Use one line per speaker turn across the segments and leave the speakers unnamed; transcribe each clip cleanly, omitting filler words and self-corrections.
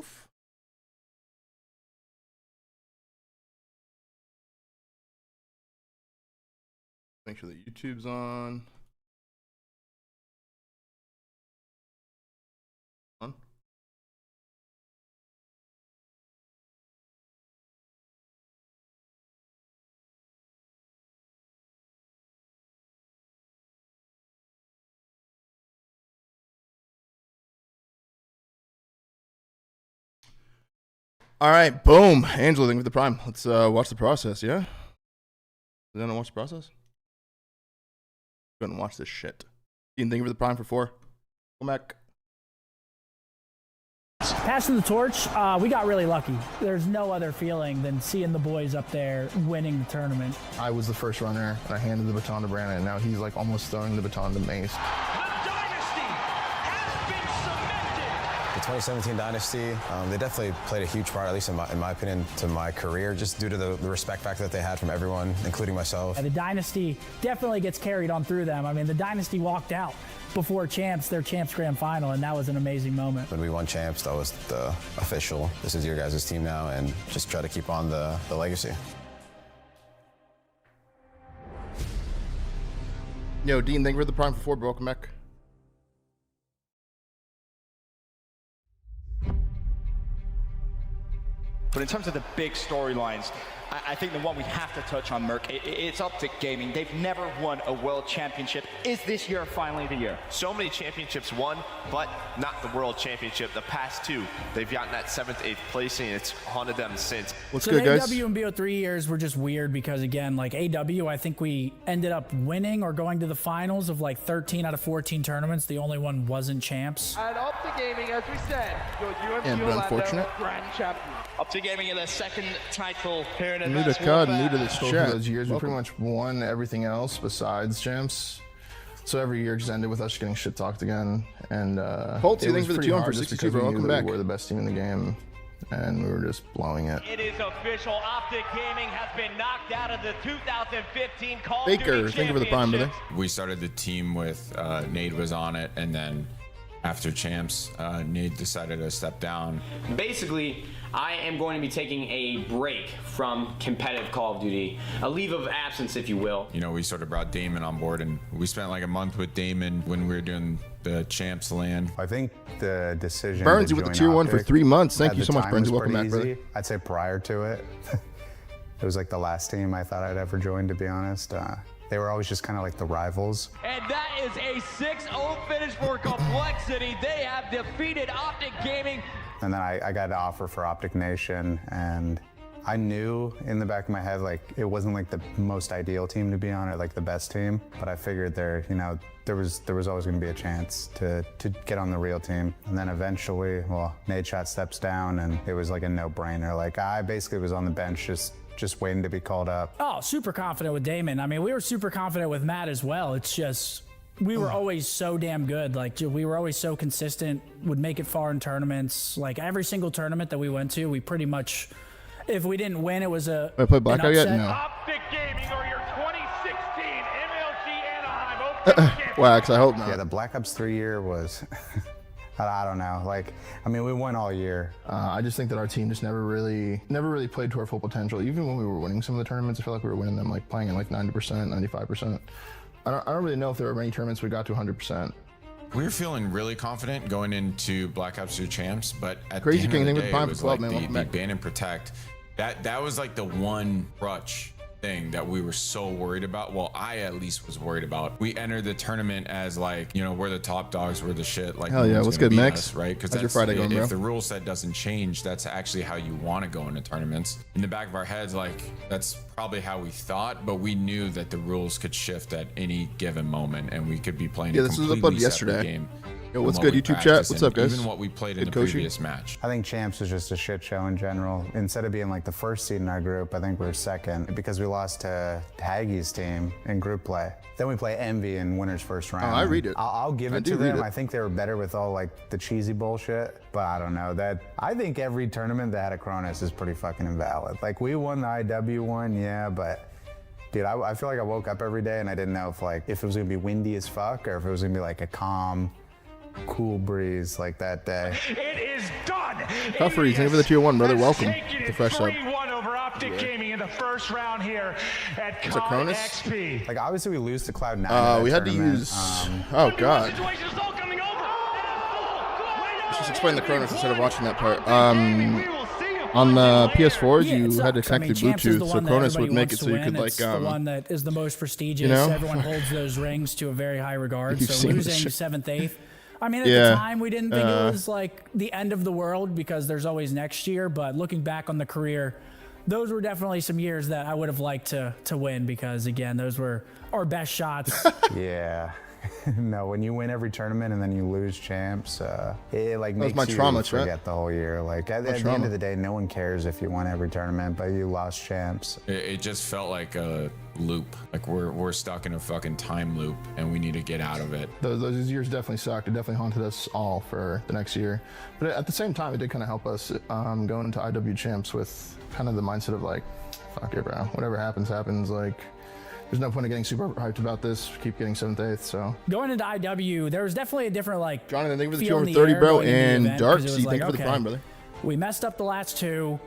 Oof. Make sure the YouTube's on. All right, boom. Angela, thank you for the prime. Let's watch the process, yeah? You want to watch the process? Go ahead and watch this shit. Dean, thank you for the prime for 4. Come back.
Passing the torch, we got really lucky. There's no other feeling than seeing the boys up there winning the tournament.
I was the first runner, and I handed the baton to Brandon, and now he's like almost throwing the baton to Mace.
The 2017 Dynasty, they definitely played a huge part, at least in my opinion, to my career, just due to the respect factor that they had from everyone, including myself.
The Dynasty definitely gets carried on through them. I mean, the Dynasty walked out before their Champs Grand Final, and that was an amazing moment.
When we won Champs, that was the official, this is your guys' team now, and just try to keep on the legacy.
Yo, Dean, thank you for the prime for 4, bro. Welcome back.
But in terms of the big storylines, I think the one we have to touch on, Merc, it's OpTic Gaming. They've never won a world championship. Is this year finally the year?
So many championships won, but not the world championship. The past 2, they've gotten that 7th, 8th placing, and it's haunted them since.
What's
so
good, guys?
AW and BO3 years were just weird because, again, like AW, I think we ended up winning or going to the finals of like 13 out of 14 tournaments. The only one wasn't champs.
And OpTic Gaming, as we said, your UMG
Yeah, but
Orlando
unfortunate.
grand champion.
OpTic Gaming in their 2nd title here in
New to COD, new to this
So for
chat.
those years, we
Welcome.
pretty much won everything else besides champs. So every year just ended with us getting shit talked again. And
Colts,
it
thanks
was
for the
pretty
2 on
hard
for
just
62,
because we
bro.
knew
Welcome
that
back.
we were the best team in the game, and we were just blowing it.
It is official. OpTic Gaming has been knocked out of the 2015 Call of
Baker,
Duty
thank you for the prime, brother.
Championships.
We started the team with Nade was on it, and then after champs, Nade decided to step down.
Basically, I am going to be taking a break from competitive Call of Duty, a leave of absence, if you will.
You know, we sort of brought Damon on board, and we spent like a month with Damon when we were doing the champs land.
I think the decision
Burns,
to
you with the
join
tier 1 for
OpTic
3 months. Thank
at
you
the
so much,
time
Burns.
was
Welcome back,
pretty
brother.
easy. I'd say prior to it, it was like the last team I thought I'd ever join, to be honest. They were always just kind of like the rivals.
And that is a 6-0 finish for Complexity. They have defeated OpTic Gaming.
And then I got an offer for OpTic Nation, and I knew in the back of my head, like, it wasn't like the most ideal team to be on, or like the best team, but I figured there was always going to be a chance to get on the real team. And then eventually, well, Nadeshot steps down, and it was like a no-brainer. Like, I basically was on the bench just waiting to be called up.
Oh, super confident with Damon. I mean, we were super confident with Matt as well. It's just, we were always so damn good. Like, we were always so consistent, would make it far in tournaments. Like, every single tournament that we went to, we pretty much, if we didn't win, it was a
I played Blackout yet? No.
OpTic Gaming or your 2016 MLG Anaheim OpTic Champions.
Wax, I hope not.
Yeah, the Black Ops 3 year was, I don't know. Like, I mean, we won all year. I just think that our team just never really played to our full potential. Even when we were winning some of the tournaments, I feel like we were winning them, like playing at like 90%, 95%. I don't really know if there were many tournaments we got to 100%.
We were feeling really confident going into Black Ops 2 champs, but at
Crazy
the end
King,
of the
thank you for
day,
the prime
it
for
was
12,
like
man.
the
Welcome back.
ban and protect. That was like the one crutch thing that we were so worried about. Well, I at least was worried about. We entered the tournament as like, you know, we're the top dogs, we're the shit. Like,
Hell
no
yeah,
one's
what's
gonna
good,
beat
Max?
us, right? Because
How's your
that's
Friday going, bro?
if the rule set doesn't change, that's actually how you want to go into tournaments. In the back of our heads, like, that's probably how we thought, but we knew that the rules could shift at any given moment, and we could be playing
Yeah,
a
this was
completely
uploaded
separate
yesterday.
game.
Yo, what's
from what
good,
we
YouTube chat?
practiced
What's
and
up, guys?
Even what we played in
Good
the
coaching?
previous match.
I think champs was just a shit show in general. Instead of being like the first seed in our group, I think we were second because we lost to Haggie's team in group play. Then we play Envy in winner's first round.
I read it.
I'll give
I
it
do
to
read
them.
it.
I think they were better with all like the cheesy bullshit, but I don't know. I think every tournament that had a Cronus is pretty fucking invalid. Like, we won the IW one, yeah, but dude, I feel like I woke up every day and I didn't know if it was gonna be windy as fuck or if it was gonna be like a calm cool breeze like that day.
It is done.
Puffery, thank you for the tier 1, brother. Welcome. The fresh sub.
3-1 over OpTic Gaming in the first round here at
It's a Cronus?
XP.
Like, obviously we lose to Cloud9.
We had to use. Oh god. Let's just explain the Cronus instead of watching that part. On the PS4s,
Yeah,
you
it
had to
sucks. I
connect
mean,
through
Champs is the
Bluetooth, so
one that
Cronus would
everybody
make
wants
it so
to
you
win.
could like
It's the one that is the most prestigious.
you know?
Everyone holds those rings to a very high regard.
You've
So
seen this
losing
shit.
7th, 8th. I mean, at
Yeah.
the time, we didn't think it was like the end of the world because there's always next year. But looking back on the career, those were definitely some years that I would have liked to win because, again, those were our best shots.
Yeah. No, when you win every tournament and then you lose champs, it like makes
my
you
trauma, Trent.
forget the whole year. Like at the end of the day, no one cares if you won every tournament, but you lost champs.
It just felt like a loop. Like we're stuck in a fucking time loop and we need to get out of it.
Those years definitely sucked. It definitely haunted us all for the next year. But at the same time, it did kind of help us going into IW champs with kind of the mindset of like, fuck it, bro. Whatever happens, happens. Like, there's no point in getting super hyped about this. Keep getting 7th, 8th, so.
Going into IW, there was definitely a different, like,
Johnny, thank you for the
feel in
230, bro.
going into the
And
event, 'cause it was
Darksea,
like,
thank you for the
okay,
prime, brother.
we messed up the last 2.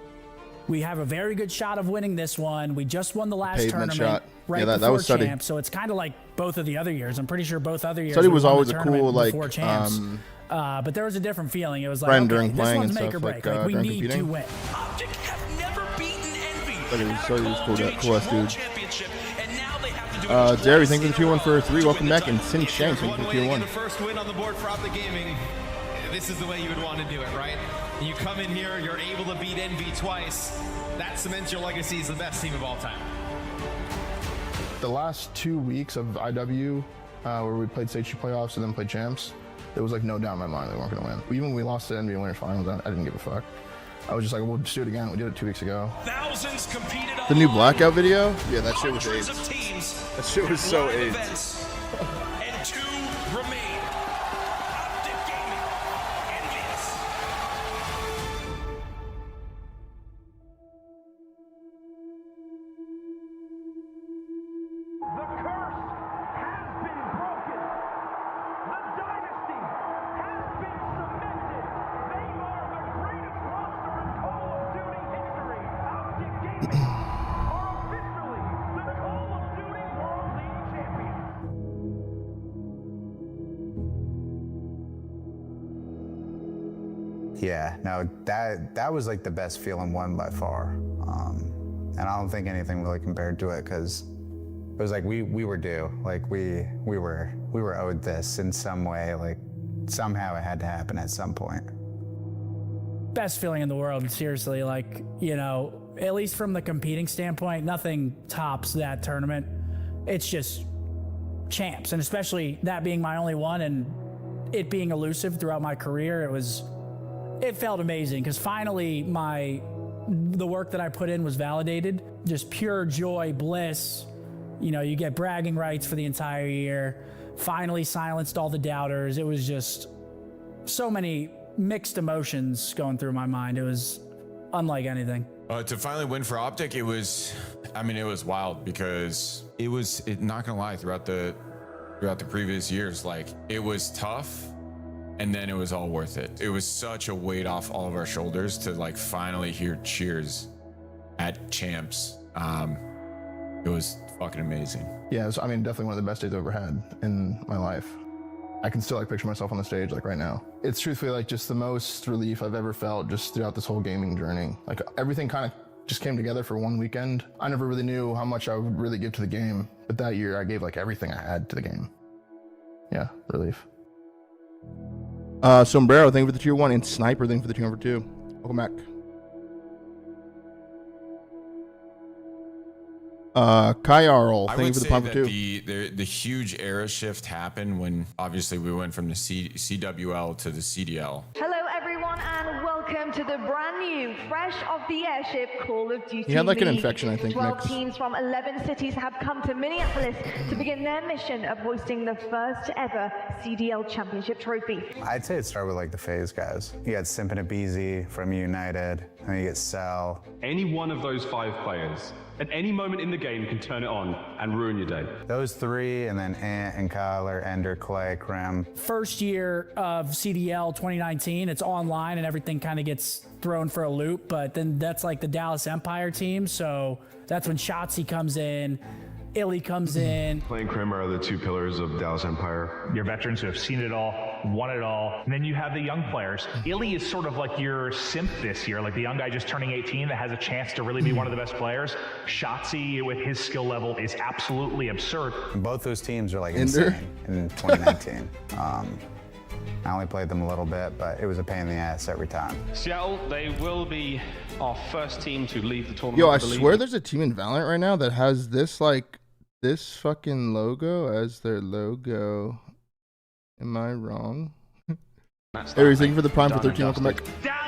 We have a very good shot of winning this one. We just won the last
Pavement
tournament
shot.
right
Yeah, that
before
was Study.
champs, so it's kind of like both of the other years. I'm pretty sure both other years
Study
we
was
won the
always a
tournament
cool, like,
before champs. But there was a different feeling. It was like,
friend
okay,
during
this
playing
one's
and
make
stuff,
or break.
like,
we
during
need to
competing.
win.
OpTic have never beaten Envy.
Study was cool, cool-ass dude.
Championship, and now they have to do it
Derry,
twice
thank you for the tier 1 for 3. Welcome back. And Cindy Shanks, thank you for the tier 1.
The first win on the board for OpTic Gaming. This is the way you would want to do it, right? You come in here, you're able to beat Envy twice. That cements your legacy as the best team of all time.
The last 2 weeks of IW, where we played Stage 2 playoffs and then played champs, there was like no doubt in my mind they weren't going to win. Even when we lost to NBA Winners Finals, I didn't give a fuck. I was just like, we'll just do it again. We did it 2 weeks ago.
Thousands competed
The new
online.
Blackout video? Yeah, that shit was
Hundreds
AIDS.
of teams,
That shit was so
live
AIDS.
events, and 2 remain. OpTic Gaming, envious. The curse has been broken. The Dynasty has been cemented. They are the greatest roster in Call of Duty history. OpTic Gaming are officially the Call of Duty World League champions.
Yeah, no, that was like the best feeling one by far. And I don't think anything really compared to it because it was like we were due. Like we were owed this in some way. Like somehow it had to happen at some point.
Best feeling in the world, seriously. Like, you know, at least from the competing standpoint, nothing tops that tournament. It's just champs, and especially that being my only one and it being elusive throughout my career, it felt amazing because finally the work that I put in was validated. Just pure joy, bliss. You know, you get bragging rights for the entire year. Finally silenced all the doubters. It was just so many mixed emotions going through my mind. It was unlike anything.
To finally win for OpTic, it was wild because not gonna lie, throughout the previous years, like it was tough. And then it was all worth it. It was such a weight off all of our shoulders to like finally hear cheers at champs. It was fucking amazing.
Yeah, I mean, definitely one of the best days I've ever had in my life. I can still like picture myself on the stage like right now. It's truthfully like just the most relief I've ever felt just throughout this whole gaming journey. Like everything kind of just came together for one weekend. I never really knew how much I would really give to the game, but that year I gave like everything I had to the game. Yeah, relief. Sombrero, thank you for the tier 1, and Sniper, thank you for the tier number 2. Welcome back. Kai Arl, thank you for the pump for 2.
The huge era shift happened when obviously we went from the CWL to the CDL.
Hello everyone and welcome to the brand new, fresh off the airship Call of Duty
He had like an
League.
infection, I think.
12
Mix.
teams from 11 cities have come to Minneapolis to begin their mission of hoisting the first ever CDL championship trophy.
I'd say it started with like the FaZe guys. You had Simp and Abizi from United, and then you get Cell.
Any one of those 5 players at any moment in the game can turn it on and ruin your day.
Those 3, and then Ant and Kyler, Ender, Clay, Krem.
First year of CDL 2019, it's online and everything kind of gets thrown for a loop, but then that's like the Dallas Empire team, so that's when Shotzi comes in, Illy comes in.
Clay and Krem are the 2 pillars of Dallas Empire.
Your veterans who have seen it all, won it all. And then you have the young players. Illy is sort of like your simp this year, like the young guy just turning 18 that has a chance to really be one of the best players. Shotzi, with his skill level, is absolutely absurd.
And both those teams are like insane in 2019. I only played them a little bit, but it was a pain in the ass every time.
Seattle, they will be our first team to leave the tournament.
Yo, I swear there's a team in Valorant right now that has this, like, this fucking logo as their logo. Am I wrong? Aries, thank you for the prime for 13. Welcome back.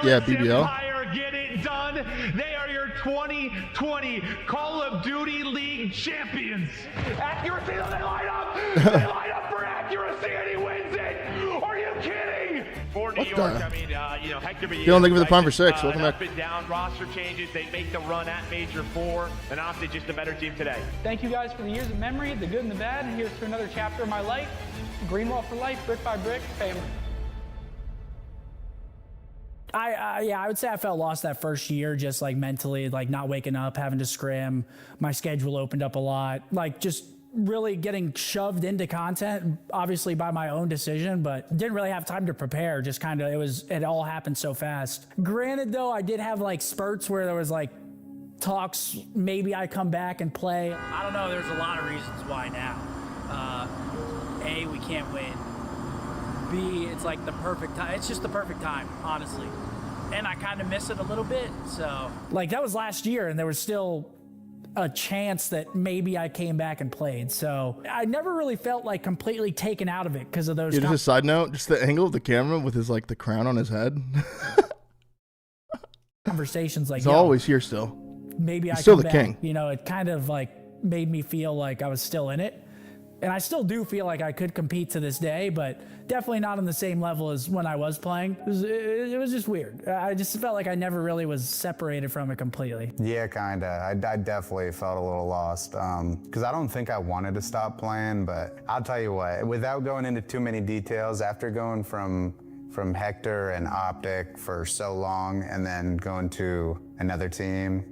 Yeah, BBL.
Empire, get it done. They are your 2020 Call of Duty League champions. Accuracy, they line up. They line up for accuracy, and he wins it. Are you kidding?
For New York, I mean, you know, Hector B.
Dylan, thank you for the prime for 6. Welcome back.
Up and down roster changes. They make the run at Major 4, and OpTic just a better team today.
Thank you guys for the years of memory, the good and the bad, and here's to another chapter of my life. Greenwall for life, brick by brick, family.
Yeah, I would say I felt lost that first year, just like mentally, like not waking up, having to scrim. My schedule opened up a lot, like just really getting shoved into content, obviously by my own decision, but didn't really have time to prepare. Just kind of, it all happened so fast. Granted though, I did have like spurts where there was like talks, maybe I come back and play.
I don't know, there's a lot of reasons why now. A, we can't win. B, it's like the perfect time. It's just the perfect time, honestly. And I kind of miss it a little bit, so.
Like that was last year and there was still a chance that maybe I came back and played. So I never really felt like completely taken out of it because of those.
Yeah, just a side note, just the angle of the camera with his like the crown on his head.
Conversations like
he's always here still.
Maybe
he's
I
still
come
the
back.
king.
You know, it kind of like made me feel like I was still in it. And I still do feel like I could compete to this day, but definitely not on the same level as when I was playing. It was just weird. I just felt like I never really was separated from it completely.
Yeah, kind of. I definitely felt a little lost because I don't think I wanted to stop playing, but I'll tell you what, without going into too many details, after going from Hector and OpTic for so long and then going to another team,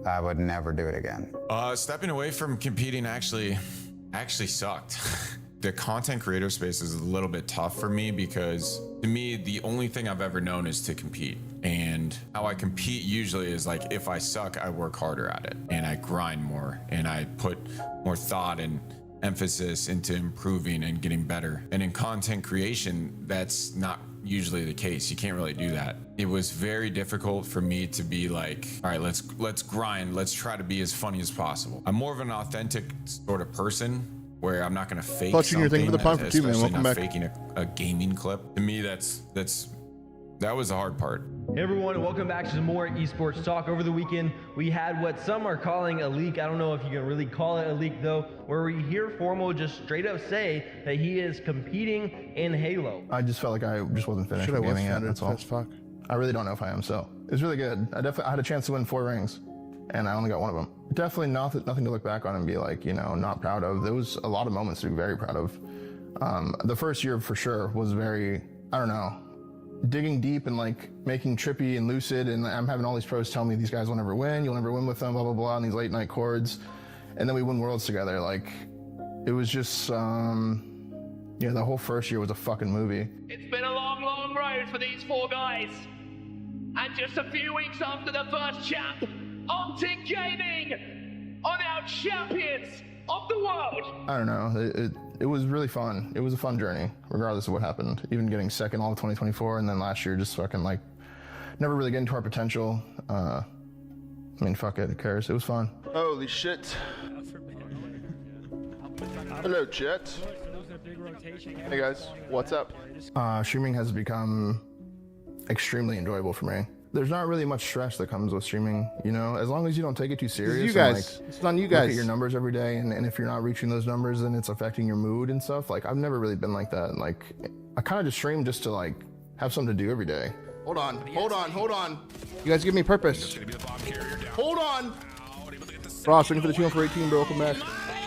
I would never do it again.
Stepping away from competing actually sucked. The content creator space is a little bit tough for me because to me, the only thing I've ever known is to compete. And how I compete usually is like, if I suck, I work harder at it and I grind more and I put more thought and emphasis into improving and getting better. And in content creation, that's not usually the case. You can't really do that. It was very difficult for me to be like, all right, let's grind. Let's try to be as funny as possible. I'm more of an authentic sort of person where I'm not going to fake
Clutching your thing for the pump for 2, man. Welcome back.
Faking a gaming clip. To me, that was the hard part.
Hey everyone, welcome back to some more esports talk. Over the weekend, we had what some are calling a leak. I don't know if you can really call it a leak though, where we hear Formal just straight up say that he is competing in Halo.
I just felt like I just wasn't finished with gaming yet, that's all.
Fuck.
I really don't know if I am, so. It was really good. I had a chance to win 4 rings, and I only got 1 of them. Definitely nothing to look back on and be like, you know, not proud of. There was a lot of moments to be very proud of. The first year for sure was very, I don't know, digging deep and like making trippy and lucid, and I'm having all these pros tell me these guys will never win, you'll never win with them, blah blah blah, and these late night chords, and then we win worlds together. Like it was just yeah, the whole first year was a fucking movie.
It's been a long road for these 4 guys. And just a few weeks after the first champ, OpTic Gaming are now champions of the world.
I don't know, it was really fun. It was a fun journey, regardless of what happened. Even getting second all of 2024, and then last year just fucking like, never really getting to our potential. I mean, fuck it, who cares? It was fun.
Holy shit. Hello, chat. Hey guys, what's up?
Streaming has become extremely enjoyable for me. There's not really much stress that comes with streaming, you know, as long as you don't take it too serious.
You guys,
and, like,
it's on you
look
guys.
at your numbers every day, and if you're not reaching those numbers, then it's affecting your mood and stuff. Like, I've never really been like that. Like, I kind of just stream just to like have something to do every day.
Hold on. Hold on. Hold on. You guys give me purpose. Hold on. Ross, looking for the channel for 18, bro. Welcome back.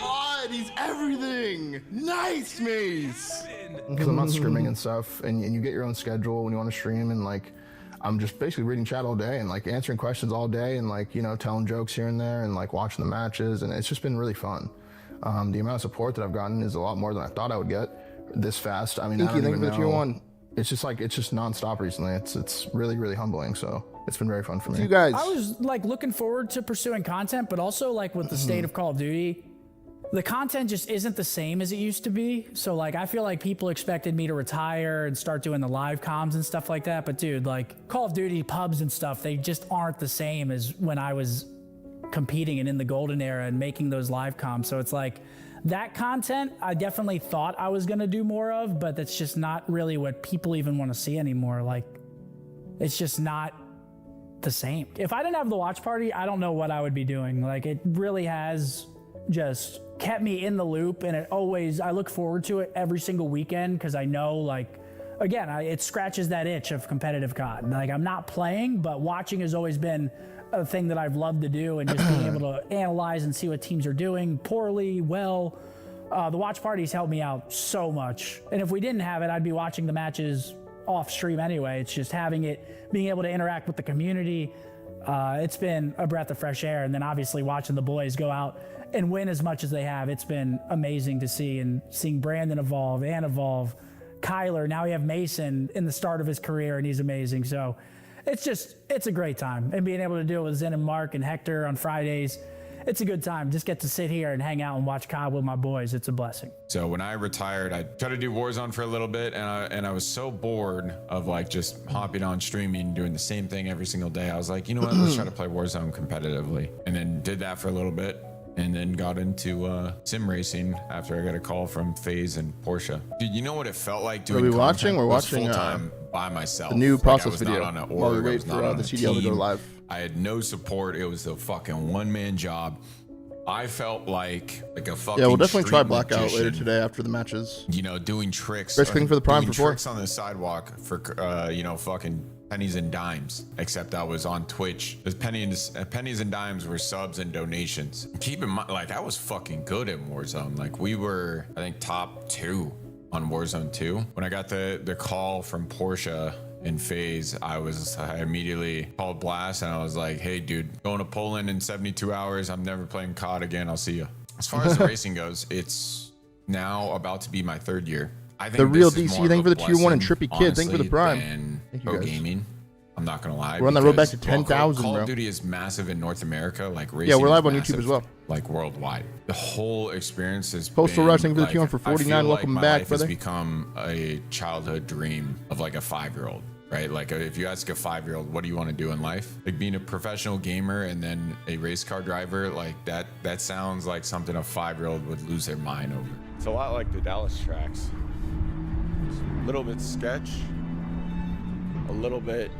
God, he's everything. Nice, Mace.
Because I'm not streaming and stuff, and you get your own schedule when you want to stream, and like I'm just basically reading chat all day and like answering questions all day and like, you know, telling jokes here and there and like watching the matches, and it's just been really fun. The amount of support that I've gotten is a lot more than I thought I would get this fast. I mean, I don't even know.
Tier 1.
It's just like, it's just nonstop recently. It's really, really humbling. So it's been very fun for me.
You guys.
I was like looking forward to pursuing content, but also like with the state of Call of Duty, the content just isn't the same as it used to be. So like, I feel like people expected me to retire and start doing the live comms and stuff like that. But dude, like Call of Duty pubs and stuff, they just aren't the same as when I was competing and in the golden era and making those live comms. So it's like that content I definitely thought I was going to do more of, but that's just not really what people even want to see anymore. Like, it's just not the same. If I didn't have the watch party, I don't know what I would be doing. Like, it really has just kept me in the loop, and I look forward to it every single weekend because I know, like, again, it scratches that itch of competitive COD. Like, I'm not playing, but watching has always been a thing that I've loved to do, and just being able to analyze and see what teams are doing poorly, well. The watch parties helped me out so much. And if we didn't have it, I'd be watching the matches off stream anyway. It's just having it, being able to interact with the community. It's been a breath of fresh air. And then obviously watching the boys go out and win as much as they have, it's been amazing to see. And seeing Brandon evolve and evolve. Kyler, now we have Mason in the start of his career, and he's amazing. So it's a great time. And being able to do it with Zen and Mark and Hector on Fridays, it's a good time. Just get to sit here and hang out and watch COD with my boys. It's a blessing.
So when I retired, I tried to do Warzone for a little bit, and I was so bored of like just hopping on streaming, doing the same thing every single day. I was like, you know what, let's try to play Warzone competitively. And then did that for a little bit, and then got into sim racing after I got a call from FaZe and Porsche. Dude, you know what it felt like doing
Are we watching? We're watching
full time by myself.
The new process
like
video.
Not on an
While we
org,
wait for the CDL to go live.
I had no support. It was a fucking one-man job. I felt like a fucking
we'll definitely try Blackout
magician,
later today after the matches.
You know, doing tricks.
First thing for the Prime
doing
for 4.
tricks on the sidewalk for you know, fucking pennies and dimes. Except I was on Twitch. The pennies and dimes were subs and donations. Keep in mind, like, I was fucking good at Warzone. Like, we were, I think, top 2 on Warzone 2. When I got the call from Porsche in FaZe, I immediately called Blast and I was like, hey dude, going to Poland in 72 hours. I'm never playing COD again. I'll see you. As far as the racing goes, it's now about to be my 3rd year. I think
the real
this is
DC,
more
thank
of
for
a
the tier 1 and
blessing,
Trippy Kid. Thank you for the Prime.
than
Thank you
pro
guys.
gaming. I'm not gonna lie.
We're on the road back to
because,
10,000,
Call
bro.
of Duty is massive in North America. Like racing.
Yeah, we're live
is
on YouTube
massive,
as well.
Like worldwide. The whole experience is
Postal
been,
Rushing for the
like,
tier 1 for
I feel
49.
like
Welcome
my
back,
life
brother.
has become a childhood dream of like a 5-year-old. Right? Like if you ask a 5-year-old, what do you want to do in life? Like being a professional gamer and then a race car driver, like that sounds like something a 5-year-old would lose their mind over.
It's a lot like the Dallas tracks. It's a little bit sketch, a little bit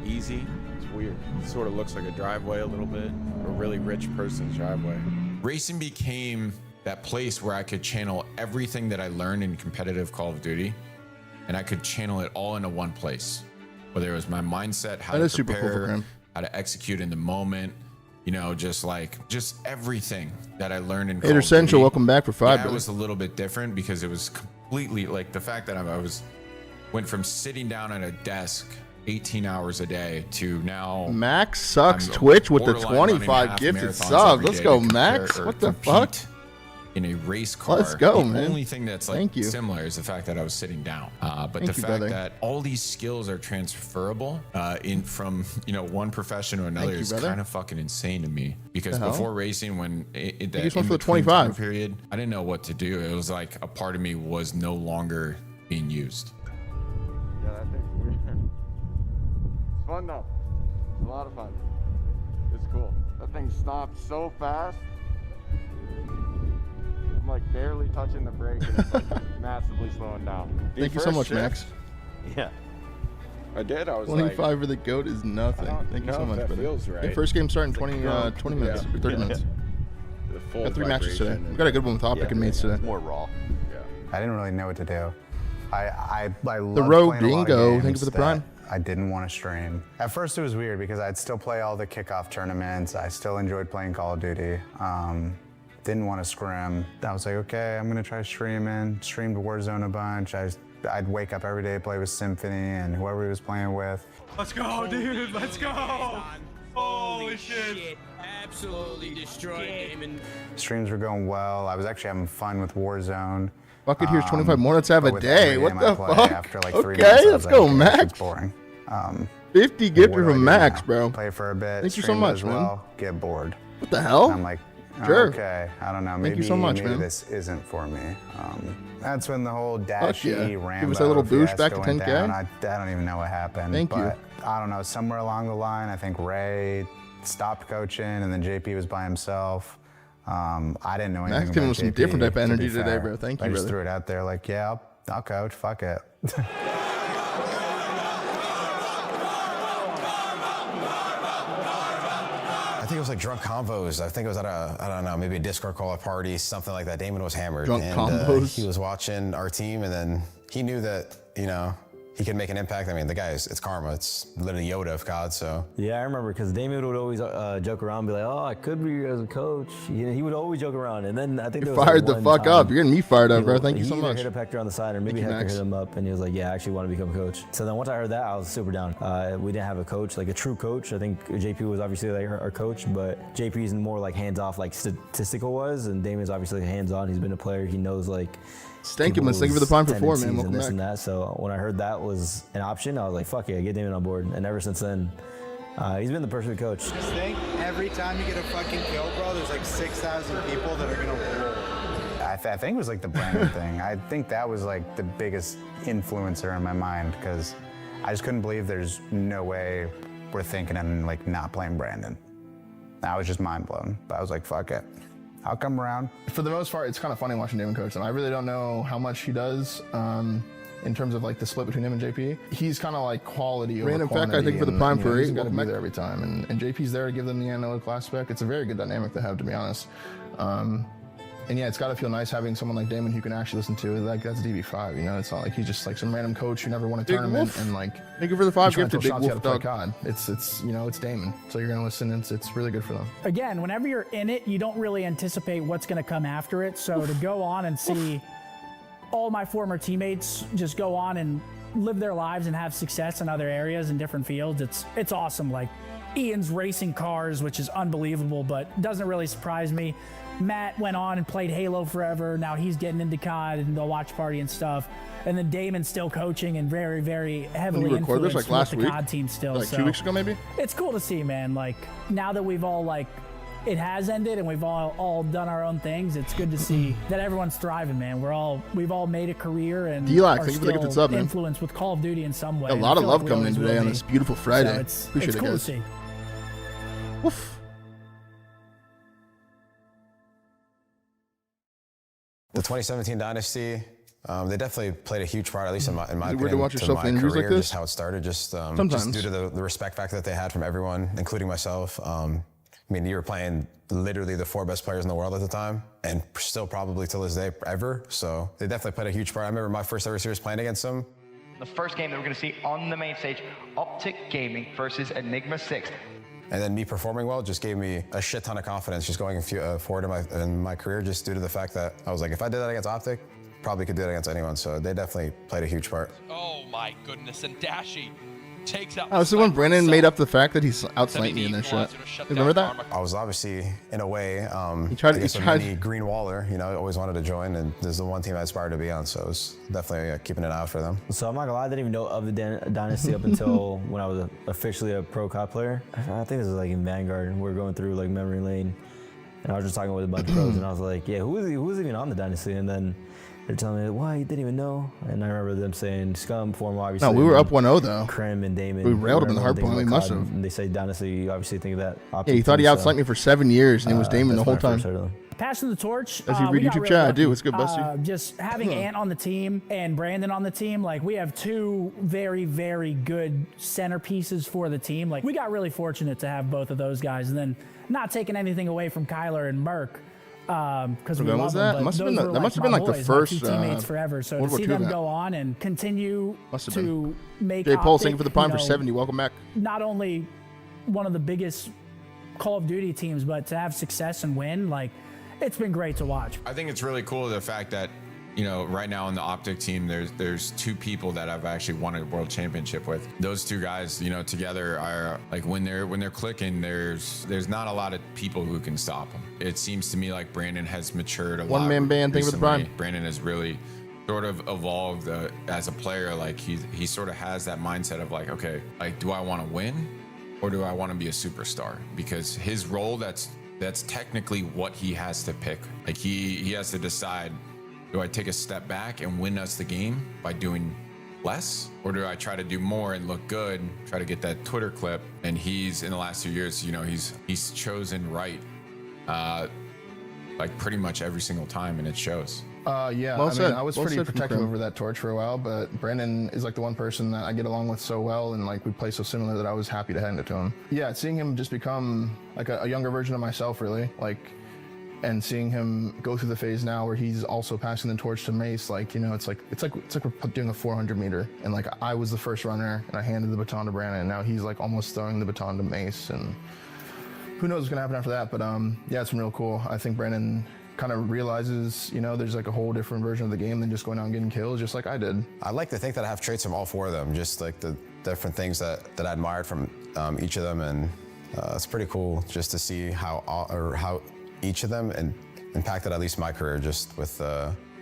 easy. It's weird. It sort of looks like a driveway a little bit, a really rich person's driveway.
Racing became that place where I could channel everything that I learned in competitive Call of Duty, and I could channel it all into one place. Whether it was my mindset, how
That
to
is super
prepare,
cool for him.
how to execute in the moment, you know, just everything that I learned in Call
Hater
of
Central,
Duty.
welcome back for 5.
Yeah, it
brother.
was a little bit different because it was completely like the fact that I went from sitting down at a desk 18 hours a day to now
Max sucks
I'm
Twitch with the
borderline running
25
half
gifted
marathons
subs.
every
Let's
day
go,
to
Max.
compare or
What the
compete
fuck?
in a race car.
Let's go,
the
man.
only thing that's like
Thank you.
similar is the fact that I was sitting down. But
Thank
the
you,
fact
brother.
that all these skills are transferable from one profession to another
Thank you,
is
brother.
kind of fucking insane to me. Because
The hell?
before racing, when
you
that
just went for the
in-between
25.
time period, I didn't know what to do. It was like a part of me was no longer being used.
Yeah, that thing's weird. It's fun though. It's a lot of fun. It's cool. That thing stopped so fast. I'm like barely touching the brake and it's like massively slowing down.
Thank you so
first
much,
shift-
Max.
Yeah. I did. I was
25
like,
for the GOAT is nothing.
I don't
Thank you
know
so
if
much,
that
brother.
feels right.
Your first game starting 20
Yeah.
20 minutes or 30 minutes.
The full
Got 3 matches today.
vibration
We got a good one with OpTic and Mates today.
It's more raw.
I didn't really know what to do. I
The
loved
Rogue
playing a lot of
Dingo, thank you
games
for the Prime.
I didn't want to stream. At first it was weird because I'd still play all the kickoff tournaments. I still enjoyed playing Call of Duty. Didn't want to scrim. I was like, okay, I'm gonna try streaming. Streamed Warzone a bunch. I'd wake up every day, play with Symphony and whoever he was playing with.
Let's go, dude. Let's go. Holy shit.
Absolutely destroyed Damon.
Streams were going well. I was actually having fun with Warzone.
Fuck it, here's 25 more. Let's have a
with
day.
every
What
game I
the
play,
fuck?
After like 3
Okay,
months, I
let's
was
go,
like,
Max.
It's boring.
50 gifted from Max, bro.
Play for a bit.
Thank you so
stream
much,
as
man.
well. Get bored.
What the hell?
And I'm like,
Sure.
okay, I don't know.
Thank
Maybe,
you so much,
maybe
man.
this isn't for me. That's when the whole
Fuck yeah.
Dashy Rambo
Give us a little boost back to
fiasco went
10K.
down. I don't even know what happened.
Thank you.
but I don't know. Somewhere along the line, I think Ray stopped coaching, and then JP was by himself. I didn't know anything
Max giving
about
us some
JP,
different type of
to be
energy today,
fair.
bro. Thank you,
I just
brother.
threw it out there like, yeah, I'll coach. Fuck it.
I think it was like drunk convos. I think it was at I don't know, maybe a Discord call, a party, something like that. Damon was hammered.
Drunk
and
combos.
he was watching our team, and then he knew that, he could make an impact. I mean, the guy it's karma. It's literally Yoda of COD, so.
Yeah, I remember because Damien would always joke around, be like, "Oh, I could be as a coach." He would always joke around, and then I think
You're
there was
fired
like
the
one
fuck
time
up. You're getting me fired up,
he-
bro. Thank you
he
so
either
much.
hit up Hector on the side, or maybe
Thank you,
Hector
Max.
hit him up, and he was like, "Yeah, I actually want to become a coach." So then once I heard that, I was super down. We didn't have a coach, like a true coach. I think JP was obviously like our coach, but JP's more like hands off, like statistical was, and Damien's obviously hands on. He's been a player. He knows like.
Thank you, man. Thank you for the prime for 4, man.
tendencies
Welcome
and this
back.
and that. So when I heard that was an option, I was like, "Fuck yeah, get Damien on board." And ever since then, he's been the perfect coach.
This thing, every time you get a fucking kill, bro, there's like 6,000 people that are gonna roll.
I think it was like the Brandon thing. I think that was like the biggest influencer in my mind because I just couldn't believe there's no way we're thinking and like not playing Brandon. I was just mind blown. But I was like, fuck it. I'll come around.
For the most part, it's kind of funny watching Damon coach him. I really don't know how much he does in terms of like the split between him and JP. He's kind of like quality over
Random fact,
quantity.
I think, for the
and,
prime
you know,
for
he's
8.
got to
Welcome
be
back.
there every time, and JP's there to give them the analytical aspect. It's a very good dynamic to have, to be honest. And yeah, it's got to feel nice having someone like Damon who can actually listen to it. Like, that's DB5, you know? It's not like he's just like some random coach who never won a
Big
tournament
Wolf.
and like.
Thank you for the 5
trying to
gifted,
tell
Big
shots you
Wolf
gotta
dog.
play COD. It's you know, it's Damon. So you're gonna listen, and it's really good for them.
Again, whenever you're in it, you don't really anticipate what's going to come after it. So to go on and see all my former teammates just go on and live their lives and have success in other areas in different fields, it's awesome. Like Ian's racing cars, which is unbelievable, but doesn't really surprise me. Matt went on and played Halo forever. Now he's getting into COD and the watch party and stuff. And then Damon's still coaching and very, very heavily
Did you record this,
influenced
like, last
with the
week?
COD team still.
Like
so
2 weeks ago, maybe?
It's cool to see, man. Like now that we've all it has ended and we've all done our own things. It's good to see that everyone's thriving, man. We've all made a career and
D-Lock,
are
thank you for the
still
gifted sub, man.
influenced with Call of Duty in some way.
A
and
lot
I
of
feel
love
like we
coming in
always
today
will
on
be.
this beautiful Friday.
So it's
Appreciate it,
cool
guys.
to see.
The 2017 Dynasty, they definitely played a huge part, at least in my
Is it
opinion,
weird to watch yourself
my
in interviews like
career,
this?
just how it started, just
Sometimes.
due to the respect factor that they had from everyone, including myself. I mean, you were playing literally the 4 best players in the world at the time, and still probably till this day ever. So they definitely played a huge part. I remember my first ever series playing against them.
The first game that we're going to see on the main stage, OpTic Gaming versus Enigma 6.
And then me performing well just gave me a shit ton of confidence just going forward in my career, just due to the fact that I was like, if I did that against OpTic, probably could do that against anyone. So they definitely played a huge part.
Oh my goodness, and Dashy takes out.
Oh, this is when Brandon made up the fact that he's outsnite me in this shit. You remember that?
I was obviously, in a way,
He tried-
I guess
he
a
tried-
mini Green Waller. You know, I always wanted to join, and this is the one team I aspired to be on. So it was definitely keeping an eye out for them.
So I'm not gonna lie, I didn't even know of the Dynasty up until when I was officially a pro COD player. I think this was like in Vanguard, and we were going through like memory lane, and I was just talking with a bunch of pros, and I was like, yeah, who was even on the Dynasty? And then they're telling me, why, you didn't even know? And I remember them saying Scum, Formal, obviously.
No, we were up 1-0 though.
Krim and Damon.
We railed him in the hard point. We must have.
And they say Dynasty, you obviously think of that.
Yeah, he thought he outsned me for 7 years, and it was Damon the whole time.
Passing the torch.
Does he read
we got
YouTube
really
chat? I
lucky.
do. What's good, Busty?
Just having Ant on the team and Brandon on the team, like we have 2 very, very good centerpieces for the team. Like we got really fortunate to have both of those guys, and then not taking anything away from Kyler and Merck. because we
When
love
was
them.
that?
But
Must have
those
been
were
that must have
my
been like the
boys, my two
first
teammates forever. So
World
to
War
see
II
them
event.
go on and continue
Must have
to make
Jay Paul, thank
OpTic,
you for the prime
you
for
know,
70. Welcome back.
not only one of the biggest Call of Duty teams, but to have success and win, like, it's been great to watch.
I think it's really cool the fact that, you know, right now on the OpTic team, there's two people that I've actually won a world championship with. Those two guys, you know, together are like when they're clicking, there's not a lot of people who can stop them. It seems to me like Brandon has matured a lot.
One-man band, thank you for the
recently.
prime.
Brandon has really sort of evolved as a player. Like he sort of has that mindset of like, okay, like, do I want to win or do I want to be a superstar? Because his role, that's technically what he has to pick. Like he has to decide, do I take a step back and win us the game by doing less? Or do I try to do more and look good, try to get that Twitter clip? And he's, in the last 2 years, you know, he's chosen right, like pretty much every single time, and it shows.
Yeah,
Well
I
said.
mean, I was
Well
pretty
said from
protective
Crim.
over that torch for a while, but Brandon is like the one person that I get along with so well, and like we play so similar that I was happy to hand it to him. Yeah, seeing him just become like a younger version of myself, really, like, and seeing him go through the phase now where he's also passing the torch to Mace, like, you know, it's like we're doing a 400 meter, and like I was the first runner, and I handed the baton to Brandon, and now he's like almost throwing the baton to Mace, and who knows what's gonna happen after that? But yeah, it's been real cool. I think Brandon kind of realizes, you know, there's like a whole different version of the game than just going out and getting kills, just like I did.
I like to think that I have traits from all four of them, just like the different things that I admired from each of them, and it's pretty cool just to see how each of them impacted at least my career, just with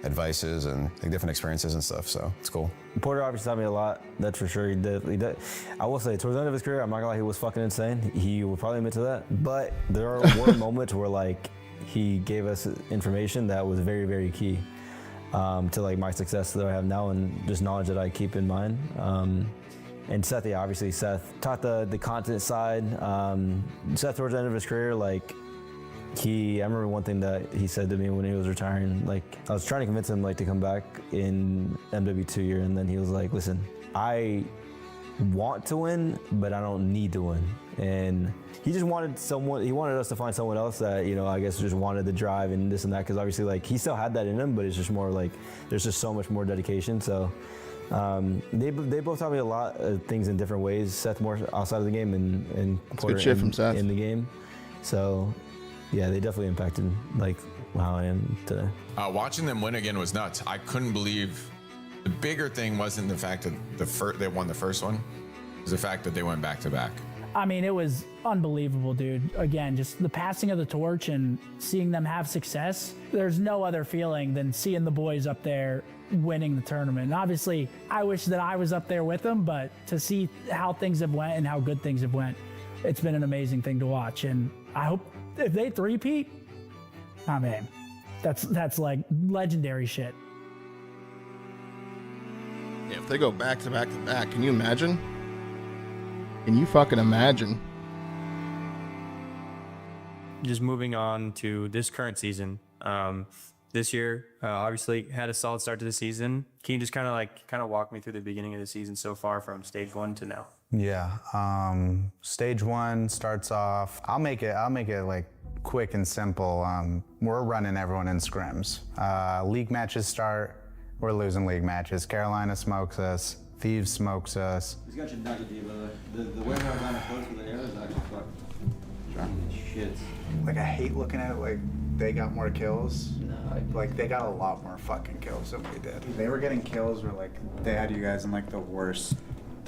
advices and like different experiences and stuff. So it's cool.
Porter obviously taught me a lot, that's for sure. He did. I will say, towards the end of his career, I'm not gonna lie, he was fucking insane. He would probably admit to that. But there were moments where like he gave us information that was very, very key to like my success that I have now, and just knowledge that I keep in mind. And Seth, yeah, obviously Seth taught the content side. Seth, towards the end of his career, like, I remember one thing that he said to me when he was retiring, like, I was trying to convince him like to come back in MW2 year, and then he was like, listen, I want to win, but I don't need to win. And he just wanted us to find someone else that, you know, I guess just wanted the drive and this and that, because obviously like he still had that in him, but it's just more like there's just so much more dedication. So they both taught me a lot of things in different ways. Seth more outside of the game, and Porter
good shit from Seth.
in the game. So yeah, they definitely impacted like how I am today.
Watching them win again was nuts. I couldn't believe. The bigger thing wasn't the fact that they won the first one, it was the fact that they went back to back.
I mean, it was unbelievable, dude. Again, just the passing of the torch and seeing them have success. There's no other feeling than seeing the boys up there winning the tournament. And obviously, I wish that I was up there with them, but to see how things have went and how good things have went, it's been an amazing thing to watch. And I hope if they three-peat, I mean, that's like legendary shit.
Yeah, if they go back to back to back, can you imagine? Can you fucking imagine?
Just moving on to this current season. This year, obviously had a solid start to the season. Can you just kind of walk me through the beginning of the season so far from stage 1 to now?
Yeah, stage 1 starts off. I'll make it like quick and simple. We're running everyone in scrims. League matches start. We're losing league matches. Carolina smokes us. Thieves smokes us.
He's got your nugget, D, brother. The way Carolina plays with the air is actually fucking shit.
Like, I hate looking at it like they got more kills. No, like they got a lot more fucking kills than we did. They were getting kills where like they had you guys in like the worst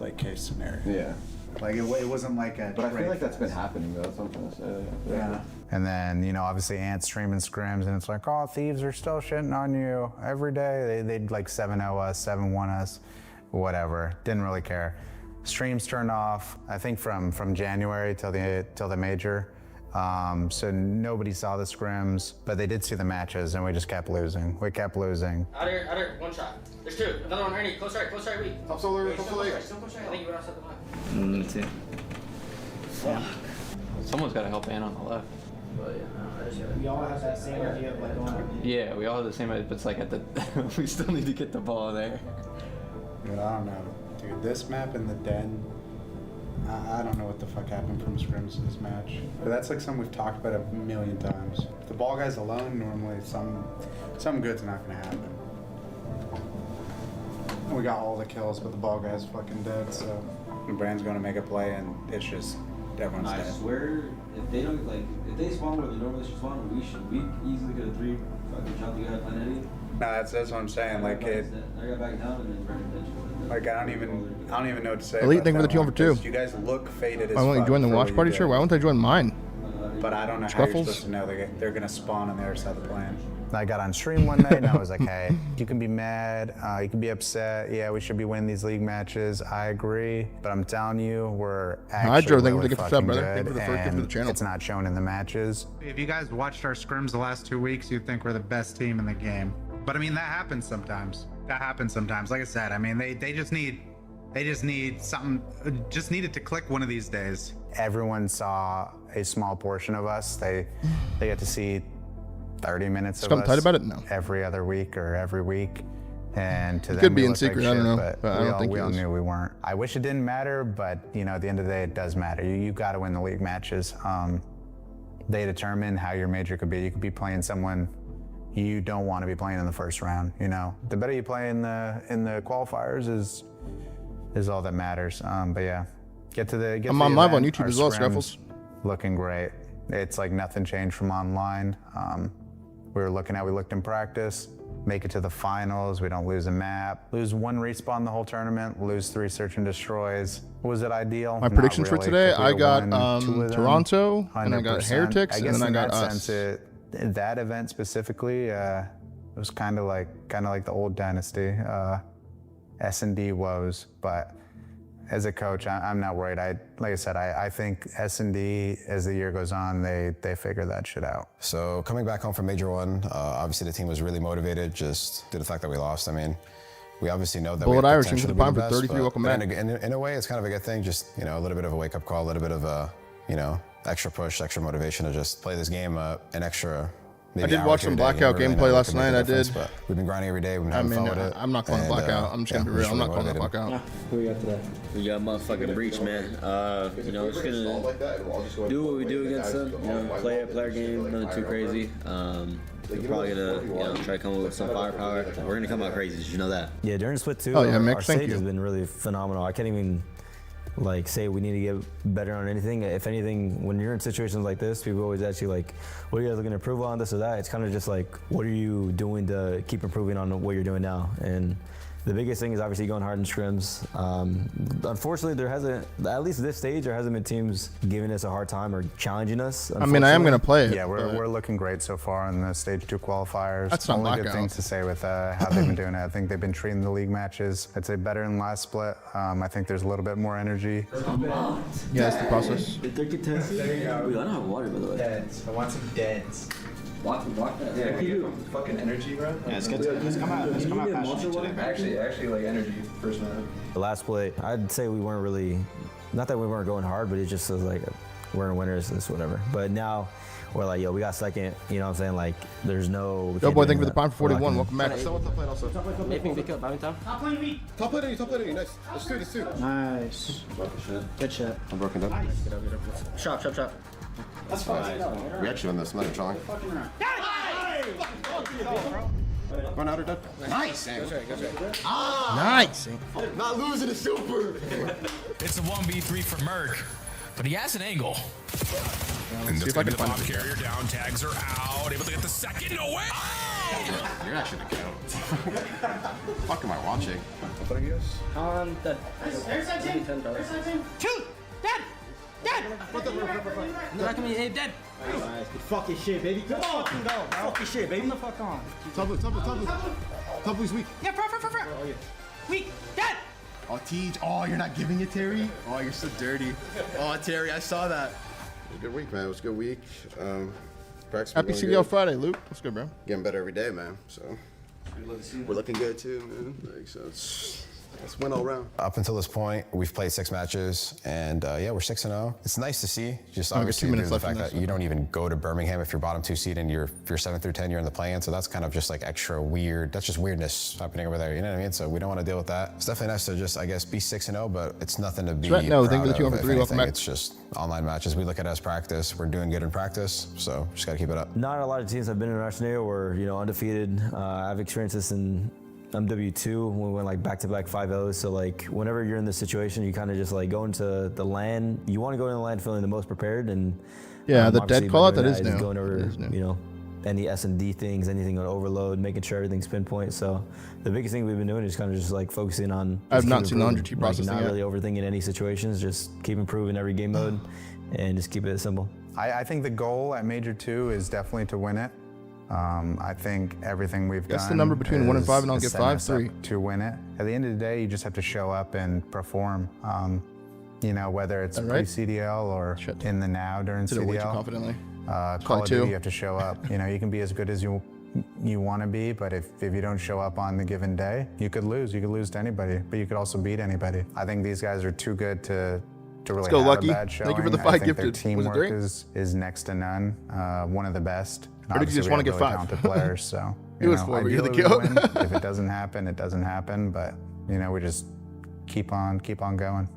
like case scenario.
Yeah.
Like it wasn't like a.
But I feel like that's been happening though. That's what I'm trying to say.
Yeah. And then, you know, obviously Ant's streaming scrims, and it's like, oh, Thieves are still shitting on you every day. They'd like 7-0 us, 7-1 us, whatever. Didn't really care. Streams turned off, I think from January till the major. So nobody saw the scrims, but they did see the matches, and we just kept losing. We kept losing.
Out here, one shot. There's two. Another one, Ernie. Close right, weak.
Top solar,
Wait,
top
still
solar.
close right, still close right. I think you went outside the line.
That's it. Fuck. Someone's got to help Ann on the left.
But yeah, we all have that same idea of like going on.
Yeah, we all have the same idea, but it's like at the we still need to get the ball there.
Dude, I don't know. Dude, this map in the den,
I don't know what the fuck happened from scrims in this match. But that's like something we've talked about a million times. The ball guys alone, normally something good's not gonna happen. We got all the kills, but the ball guy's fucking dead, so Brand's gonna make a play and it's just everyone's dead.
I swear, if they don't if they spawn where they normally should spawn, we easily could have 3 fucking shot the guy at Planet.
No, that's what I'm saying. Like it.
I got back down and then Brandon.
Like I don't even know what to say.
Elite,
about
thank you for the
that
2
one,
over 2.
'cause you guys look faded as
Why won't you
fuck
join the
for
watch
what
party?
you
Sure.
did.
Why won't I join mine?
But I don't know how you're
Scruffles?
supposed to know they're gonna spawn on the other side of the plane.
I got on stream one night and I was like, hey, you can be mad, you can be upset. Yeah, we should be winning these league matches. I agree, but I'm telling you, we're actually
Joe, thank you for
really
the gift
fucking
sub, brother.
good,
Thank you for the first gift for the channel.
it's not shown in the matches.
If you guys watched our scrims the last 2 weeks, you'd think we're the best team in the game. But I mean, that happens sometimes. Like I said, I mean, they just need something, just needed to click one of these days.
Everyone saw a small portion of us. They get to see 30 minutes of
I'm
us
tight about it? No.
every other week or every week. And to them,
could be
we
in
looked like
secret, I don't
shit,
know, but I
we
don't
all,
think
we
he
all
is.
knew we weren't. I wish it didn't matter, but you know, at the end of the day, it does matter. You got to win the league matches. They determine how your major could be. You could be playing someone you don't want to be playing in the first round. You know, the better you play in the qualifiers is all that matters. But yeah,
I'm on live on YouTube as well, Scruffles.
Looking great. It's like nothing changed from online. We looked in practice, make it to the finals. We don't lose a map, lose 1 respawn the whole tournament, lose 3 search and destroys. Was it ideal?
My
Not
predictions for
really,
today,
'cause we
I got
won 2 of them,
Toronto, and I got
100%.
Heretics,
I
and
guess
then I
in
got
that
us.
sense, that event specifically, it was kind of like the old Dynasty, S&D woes. But as a coach, I'm not worried. Like I said, I think S&D, as the year goes on, they figure that shit out.
So coming back home from Major 1, obviously the team was really motivated just due to the fact that we lost. I mean, we obviously know that
Bullet
we have
Irish,
potential
into
to
the
be
pine
the
for
best,
33,
but-
welcome
but
back.
In a way, it's kind of a good thing. Just, you know, a little bit of a wake-up call, a little bit of a, you know, extra push, extra motivation to just play this game an extra.
I did watch some Blackout gameplay last night. I did.
But we've been grinding every day. We've been having fun with it.
I'm not calling it Blackout. I'm just gonna be real. I'm not calling it Blackout.
Who we got today? We got motherfucking Breach, man. You know, we're just gonna do what we do against them. You know, play our game, nothing too crazy. We're probably gonna, you know, try to come up with some firepower. We're gonna come out crazy, did you know that?
Yeah, during split 2,
Oh, yeah, Mick,
our
thank
stage
you.
has been really phenomenal. I can't even like say we need to get better on anything. If anything, when you're in situations like this, people always ask you like, what are you guys looking to improve on, this or that? It's kind of just like, what are you doing to keep improving on what you're doing now? And the biggest thing is obviously going hard in scrims. Unfortunately, there hasn't, at least at this stage, there hasn't been teams giving us a hard time or challenging us.
I mean, I am going to play it.
Yeah, we're looking great so far in the stage 2 qualifiers.
That's not
Only good
Blackout.
things to say with how they've been doing it. I think they've been treating the league matches, I'd say, better than last split. I think there's a little bit more energy.
Yeah, that's the process.
The 30 10. We don't have water, by the way.
Deads. I want some deads.
Block that.
Yeah, can you fucking energy, bro?
Yeah, let's get to it.
Let's come out passionate
water?
today. Actually, like energy first man.
The last split, I'd say we weren't really, not that we weren't going hard, but it just was like, we're winners, it's whatever. But now, we're like, yo, we got second, you know what I'm saying? Like, there's no...
Yo, boy, thank you for the prime for 41. Welcome back.
Top lane, pick up, top lane,
Top lane, nice. Let's do.
Nice. Good shot.
I'm broken up.
Get up. Shot.
That's fine. We actually won this. I'm not trying. Going out or dead? Nice, Sam.
Nice.
Not losing a super.
It's a 1v3 for Merc, but he has an angle. And
see if I can find
the carrier down, tags are out, able to get the second. No way! Oh!
You're actually the goat. Fuck am I watching? What are you guys?
Dead.
There's that team. Shoot! Dead!
Back at me, hey, dead.
Nice. Good fucking shit, baby. Come on. Fucking go. Fucking shit, baby. Come the fuck on.
Top blue's weak.
Yeah, front.
Oh, yeah.
Weak. Dead.
Oh, Tej. Oh, you're not giving it, Terry? Oh, you're so dirty. Oh, Terry, I saw that. Good week, man. It was a good week. Practice
Happy CDL Friday, Luke. What's good, bro?
Getting better every day, man. So we're looking good too, man. Like, so it's Let's win all around.
Up until this point, we've played 6 matches, and yeah, we're 6-0. It's nice to see. Just
Oh, we got
obviously
2 minutes
due to the
left in
fact
this.
that you don't even go to Birmingham if you're bottom 2 seed, and if you're 7 through 10, you're in the play-in. So that's kind of just like extra weird. That's just weirdness happening over there. You know what I mean? So we don't want to deal with that. It's definitely nice to just, I guess, be 6-0, but it's nothing to be
Right, no, thank you
proud
for the 2
of.
over
If
3. Welcome
anything,
back.
it's just online matches. We look at it as practice. We're doing good in practice, so just got to keep it up.
Not a lot of teams have been in our scenario where, you know, undefeated. I've experienced this in MW2 when we went like back-to-back 5-0s. So like whenever you're in this situation, you kind of just like go into the LAN. You want to go into the LAN feeling the most prepared, and
Yeah, the
obviously
dead
by
call out,
doing
that is new.
going over,
That is new.
you know, any S&D things, anything on overload, making sure everything's pinpoint. So the biggest thing we've been doing is kind of just like focusing on.
I have
just
not
keep
seen the
improving.
100T processing
Like, not
yet.
really overthinking any situations. Just keep improving every game mode, and just keep it simple.
I think the goal at Major 2 is definitely to win it. I think everything we've done.
Guess the number between 1 and 5, and I'll
is
get
setting
5,
us up
3.
to win it. At the end of the day, you just have to show up and perform. You know, whether it's
Is that right?
pre-CDL or in the now during
Did it way too
CDL.
confidently.
Call
Probably
of Duty,
2.
you have to show up. You know, you can be as good as you want to be, but if you don't show up on the given day, you could lose. You could lose to anybody, but you could also beat anybody. I think these guys are too good to really
go,
have
Lucky.
a bad showing.
Thank you for the
I
5
think their
gifted. Was it
teamwork
great?
is next to none. One of the best. And
Or did you
obviously
just
we
wanna
have
get
really
5?
talented players, so
It was 4, but you're the
ideally we
goat.
win. If it doesn't happen, it doesn't happen. But you know, we just keep on going.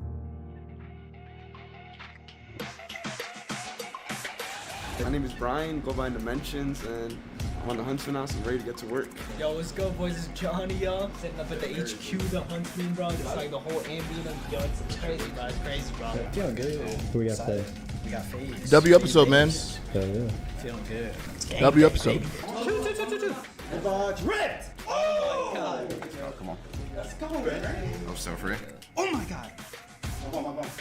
My name is Brian, go by Dimensions, and I'm on the Huntsman now, so I'm ready to get to work.
Yo, what's good, boys? It's Johnny, yo. Sitting up at the HQ, the Huntsman, bro. Just like the whole ambient. Yo, it's crazy, bro. It's crazy, bro.
Feeling good. Who we got today?
We got FaZe.
W episode, man.
Hell yeah.
Feeling good.
W episode.
Shoot. Ripped! Oh my god.
Come on.
Let's go, man.
I'm so free.
Oh my god.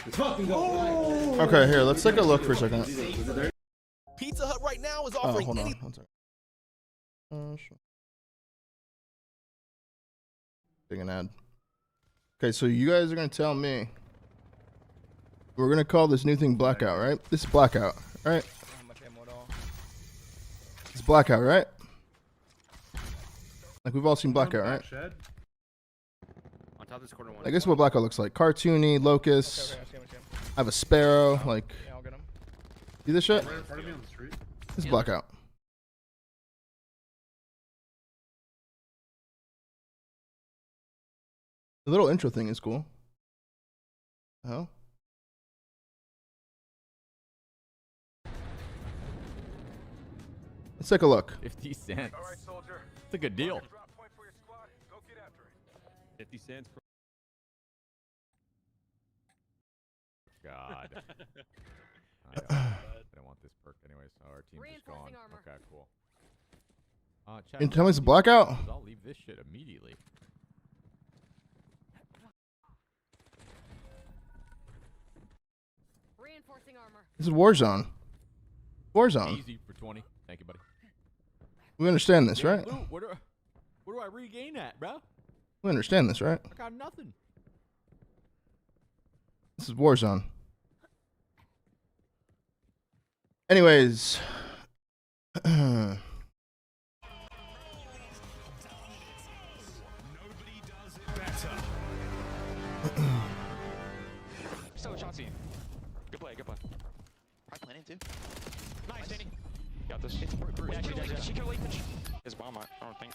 Let's fucking go.
Okay, here, let's take a look for a second.
Pizza Hut right now is
Oh,
offering
hold on.
any.
1 second. Sure. Big an ad. Okay, so you guys are gonna tell me. We're gonna call this new thing blackout, right? This is blackout, right? It's blackout, right? Like we've all seen blackout, right?
On top of this corner one.
I guess what blackout looks like. Cartoony, locust. I have a sparrow, like.
Yeah, I'll get him.
See this shit?
Right in front of me on the street.
This is blackout. The little intro thing is cool. Oh. Let's take a look.
50 cents. All right, soldier. It's a good deal. 50 cents. God. I don't want this perk anyway, so our team's just gone. Okay, cool. Chat,
And tell me it's blackout?
I'll leave this shit immediately.
Reinforcing armor.
This is Warzone. Warzone.
Easy for 20. Thank you, buddy.
We understand this, right?
Lou, where do I regain at, bro?
We understand this, right?
I got nothing.
This is Warzone. Anyways.
So Chauncey. Good play, good play. I'm planning to. Nice, Danny. Got this. It's yeah, she killed Ethan. His bomb, I don't think.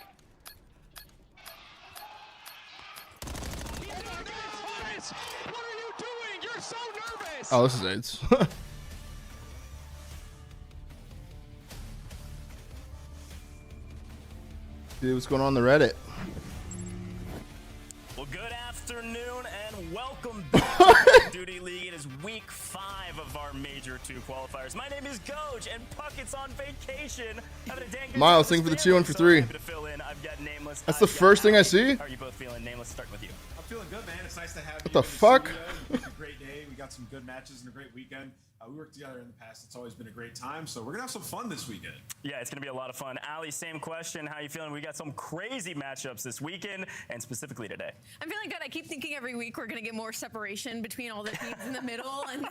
What are you doing? You're so nervous!
Oh, this is AIDS. See what's going on the Reddit.
Well, good afternoon and welcome back to Call of Duty League. It is week 5 of our Major 2 qualifiers. My name is Goj and Puckett's on vacation. Having a dang good
Miles,
time
thank you for the
with
2 and for
family,
3.
so happy to fill in. I've got Nameless.
That's the first thing I see?
How are you both feeling? Nameless, start with you.
I'm feeling good, man. It's nice to have
What
you.
the fuck?
We had a great day. We got some good matches and a great weekend.
We worked together in the past. It's always been a great time. So we're going to have some fun this weekend.
Yeah, it's going to be a lot of fun. Ali, same question. How you feeling? We got some crazy matchups this weekend and specifically today.
I'm feeling good. I keep thinking every week we're going to get more separation between all the teams in the middle, and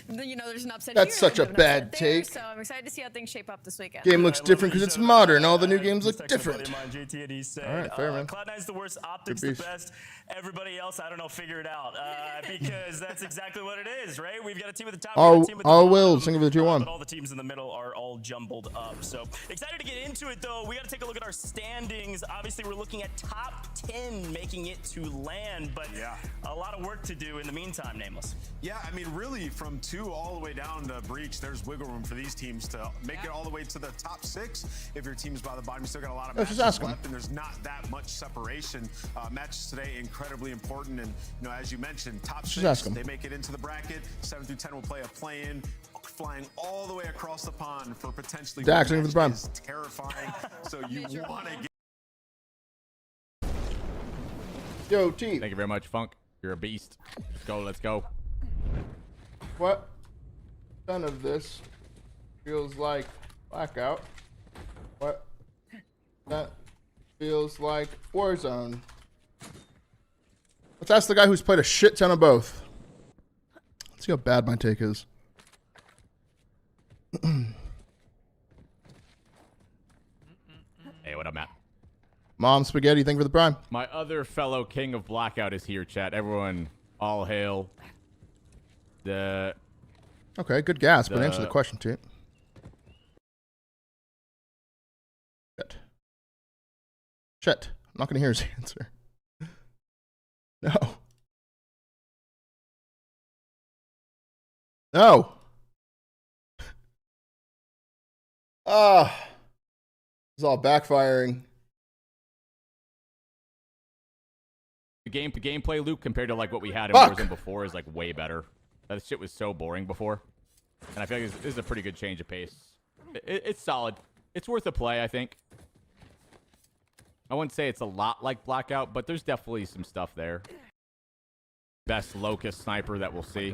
then, you know, there's an upset
That's
here,
such a
and an upset
bad
there.
take.
So I'm excited to see how things shape up this weekend.
Game looks different because it's modern. All the new games look different.
All
right, fair, man.
Cloud9's the worst, OpTic's the best. Everybody else, I don't know, figure it out. Because that's exactly what it is, right? We've got a team at the top.
All Will, sing for the 2-1.
But all the teams in the middle are all jumbled up. So excited to get into it, though. We got to take a look at our standings. Obviously, we're looking at top 10 making it to land, but a lot of work to do in the meantime, Nameless.
Yeah, I mean, really, from 2 all the way down to Breach, there's wiggle room for these teams to make it all the way to the top 6. If your team's by the bottom, you still got a lot of matches left, and there's not that much separation. Matches today incredibly important, and you know, as you mentioned, top 6, they make it into the bracket. 7 through 10 will play a play-in, flying all the way across the pond for potentially
Dax, looking for the prime.
is terrifying. So you want to get.
Yo, T.
Thank you very much, Funk. You're a beast. Let's go. Let's go.
What? None of this feels like Blackout. What? That feels like Warzone. Let's ask the guy who's played a shit ton of both. Let's see how bad my take is.
Hey, what up, Matt?
Mom Spaghetti, thank you for the prime.
My other fellow king of Blackout is here, chat. Everyone, all hail.
Okay, good gas, but answer the question, T. Shit. I'm not going to hear his answer. No. No. It's all backfiring.
The gameplay loop compared to like what we had in Warzone before is like way better. That shit was so boring before, and I feel like this is a pretty good change of pace. It's solid. It's worth a play, I think. I wouldn't say it's a lot like Blackout, but there's definitely some stuff there. Best Locust sniper that we'll see.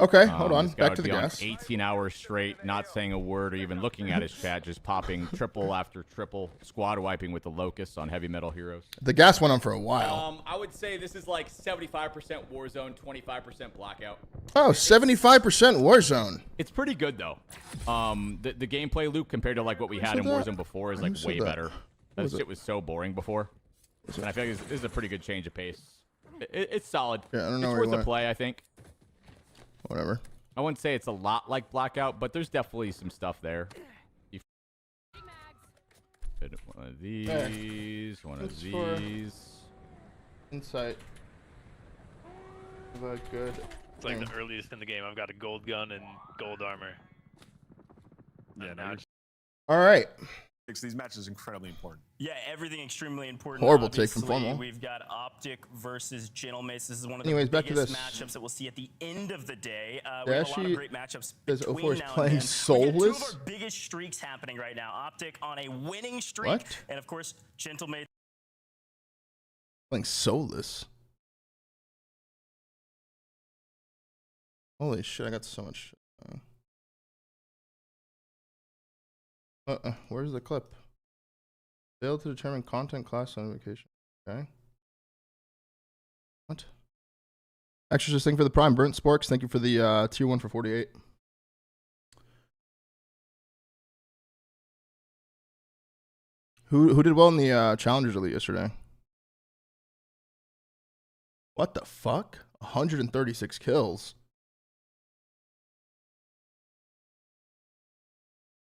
Okay, hold on.
This guy
Back to
would
the
be on
gas.
18 hours straight, not saying a word or even looking at his chat, just popping triple after triple, squad wiping with the Locusts on Heavy Metal Heroes.
The gas went on for a while.
I would say this is like 75% Warzone, 25% Blackout.
Oh, 75% Warzone.
It's pretty good though. The gameplay loop compared to like what we had in Warzone before is like way better. That shit was so boring before, and I feel like this is a pretty good change of pace. It's solid.
Yeah, I don't know
it's
where
worth a play, I think.
Whatever.
I wouldn't say it's a lot like Blackout, but there's definitely some stuff there. One of these, one of these.
Insight. A good.
It's like the earliest in the game. I've got a gold gun and gold armor.
Yeah, now
all right.
These matches are incredibly important.
Yeah, everything extremely important.
Horrible take from
Obviously,
Formal.
We've got OpTic versus Gentlemates. This is one of
Anyways,
the
back to
biggest
this.
matchups that we'll see at the end of the day. We have a lot of great matchups
Says
between
04 is
now and
playing
then.
soulless.
We got 2 of our biggest streaks happening right now. OpTic on a winning streak.
What?
And of course, Gentlemates.
Playing soulless. Holy shit, I got so much shit. Where's the clip? Failed to determine content class notification. Okay. What? Exorcist, thank you for the prime. Burnt Sporks, thank you for the tier 1 for 48. Who did well in the Challengers Elite yesterday? What the fuck? 136 kills.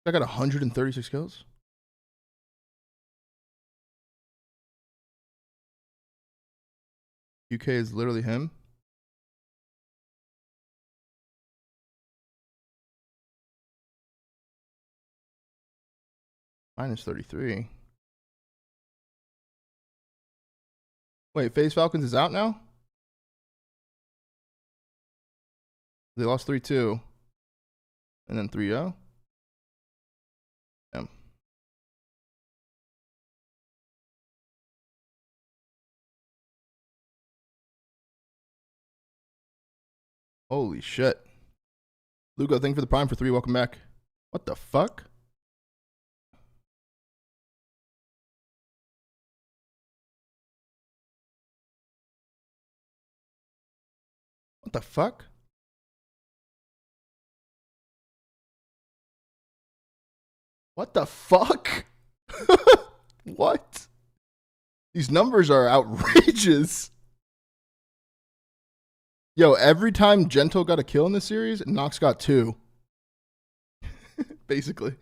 I got 136 kills. UK is literally him. Minus 33. Wait, FaZe Falcons is out now? They lost 3-2. And then 3-0. Damn. Holy shit. Lugo, thank you for the prime for 3. Welcome back. What the fuck? What the fuck? What the fuck? What? These numbers are outrageous. Yo, every time Gento got a kill in this series, Nox got 2. Basically.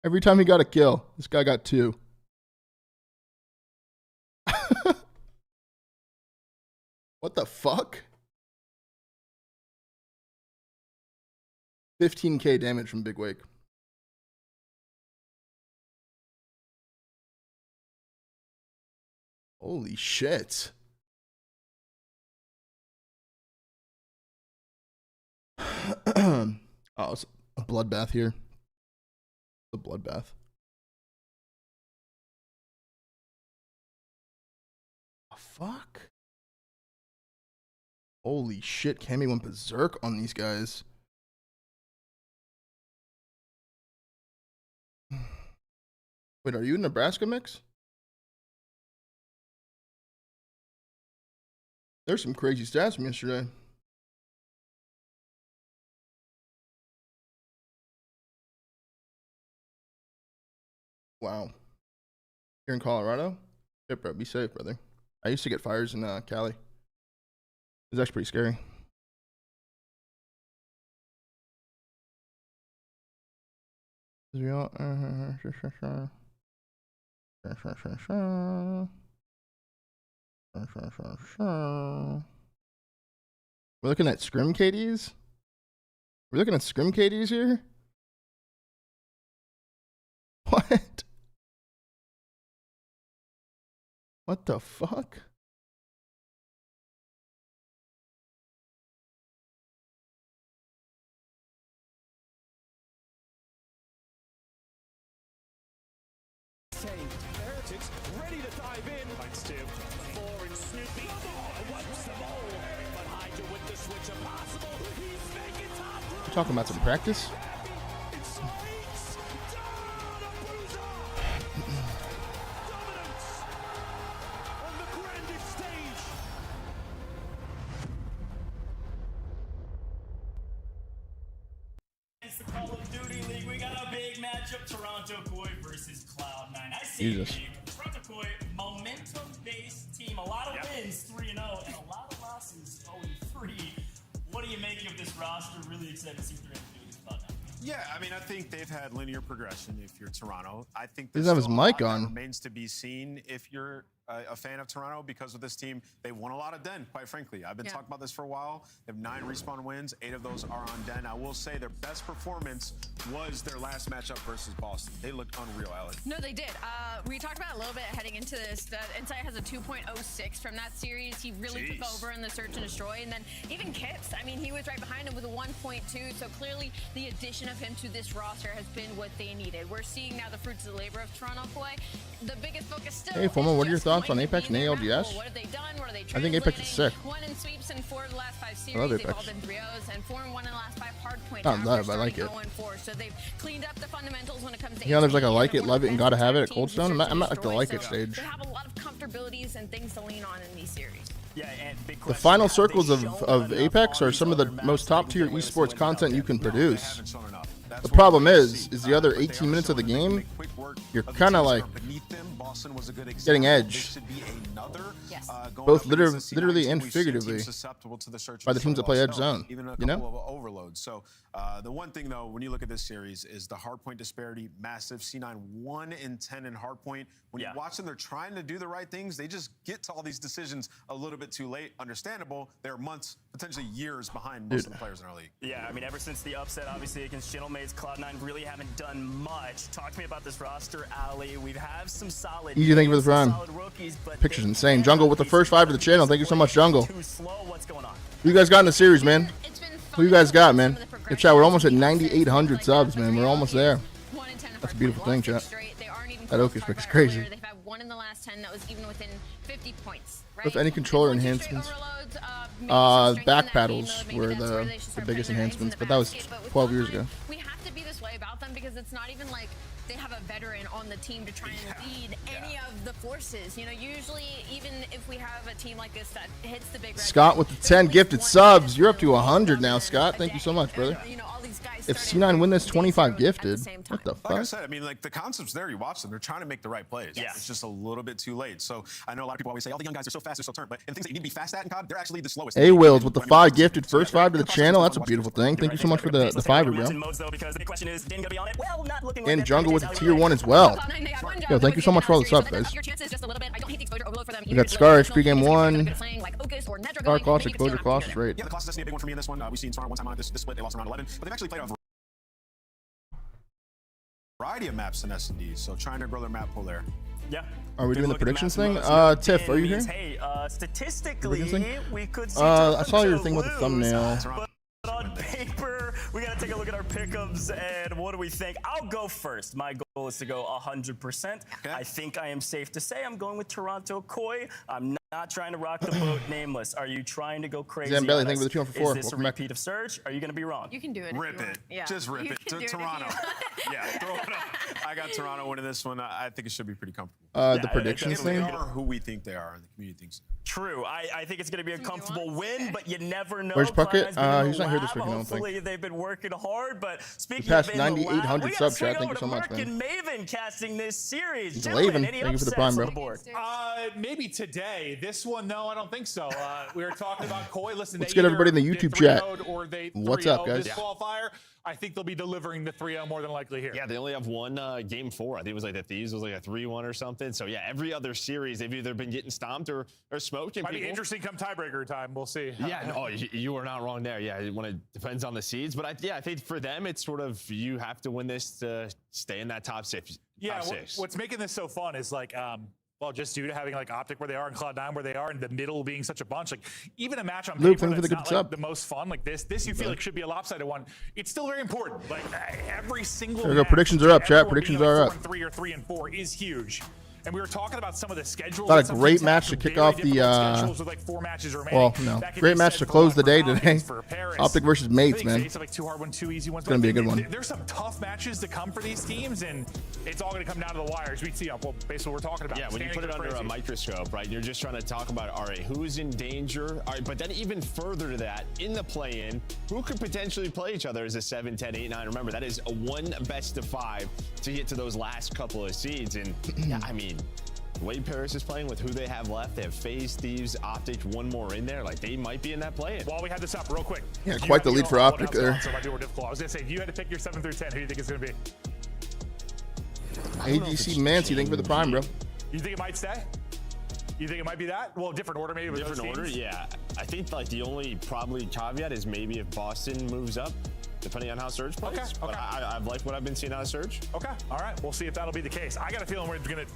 Every time he got a kill, this guy got 2. What the fuck? 15k damage from Big Wake. Holy shit. Oh, it's a bloodbath here. A bloodbath. Oh, fuck. Holy shit, Cammy went berserk on these guys. Wait, are you in Nebraska mix? There's some crazy stats from yesterday. Wow. You're in Colorado? Yeah, bro, be safe, brother. I used to get fires in Cali. It was actually pretty scary. We're looking at scrim KDs? We're looking at scrim KDs here? What? What the fuck?
Heretics ready to dive in. Thanks, Tim. 4 and Snoopy. Wipes them all. But Hydra with the switch impossible. He's making top.
We're talking about some practice.
It's the Call of Duty League. We got a big matchup: Toronto Koi versus Cloud9. I see
Jesus.
Toronto Koi, momentum-based team. A lot of wins, 3-0, and a lot of losses, 0-3. What do you make of this roster? Really excited to see 3 and 2 with Cloud9.
Yeah, I mean, I think they've had linear progression if you're Toronto. I think
He
there's
doesn't have his
still a lot
mic
that
on.
remains to be seen if you're a fan of Toronto, because with this team, they won a lot of Den, quite frankly. I've been talking about this for a while. They have 9 respawn wins. 8 of those are on Den. I will say their best performance was their last matchup versus Boston. They looked unreal, Alex.
No, they did. We talked about it a little bit heading into this. Insight has a 2.06 from that series. He really took over in the search and destroy. And then even Kips, I mean, he was right behind him with a 1.2. So clearly the addition of him to this roster has been what they needed. We're seeing now the fruits of the labor of Toronto Koi. The biggest focus still.
Hey, Foreman, what are your thoughts on Apex and ALGS?
What have they done? What are they
I think Apex is sick.
1 in sweeps in 4 of the last 5 series.
I love
They've
Apex.
all been 3-0s and 4 and 1 in the last 5 hard point.
Not love, I like it.
0-4. So they've cleaned up the fundamentals when it comes to
You know, there's like a
HPE,
like it,
and
love it, and gotta have it at
teams
Cold
to
Stone.
search
I'm
and
at the
destroy,
like it
so
stage.
They have a lot of comfortabilities and things to lean on in these series.
Yeah, and big
The
question,
final
have they
circles of
shown
Apex
enough
are
on
some of
these
the
other
most
maps
top tier
to win
esports
without
content you
them?
can produce.
Haven't shown enough. That's
The
what
problem
we
is
see.
the other
But they
18
are
minutes of the
showing that they
game,
make quick work
you're
of the
kind of
teams that
like
are beneath them. Boston was a good
getting
example.
edge.
This should be another, going
Both
up against the
literally
C9
and
team. We've seen
figuratively
teams susceptible to the search
by
and
the teams that
destroy
play edge
themselves,
zone.
even a
You know?
couple of overloads. So the one thing though, when you look at this series, is the hardpoint disparity massive. C9 1 in 10 in hardpoint. When you watch them, they're trying to do the right things. They just get to all these decisions a little bit too late. Understandable. They're months, potentially years behind most of the players in our league.
Yeah, I mean, ever since the upset, obviously, against Gentlemates, Cloud9 really haven't done much. Talk to me about this roster, Ali. We have some solid
Easy, thank you for the
names, some
prime.
solid rookies, but
Picture's insane. Jungle with the first 5 of the channel. Thank you so much, Jungle.
too slow. What's going on?
Who you guys got in the series, man? Who you guys got, man? Hey, chat, we're almost at 9,800 subs, man. We're almost there. That's a beautiful thing, chat. That Okish pick is crazy.
They've had 1 one in the last 10 that was even within 50 points. Right?
With any controller enhancements, back paddles were the biggest enhancements, but that was 12 years ago.
We have to be this way about them because it's not even like they have a veteran on the team to try and lead any of the forces. You know, usually even if we have a team like this that hits the big red,
Scott with the 10 gifted subs. You're up to 100 now, Scott. Thank you so much, brother. If C9 win this 25 gifted, what the fuck?
Like I said, I mean, like the concept's there. You watch them; they're trying to make the right plays.
Yes.
It's just a little bit too late. So I know a lot of people always say, "Oh, the young guys are so fast, they're so turn." But in things that you need to be fast at in COD, they're actually the slowest.
A Wills with the 5 gifted, first 5 to the channel. That's a beautiful thing. Thank you so much for the 5, bro. And Jungle with the tier 1 as well. Yo, thank you so much for all the subs, guys. We got Scar HP game 1. Scar Colossus, exposure Colossus rate.
Yeah, the Colossus Destiny a big one for me in this one. We've seen Toronto one time on this split. They lost around 11, but they've actually played a variety of maps in S&D, so trying to grow their map pool there.
Yeah.
Are we doing the predictions thing? Tiff, are you here?
Hey, statistically, we could see
I saw your thing with the thumbnail.
But on paper, we got to take a look at our pick'ems and what do we think? I'll go first. My goal is to go 100%. Okay. I think I am safe to say I'm going with Toronto Koi. I'm not trying to rock the boat nameless. Are you trying to go crazy?
Zambelli, thank you for the 2 for 4.
Is this a repeat of Surge? Are you going to be wrong?
You can do it.
Rip it.
Yeah.
Just rip
You
it.
can do it
Toronto. Yeah, throw it up. I got Toronto winning this one. I think it should be pretty comfortable.
The predictions
They
thing?
are who we think they are, and the community thinks.
True. I think it's going to be a comfortable win, but you never know.
Where's Puckett? He's not here this week, I don't
Hopefully
think.
they've been working hard, but speaking
past
of in the lab,
9,800 sub chat. Thank you so much,
Mark
man.
and Maven casting this series.
Laven,
Any
thank you for the
upsets
prime,
on
bro.
the board?
Maybe today. This one, no, I don't think so. We were talking about Koi. Listen,
Let's
they
get everybody in the
either
YouTube
did
chat.
3-0'd or they
What's up,
3-0'd
guys?
This qualifier. I think they'll be delivering the 3-0 more than likely here.
Yeah, they only have one game 4. I think it was like the Thieves was like a 3-1 or something. So yeah, every other series they've either been getting stomped or smoked.
Might be interesting come tiebreaker time. We'll see.
Yeah, no, you are not wrong there. Yeah, when it depends on the seeds, but I think for them it's sort of you have to win this to stay in that top 6.
Yeah,
top 6.
what's making this so fun is like, well, just due to having like OpTic where they are and Cloud9 where they are, and the middle being such a bunch. Like even a match on
Luke,
paper
thank you for
that's
the
not
good
like
sub.
the most fun, like this you feel like should be a lopsided one. It's still very important. Like every single.
There we go.
match,
Predictions are up, chat.
everyone
Predictions
being
are
like
up.
4-3 or 3-4 is huge. And we were talking about some of the schedules.
Thought a
that some
great
teams have,
match to
some
kick
very
off the,
difficult schedules with like 4 matches remaining.
well, no.
That could
Great
be
match
said
to
for,
close the
for
day
Falcons,
today.
for Paris.
OpTic versus Mates, man.
It's like 2 hard ones, 2 easy ones.
It's gonna be a good one.
There's some tough matches to come for these teams, and it's all going to come down to the wires. We see basically what we're talking about.
Yeah, when you put it under a microscope, right, you're just trying to talk about, all right, who's in danger? All right, but then even further to that, in the play-in, who could potentially play each other as a 7, 10, 8, 9? Remember, that is a 1 best of 5 to get to those last couple of seeds. And, yeah, I mean, the way Paris is playing with who they have left, they have FaZe, Thieves, OpTic, one more in there. Like, they might be in that play-in.
While we had this up real quick.
Yeah, quite the lead for OpTic there.
So it might be more difficult. I was going to say, if you had to pick your 7 through 10, who do you think it's going to be?
AGC Mancy, thank you for the prime, bro.
You think it might stay? You think it might be that? Well, different order maybe with
Different
those
order,
teams?
yeah. I think like the only probably caveat is maybe if Boston moves up, depending on how Surge plays.
Okay.
But I've liked what I've been seeing out of Surge.
Okay. All right. We'll see if that'll be the case. I got a feeling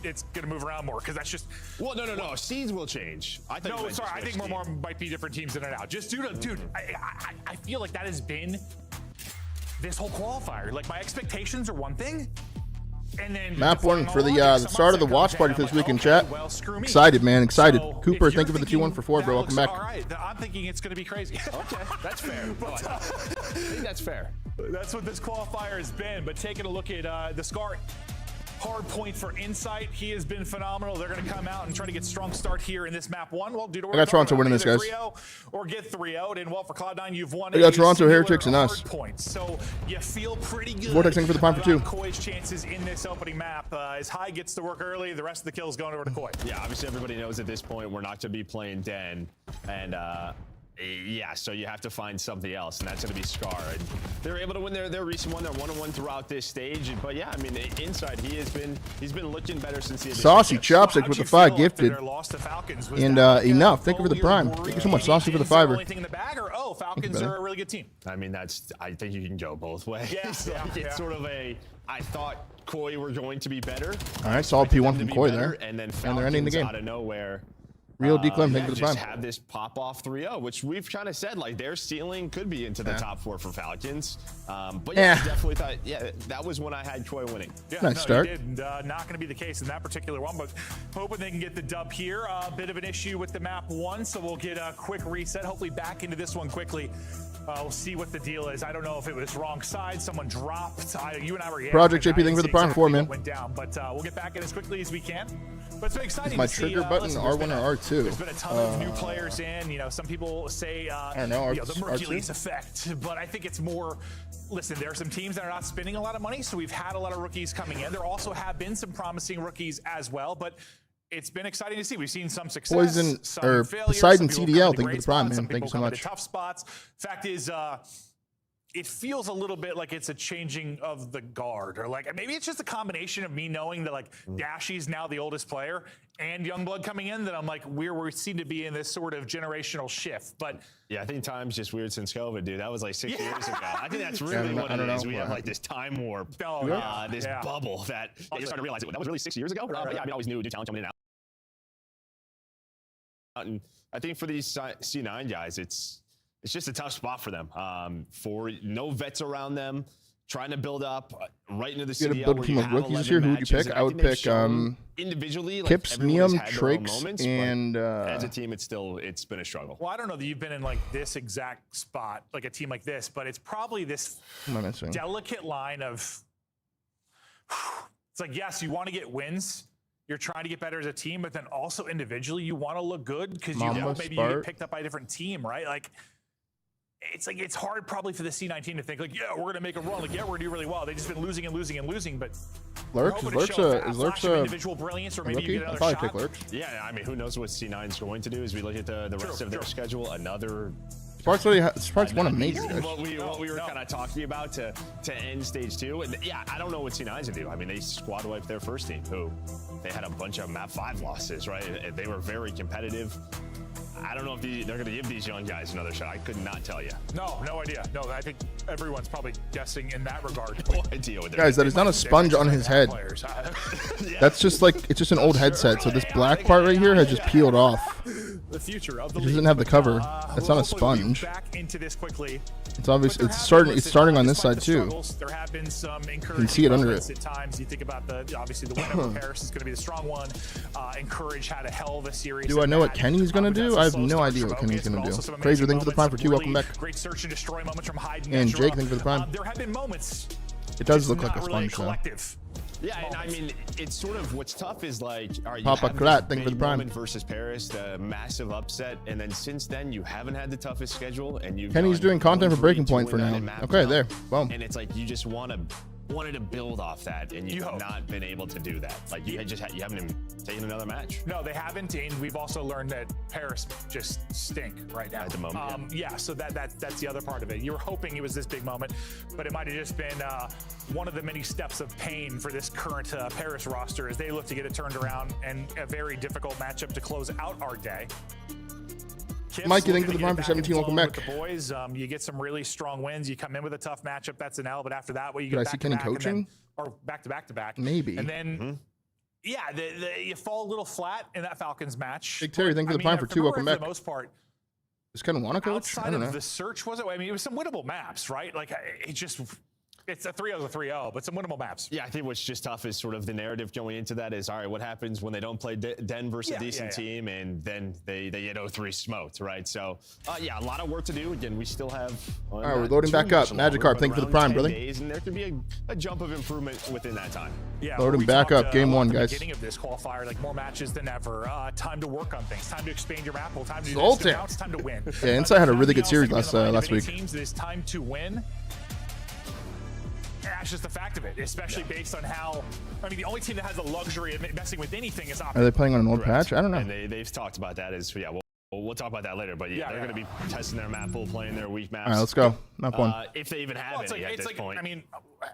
it's gonna move around more because that's just.
Well, no. Seeds will change. I think.
No, sorry. I think more might be different teams in and out. Just dude. I feel like that has been this whole qualifier. Like my expectations are one thing. And then
Map 1 for the start of the watch party for this weekend, chat. Excited, man. Excited.
So
Cooper, thank you for the 2-1 for 4, bro. Welcome back.
All right. I'm thinking it's going to be crazy.
Okay, that's fair.
But,
I think that's fair.
That's what this qualifier has been. But taking a look at the Scar hard point for Insight. He has been phenomenal. They're going to come out and try to get strong start here in this map 1. Well, dude,
I got Toronto winning this, guys.
3-0 or get 3-0'd. And well, for Cloud9, you've won.
I got Toronto, Heretics, and us.
Points. So you feel pretty good.
Vortex, thank you for the prime for 2.
Koi's chances in this opening map. As High gets to work early, the rest of the kills going over to Koi.
Yeah, obviously everybody knows at this point we're not going to be playing Den, and yeah, so you have to find something else, and that's going to be Scar. And they're able to win their recent one. They're 1-1 throughout this stage. But yeah, I mean, Inside he's been looking better since he had
Saucy Chopstick with the 5 gifted. And enough. Thank you for the prime. Thank you so much, Saucy, for the 5.
Only thing in the bag, or Falcons are a really good team.
I mean, I think you can go both ways.
Yeah,
It's sort of I thought Koi were going to be better.
All right, solid P1 from Koi there.
And then
they're ending the
Falcons
game.
out of nowhere.
Real D-Clem, thank you for the
just
prime.
have this pop off 3-0, which we've kind of said like their ceiling could be into the top 4 for Falcons. But yeah, I definitely thought that was when I had Troy winning.
Yeah,
nice start.
You did. Not going to be the case in that particular one, but hoping they can get the dub here. A bit of an issue with the map 1, so we'll get a quick reset. Hopefully back into this one quickly. We'll see what the deal is. I don't know if it was wrong side, someone dropped. You and I were
Project JP, thank you for the prime 4, man.
Went down, but we'll get back in as quickly as we can. But it's been exciting.
Is my
to
trigger
see,
button
listen,
R1 or R2?
There's been a ton of new players in. You know, some people say
I don't know,
the Mercules
R2?
effect, but I think it's more. Listen, there are some teams that are not spending a lot of money, so we've had a lot of rookies coming in. There also have been some promising rookies as well, but it's been exciting to see. We've seen some success,
Poison
some
or
failures,
Poseidon
some people
CDL,
come into
thank you for
great
the prime,
spots,
man.
some
Thank you
people
so
come
much.
into tough spots. Fact is, it feels a little bit like it's a changing of the guard, or like maybe it's just a combination of me knowing that like Dashy's now the oldest player and Youngblood coming in, that I'm like we seem to be in this sort of generational shift. But
yeah, I think time's just weird since COVID, dude. That was like 6 years ago. I think that's really what it is. We have like this time warp, this bubble that I just started to realize that was really 6 years ago. But yeah, I mean, I always knew new talent coming in and out. And I think for these C9 guys, it's just a tough spot for them. For no vets around them, trying to build up right into the CDL.
Build a team of rookies here. Who would you pick? I would pick
individually, like
Kips,
everyone
Neum,
has had their own
Trix,
moments,
and
but as a team, it's been a struggle.
Well, I don't know that you've been in like this exact spot, like a team like this, but it's probably this delicate line of. It's like, yes, you want to get wins. You're trying to get better as a team, but then also individually, you want to look good because you know maybe you get picked up by a different team, right? Like, it's hard probably for the C9 team to think like, yeah, we're gonna make a run. Like, yeah, we're gonna do really well. They've just been losing and losing and losing, but
Lurks is Lurks
individual brilliance, or maybe you get another shot.
Lurks.
Yeah, I mean, who knows what C9 is going to do as we look at the rest of their schedule. Another.
Sparks won amazing.
What we were kind of talking about to end stage 2. And yeah, I don't know what C9's gonna do. I mean, they squad wiped their first team, who they had a bunch of map 5 losses, right? They were very competitive. I don't know if they're going to give these young guys another shot. I could not tell you.
No idea. No, I think everyone's probably guessing in that regard.
No idea what they're
Guys, that is not a sponge on his head. That's just like, it's just an old headset. So this black part right here has just peeled off.
The future of the
It doesn't have the cover. That's not a sponge.
Back into this quickly.
It's obvious. It's starting on this side too.
There have been some
You
encouraging
can see it under it.
At times, you think about obviously the win over Paris is going to be the strong one. Encourage had a hell of a series.
Do I know what Kenny's gonna do? I have no idea what Kenny's gonna do. Fraser, thank you for the prime for 2. Welcome back.
Great search and destroy moments from Hyde
And Jake, thank you for the prime.
There have been moments.
It does look like a
really
sponge though.
Collective.
Yeah, and I mean, it's sort of what's tough is like, all right, you
Papa
have
Krat,
this
thank you for
big
the prime.
moment versus Paris, the massive upset, and then since then you haven't had the toughest schedule, and you've
Kenny's
gone
doing content for
1-3,
Breaking Point for
2-9
now.
in map
Okay,
one.
there. Boom.
And it's like you just wanted to build off that, and you've not been able to do that. Like you haven't even taken another match.
No, they haven't, and we've also learned that Paris just stink right now.
At the moment,
yeah. So that's the other part of it. You were hoping it was this big moment, but it might have just been one of the many steps of pain for this current Paris roster as they look to get it turned around, and a very difficult matchup to close out our day.
Mikey, thank you for the prime for 17. Welcome back.
With the boys, you get some really strong wins. You come in with a tough matchup, that's an L. But after that, you
Did I
get
see
back
Kenny
to back,
coaching?
or back to back to back.
Maybe.
And then, yeah, you fall a little flat in that Falcons match.
Big Terry, thank you for the prime for 2. Welcome back.
For the most part,
Does kind of want to coach?
outside
I don't
of
know.
the search, was it? I mean, it was some winnable maps, right? Like it's a 3-0 to 3-0, but some winnable maps.
Yeah, I think what's just tough is sort of the narrative going into that is, all right, what happens when they don't play Den versus a decent team, and then they get 0-3 smoked, right? So, yeah, a lot of work to do. Again, we still have.
All right, we're loading back up. Magic Carp, thank you for the prime, brother.
Days, and there could be a jump of improvement within that time.
Yeah,
loading back up. Game 1, guys.
Beginning of this qualifier, like more matches than ever. Time to work on things. Time to expand your map. Well, time to do this. Now it's time to win.
Yeah, Inside had a really good series last week.
Teams, it is time to win. That's just the fact of it, especially based on how. I mean, the only team that has the luxury of messing with anything is OpTic.
Are they playing on an old patch? I don't know.
And they've talked about that. We'll talk about that later. But yeah, they're going to be testing their map pool, playing their weak maps.
All right, let's go. Not fun.
If they even have any at this point.
I mean,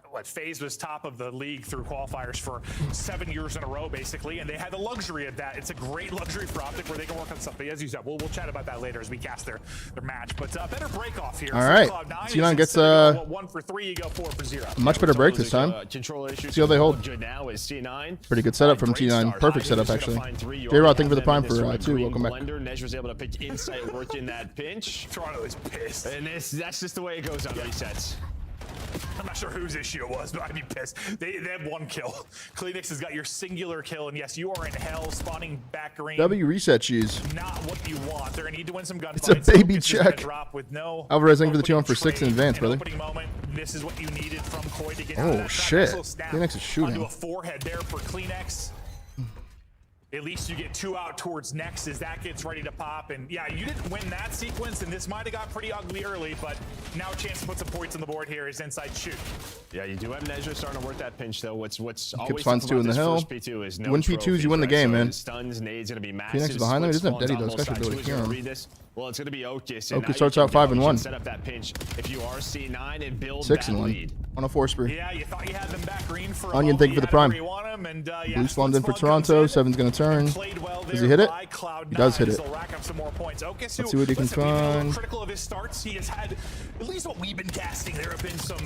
what FaZe was top of the league through qualifiers for 7 years in a row, basically, and they had the luxury of that. It's a great luxury for OpTic where they can work on something. As you said, we'll chat about that later as we cast their match. But better break off here.
All right, T9 gets
1 for 3, you go 4 for 0.
a much better break this time. See how they hold. Pretty good setup from T9. Perfect setup actually. J-Rod, thank you for the prime for 2. Welcome back.
Nesh was able to pick insight work in that pinch.
Toronto is pissed.
And that's just the way it goes on resets.
I'm not sure whose issue it was, but I'd be pissed. They have 1 kill. Cleanix has got your singular kill, and yes, you are in hell, spawning back green.
W reset cheese.
Not what you want. They're gonna need to win some gunfights.
It's a baby check.
Drop with no
Alvarez, thank you for the 2 for 6 in advance, brother.
Moment. This is what you needed from Koi to get out of
Oh
that
shit!
snap
Cleanix is shooting.
onto a forehead there for Cleanix. At least you get 2 out towards next as that gets ready to pop. And yeah, you didn't win that sequence, and this might have got pretty ugly early, but now a chance to put some points on the board here is inside shoot.
Yeah, you do have Nezra starting to work that pinch, though. What's always
finds 2 in the hill.
P2 is
You win P2s, you win the game, man.
Stuns, nades gonna be massive.
Phoenix is behind them. He doesn't have Deddy, though. This guy should be able to hear him.
Well, it's gonna be Otis.
Otis starts out 5 and 1.
Set up that pinch if you are C9 and build
6
that
and 1
lead.
on a 4 spree.
Yeah, you thought you had them back green for
Onion, thank you for the prime.
Yeah,
Blue London for Toronto. 7's gonna turn. Does he hit it? He does hit it. Let's see what he can find.
Critical of his starts. He has had, at least what we've been casting, there have been some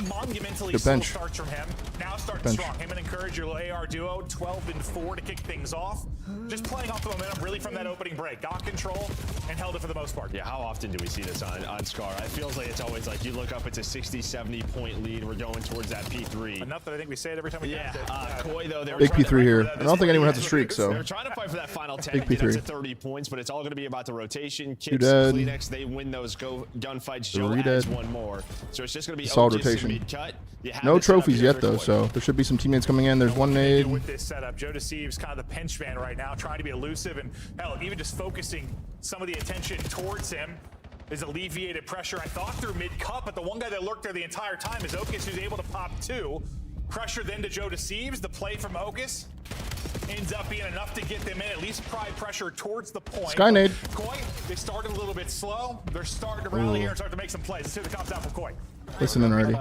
monumentally
Good
slow
bench.
starts from him. Now starting
Bench.
strong. Him and Encourage, your AR duo, 12 and 4 to kick things off. Just playing off the momentum really from that opening break. Got control and held it for the most part.
Yeah, how often do we see this on Scar? It feels like it's always like you look up, it's a 60, 70 point lead. We're going towards that P3.
Enough that I think we say it every time we cast it.
Koi, though, they were
Big
trying to
P3
fight
here.
for that.
I don't think anyone has a streak, so.
They're trying to fight for that final 10
Big
to get up
P3.
to 30 points, but it's all going to be about the rotation.
Two
Kicks,
dead.
Kleenex, they win those gunfights. Joe
3
adds
dead.
1 more. So it's just going to be
Solid
Otis and
rotation.
mid-cut. You have
No
this set up
trophies
here
yet,
for
though,
Koi.
so there should be some teammates coming in. There's 1 nade.
With this setup, Joe Deceives kind of the pinch man right now, trying to be elusive and hell, even just focusing some of the attention towards him is alleviated pressure. I thought through mid-cup, but the one guy that lurked there the entire time is Okus, who's able to pop 2. Pressure then to Joe Deceives. The play from Okus ends up being enough to get them in, at least pry pressure towards the point.
Skynade.
Koi, they started a little bit slow. They're starting to rally
Ooh.
here and start to make some plays. Let's see what comes out for Koi.
Listening already.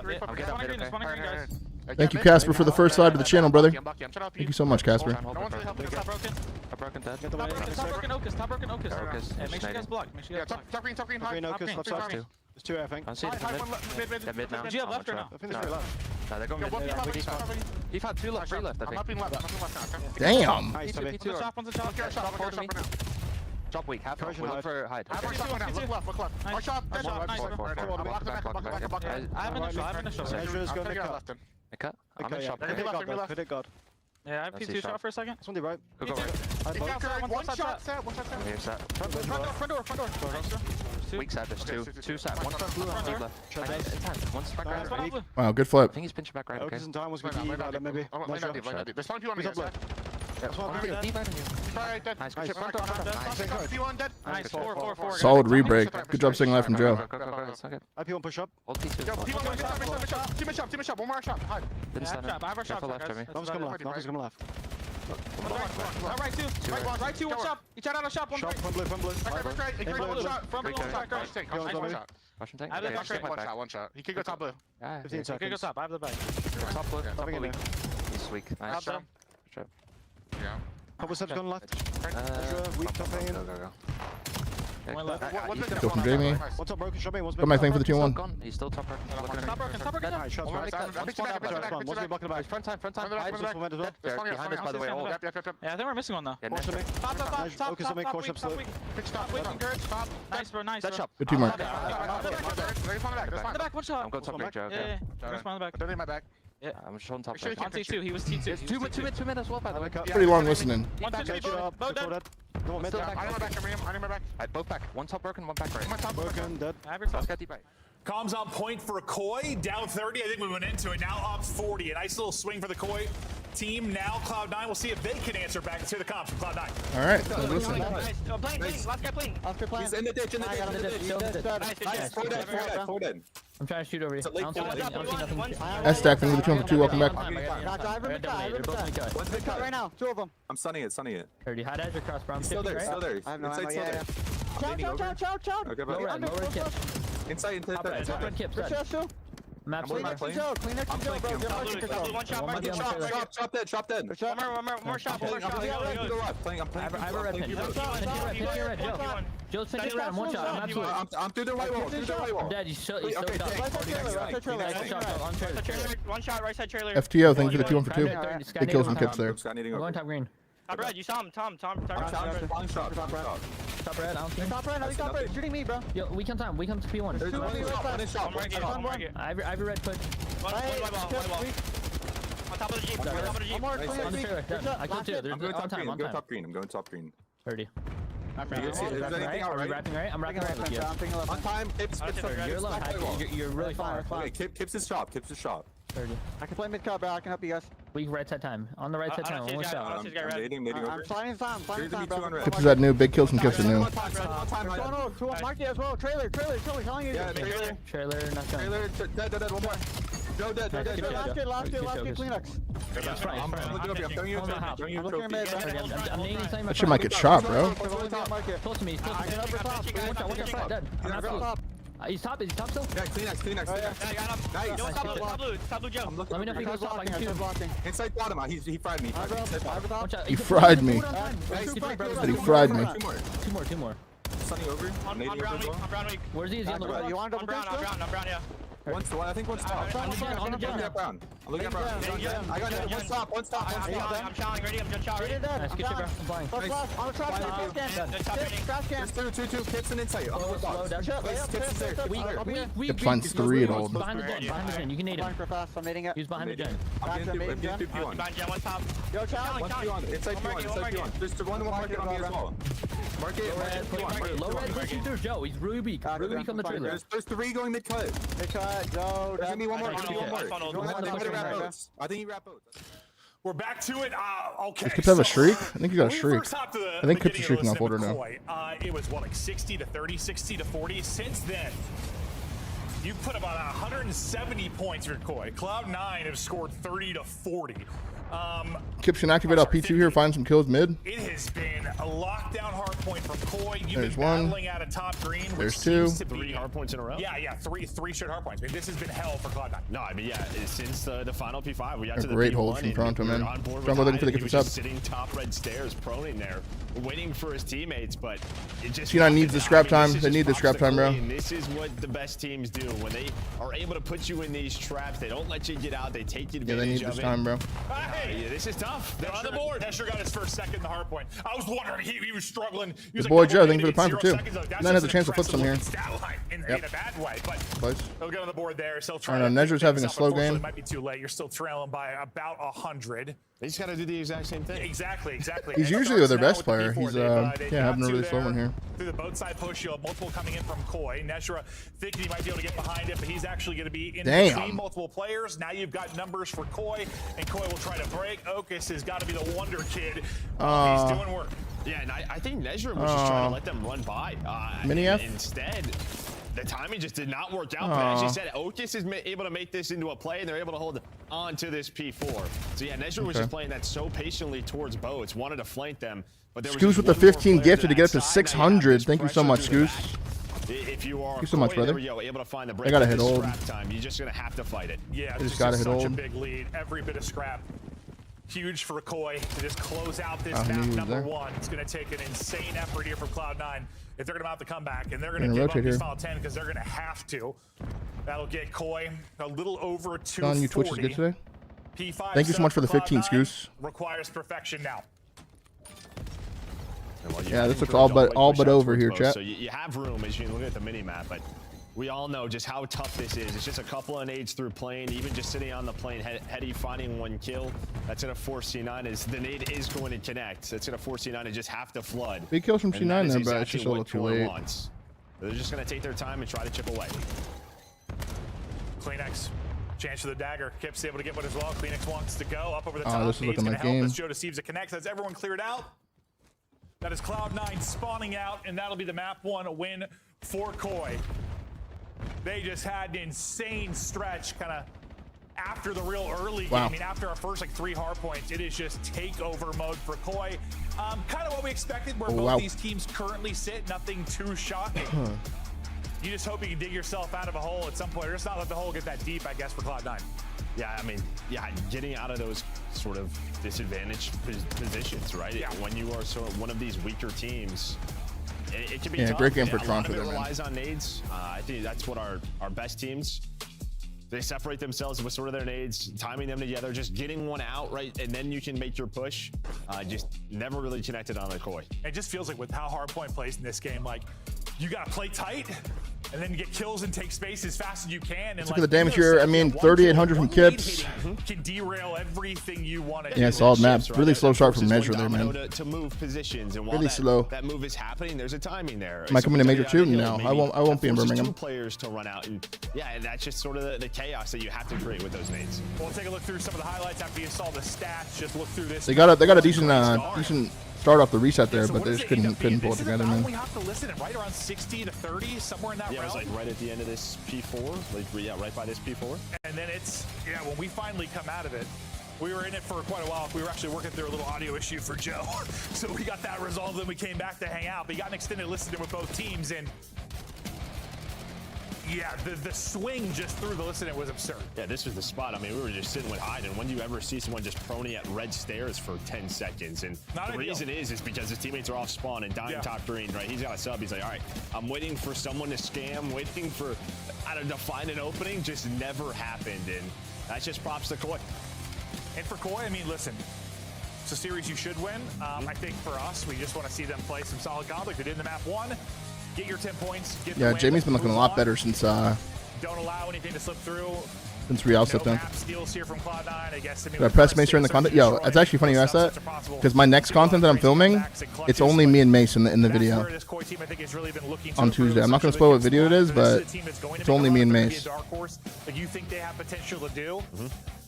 Thank you, Casper, for the first side of the channel, brother. Thank you so much, Casper.
Top broken dead. Top broken Okus. Yeah, make sure you guys block. Make sure you guys block.
Top green, high.
Okus, left side.
There's 2, I think.
I see it. They're mid now.
Do you have left or no? I think there's 3 left.
No, they're going mid. You've had 2 left, 3 left, I
I'm not
think.
being left. I'm not being left now.
Damn.
Nice,
P2,
P2.
Shop, one's a shop. Hold me. Drop weak, half
Encourage
we're looking
hide.
for hide.
I have one shot right now. Look left.
Nice.
Our shot.
Nice.
Block the back.
I have initial,
I'm gonna get left him.
I cut. I'm in shop.
Hit God.
Yeah, I have P2 shot for a second.
Somebody right.
Go right.
One shot set. One shot set.
Here's that.
Front door.
Weak side, there's 2 side. One front blue, one deep left. I need 10. One's back right.
Wow, good
I
flip.
think he's pinching back right, okay?
Okus and time was going to be maybe. There's 5 people on me.
Deep on you. Nice.
P1 dead.
Nice. 4.
Solid re-break. Good job staying alive from Joe.
Go. It's not good.
IP1 push up.
Old P2.
Team shop. One more shot. Hide.
Didn't stand up. Careful left of me.
Nothing's coming left. Nothing's coming left.
Right 2. Right 2, one shot. Each out of shop, one
Shot. One blue.
Russian tank.
One shot. He could go top blue.
Yeah,
15
he
seconds.
could go top. I have the bag. Top blue.
Nothing in there.
He's weak. Nice.
Couple steps going left. Weak top lane.
Go.
Go from Jamie.
What's up, broken? Show me.
Got my thing for the 2-1.
He's still top broken. Top broken.
Nice shots, right? What's me blocking the back?
Front time.
Behind
us, by the way. Yeah, I think we're missing one though.
Watch me.
Top.
Focus on me. Caution up slow.
Nice, bro. Nice.
Good teamwork.
On the back, one shot. I'm going top right, Joe. Yeah. On the back.
Don't in my back.
Yeah, I'm showing top right. On T2, he was T2.
There's
2 mid as well, by the way.
Pretty long listening.
One
Catch it up.
both dead.
No more mid.
Still back.
I need my back.
Both back. One top broken, one back right.
Broken, dead.
Let's get deep right.
Comms on point for Koi, down 30. I think we went into it. Now up 40. A nice little swing for the Koi team. Now Cloud9. We'll see if they can answer back to the comms from Cloud9.
All right. Let's listen.
Playing. Last guy playing.
He's in the ditch. 4 dead.
I'm trying to shoot over you. I don't see nothing.
S-Stack, thank you for the 2 for 2. Welcome back.
One's mid-cut right now. 2 of them. I'm sunning it.
Already high dash across brown.
Still there.
I have no
Inside
ammo.
still there.
Chow.
Okay, but
Lower kid.
Inside.
Top red, Kips, dead. Map
Clean
clear.
up, clean up.
One shot,
One might be on the trailer.
Drop dead.
One more shot.
I'm playing.
I have a red pin. Pinch your red, Joe. Joe's pinching red. One shot. I'm absolutely.
I'm through the white wall.
I'm dead. He's so dumb.
One shot, right side trailer.
FTO, thank you for the 2 1 for 2. Big kills from Kips there.
I'm going top green.
Top red, you saw him. Tom.
Top red, I don't see him.
Top red, shooting me, bro.
Yo, we come to P1.
There's two on me right side.
I have a red push.
One on top of the Jeep.
On the trailer. Dead. I killed 2. There's on time.
I'm going top green.
30.
Is there anything out
Are we
right?
wrapping right? I'm wrapping right with you.
On time. Kips.
You're low. You're really far.
Okay, Kips is shop.
30.
I can play mid cut, bro. I can help you guys.
We right side time. On the right side time. One more shot.
I'm sliding time, bro.
Kips is that new. Big kills from Kips are new.
Two on market as well. Trailer, telling you.
Yeah,
Trailer, not done.
Trailer, dead, one more. Joe dead.
Last kid, Kleenex.
I'm naming something.
That shit might get shot, bro.
Close to me. One shot, dead. He's top still?
Yeah, Kleenex.
Nice. Top blue, Joe.
Let me know if he goes top. I can shoot him.
Inside bottom, he fried me.
One shot.
He fried me.
He
fried me.
Two more.
Sunny over.
On brown weak.
Where's he? Is he on the right?
You want to double
I'm brown, yeah.
I think one's top.
On the jet now.
I'm looking at brown. I got it. One stop.
I'm challenging, ready. I'm just shot ready.
Nice, good shit, bro. I'm flying.
On the trash can.
There's two. Kips and insight.
Kips finds 3 at all.
Behind the gen. You can nade him.
I'm nading it.
He's behind the gen.
I'm getting P1.
Behind gen, one top.
Yo, challenge.
Inside P1. There's one market on me as well. Market.
Low red pushing through Joe. He's really weak. Really weak on the trailer.
There's 3 going mid cut.
Go.
Give me one more. I think you wrap both.
We're back to it. Okay.
Does Kips have a streak? I think he got a streak.
I
think Kips is streaking off order now.
It was what, like 60 to 30, 60 to 40. Since then, you've put about 170 points for Koi. Cloud9 have scored 30 to 40.
Kips can activate out P2 here, find some kills mid.
It has been a lockdown hard point from Koi. You've
There's
been
one.
battling out of top green.
There's 2.
3 hard points in a row.
Yeah, three straight hard points. I mean, this has been hell for Cloud9.
No, I mean, yeah, since the final P5, we got to the
great
P1
hold from Pronto, man.
On board
Pronto looking for the
he
Kips
was
up.
just sitting top red stairs, proning there, waiting for his teammates, but it just
C9 needs the scrap time. They need the scrap time, bro.
And this is what the best teams do. When they are able to put you in these traps, they don't let you get out. They take advantage
Yeah, they need
of
this
it.
time, bro.
Hey,
Yeah, this is tough. They're on the board.
Nesher got his first second in the hard point. I was wondering, he was struggling. He was
Good boy,
like,
Joe. Thank you for the prime for 2.
0
Then has a chance to flip some here.
In
Yep.
a bad way, but
Close.
they'll get on the board there. Still
I
trying.
don't know, Nezra's having a slow game.
It might be too late. You're still trailing by about 100.
They just got to do the exact same thing.
Exactly.
He's
And
usually their
now
best
with the
player.
P4,
He's
they've
having a
got
really
two
slow
there
one here.
Through the both side push, you'll have multiple coming in from Koi. Neshra thinking he might be able to get behind it, but he's actually going to be in between multiple players. Now you've got numbers for Koi, and Koi will try to break. Okus has got to be the wonder kid. He's doing work.
Yeah, and I think Nezra was just trying to let them run by.
Mini F?
Instead, the timing just did not work out. But as you said, Okus is able to make this into a play, and they're able to hold on to this P4. So yeah, Nezra was just playing that so patiently towards boats, wanted to flank them. But there was
Scoos with the 15 gifted to get up to 600. Thank you so much, Scoos.
If you are
Thank you so much, brother.
able to find the break,
I gotta hit old.
time, you're just gonna have to fight it.
Yeah,
I just gotta hit
such
old.
a big lead. Every bit of scrap. Huge for Koi to just close out this
he
map
was
number
there.
1. It's going to take an insane effort here from Cloud9 if they're going to have to come back, and they're going to
Gonna
give up
rotate
these
here.
final 10 because they're going to have to. That'll get Koi a little over 240.
Don, you Twitch is good today.
P5
Thank you so much for the 15,
Cloud9
Scoos.
requires perfection now.
Yeah, this looks all but over here, chat.
So you have room as you look at the mini map, but we all know just how tough this is. It's just a couple of nades through plane, even just sitting on the plane, Hetty finding 1 kill. That's gonna force C9 as the nade is going to connect. That's gonna force C9 to just have to flood.
Big kills from
And that
C9
is
there, but it's
exactly
just a little
what
too
Koi
late.
wants. They're just gonna take their time and try to chip away.
Kleenex, chance for the dagger. Kip's able to get one as well. Kleenex wants to go up over the top.
Oh, this is
He's
looking
gonna
like
help
game.
as Joe deceives a connect. Has everyone cleared out? That is Cloud9 spawning out, and that'll be the map 1 win for Koi. They just had an insane stretch kind of after the real early game. I mean, after our first like 3 hard points, it is just takeover mode for Koi. Kind of what we expected where both these teams currently sit. Nothing too shocking. you just hope you can dig yourself out of a hole at some point, or just not let the hole get that deep, I guess, for Cloud9.
Yeah, I mean, yeah, getting out of those sort of disadvantaged positions, right?
Yeah.
When you are sort of one of these weaker teams, it can be tough.
Great game for
A lot
Toronto
of it
there, man.
relies on nades. I think that's what our best teams, they separate themselves with sort of their nades, timing them together, just getting one out, right? And then you can make your push. Just never really connected on the Koi.
It just feels like with how Hardpoint plays in this game, like, you got to play tight and then get kills and take space as fast as you can. And
Look at the damage here. I mean, 3,800 from Kips.
Can derail everything you want to do.
Yeah, solid map. Really slow start from Measure there,
Domino
man.
to move positions, and while
Really slow.
that move is happening, there's a timing there.
Am I coming to Major
Somebody
2?
on the
No,
hill,
I won't be in
that forces
Birmingham.
2 players to run out, and yeah, and that's just sort of the chaos that you have to create with those nades.
We'll take a look through some of the highlights after you saw the stats. Just look through this.
They got a decent start off the reset there, but they just couldn't pull it together, man.
We have to listen at right around 60 to 30, somewhere in that
Yeah, it
realm.
was like right at the end of this P4, like yeah, right by this P4.
And then it's, yeah, when we finally come out of it, we were in it for quite a while. We were actually working through a little audio issue for Joe. So we got that resolved, then we came back to hang out. But you got an extended listening with both teams, and yeah, the swing just through the listening was absurd.
Yeah, this was the spot. I mean, we were just sitting with Hyde, and when you ever see someone just proning at red stairs for 10 seconds, and the reason is because his teammates are off spawn and dying top green, right? He's got a sub. He's like, all right, I'm waiting for someone to scam, waiting for, I don't know, find an opening. Just never happened, and that's just props to Koi.
And for Koi, I mean, listen, it's a series you should win. I think for us, we just want to see them play some solid comp like they did in the map 1. Get your 10 points. Get the
Yeah,
win,
Jamie's been looking a lot
on.
better since
Don't allow anything to slip through.
Real stepped in.
Map steals here from Cloud9. I guess. I mean,
Did I press Mace during the content? Yo, it's actually funny you asked that, because my next content that I'm filming, it's only me and Mace in the video on Tuesday. I'm not going to spoil what video it is, but it's only me and Mace.
Like you think they have potential to do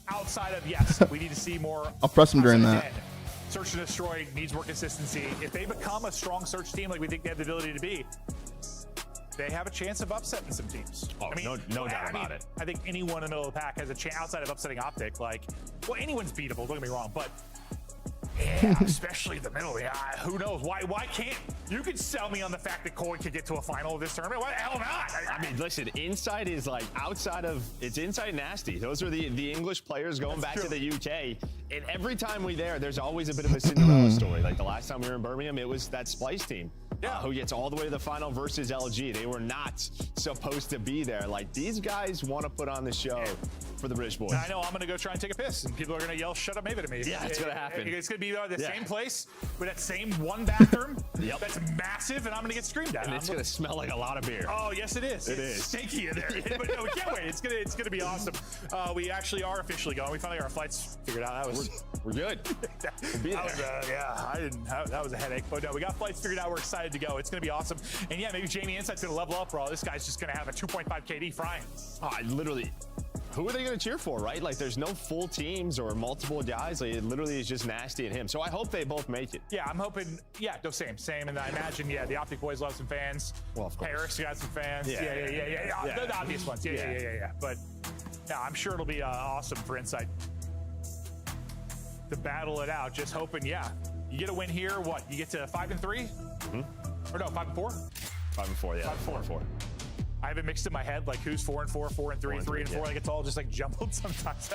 outside of, yes, we need to see more.
I'll press them during that.
Search and destroy needs more consistency. If they become a strong search team like we think they have the ability to be, they have a chance of upsetting some teams.
Oh, I mean, no doubt about it.
I think anyone in the middle of the pack has a chance outside of upsetting OpTic. Like, well, anyone's beatable. Don't get me wrong, but yeah, especially the middle. Yeah, who knows? Why can't you could sell me on the fact that Koi could get to a final of this tournament? Why the hell not?
I mean, listen, inside is like outside of, it's inside nasty. Those are the English players going back to the UK. And every time we there's always a bit of a Cinderella story. Like the last time we were in Birmingham, it was that Splice team who gets all the way to the final versus LG. They were not supposed to be there. Like these guys want to put on the show for the British boys.
And I know I'm going to go try and take a piss, and people are going to yell, "Shut up, Maven" at me.
Yeah, it's going to happen.
It's going to be the same place with that same one bathroom that's massive, and I'm going to get screamed at.
And it's going to smell like a lot of beer.
Oh, yes, it is.
It
it's
is.
stinky in there. But no, we can't wait. It's gonna be awesome. We actually are officially going. We finally got our flights figured out.
We're good. We'll be there.
That was a headache. But no, we got flights figured out. We're excited to go. It's gonna be awesome. And yeah, maybe Jamie Insight's gonna level up, bro. This guy's just gonna have a 2.5 KD frying.
Literally. Who are they going to cheer for, right? Like, there's no full teams or multiple guys. Like, it literally is just Nasty and him. So I hope they both make it.
Yeah, I'm hoping. Yeah, no, same. And I imagine, the OpTic boys love some fans.
Well, of course.
Paris got some fans.
Yeah.
The obvious ones. Yeah. But yeah, I'm sure it'll be awesome for Insight to battle it out. Just hoping, you get a win here. What? You get to 5-3? Or no, 5-4?
5-4, yeah.
5-4. I have it mixed in my head, like who's 4-4, 4-3, 3-4. Like it's all just like jumbled sometimes.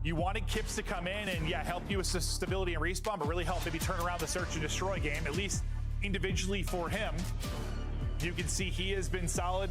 You wanted Kips to come in and help you with stability and respawn, but really help maybe turn around the search and destroy game, at least individually for him. You can see he has been solid,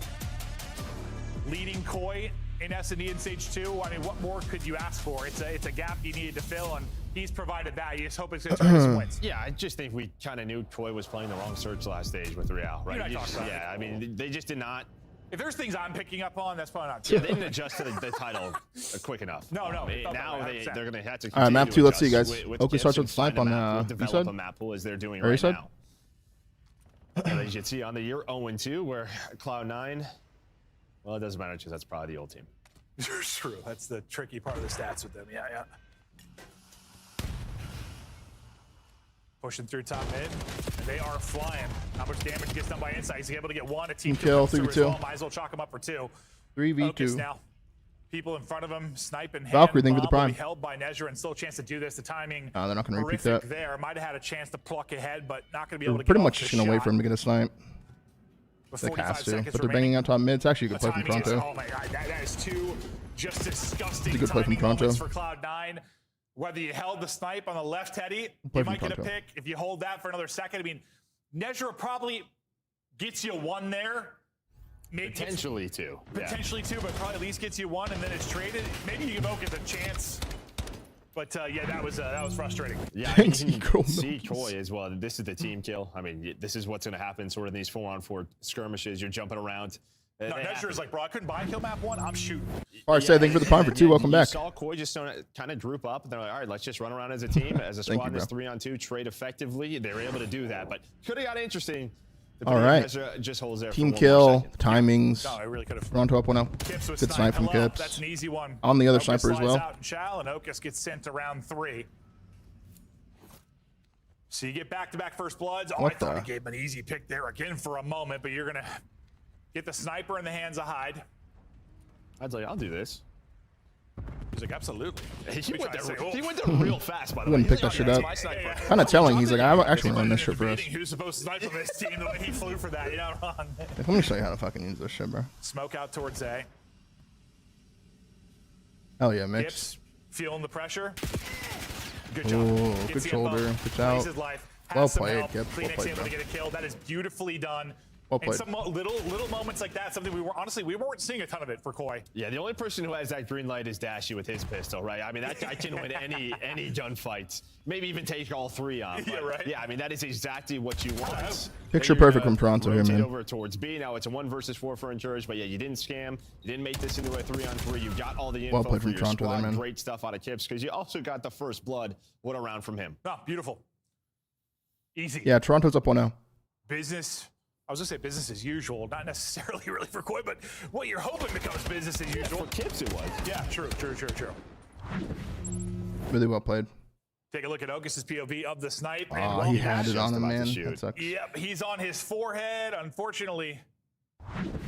leading Koi in S&D in Stage 2. I mean, what more could you ask for? It's a gap you needed to fill, and he's provided that. You just hope it's going to turn some wins.
Yeah, I just think we kind of knew Koi was playing the wrong search last stage with Real, right? I mean, they just did not.
If there's things I'm picking up on, that's probably not
Yeah,
true.
they didn't adjust to the title quick enough.
No.
Now they're going to have to.
All right, map 2. Let's see, guys.
With
Oakley starts with
Gibson,
snipe
find
on
a map,
east
develop
side.
a map pool as they're doing
Or
right
east side?
now. And as you can see on the year 0-2, where Cloud9, well, it doesn't matter because that's probably the old team.
True. That's the tricky part of the stats with them. Yeah. Pushing through top mid, and they are flying. How much damage gets done by Insight? He's able to get one. A team
kill,
through
3v2.
as well. Might as well chalk him up for 2.
3v2.
Focus now. People in front of him, sniping.
Valkyrie, thank you for the prime.
Held by Nezra, and still a chance to do this. The timing.
They're not going to repeat
horrific
that.
there. Might have had a chance to pluck ahead, but not going to be
They're
able to
pretty
get
much
off
just
the
going to wait
shot.
for him to get a snipe.
With
They
45
has to,
seconds
but they're banging out top mid. It's actually a good
The
play from
timing is-
Toronto.
oh my god, that is two just disgusting
It's a good play from
timing moments
Toronto.
for Cloud9. Whether you held the snipe on the left, Teddy,
Play
you
from
might get a
Toronto.
pick. If you hold that for another second, I mean, Nezra probably gets you one there. Maybe
Potentially two. Yeah.
Potentially two, but probably at least gets you one, and then it's traded. Maybe you give Oakis a chance. But yeah, that was frustrating.
Yeah, I mean, you can see Troy as well. This is the team kill. I mean, this is what's going to happen sort of in these 4-on-4 skirmishes. You're jumping around.
No, Nezra's like, bro, I couldn't buy kill map 1. I'm shooting.
All right, thank you for the prime for 2. Welcome back.
You saw Koi just kind of group up. And they're like, all right, let's just run around as a team, as a squad in this 3-on-2, trade effectively. They were able to do that, but could have got interesting.
All right.
Just holds there
Team
for
kill, timings.
No, I really could have.
Toronto up 1-0.
Kips with
Good snipe from
Hello,
Kips.
That's an easy one.
On the other
Oakis
sniper as
slides
well.
Out and Shal, and Oakis gets sent to round 3. So you get back-to-back first bloods. Oh,
What
I thought
the?
I gave him an easy pick there again for a moment, but you're gonna get the sniper in the hands of Hyde.
I'd like, I'll do this.
He's like, absolutely.
He
We
went
tried to
there,
say,
he went there real fast, by
He
the way.
wouldn't pick that shit up. Kind of telling. He's like, I actually want to run this shit for us.
Who's supposed to snipe on this team the way he flew for that? You're not wrong.
Let me show you how to fucking use this shit, bro.
Smoke out towards A.
Hell yeah, mix.
Kips feeling the pressure. Good job.
Ooh,
Gets
good
the
shoulder.
info,
Good
plays
out.
his life,
Well
has some
played,
help.
Kip. Well
Phoenix
played,
able
bro.
to get a kill. That is beautifully done.
Well
And
played.
some little moments like that, something we were honestly we weren't seeing a ton of it for Koi.
Yeah, the only person who has that green light is Dashy with his pistol, right? I mean, that guy can win any gunfights. Maybe even take all 3 on.
Yeah, right.
Yeah, I mean, that is exactly what you want.
Picture
Then you're
perfect
gonna
from Toronto here,
rotate
man.
over towards B. Now it's a 1 versus 4 for Encourage, but yeah, you didn't scam. You didn't make this into a 3-on-3. You got all the info
Well played
for
from
your
Toronto
squad.
there, man.
Great stuff out of Kips, because you also got the first blood. What a round from him.
No, beautiful. Easy.
Yeah, Toronto's up 1-0.
Business. I was gonna say business as usual, not necessarily really for Koi, but what you're hoping becomes business as usual.
For Kips, it was.
Yeah, true.
Really well played.
Take a look at Oakis' POV of the snipe. and
Oh,
well,
he had it on him,
about to
man.
shoot.
That sucks.
Yep, he's on his forehead. Unfortunately,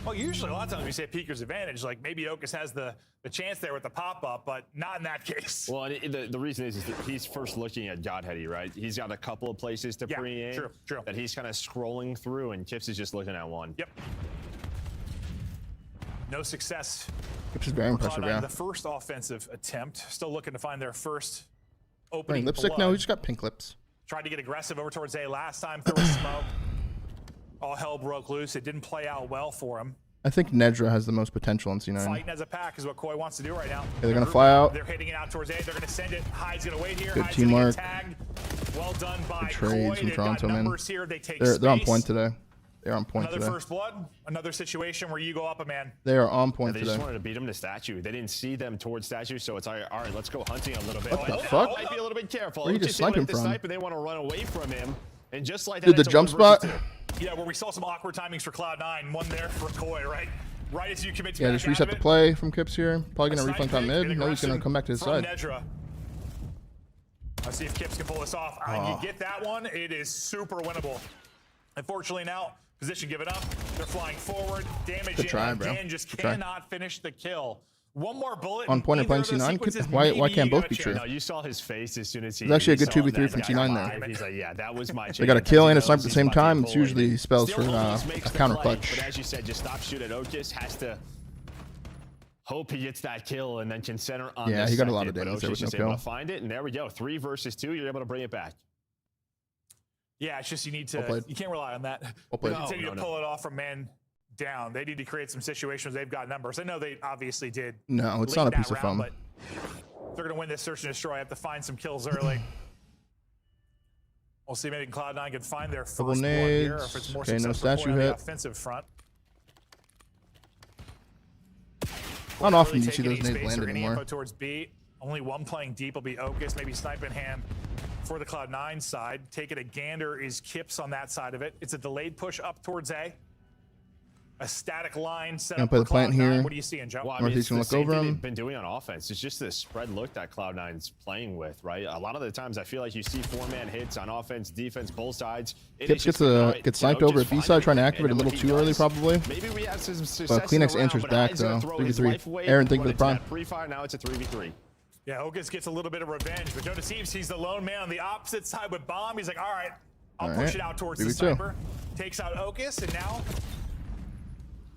well, usually a lot of times we say Peeker's advantage. Like maybe Oakis has the chance there with the pop-up, but not in that case.
Well, the reason is that he's first looking at Godheady, right? He's got a couple of places to pre-aim
true.
that he's kind of scrolling through, and Kips is just looking at one.
Yep. No success.
Which is very impressive,
Cloud9,
yeah.
The first offensive attempt. Still looking to find their first
Wearing
opening.
lipstick?
blood.
No, he just got pink lips.
Tried to get aggressive over towards A last time through a smoke. All hell broke loose. It didn't play out well for him.
I think Nedra has the most potential in C9.
Fighting as a pack is what Koi wants to do right now.
they're gonna fly out.
They're hitting it out towards A. They're gonna send it. Hyde's gonna wait here.
Good
Hyde's
teamwork.
gonna get tagged. Well done by
Good trades
Koi.
from
They've
Toronto,
got
man.
numbers here. They take
They're on
space.
point today. They're on point
Another
today.
first blood. Another situation where you go up a man.
They are on
Yeah,
point
they
today.
just wanted to beat him to statue. They didn't see them towards statue, so it's all right, let's go hunting a little bit.
What the
Oh,
fuck?
Might be a little bit careful.
Where you
It's
just
they
snipe him
like the
from?
snipe, and they want to run away from him. And just like that,
Dude, the
it's a
jump
1 versus
spot?
2.
Yeah, where we saw some awkward timings for Cloud9. One there for Koi, right? Right as you commit to
Yeah,
back
just
out
reset
of
the
it.
play from Kips here. Probably
A
gonna
snipe
reflank top
pick,
mid.
an
No, he's gonna
aggression
come back to his
from
side.
Nedra. Let's see if Kips can pull this off. You get that one, it is super winnable. Unfortunately now, position given up. They're flying forward. Damage
Good
in
try, bro.
again, just
Good try.
cannot finish the kill. One more bullet.
On point or playing
Neither of those
C9?
sequences,
Why
maybe
can't
you
both
got a
be
chance.
true?
No, you saw his face as soon as he.
There's actually a good
saw
2v3
that
from
guy
C9 there.
alive. He's like, yeah, that was my chance.
They got a kill and a
He
snipe at the
knows
same
he's about to
time.
get
It's
bullied.
usually spells
Still
for
almost
a
makes the
counter
play,
clutch.
But as you said, just stop shooting. Oakis has to hope he gets that kill and then can center on.
Yeah,
this
he got a lot
second,
of damage
but
there
Oakis
with no
is able
kill.
to find it, and there we go. 3 versus 2. You're able to bring it back.
Yeah, it's just you need
Well
to.
played.
You can't rely on that.
Well played.
They continue
No,
to pull it off from man down. They need to create some situations. They've got numbers. I know they obviously did.
No, it's
late
not a
in that
piece of
round,
foam.
But if they're going to win this search and destroy, I have to find some kills early. We'll see maybe Cloud9 can find their first
Couple
one here, or
nades.
if it's more
Okay, no
successful
statue
on the
hit.
offensive front.
Not often
Really
you see
taking
those
any
nades
space or
land
any
anymore.
info towards B. Only one playing deep will be Oakis, maybe snipe in hand for the Cloud9 side. Taking a gander is Kips on that side of it. It's a delayed push up towards A. A static line set
Gonna
up
play
for
the plant
Cloud9.
here.
What are you seeing, Joe?
Well, I mean,
Northeast
it's
gonna
the
look
same
over
thing
him.
they've been doing on offense. It's just this spread look that Cloud9's playing with, right? A lot of the times I feel like you see 4-man hits on offense, defense, both sides. It
Kips
is
gets
just, you know,
gets sniped over at B side, trying to activate a little too early, probably.
Maybe we have some success.
But Kleenex
in the round,
answers
but
back,
Hyde's gonna
though.
throw his
3v3.
life away,
Aaron, thank you
but
for the
it's
prime.
that Pre-fire, now it's a 3v3.
Yeah, Oakis gets a little bit of revenge, but Joe deceives. He's the lone man on the opposite side with bomb. He's like, all right, I'll
All
push
right.
it out towards the
3v2.
sniper. Takes out Oakis, and now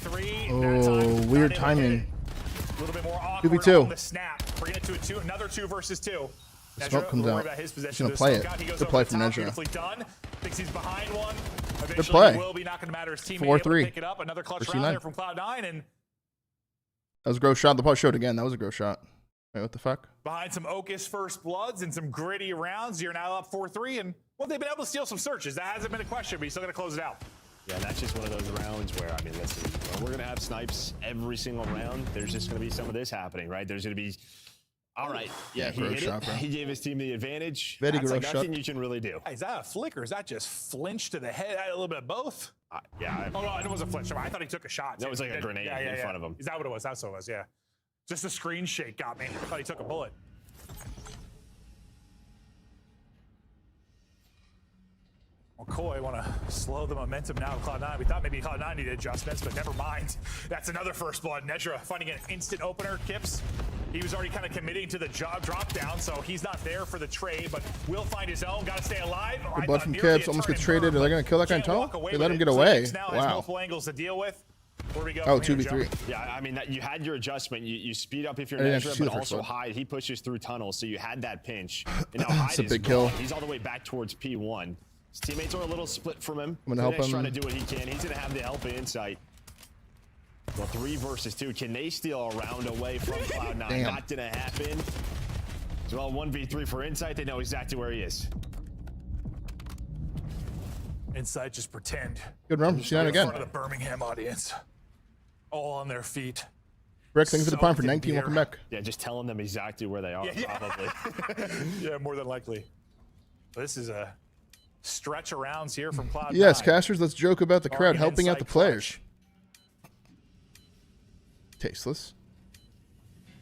1v3.
Oh, weird timing.
A little bit more awkward
2v2.
on the snap. Bring it to a 2, another 2 versus 2.
Smoke comes out.
His
He's
possession.
gonna play it.
He goes
Good
over
play
the
from
top,
Nezra.
beautifully done. Thinks he's behind one.
Good
Eventually
play.
he will be not going to matter. His teammate
4-3.
able to pick it up. Another clutch
For
round
C9.
there from Cloud9, and
That was a gross shot. The probably showed again. That was a gross shot. Wait, what the fuck?
Behind some Ocus first bloods and some gritty rounds, you're now up 4-3, and well, they've been able to steal some searches. That hasn't been a question, but you still got to close it out.
Yeah, that's just one of those rounds where, I mean, listen, we're going to have snipes every single round. There's just going to be some of this happening, right? There's going to be, all right, yeah, he hit it. He gave his team the advantage.
Very
That's
gross
like
shot.
nothing you can really do.
Is that a flick or is that just flinch to the head? A little bit of both?
Yeah.
Oh, no, it was a flinch. I thought he took a shot.
That was like a grenade in front of him.
Is that what it was? That's what it was, yeah. Just the screen shake got me. I thought he took a bullet. Well, Koi want to slow the momentum now of Cloud9. We thought maybe Cloud9 needed adjustments, but never mind. That's another first blood. Nedra finding an instant opener. Kips, he was already kind of committing to the drop down, so he's not there for the trade, but will find his own. Got to stay alive.
The blood from Kips almost gets traded. Are they going to kill that guy in tunnel? They let him get away.
Now has
Wow.
multiple angles to deal with. Where we go
Oh,
from here,
2v3.
Joe?
Yeah, I mean, you had your adjustment. You speed up if you're
I didn't actually
Nezra,
see
but
the first
also
one.
Hyde. He pushes through tunnels, so you had that pinch. And now Hyde
That's a
is
big
gone.
kill.
He's all the way back towards P1. His teammates are a little split from him.
I'm gonna help
Phoenix
him.
trying to do what he can. He's going to have the help insight. Well, 3 versus 2. Can they steal a round away from Cloud9?
Damn.
Not going to happen. As well, 1v3 for Insight. They know exactly where he is.
Insight, just pretend.
Good run. See that
In
again.
front of the Birmingham audience. All on their feet.
Rick, thanks for the prime for
Soaked in
19. Welcome
beer.
back.
Yeah, just telling them exactly where they are, probably.
Yeah, more than likely. This is a stretch of rounds here from Cloud9.
Yes, casters, let's joke about the crowd
Bargain
helping out the
Insight
players. Tasteless.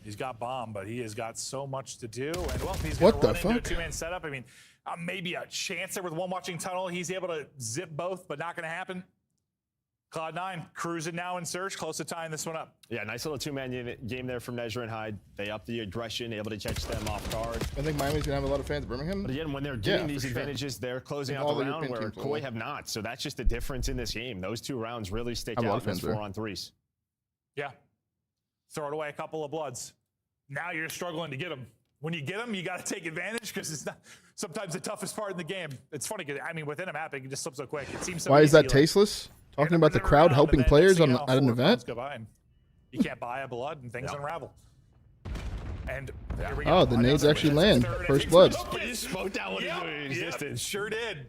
He's got bomb, but he has got so much to do. And well, he's
What
going
the
to run into
fuck?
a two-man setup. I mean, maybe a chance there with one watching tunnel. He's able to zip both, but not going to happen. Cloud9 cruising now in search, close to tying this one up.
Yeah, nice little two-man game there from Nezra and Hyde. They up the aggression, able to catch them off guard.
I think Miami's going to have a lot of fans at Birmingham.
But again, when they're
Yeah,
getting these
for sure.
advantages, they're closing
And
out
all
the
the
round
European
where
teams
Koi
will.
have not. So that's just the difference in this game. Those 2 rounds really stick
I have a lot
out
of
in those
fans there.
4-on-3s.
Yeah. Throw it away a couple of bloods. Now you're struggling to get them. When you get them, you got to take advantage because it's not sometimes the toughest part in the game. It's funny because, I mean, within a map, it can just slip so quick. It seems so
Why is
easy,
that
like,
tasteless? Talking
you're
about the
running
crowd
around,
helping
and then
players
next thing
on
you know,
at an
4
event?
rounds go by and you can't buy a blood and things unravel. And here we go.
Oh, the nades
Another-
actually
that's
land.
the third
First
and
blood.
He smoked that one into existence.
Sure did.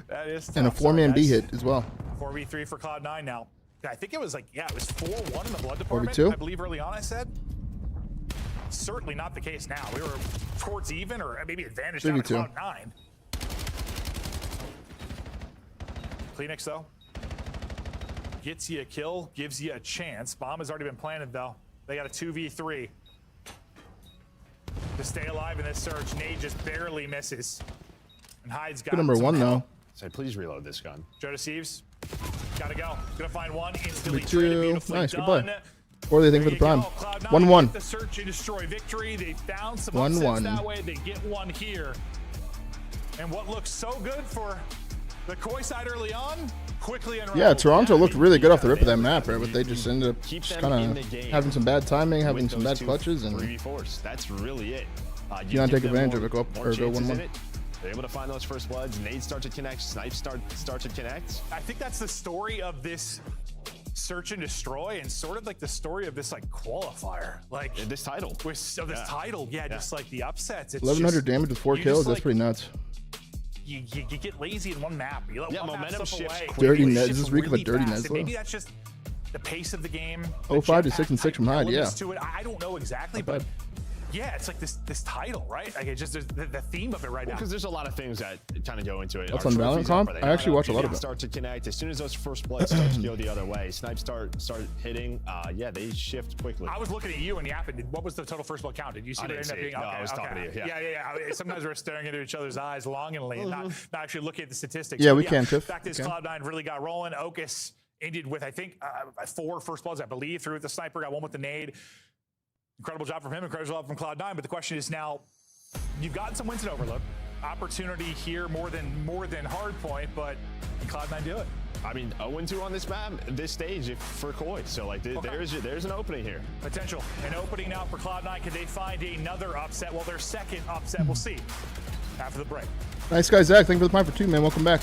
That is
And a
tough.
4-man
Sorry,
B
guys.
hit as well.
4v3 for Cloud9 now. I think it was like, yeah, it was 4-1 in the blood department.
4v2?
I believe early on I said. Certainly not the case now. We were towards even or maybe advantage down to
3v2.
Cloud9. Kleenex though. Gets you a kill, gives you a chance. Bomb has already been planted though. They got a 2v3. To stay alive in this surge, Nade just barely misses. And Hyde's got
Good number
some
1
help.
though.
So please reload this gun.
Joe deceives. Gotta go. Gonna find one. Instantly
Number
traded,
2.
beautifully
Nice, good
done.
play. What do they think for the
There you
prime?
go. Cloud9
1-1.
get the search and destroy victory. They found some
1-1.
upsets that way. They get one here. And what looks so good for the Koi side early on, quickly unraveled.
Yeah, Toronto looked really good off the rip of that map, right? But they just ended up
Keep
just
them in
kind
the
of
game
having some bad timing, having
with
some
those
bad
2
clutches, and
3v4s. That's really it.
You not
give
take
them
advantage of it, go up
more
or go
chances
1-1.
in it. They're able to find those first bloods. Nades start to connect. Snipes start to connect.
I think that's the story of this search and destroy, and sort of like the story of this like qualifier, like
this title.
With this title, just like the upsets. It's
1100
just,
damage with 4
you
kills.
just,
That's
like,
pretty nuts.
You get lazy in one map. You let one map
momentum
slip
shifts
away.
quickly.
Dirty
It
Neds.
shifts
This is Reek of a
really
dirty
fast,
Neds,
and maybe
though.
that's just the pace of the game.
Oh,
the
5 to
jetpack
6 and 6 from
type
Hyde,
elements
yeah.
To it. I don't know exactly,
Not
but
bad.
yeah, it's like this title, right? Like it just there's the theme of it right now.
Because there's a lot of things that kind of go into it.
That's
Our
on
trophies
Valorant
up,
comp?
are they
I
not
actually
up?
watch a lot
People
of it.
Start to connect as soon as those first bloods start to go the other way. Snipes start hitting. Yeah, they shift quickly.
I was looking at you and yapping. What was the total first blood count? Did you see
I
what it
didn't
ended up
see it.
being?
No,
Okay,
I was talking to you, yeah.
Sometimes we're staring into each other's eyes longingly and not actually looking at the statistics.
Yeah,
But
we can, Tiff.
Fact is,
We can.
Cloud9 really got rolling. Ocus ended with, I think, 4 first bloods, I believe, through with the sniper, got 1 with the nade. Incredible job from him, incredible job from Cloud9. But the question is now, you've gotten some wins in Overlook. Opportunity here more than hardpoint, but can Cloud9 do it?
I mean, 0-2 on this map, this stage for Koi. So like, there's an opening here.
Potential. An opening now for Cloud9. Can they find another upset? Well, their second upset, we'll see after the break.
Nice guy, Zach. Thank you for the prime for 2, man. Welcome back.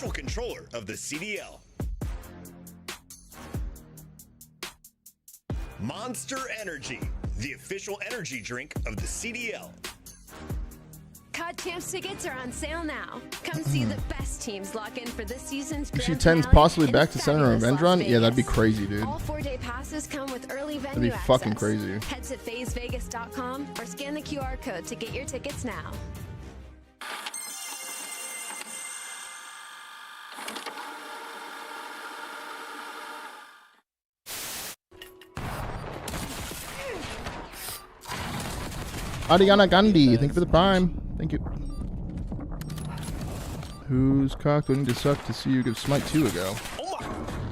official controller of the CDL. Monster Energy, the official energy drink of the CDL.
COD Champs tickets are on sale now. Come see the best teams lock in for this season's
She
grand
10s
finale
possibly
in
back to center
fabulous
revenge
Las
run. Yeah, that'd be
Vegas.
crazy, dude.
All 4-day passes come with early venue
That'd be fucking
access.
crazy.
Head to phasevegas.com or scan the QR code to get your tickets now.
Ariana Gandhi, thank you for the prime. Thank you. Whose cock would need to suck to see you give Smite 2 a go?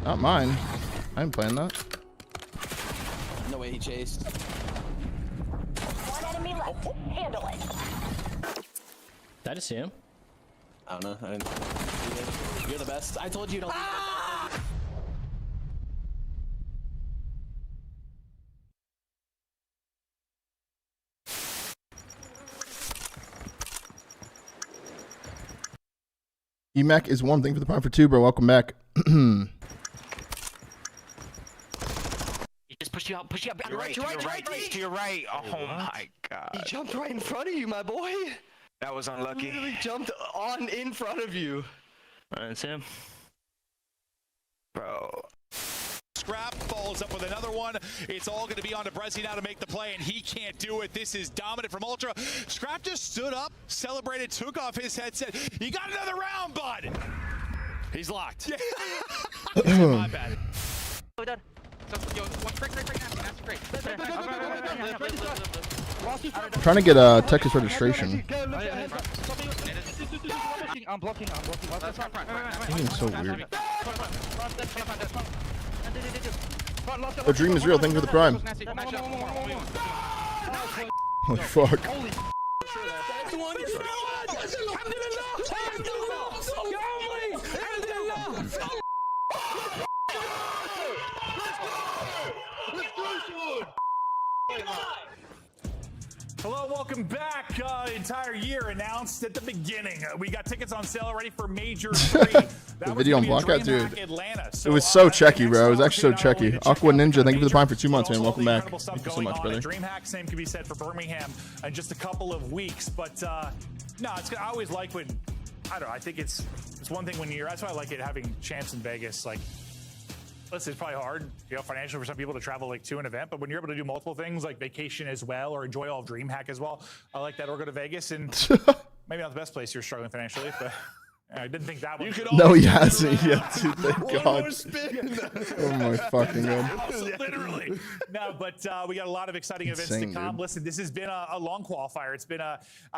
Not mine. I ain't playing that.
No way he chased.
One enemy left. Handle it.
Did I just see him? I don't know. I didn't. You're the best. I told you don't.
EMAC is one thing for the prime for 2, bro. Welcome back.
He just pushed you out. Push you out.
To your right. To your right. Oh my god.
He jumped right in front of you, my boy.
That was unlucky.
He literally jumped on in front of you. That's him.
Bro.
Scrap follows up with another one. It's all going to be on to Brezzy now to make the play, and he can't do it. This is dominant from Ultra. Scrap just stood up, celebrated, took off his headset. You got another round, bud. He's locked. My bad.
Oh, done. Yo, one break.
I'm trying to get Texas registration.
I'm blocking.
This is so weird. The dream is real. Thank you for the prime. Holy fuck.
Hello, welcome back. Entire year announced at the beginning. We got tickets on sale already for Major 3.
The video on blockout, dude.
Atlanta.
It was so checky, bro. It was actually so checky. Aqua Ninja, thank you for the prime for 2 months, man. Welcome back. Thank you so much, brother.
DreamHack, same can be said for Birmingham in just a couple of weeks. But no, it's I always like when, I don't know, I think it's one thing when you're, that's why I like it having champs in Vegas. Like, listen, it's probably hard, you know, financially for some people to travel like to an event, but when you're able to do multiple things like vacation as well or enjoy all of DreamHack as well, I like that. Or go to Vegas, and maybe not the best place you're struggling financially, but I didn't think that one.
No, he hasn't yet, dude. Thank God. Oh my fucking god.
Literally. No, but we got a lot of exciting events to come. Dude. Listen, this has been a long qualifier. It's been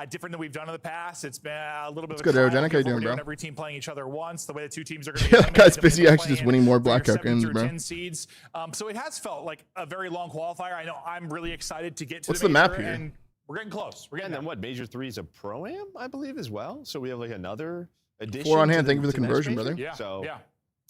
different than we've done in the past. It's been a little bit of a
good, Aerogenic. How you doing, bro?
Every team playing each other once. The way the two teams are going to be.
Guy's busy actually just winning more blackout games, bro.
10 seeds. So it has felt like a very long qualifier. I know I'm really excited to get to
What's the map here?
And we're getting close. We're getting
then what? Major 3 is a pro-am, I believe, as well. So we have like another addition.
4 on hand. Thank you for the conversion, brother.
Yeah. So, yeah.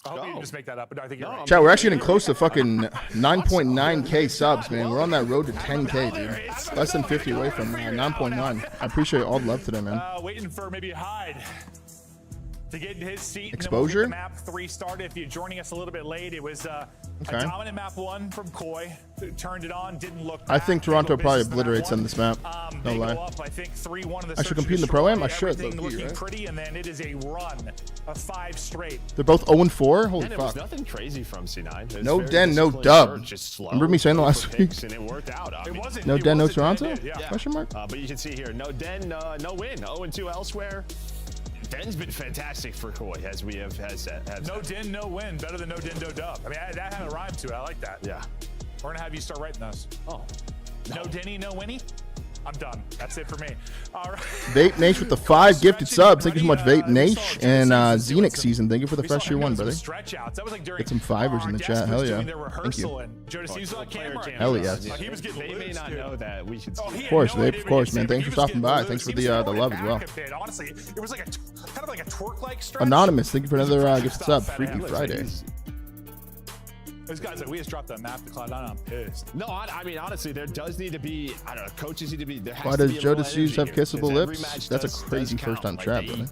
I hope you didn't just make that up, but I think you're right.
Chat, we're actually getting close to fucking 9.9k subs, man. We're on that road to 10k, dude. Less than 50 away from 9.9. I appreciate all the love today, man.
Waiting for maybe Hyde to get his seat.
Exposure?
And then we'll get the map 3 started. If you're joining us a little bit late, it was a dominant map 1 from Koi. Turned it on, didn't look
I think Toronto probably obliterates on this map. No lie.
Up, I think 3-1 in the
I should compete in the Pro-Am? I should,
everything
low-key,
looking
right?
pretty, and then it is a run of 5 straight.
They're both 0-4? Holy
And it
fuck.
was nothing crazy from C9. It was
No
very
den, no
disciplined
dub.
search, just slow,
Remember me saying that last
for
week?
picks, and it worked out. I mean,
No den, no Toronto? Question mark?
But you can see here, no den, no win. 0-2 elsewhere. Den's been fantastic for Koi, as we have
No den, no win. Better than no den, no dub. I mean, that had a rhyme to it. I like that.
Yeah.
We're going to have you start writing those.
Oh.
No Denny, no Winnie? I'm done. That's it for me. All right.
Vape Nation with the 5 gifted subs. Thank you so much, Vape Nation. And Xenix season. Thank you for the fresh year 1, brother. Get some 5ers in the chat. Hell yeah. Thank you. Hell yes.
They may not know that we should.
Of course, Vape. Of course, man. Thanks for stopping by. Thanks for the love as well.
Honestly, it was like kind of like a twerk-like stretch.
Anonymous. Thank you for another gifted sub. Freaky Friday.
Those guys like, we just dropped that map to Cloud9. I'm pissed.
No, I mean, honestly, there does need to be, I don't know, coaches need to be, there has
Why
to
does
be a
Joe
little
D'Souza have
energy,
kissable
because every
lips?
match
That's a
does
crazy
count.
first time
Like,
trap, brother.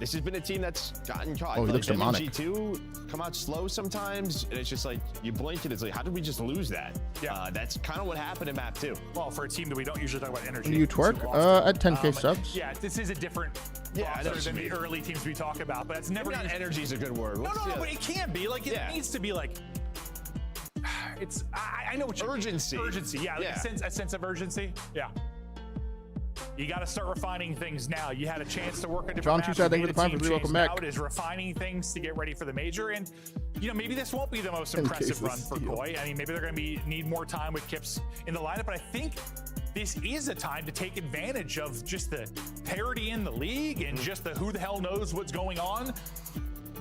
This has been a team that's gotten caught.
Oh, he looks demonic.
G2 come out slow sometimes, and it's just like you blink and it's like, how did we just lose that?
Yeah.
That's kind of what happened in map 2.
Well, for a team that we don't usually talk about energy.
Can you twerk? At 10K subs.
Yeah, this is a different roster than the early teams we talk about, but it's never.
Energy is a good word.
No, but it can be. Like, it needs to be like. It's. I know what you
urgency.
Urgency. Yeah, like a sense of urgency. Yeah. You got to start refining things now. You had a chance to work on different maps.
John, thank you for the prime for welcome back.
Now it is refining things to get ready for the major, and maybe this won't be the most impressive run for Koi. I mean, maybe they're going to need more time with Kips in the lineup, but I think this is a time to take advantage of just the parity in the league and just the who the hell knows what's going on.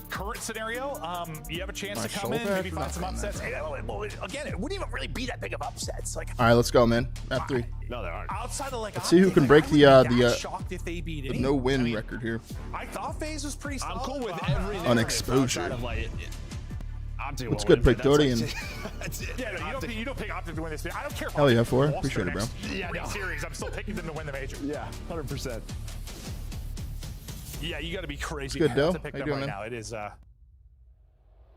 Current scenario, you have a chance to come in, maybe find some upsets. Again, it wouldn't even really be that big of upsets. Like,
all right, let's go, man. Map 3.
No, there aren't.
Outside of
let's see who can break the no-win record here.
I thought FaZe was pretty solid.
I'm cool with everything.
On exposure.
What's
good, Praetorian?
Yeah, no, you don't pick OpTic to win this. I don't care.
Hell yeah, 4. Appreciate it, bro.
Series, I'm still picking them to win the major.
Yeah, 100%.
Yeah, you got to be crazy
good,
to pick them right now. It is,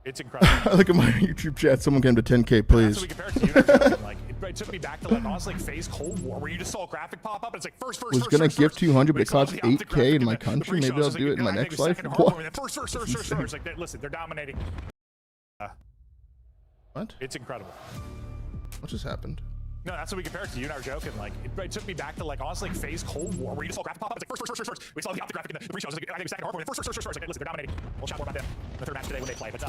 it's incredible.
Look at my YouTube chat. Someone came to 10K, please.
That's what we compared to you. Like, it took me back to honestly FaZe Cold War, where you just saw a graphic pop up. And it's like first.
Was gonna give 200, but it costs 8K in my country. Maybe I'll do it in my next life. What?
First. It's like, listen, they're dominating.
What?
It's incredible.
What just happened?
No, that's what we compared to. You and I were joking. Like, it took me back to honestly FaZe Cold War, where you just saw graphic pop up. It's like first. We saw the OpTic graphic in the pre-show. It was like, I think second hard. First. It's like, listen, they're dominating. We'll chat more about them in the third match today when they play. But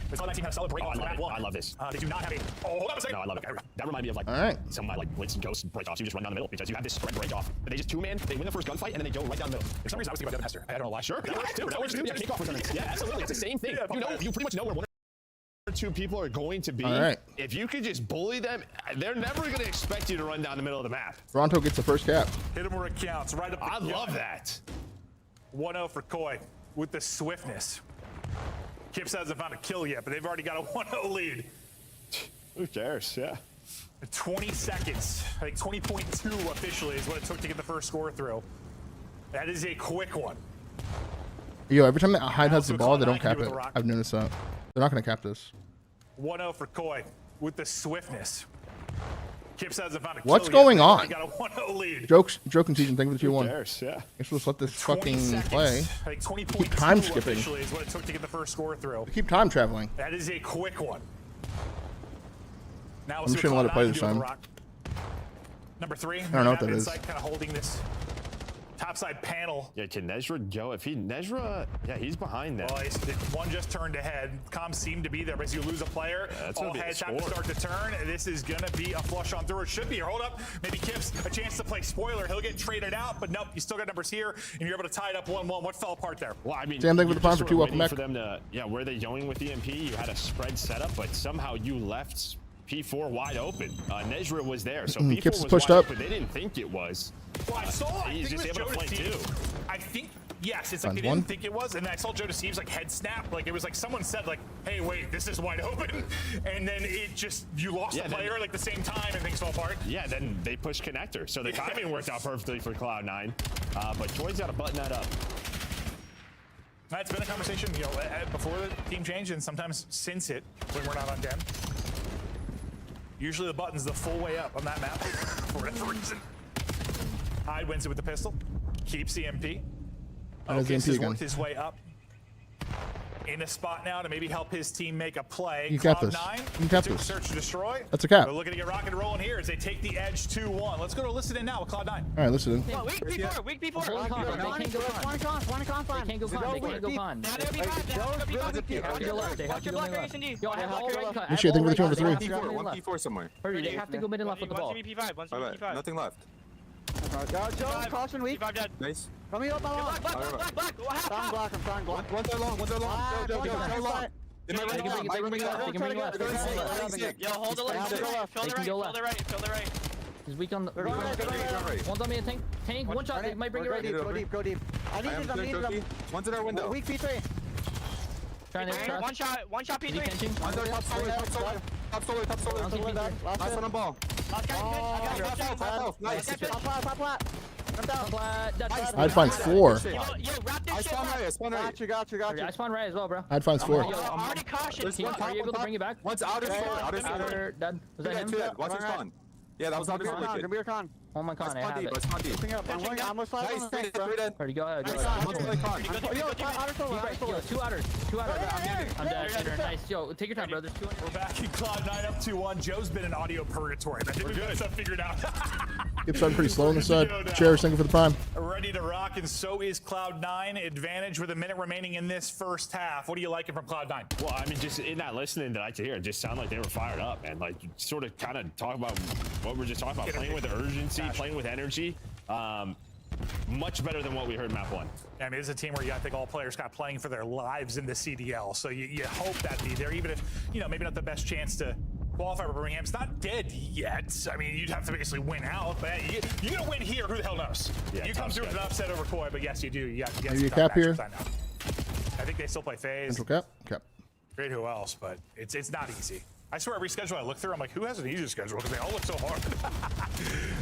we saw that team have a solid break off.
I love this.
They do not have a. Oh, hold on a second.
No, I love it. That reminded me of some Blitz and Ghost break offs. You just run down the middle because you have this spread break off. But they just two-man. They win the first gunfight and then they go right down the middle. For some reason, I was thinking about Devin Hester. I don't know why. Sure, that works too. That works too. Yeah, kickoff returns. Yeah, absolutely. It's the same thing. You pretty much know where one or two people are going to be.
All right.
If you could just bully them, they're never going to expect you to run down the middle of the map.
Toronto gets the first cap.
Hit him where it counts. Right up.
I love that.
1-0 for Koi with the swiftness. Kips hasn't found a kill yet, but they've already got a 1-0 lead.
Who cares? Yeah.
20 seconds. I think 20.2 officially is what it took to get the first score through. That is a quick one.
Yo, every time that Hyde has the ball, they don't cap it. I've noticed that. They're not going to cap this.
1-0 for Koi with the swiftness. Kips hasn't found a kill
What's going on?
He got a 1-0 lead.
Joking season. Thank you for the 2-1.
Who cares? Yeah.
Guess we'll just let this fucking play.
I think 20.2
keep time skipping.
officially is what it took to get the first score through.
Keep time traveling.
That is a quick one. Now
I'm just going to let it play this time.
Number 3.
I don't know what that is.
Kind of holding this topside panel.
Yeah, can Nezra go? If Nezra, yeah, he's behind that.
Well, one just turned ahead. Comms seem to be there, but as you lose a player, all heads have to start to turn. This is going to be a flush on through. It should be. Hold up. Maybe Kips a chance to play spoiler. He'll get traded out, but nope, you still got numbers here, and you're able to tie it up 1-1. What fell apart there?
Well, I mean,
Sam, thank you for the prime for 2. Welcome back.
For them to, where they going with the EMP? You had a spread setup, but somehow you left P4 wide open. Nezra was there, so P4
Kips
was
pushed
wide
up.
open. They didn't think it was.
Well, I saw.
He's just able to play too.
I think. Yes, it's like they didn't think it was, and I saw Joe Deceive's head snap. Like it was like someone said hey, wait, this is wide open, and then it just you lost the player the same time, and things fell apart.
Yeah, then they pushed connector, so the timing worked out perfectly for Cloud9. But Troy's got to button that up.
It's been a conversation, before the team changed, and sometimes since it when we're not on den. Usually the button's the full way up on that map for whatever reason. Hyde wins it with the pistol, keeps EMP. Okis has worked his way up in a spot now to maybe help his team make a play.
You got this. You got this.
Search and destroy.
That's a cap.
They're looking to get rock and rolling here as they take the edge 2-1. Let's go to listen in now with Cloud9.
All right, listen in.
Weak before.
They can't go con. They can't go con. They have to go left. They have to go left. Yo, I have all right cut.
Appreciate it. Thank you for the 2 for 3.
One P4 somewhere.
Hurry, they have to go mid and left with the ball.
Nothing left.
Caution weak.
Nice.
Coming up, black. I'm trying block.
One's long. Go. They might bring left.
Yo, hold the left. Fill the right. He's weak on the. One's on me, tank. One shot. They might bring it right.
Go deep. I need them.
One's in our window.
Weak P3.
One shot P3.
One's our top solar. Last one on ball.
Nice.
I'd find 4.
I spawn right. Got you.
I spawned right as well, bro.
I'd find 4.
I'm already cautious. Are you able to bring it back?
One's outer
Dead. Was that him?
Watch his spawn. Yeah, that was outer spawn. Give me your con.
Oh my con, I have it.
Let's spawn deep. I'm almost flat.
Alright, go ahead. Yo, 2 others. I'm dead. Nice. Yo, take your time, bro. There's 2 on
We're back in Cloud9 up 2-1. Joe's been in audio purgatory. I think we've got stuff figured out.
Keep starting pretty slow on the side. Cherish, thank you for the prime.
Ready to rock, and so is Cloud9. Advantage with a minute remaining in this first half. What are you liking from Cloud9?
Well, I mean, just in that listening that I could hear, it just sounded like they were fired up, man. Like, sort of kind of talk about what we're just talking about, playing with urgency, playing with energy. Much better than what we heard map 1.
I mean, it's a team where I think all players got playing for their lives in the CDL. So you hope that be there, even if, you know, maybe not the best chance to qualify for Birmingham. It's not dead yet. I mean, you'd have to basically win out, but you're going to win here. Who the hell knows? Yeah, you come through with an upset over Koi, but yes, you do. You got
maybe a cap here.
I think they still play phase.
Central cap.
Great, who else? But it's not easy. I swear every schedule I look through, I'm like, who has an easier schedule? Because they all look so hard.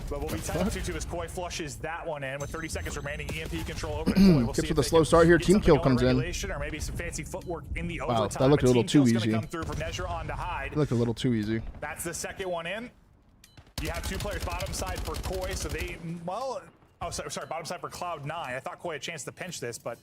But what we tied up 2-2 as Koi flushes that one in with 30 seconds remaining. EMP control over to Koi. We'll
Kips with a slow start here. Team kill comes in.
Or maybe some fancy footwork in the
wow,
overtime.
that looked a little too easy.
Come through from Nezra on to Hyde.
It looked a little too easy.
That's the second one in. You have 2 players bottom side for Koi, so they, well, oh, sorry, bottom side for Cloud9. I thought Koi had a chance to pinch this, but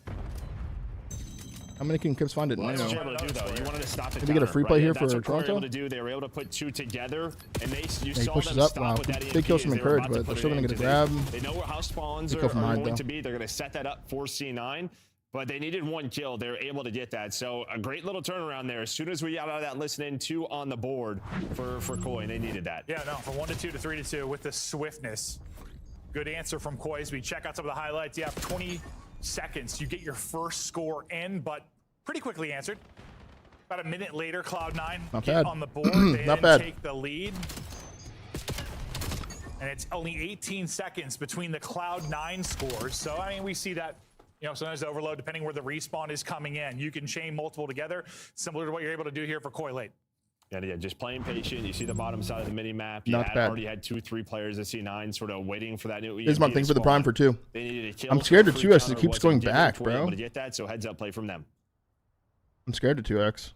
how many can Kips find it?
Well, that's what you wanted to do, though. You wanted to stop it.
Did we get a free play here
that's
for
what
Toronto?
They were able to do. They were able to put 2 together, and you
he
saw
pushes
them
up.
stop
Wow.
with that
Big kill
EMP
from
as they were
Encourage,
about to
but they're
put
still
it
going
in,
to get a
'cause
grab.
They know where house spawns
Big
are
kill from Hyde,
going
though.
to be. They're going to set that up for C9. But they needed 1 kill. They were able to get that. So a great little turnaround there. As soon as we got out of that listening, 2 on the board for Koi, and they needed that.
yeah, no, from 1-2 to 3-2 with the swiftness. Good answer from Koi as we check out some of the highlights. You have 20 seconds. You get your first score in, but pretty quickly answered. About a minute later, Cloud9 get on the board. They
Not
then
bad.
take the lead. And it's only 18 seconds between the Cloud9 scores. So, I mean, we see that, you know, sometimes overload, depending where the respawn is coming in. You can chain multiple together, similar to what you're able to do here for Koi late.
Yeah, just playing patient. You see the bottom side of the mini map. You
Not bad.
already had 2-3 players at C9 sort of waiting for that new EMP.
Here's my thing for the prime for 2.
They needed a kill.
I'm scared of
Free
2x. It
counter
keeps
wasn't
going
given
back,
to able
bro.
to get that, so heads up play from them.
I'm scared of 2x.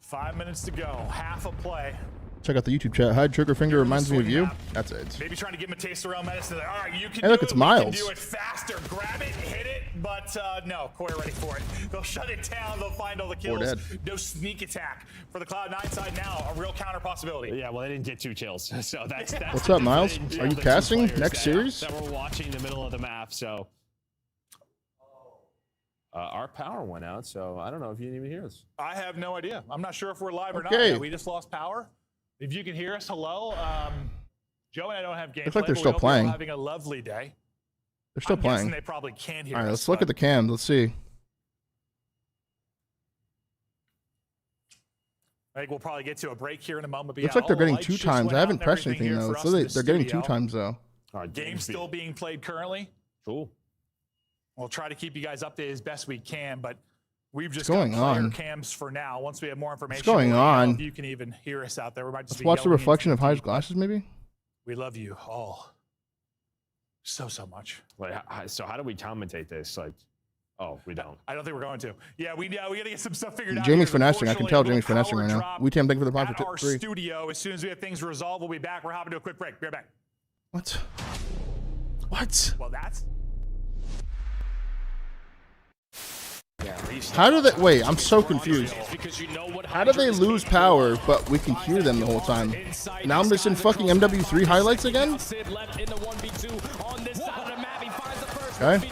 5 minutes to go. Half a play.
Check out the YouTube chat. Hyde trigger finger reminds me of you. That's it.
Maybe trying to give him a taste of real medicine. All right, you can
Hey, look,
do
it's
it.
Miles.
We can do it faster. Grab it, hit it, but no, Koi ready for it. They'll shut it down. They'll find all the kills.
dead.
No sneak attack for the Cloud9 side now. A real counter possibility.
Yeah, well, they didn't get 2 kills, so that's
What's up, Miles? Are you casting next series?
That we're watching the middle of the map, so. Our power went out, so I don't know if you didn't even hear us.
I have no idea. I'm not sure if we're live or not.
Okay.
Yeah, we just lost power. If you can hear us, hello. Joe and I don't have gameplay.
Looks like they're
but we
still
hope
playing.
you're having a lovely day.
They're still
I'm guessing
playing.
They probably can't hear
All right,
us.
let's look at the cams. Let's see.
I think we'll probably get to a break here in a moment. But
Looks
yeah,
like they're
all the
getting
lights
2
just
times.
went
I
out
haven't
and
pressed
everything
anything
here
though.
for
So
us in
they're
the
getting 2
studio.
times though.
Game still being played currently.
Cool.
We'll try to keep you guys updated as best we can, but we've just
What's going
got player
on?
cams for now. Once we have more information,
going
we'll let you know
on?
if you can even hear us out there. We might just
Let's
be
watch the
yelling
reflection
into
of
the
Hyde's
TV.
glasses, maybe.
We love you all so much.
Like, so how do we commentate this? Like, oh, we don't.
I don't think we're going to. Yeah, we got to get some stuff figured out.
Jamie's
here.
finessing. I can tell
Unfortunately,
Jamie's finessing
power
right now.
drop
We thank you for the prime
at
for
our
3.
studio. As soon as we have things resolved, we'll be back. We're hopping to a quick break. Be right back.
What? What?
Well, that's.
How do they? Wait, I'm so confused. How do they lose power, but we can hear them the whole time? Now I'm just in fucking MW3 highlights again? Okay.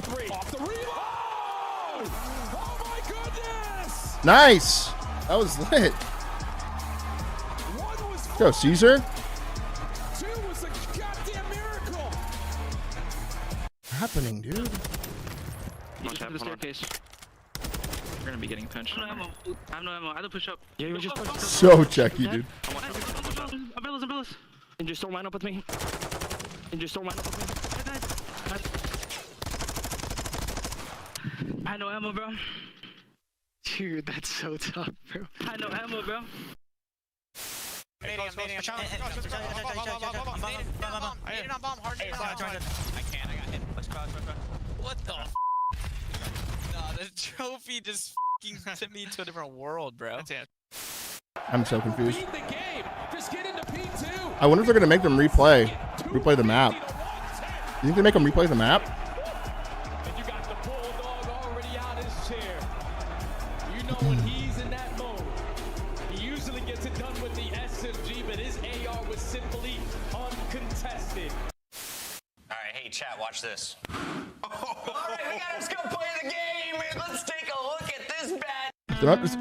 Nice! That was lit. Go, Caesar. What's happening, dude?
You just hit the staircase. We're gonna be getting pinched. I have no ammo. I have to push up. Yeah, you just push.
So checky, dude.
Umbrellas. And just don't line up with me. I had no ammo, bro. Dude, that's so tough, bro. I had no ammo, bro.
I Hit it on bomb, hard hit it on bomb. I can't, I got hit. Let's go. What the f? No, the trophy just f***ing sent me to a different world, bro. That's it.
I'm so confused. I wonder if they're gonna make them replay the map. You think they make them replay the map?
And you got the bulldog already out his chair. You know when he's in that mode, he usually gets it done with the SMG, but his AR was simply uncontested.
All right, hey chat, watch this. All right, let's go play the game. Let's take a look at this bad.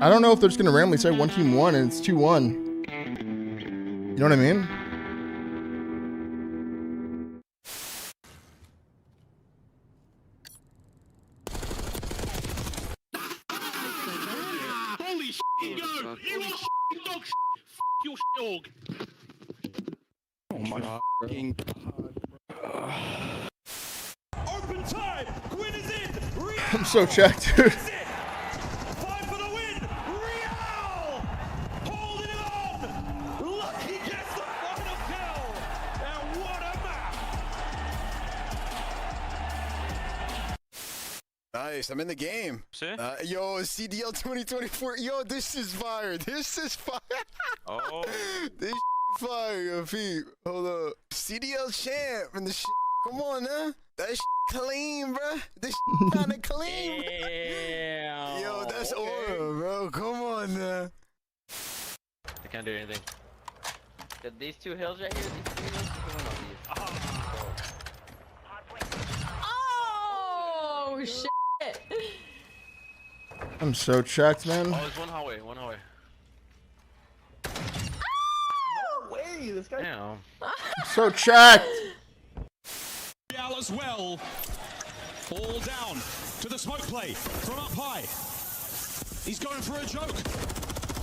I don't know if they're just gonna randomly say one team won and it's 2-1. You know what I mean?
Holy shit, yo! You dog shit! F your dog!
Oh my fucking.
Open time! Quinn is in!
I'm so checked, dude.
Five for the win! Real! Holding it on! Lucky gets the final kill! And what a map!
Nice, I'm in the game. Yo, CDL 2024. Yo, this is fire. This is fire.
Oh.
This fire, yo, Pete. Hold up. CDL champ and the shit. Come on, huh? That shit clean, bro. This shit kinda clean.
Damn.
Yo, that's aura, bro. Come on, now.
I can't do anything.
These two hills right here, these two hills,
Oh shit!
I'm so checked, man.
Oh, there's one hallway, one hallway.
No way, this guy.
Damn.
I'm so checked.
Real as well. All down to the smoke play from up high. He's going for a joke.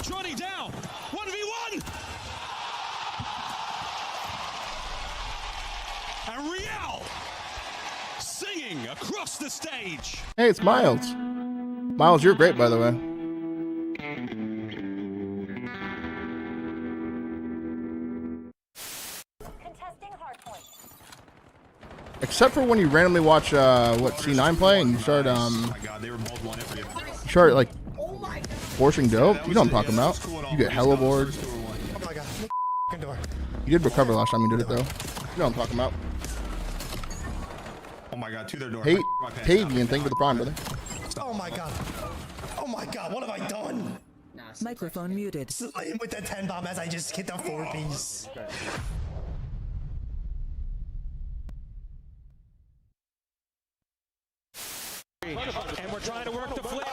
Johnny down. 1v1. And Real singing across the stage.
Hey, it's Miles. Miles, you're great, by the way. Except for when you randomly watch what C9 play and you start like forcing dope. You know what I'm talking about. You get hella boards.
Oh my god. Door.
You did recover last time you did it though. You know what I'm talking about.
Oh my god, to their door.
Hey, Tavian, thank you for the prime, brother.
Oh my god. Oh my god, what have I done?
Microphone muted.
Slaying with the 10 bomb as I just hit the 4-piece.
And we're trying to work the flip.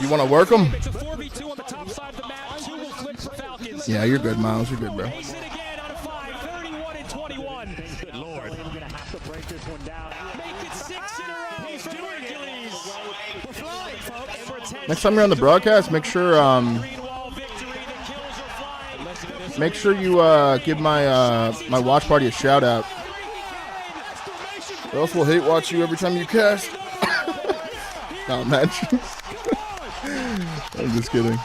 You want to work them?
It's a 4v2 on the top side of the map. 2 will flip for Falcons.
Yeah, you're good, Miles. You're good, bro.
Ace it again out of 5. 31 and 21. Good lord. We're going to have to break this one down. Make it 6 in a row. He's doing it. We're flying, folks. And we're 10.
Next time you're on the broadcast, make sure you give my my watch party a shout out. Or else we'll hate watch you every time you cast. Not imagine. I'm just kidding.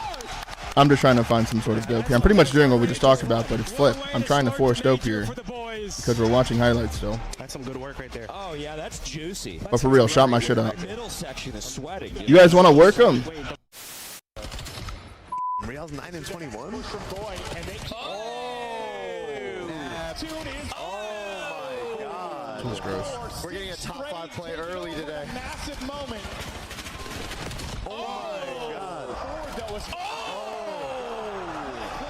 I'm just trying to find some sort of dope here. I'm pretty much doing what we just talked about, but it's flip. I'm trying to force dope here because we're watching highlights still.
That's some good work right there.
Oh yeah, that's juicy.
But for real, shout my shit out.
Middle section is sweating.
You guys want to work them?
Real's 9 and 21.
That was gross.
We're getting a top 5 play early today.
Massive moment.
Oh my god.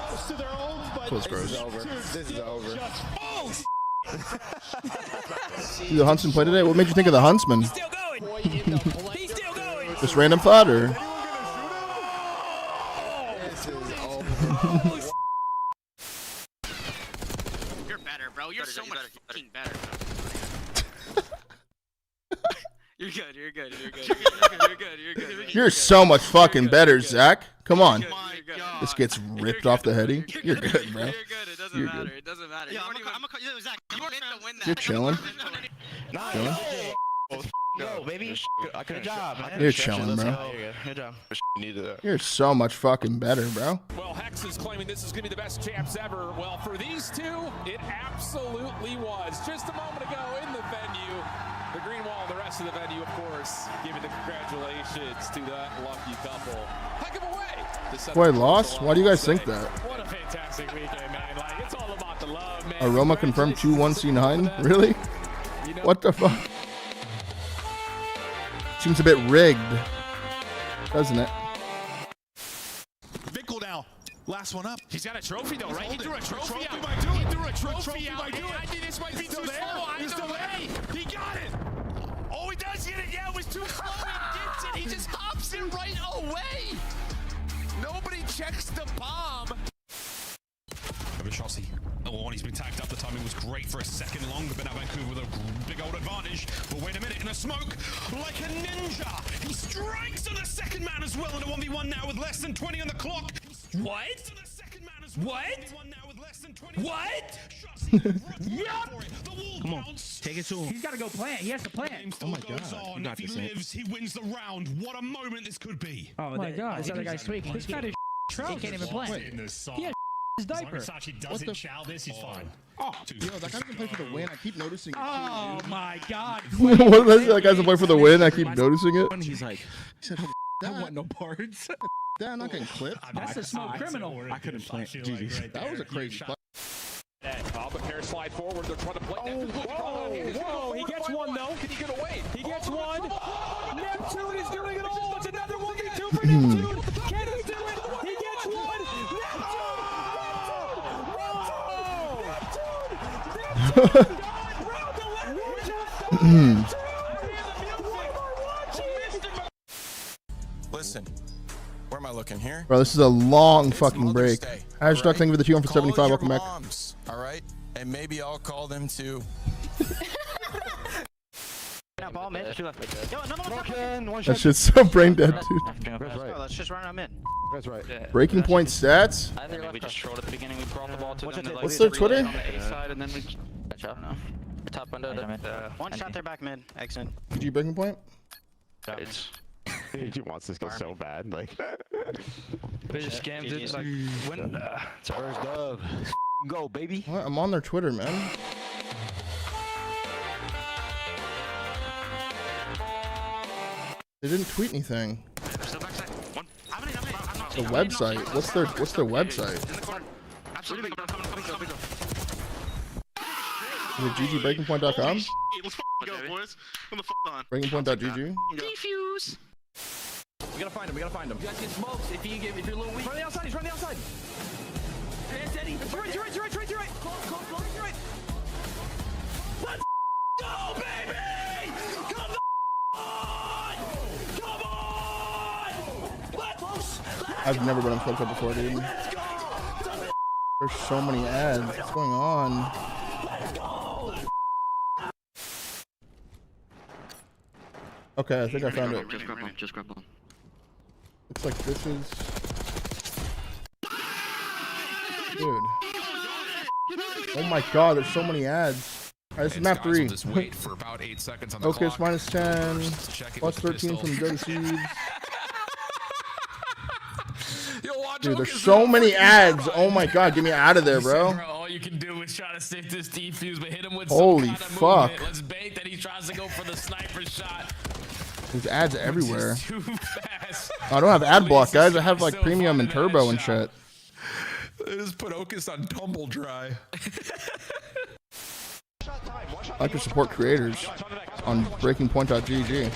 Close to their own, but
That was gross.
This is over.
Did the Huntsman play today? What made you think of the Huntsman?
Still going. He's still going.
Just random thought, or?
This is over.
You're better, bro. You're so much fucking better. You're good. You're good. You're good. You're good. You're good.
You're so much fucking better, Zach. Come on. This gets ripped off the heady. You're good, bro.
You're good. It doesn't matter. It doesn't matter. Yeah, I'm gonna Zach. You weren't to win that.
You're chilling.
Nice.
go, baby. Good job, man.
You're chilling, bro.
Good job.
You're so much fucking better, bro.
Well, Hex is claiming this is going to be the best champs ever. Well, for these two, it absolutely was. Just a moment ago in the venue, the green wall and the rest of the venue, of course, giving the congratulations to that lucky couple. Heck of a way.
Boy, lost? Why do you guys think that?
What a fantastic weekend, man. Like, it's all about the love, man.
Aroma confirmed 2-1C9? Really? What the fuck? Seems a bit rigged, doesn't it?
Vickle now. Last one up.
He's got a trophy though, right? He threw a trophy out.
Might do it.
He threw a trophy out.
Might do it.
I think this might be
Still
too
there.
slow.
He's still there.
He got it. Oh, he does get it. Yeah, it was too slow. He gets it. He just hops it right away. Nobody checks the bomb.
Chelsea. Oh, and he's been tagged up. The timing was great for a second longer, but now Vancouver with a big old advantage. But wait a minute, in the smoke, like a ninja, he strikes on the second man as well in a 1v1 now with less than 20 on the clock.
What? What? What?
Yep.
Come on, take it to him.
He's got to go plant. He has to plant.
Oh my God. If he lives, he wins the round. What a moment this could be.
Oh my God. This other guy's tweaking. This guy is trousers. He can't even play. He has his diaper.
doesn't chow this, he's fine.
Oh, yo, that guy doesn't play for the win. I keep noticing it.
Oh my God.
What is that? That guy's a play for the win. I keep noticing it.
He's like,
He said, I want no parts. That I'm not getting clipped.
That's a small criminal.
I couldn't play. GG.
That was a crazy play.
The pair slide forward. They're trying to play.
Whoa. He gets one though.
Can he get away?
He gets one. Neptune is doing it all. It's another 1v2 for Neptune. Can he do it? He gets one.
Listen, where am I looking here?
Bro, this is a long fucking break. Hashtag thank you for the 2 for 75. Welcome back.
Moms, all right? And maybe I'll call them too.
That shit's so brain dead, dude.
Let's just run him in.
That's right.
Breaking point stats?
I think we just trolled at the beginning. We brought the ball to them.
What's their Twitter?
On the A side, and then we top window.
One shot there back mid. Exit.
G breaking point?
It's
He wants this to go so bad. Like,
they just scammed it. Like, when,
First dub. Go, baby.
What? I'm on their Twitter, man. They didn't tweet anything. The website. What's their website? Is it ggbreakingpoint.com?
Let's go, boys. What the fuck on?
Breakingpoint.gg?
Defuse.
We gotta find him. We gotta find him.
You guys get smokes if you're a little weak. Run the outside. He's running the outside. It's Eddie. It's right. Close. Right. Let's go, baby! Come on! Let's
I've never been on Club before, dude. There's so many ads. What's going on? Okay, I think I found it.
Just grab one.
Looks like this is... Dude. Oh my god, there's so many ads. Alright, this is map 3.
Just wait for about 8 seconds on the
Focus
clock.
-10. Plus 13 from Dirty Seeds. Dude, there's so many ads. Oh my god, get me out of there, bro.
All you can do is try to stick this defuse, but hit him with
Holy
some kind of
fuck.
movement. Let's bait that he tries to go for the sniper shot.
There's ads everywhere.
Too fast.
I don't have ad block, guys. I have like premium and turbo and shit.
They just put Ocus on tumble dry.
I like to support creators on breakingpoint.gg.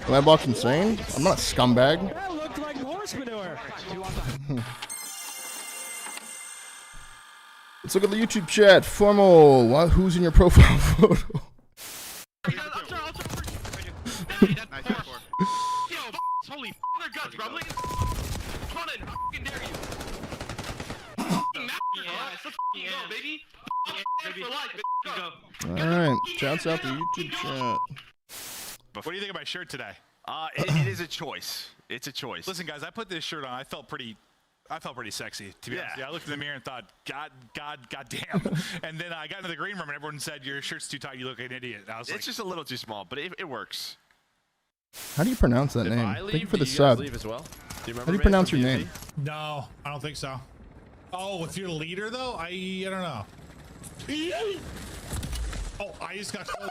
Am I blocked insane? I'm not a scumbag.
That looked like horse manure.
Let's look at the YouTube chat. Formal. What? Who's in your profile photo?
Holy their guts, bro. Look at this. Fucking dare you. Let's go, baby.
Alright. Shouts out the YouTube chat.
What do you think of my shirt today?
It is a choice. It's a choice.
Listen, guys, I put this shirt on. I
I felt pretty sexy, to be honest. Yeah, I looked in the mirror and thought, God damn. And then I got into the green room and everyone said, your shirt's too tight, you look like an idiot. And I was like,
It's just a little too small, but it works.
How do you pronounce that name? Thank you for the sub.
Leave as well?
How do you pronounce your name?
no, I don't think so. Oh, if you're the leader, though? I don't know. Oh, I just got close.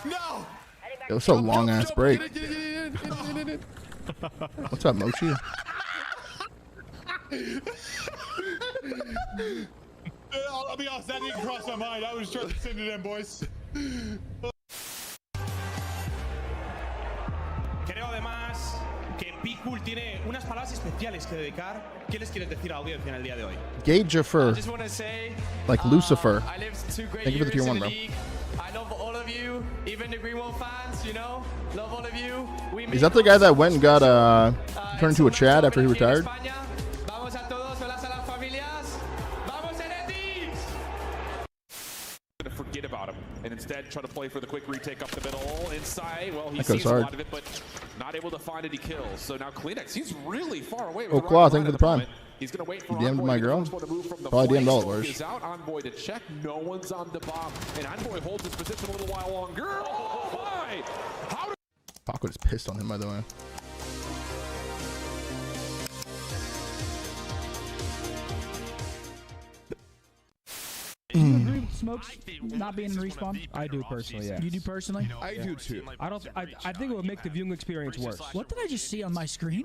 No!
It was a long ass break. What's up, Mochi?
I'll be honest, that didn't cross my mind. I was trying to send it in, boys.
Creo además que Pickle tiene unas palabras especiales que dedicar. ¿Qué les quieres decir a la audiencia en el día de hoy?
Gagefer.
Just want to say,
Like Lucifer.
I lived 2 great
Thank you for the
years
tier 1,
in the
bro.
league. I love all of you, even the Greenwall fans, you know. Love all of you.
Is that the guy that went and got turned into a Chad after he retired?
Vamos a todos, velas a las familias. Vamos Enetis!
Gonna forget about him and instead try to play for the quick retake up the middle inside. Well, he
That goes
sees a
hard.
lot of it, but not able to find any kills. So now Kleenex, he's really far away.
Oh, Claw, thank you for the prime.
He's gonna wait for
You DM'd
Envoy
my
to be the
girl?
first one to move from the
Probably DM'd all of
flank.
ours.
Is out Envoy to check. No one's on the bomb, and Envoy holds his position a little while longer. Oh my! How did
Paco just pissed on him, by the way.
Do you agree with Smokes not being in respawn?
I do personally, yeah.
You do personally?
I do too. I think it would make the viewing experience worse.
What did I just see on my screen?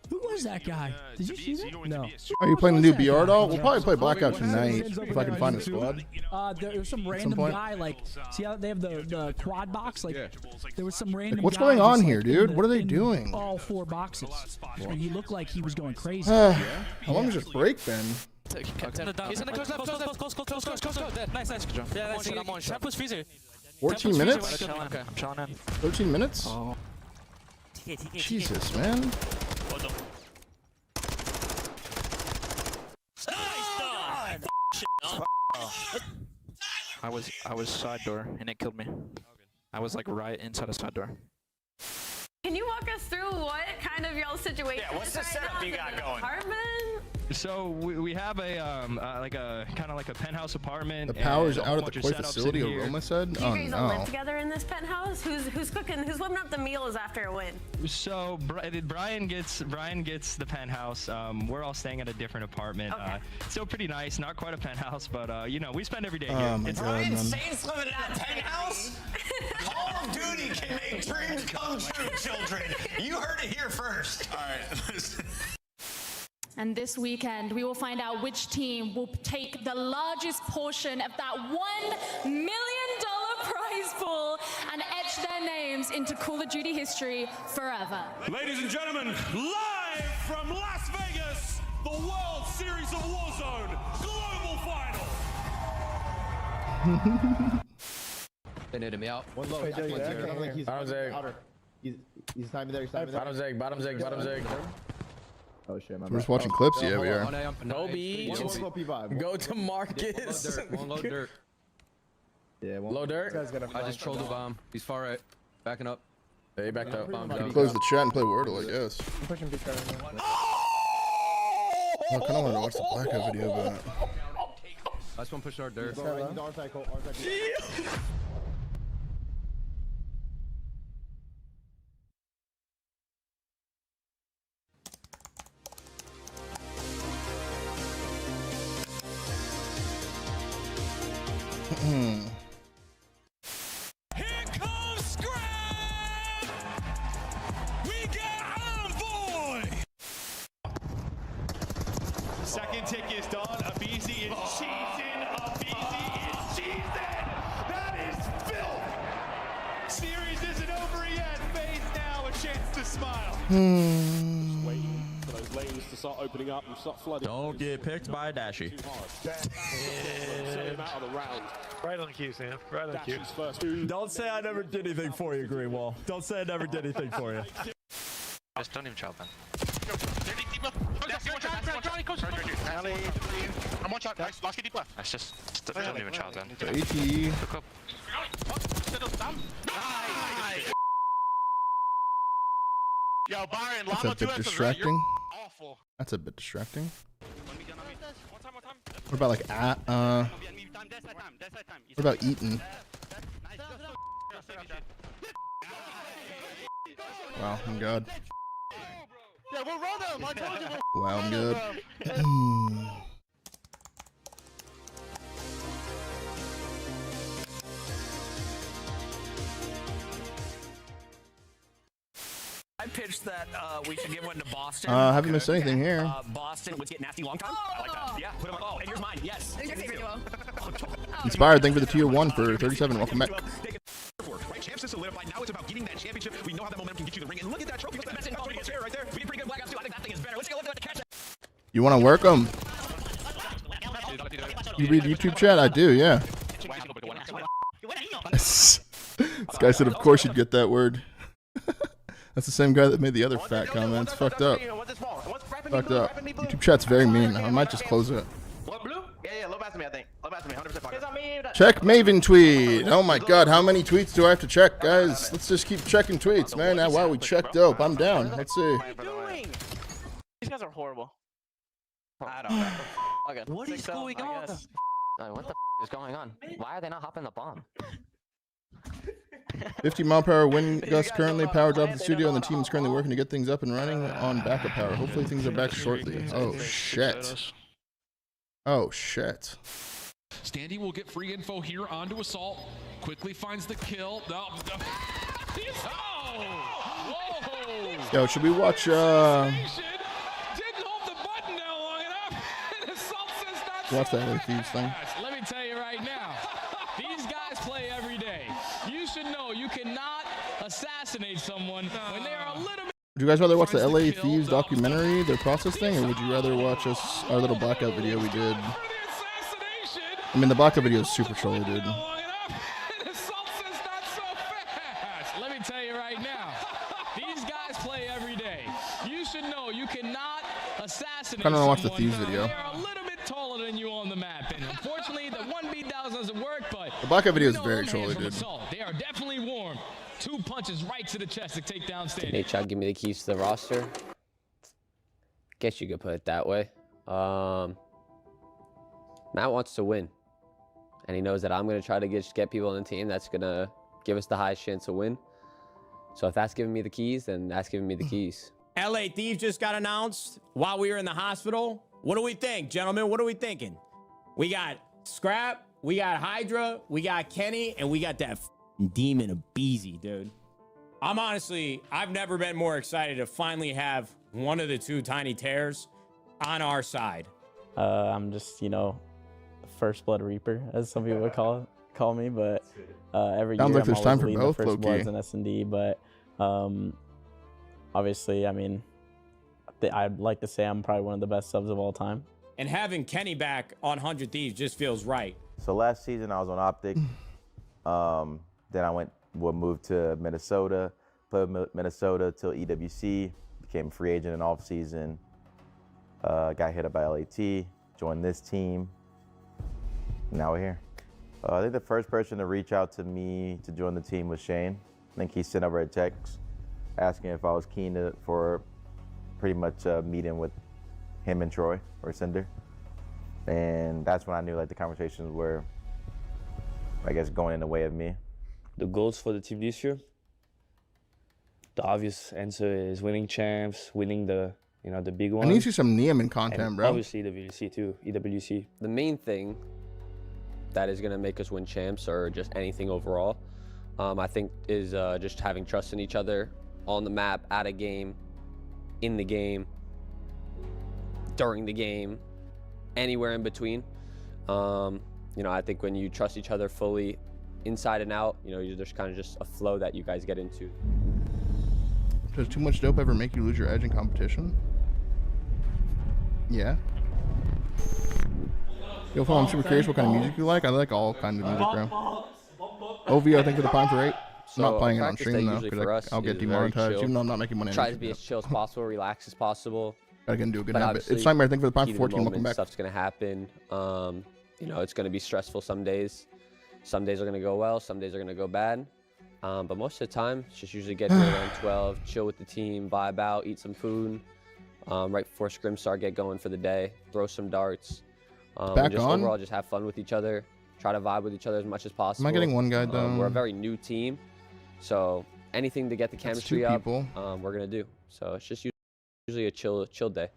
Who was that guy? Did you see that?
No.
Are you playing the new BR doll? We'll probably play Blackout tonight if I can find a squad.
There was some random
point.
guy, like, see how they have the quad box? Like, there was some random
What's
guy
going on
just,
here,
like,
dude?
in
What are they
in
doing?
All 4 boxes. And he looked like he was going crazy.
How long has this break been?
He's gonna close left. Nice. Yeah, nice. I'm on shot. Push freezer.
14 minutes?
I'm chilling in.
13 minutes? Jesus, man.
I was side door and it killed me. I was like right inside a side door.
Can you walk us through what kind of y'all situation?
Yeah, what's the setup you got going?
Apartment?
So we have a like a kind of like a penthouse apartment.
The power's
and a
out
whole
at the
bunch
koi
of setups
facility,
in here.
Aroma said?
Do you
Oh,
guys all live
no.
together in this penthouse? Who's cooking? Who's whipping up the meals after a win?
So Brian gets the penthouse. We're all staying at a different apartment.
Okay.
Still pretty nice, not quite a penthouse, but you know, we spend every day
Oh
here.
my
It's
God,
Brian
man.
Saints living in a penthouse? Call of Duty can make dreams come true, children. You heard it here first. All right.
And this weekend, we will find out which team will take the largest portion of that $1 million prize pool and etch their names into Call of Duty history forever.
Ladies and gentlemen, live from Las Vegas, the World Series of Warzone Global Final.
They needed me out.
One low. Bottom's egg. He's timing there. Bottom's egg. Bottom's egg. Oh shit, my bad.
We're just watching clips. Yeah, we are.
No B. Go to Marcus. One low dirt.
Yeah,
low dirt. I just trolled the bomb. He's far right. Backing up.
Yeah, he backed up.
Close the chat and play Wordle, I guess.
I'm pushing B card.
I kind of wanted to watch the Blackout video, but...
Last one push our dirt.
Here comes Scrap! We got Envoy!
Second tick is done. Abizi is cheating. Abizi is cheating. That is filth. Series isn't over yet. FaZe now a chance to smile.
Just waiting for those lanes to start opening up and start flooding.
Don't get picked by a Dashy.
Send him out of the round.
Right on cue, Sam. Right on cue.
Dashy's first.
Don't say I never did anything for you, Greenwall. Don't say I never did anything for you.
Just don't even child then.
I'm one shot, guys. Last deep left.
That's just don't even child then.
AT.
Look up.
Yo, Byron,
That's a
Llama 2
bit
has
distracting.
awful.
That's a bit distracting. What about like what about Eaton? Wow, I'm good.
Yeah, we'll run them. I told you.
Wow, I'm good.
I pitched that we should give one to Boston.
Haven't missed anything here.
Boston would get nasty long time. I like that. Yeah, put him on. Oh, and here's mine. Yes.
Who's your favorite duo?
Inspired, thank you for the tier 1 for 37. Welcome back.
Right, champs is solidified. Now it's about getting that championship. We know how that momentum can get you the ring. And look at that trophy. Look at that best in right there. We did pretty good Black Ops 2. I think that thing is better. Let's take a look at the catch.
You want to work them? You read YouTube chat? I do, yeah. This guy said, of course you'd get that word. That's the same guy that made the other fat comments. Fucked up. Fucked up. YouTube chat's very mean. I might just close it.
Yeah, low pass to me, I think. Low pass to me, 100%.
Check Maven tweet. Oh my god, how many tweets do I have to check, guys? Let's just keep checking tweets, man. Now, wow, we checked dope. I'm down. Let's see.
These guys are horrible.
I don't know. Okay. What is going on? What the is going on? Why are they not hopping the bomb?
50 mile per hour wind gust currently. Power drop at the studio, and the team is currently working to get things up and running on backup power. Hopefully things are back shortly. Oh shit. Oh shit.
Standy will get free info here onto Assault. Quickly finds the kill. Oh! Whoa!
Yo, should we watch watch that LA Thieves thing?
Let me tell you right now, these guys play every day. You should know you cannot assassinate someone when they are a little bit.
Would you guys rather watch the LA Thieves documentary, their process thing, or would you rather watch our little blackout video we did? I mean, the blackout video is super trolly, dude.
Let me tell you right now, these guys play every day. You should know you cannot assassinate
Kinda wanna watch the
someone
Thieves
when
video.
they are a little bit taller than you on the map. And unfortunately, the 1v doesn't work, but
The blackout video is
you know
very
them
trolly,
hands from
dude.
Assault. They are definitely warm. 2 punches right to the chest to take down Standy.
Nate Chuck, give me the keys to the roster. Guess you could put it that way. Matt wants to win. And he knows that I'm going to try to get people on the team that's going to give us the highest chance to win. So if that's giving me the keys, then that's giving me the keys.
LA Thieves just got announced while we were in the hospital. What do we think, gentlemen? What are we thinking? We got Scrap, we got Hydra, we got Kenny, and we got that demon of Beezy, dude. I've never been more excited to finally have one of the 2 Tiny Tears on our side.
I'm just, First Blood Reaper, as some people would call me, but every
Sounds
year
like there's
I'm
time
always
for
leading
both,
the First
low-key.
Bloods in S&D, but obviously, I'd like to say I'm probably one of the best subs of all time.
And having Kenny back on 100 Thieves just feels right.
So last season I was on OpTic. Then I moved to Minnesota, played Minnesota till EWC, became a free agent in off season. Got hit up by LAT, joined this team. Now we're here. I think the first person to reach out to me to join the team was Shane. I think he sent over a text asking if I was keen for pretty much a meeting with him and Troy or Cinder. And that's when I knew the conversations were, I guess, going in the way of me.
The goals for the team this year? The obvious answer is winning champs, winning the big
I
ones.
need to see some Neoman content,
and
bro.
obviously EWC too, EWC.
The main thing that is going to make us win champs or just anything overall, I think is just having trust in each other on the map, at a game, in the game, during the game, anywhere in between. I think when you trust each other fully inside and out, there's kind of just a flow that you guys get into.
Does too much dope ever make you lose your edge in competition? Yeah. Yo, Phil, I'm super curious what kind of music you like. I like all kinds of music, bro. OVO, thank you for the Prime for 8. I'm not playing it on stream, though, because I'll get demonetized, even though I'm not making money on
Try
it.
to be as chill as possible, relax as possible.
Gotta get into a good
But
habit.
obviously,
It's Nightmare, thank you for the Prime
heat
for
of the
14. Welcome
moment,
back.
Stuff's gonna happen. It's gonna be stressful some days. Some days are gonna go well, some days are gonna go bad. But most of the time, it's just usually get here around 12, chill with the team, vibe out, eat some food. Right before scrim start, get going for the day, throw some darts.
Back
and just
on?
overall, just have fun with each other. Try to vibe with each other as much as possible.
Am I getting one guy down?
We're a very new team, so anything to get the chemistry up, we're gonna do. So it's just usually a chill day.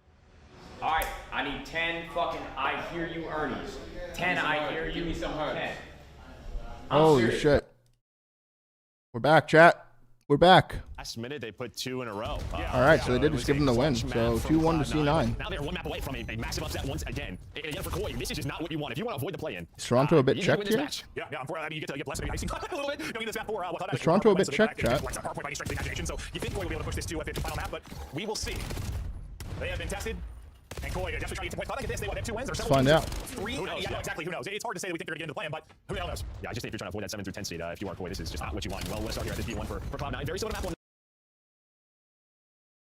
All right, I need 10 fucking I hear you Ernies. 10 I hear you. Give me some heard.
Holy shit. We're back, chat. We're back.
Last minute, they put 2 in a row.
All right, so they did just give them the win. So 2-1 to C9.
Now they're 1 map away from a massive upset once again. And again for Koi, this is just not what you want. If you want to avoid the play-in.
Is Toronto a bit
you need to win
checked
this
here?
match. Yeah, I mean, you get to get blessed maybe icing a little bit. Don't need this map for
Is Toronto a bit checked, chat?
So you think Koi will be able to push this to a final map, but we will see. They have been tested. And Koi definitely trying to get 2 points. I think this, they have 2 wins or so.
Let's find out.
3. Yeah, exactly. Who knows? It's hard to say that we think they're going to get into the play-in, but who the hell knows? Yeah, I just think if you're trying to avoid that 7 through 10 seed, if you are Koi, this is just not what you want. Well, let's start here at this P1 for Cloud9. Very similar to map 1.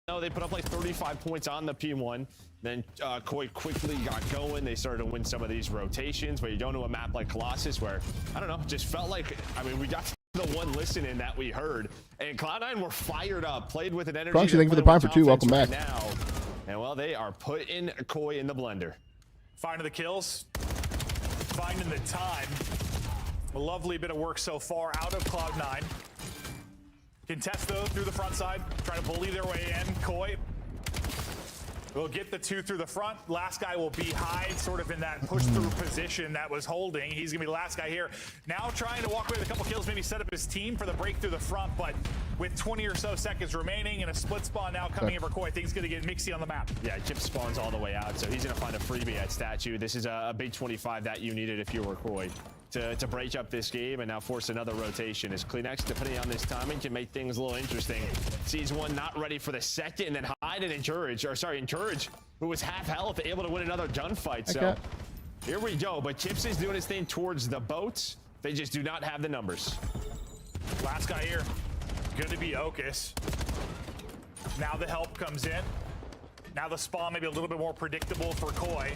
No, they put up like 35 points on the P1. Then Koi quickly got going. They started to win some of these rotations, but you go to a map like Colossus where, I don't know, just felt like, I mean, we got the one listen in that we heard. And Cloud9 were fired up, played with an energy.
Thank you for the prime for 2. Welcome back.
Now. And well, they are putting Koi in the blender.
Finding the kills, finding the time. A lovely bit of work so far out of Cloud9. Contest though through the front side, trying to bully their way in. Koi will get the 2 through the front. Last guy will be hide, sort of in that push-through position that was holding. He's gonna be the last guy here. Now trying to walk away with a couple kills, maybe set up his team for the break through the front, but with 20 or so seconds remaining and a split spawn now coming in for Koi, things gonna get mixy on the map.
Yeah, Chip spawns all the way out, so he's gonna find a freebie at Statue. This is a big 25 that you needed if you were Koi to break up this game and now force another rotation. As Kleenex, depending on this timing, can make things a little interesting. Sees one not ready for the second, and then Hyde and Encourage, who was half health, able to win another gunfight. So here we go, but Chips is doing his thing towards the boats. They just do not have the numbers.
Last guy here, gonna be Okus. Now the help comes in. Now the spawn maybe a little bit more predictable for Koi.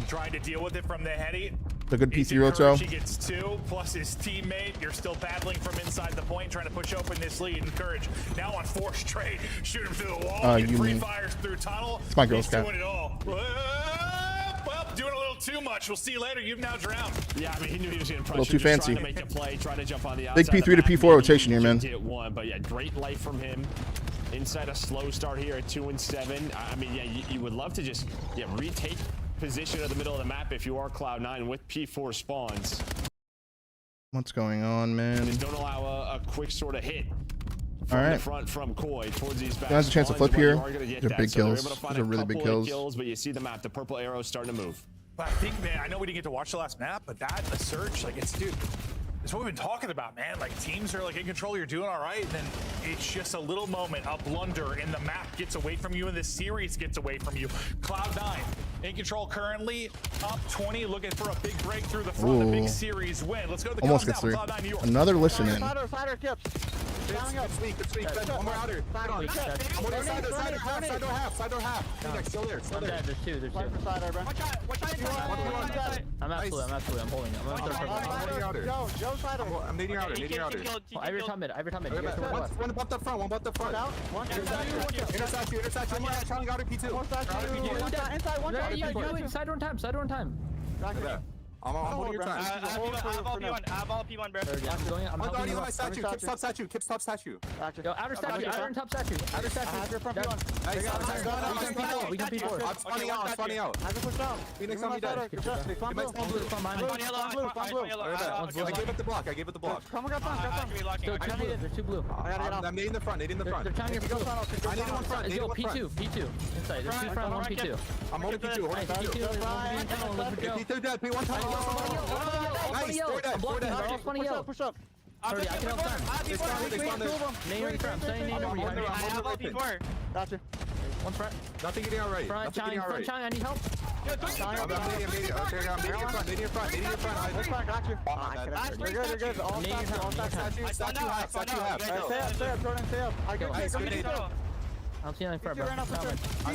Trying to deal with it from the heady.
The good P3 Roto.
He gets 2, plus his teammate. You're still battling from inside the point, trying to push open this lead. Encourage now on 4 straight. Shoot him through the wall. Get free fires through tunnel.
It's my girl's
He's doing it all. Well, doing a little too much. We'll see you later. You've now drowned.
Yeah, I mean, he knew he was going to
a little too fancy.
Trying to make the play, trying to jump on the
Big
outside.
P3 to P4 rotation here, man.
Get 1, but yeah, great life from him. Inside a slow start here at 2 and 7. I mean, yeah, you would love to just retake position at the middle of the map if you are Cloud9 with P4 spawns.
What's going on, man?
Just don't allow a quick sort of hit from the front from Koi towards these back.
Has a chance to flip here. They're big kills.
These
are really big kills.
But you see the map, the purple arrow starting to move.
But I think, man, I know we didn't get to watch the last map, but the search, like, it's, dude, it's what we've been talking about, man. Like, teams are, like, in control, you're doing all right, and then it's just a little moment, a blunder, and the map gets away from you, and the series gets away from you. Cloud9 in control currently, up 20, looking for a big break through the front, a big series win. Let's go to the
almost
comms
gets
now.
3.
Cloud9 New York.
Another listen in.
Cider, Kips. It's weak. One more outer. Side door half. Still there.
There's 2. There's 2. I'm absolutely. I'm holding it.
Joe Cider. I'm needing outer.
Every time mid.
One bumped up front. Intercept you. Trying to outer P2.
Inside. Side on time.
I'm holding your time.
I have all P1, bro.
I'm guarding my statue. Kip top statue.
Yo, outer statue. Outer and top statue. Outer statue. We can P4.
I'm spawning out. I can push down. Phoenix on me dead.
Spawn blue.
I gave it the block. Come on,
There's 2 blue.
I'm nading the front.
They're trying to get blue.
I need one front.
Yo, P2. Inside. There's 2 front, 1 P2.
I'm holding P2. P2 dead. P1 time. Nice.
I'm blocking. They're all spawning yellow.
Push up.
Sorry, I can help time.
They spawned there.
Name right front. I'm saying name over here.
I have all P4.
Gotcha.
One front.
Nothing getting out right.
Front Chang, I need help.
I'm nading your front. Got you. They're good. All statue half.
I'm feeling for bro.
I'm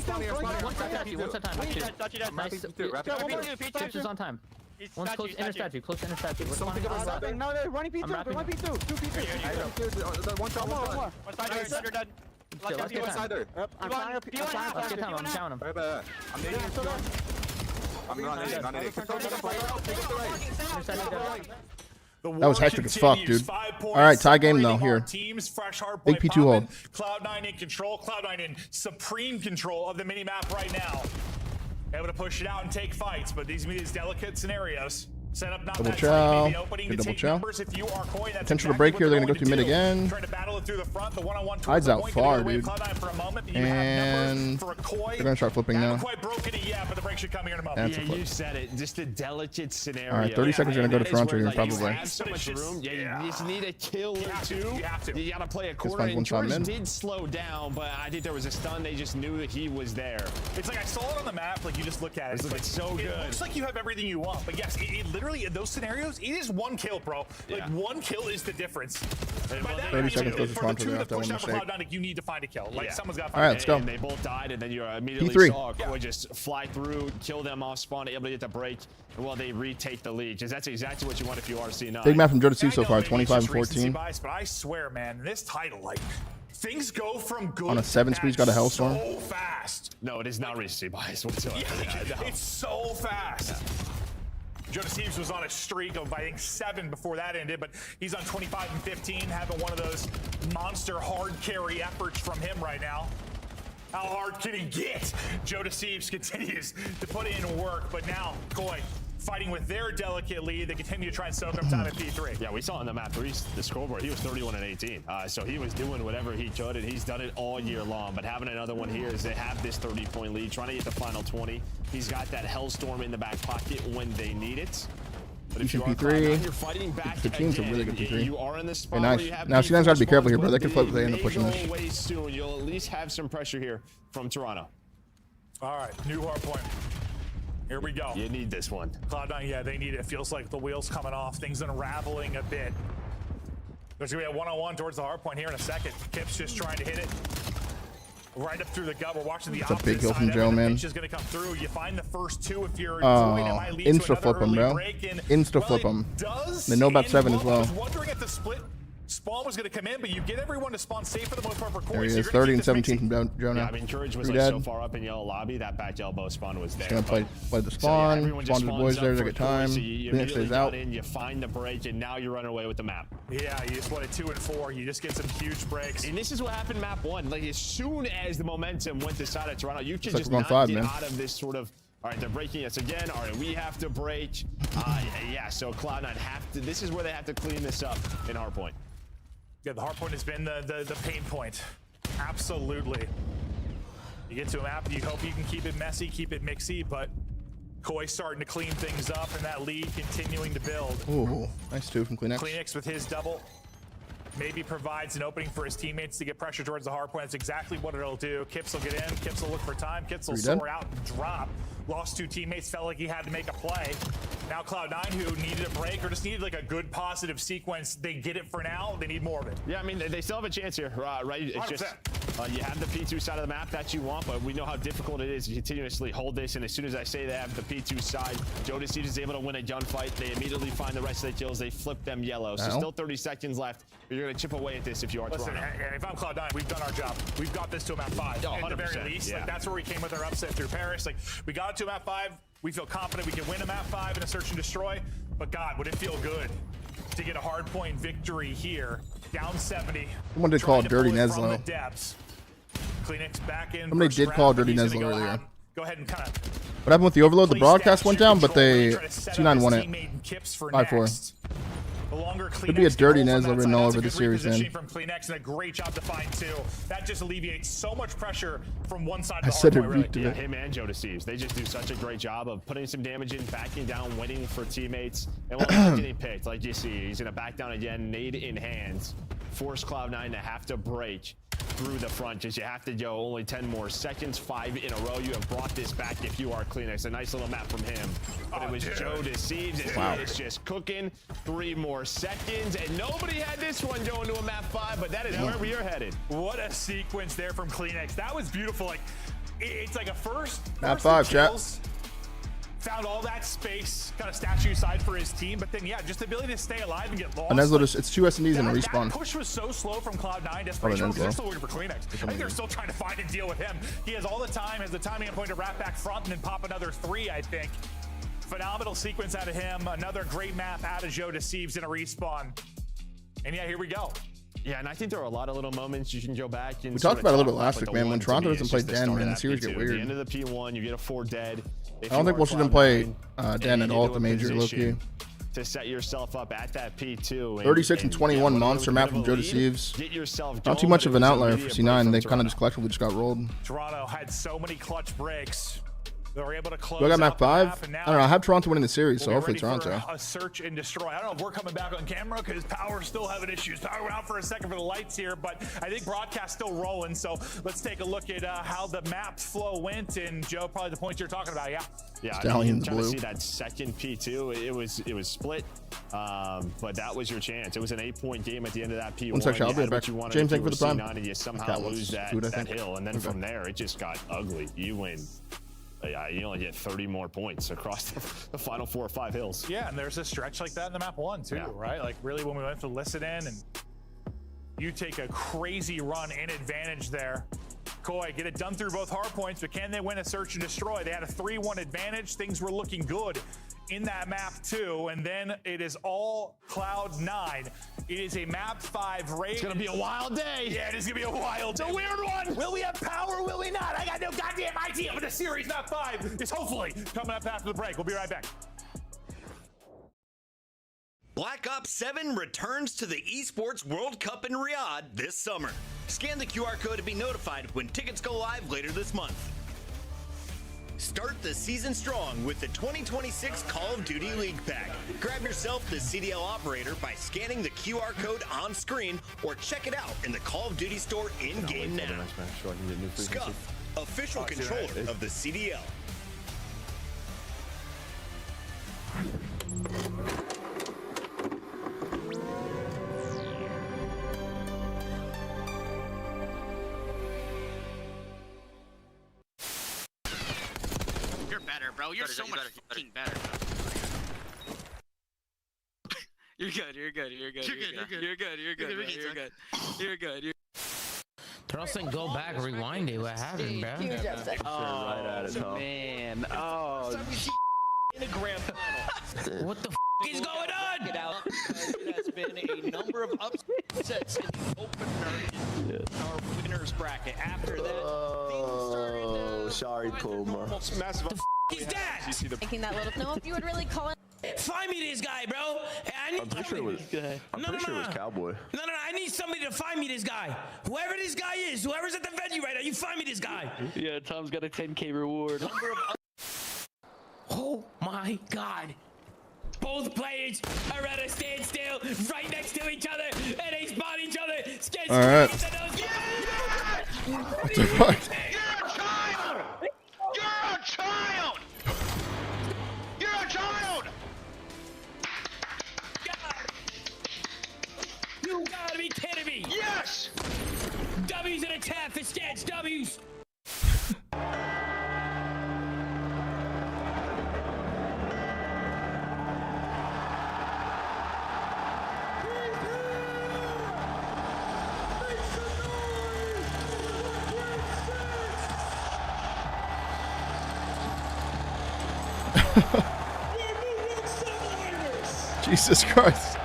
spawning.
One time. Nice. Chips is on time. One's close to interception. Close to interception.
Something
We're
about
spawning
no, they're running P2. They're running P2. 2 P2. One shot, one more.
Let's get time.
I'm trying to
Let's get time. I'm counting them.
I'm nading it. I'm not nading.
That was hectic as fuck, dude. All right, tie game though. Here,
teams, fresh hard
big P2 hold.
Cloud9 in control. Cloud9 in supreme control of the mini map right now. Able to push it out and take fights, but these delicate scenarios. Set up not
Double
that
chow.
maybe opening to
Double
take
chow.
numbers if you are Koi. That's
Potential to
exactly
break
what
here. They're
they're
gonna go through mid
to do.
again.
Trying to battle it through the front. The one-on-one
Hides out far, dude.
Cloud9 for a moment, but you
And
have numbers for a Koi.
they're gonna start flipping now.
Haven't quite broken it yet, but the break should come here in a moment.
That's a
Yeah,
flip.
you said it. Just a delicate scenario.
All right, 30 seconds are gonna go to
That is
Toronto
where,
here,
like,
probably.
You have so much room. Yeah, you just need a kill or two.
You have to.
You gotta play a
finds
quarter.
one
And
shot
George
mid.
did slow down, but I think there was a stun. They just knew that he was there.
It's like I saw it on the map. Like you just look at it.
It's
like,
so good.
It looks like you have everything you want, but yes, it literally in those scenarios, it is one kill, bro. Like one kill is the difference. By that,
30 seconds goes to
for the
Toronto.
two
They
to
have that
push
one
out for
mistake.
Cloud9, like, you need to find a kill. Like someone's got to
All
find
right,
a
let's
kill.
go.
And they both died, and then you immediately
P3.
saw Koi just fly through, kill them off spawn, able to get the break. And well, they retake the lead. Because that's exactly what you want if you are C9.
Big map from Joe to C
I
so
know
far,
maybe it's
25 and
just recency
14.
bias, but I swear, man, this title, like, things go from good
On a 7
to
speed, he's
bad
got a Hellstorm.
so fast.
No, it is not recency bias whatsoever.
Yeah, it's so fast. Jonas Steves was on a streak of, I think, 7 before that ended, but he's on 25 and 15, having one of those monster hard carry efforts from him right now. How hard can he get? Jonas Steves continues to put in work, but now Koi fighting with their delicate lead. They continue to try and soak up time at P3.
Yeah, we saw on the map 3, the scoreboard, he was 31 and 18. So he was doing whatever he could, and he's done it all year long. But having another one here is they have this 30-point lead, trying to get the final 20. He's got that Hellstorm in the back pocket when they need it. But if you are
P3.
you're fighting back
The team's a
again,
really good P3.
you are in the spot
Hey, nice.
where you have
Now, C9's gotta be careful here, bro. They
but
could flip if they end up pushing
may
this.
go away soon. You'll at least have some pressure here from Toronto.
All right, new hard point. Here we go.
You need this one.
Cloud9, yeah, they need it. It feels like the wheels coming off, things unraveling a bit. There's gonna be a one-on-one towards the hard point here in a second. Kip's just trying to hit it right up through the gut. We're watching the
That's a
opposite
big kill
side
from
of it.
Joe,
The
man.
pitch is gonna come through. You find the first two if you're Void. It might lead to
Insta
another
flip him,
early
bro.
break. And,
Insta flip
it
him.
does
They know about
end
7 as
I
well.
was wondering if the split spawn was gonna come in, but you get everyone to spawn safe for the most part for Koi.
There he
so
is,
you're gonna
30
keep
and
this
17
mixing.
from Joe now.
Yeah, I mean, Courage was
Three
like
dead.
so far up in yellow lobby, that back elbow spawn was there.
Just gonna play the
So,
spawn.
yeah, everyone just
Spawn to the
spawns
boys
up
there. They
for
get
Koi,
time.
so you
Phoenix
immediately
stays
got
out.
in, you find the break, and now you run away with the map.
Yeah, you just went at 2 and 4. You just get some huge breaks.
And this is what happened map 1. Like, as soon as the momentum went to side of Toronto, you could
like
just
we're
not
going 5,
get
man.
out of this sort of, all right, they're breaking us again. All right, we have to break. Yeah, so Cloud9 have to, this is where they have to clean this up in Hardpoint.
Yeah, the hard point has been the pain point. Absolutely. You get to a map, you hope you can keep it messy, keep it mixy, but Koi starting to clean things up and that lead continuing to build.
Ooh, nice 2 from Kleenex.
Kleenex with his double maybe provides an opening for his teammates to get pressure towards the hard point. That's exactly what it'll do. Kips will get in, Kips will look for time, Kips will soar out and drop. Lost 2 teammates, felt like he had to make a play. Now Cloud9, who needed a break or just needed like a good positive sequence, they get it for now, they need more of it.
Yeah, I mean, they still have a chance here, right? It's just, you have the P2 side of the map that you want, but we know how difficult it is to continuously hold this, and as soon as I say they have the P2 side, Jonas is able to win a gunfight. They immediately find the rest of the kills. They flip them yellow. So still 30 seconds left. You're going to chip away at this if you are
Listen,
Toronto.
if I'm Cloud9, we've done our job. We've got this to a map 5 at the very least.
Yeah.
Like, that's where we came with our upset through Paris. Like, we got it to a map 5. We feel confident we can win a map 5 in a search and destroy. But God, would it feel good to get a hard point victory here? Down 70.
Someone did call it Dirty
From the
Neslo.
depths. Kleenex back in.
Somebody
first
did
round,
call
but
Dirty
he's
Neslo
gonna
earlier.
Go ahead and kind of
What happened with the overload? The
play
broadcast
stats,
went
shoot
down, but
control, really
they
try to set up
C9
his
won it.
teammate and Kips for
5-4.
next. The longer
Could be a
Kleenex
Dirty
can hold
Neslo
from that
written
side.
all
That's a
over
good
the series,
repositioning
man.
from Kleenex and a great job to find 2. That just alleviates so much pressure from one side
I
of the
said
hard
it
point,
reeked
really.
of it.
Him and Joe Deceives. They just do such a great job of putting some damage in, backing down, waiting for teammates. And when they're getting picked, like you see, he's going to back down again, nade in hands, force Cloud9 to have to break through the front, because you have to go only 10 more seconds, 5 in a row. You have brought this back if you are Kleenex. A nice little map from him. But it was Joe Deceives. It's just cooking. 3 more seconds, and nobody had this one going to a map 5, but that is where we are headed.
What a sequence there from Kleenex. That was beautiful. Like, it's like a first
Map 5, chat.
found all that space, kind of statue side for his team, but then, yeah, just the ability to stay alive and get lost.
And it's 2 S&Ds and a respawn.
That push was so slow from Cloud9. Desperation, they're still looking for Kleenex. I think they're still trying to find and deal with him. He has all the time, has the timing and point to wrap back front and then pop another 3, I think. Phenomenal sequence out of him. Another great map out of Joe Deceives in a respawn. And yeah, here we go.
Yeah, and I think there are a lot of little moments you can go back and.
We talked about it a little bit last week, man. When Toronto doesn't play Den, man, the series get weird.
At the end of the P1, you get a 4 dead.
I don't think we'll see them play Den at all at the major, low-key.
To set yourself up at that P2.
36 and 21 monster map from Joe Deceives. Not too much of an outlier for C9. They kind of just collectively just got rolled.
Toronto had so many clutch breaks. They were able to close.
Do I got map
out
5?
The map,
I don't know. I have Toronto winning the series, so
we'll
hopefully Toronto.
A search and destroy. I don't know if we're coming back on camera because power's still having issues. Power out for a second for the lights here, but I think broadcast still rolling. So let's take a look at how the map flow went. And Joe, probably the point you're talking about, yeah.
Yeah,
Stallions
trying
blue.
to see that second P2. It was split, but that was your chance. It was an 8-point game at the end of that P1.
One sec, I'll be back. James, thank you for the prime.
And you somehow lose that hill, and then from there it just got ugly. You win. Yeah, you only get 30 more points across the final 4 or 5 hills.
Yeah, and there's a stretch like that in the map 1 too, right? Like really when we went to listen in and you take a crazy run in advantage there. Koi, get it done through both hard points, but can they win a search and destroy? They had a 3-1 advantage. Things were looking good in that map 2, and then it is all Cloud9. It is a map 5 raid.
It's gonna be a wild day.
Yeah, it is gonna be a wild day.
It's a weird one.
Will we have power? Will we not? I got no goddamn idea, but the series map 5 is hopefully coming up after the break. We'll be right back.
Black Ops 7 returns to the Esports World Cup in Riyadh this summer. Scan the QR code to be notified when tickets go live later this month. Start the season strong with the 2026 Call of Duty League Pack. Grab yourself the CDL operator by scanning the QR code on screen or check it out in the Call of Duty store in-game now. Scuff, official controller of the CDL.
You're better, bro. You're so much fucking better. You're good. You're good. You're good. You're good. You're good. You're good. You're good. You're good. You're good.
Throw saying go back, rewind it. What happened, bro?
Right at it, huh?
Man. Oh. In a grand final.
What the is going on?
It has been a number of upsets in the opener in our winners bracket. After that, things started
sorry, Coma.
massive.
Is that?
Making that little. No, if you would really call it.
Find me this guy, bro.
I'm pretty sure it was. I'm pretty sure it was Cowboy.
No. I need somebody to find me this guy. Whoever this guy is, whoever's at the venue right now, you find me this guy.
Yeah, Tom's got a 10K reward.
Oh my God. Both players are at a standstill right next to each other, and they spot each other.
All right.
What the fuck? You're a child! You're a child! You're a child!
You gotta be kidding me!
Yes!
W's in a tap for sketch W's!
Jesus Christ.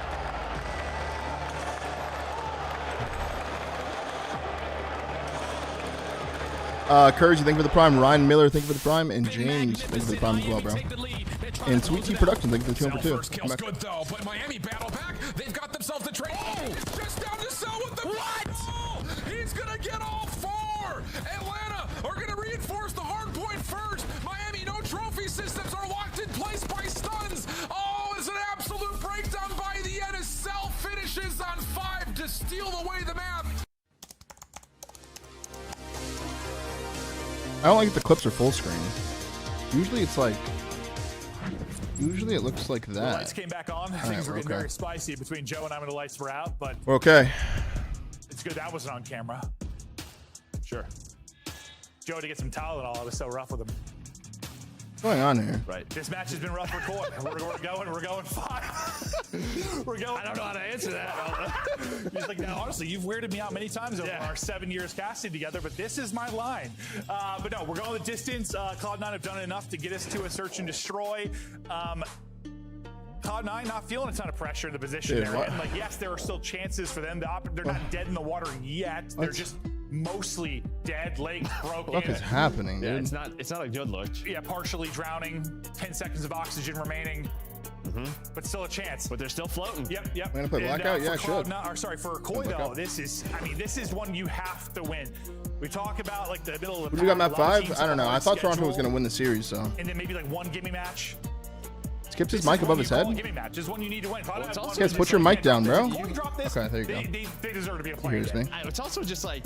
Courage, thank you for the prime. Ryan Miller, thank you for the prime. And James, thank you for the prime as well, bro. And Sweet Tea Production, thank you for the 2 for 2.
Kill's good though, but Miami battle back. They've got themselves the trade. Oh, just down to sell with the what? Oh, he's gonna get all 4. Atlanta are gonna reinforce the hard point first. Miami, no trophy systems are locked in place by stuns. Oh, it's an absolute breakdown by the NSL. Finishes on 5 to steal away the map.
I don't like if the clips are full screen. Usually it's like, usually it looks like that.
The lights came back on. Things were getting very spicy between Joe and I when the lights were out, but
we're okay.
It's good that wasn't on camera. Sure. Joe had to get some Tylenol. I was so rough with him.
What's going on here?
Right.
This match has been rough for Coy. We're going 5. We're going.
I don't know how to answer that.
He's like, now, honestly, you've weirded me out many times over our 7 years casting together, but this is my line. But no, we're going the distance. Cloud9 have done enough to get us to a search and destroy. Cloud9 not feeling a ton of pressure in the position they're in. Like, yes, there are still chances for them. They're not dead in the water yet. They're just mostly dead, legs broken.
What is happening, dude?
Yeah, it's not a good look.
Yeah, partially drowning, 10 seconds of oxygen remaining. But still a chance.
But they're still floating.
Yep.
I'm gonna play blackout. Yeah, I should.
For Coy though, this is one you have to win. We talk about like the middle of the.
Who do you got map
pack,
5? I don't know. I thought Toronto was gonna win the series, so.
And then maybe like one gimme match.
Skips his mic above his head.
Gimme match. This is one you need to win.
Guys, put your mic down, bro.
Okay,
there you go.
They deserve to be a player.
Here's me.
It's also just like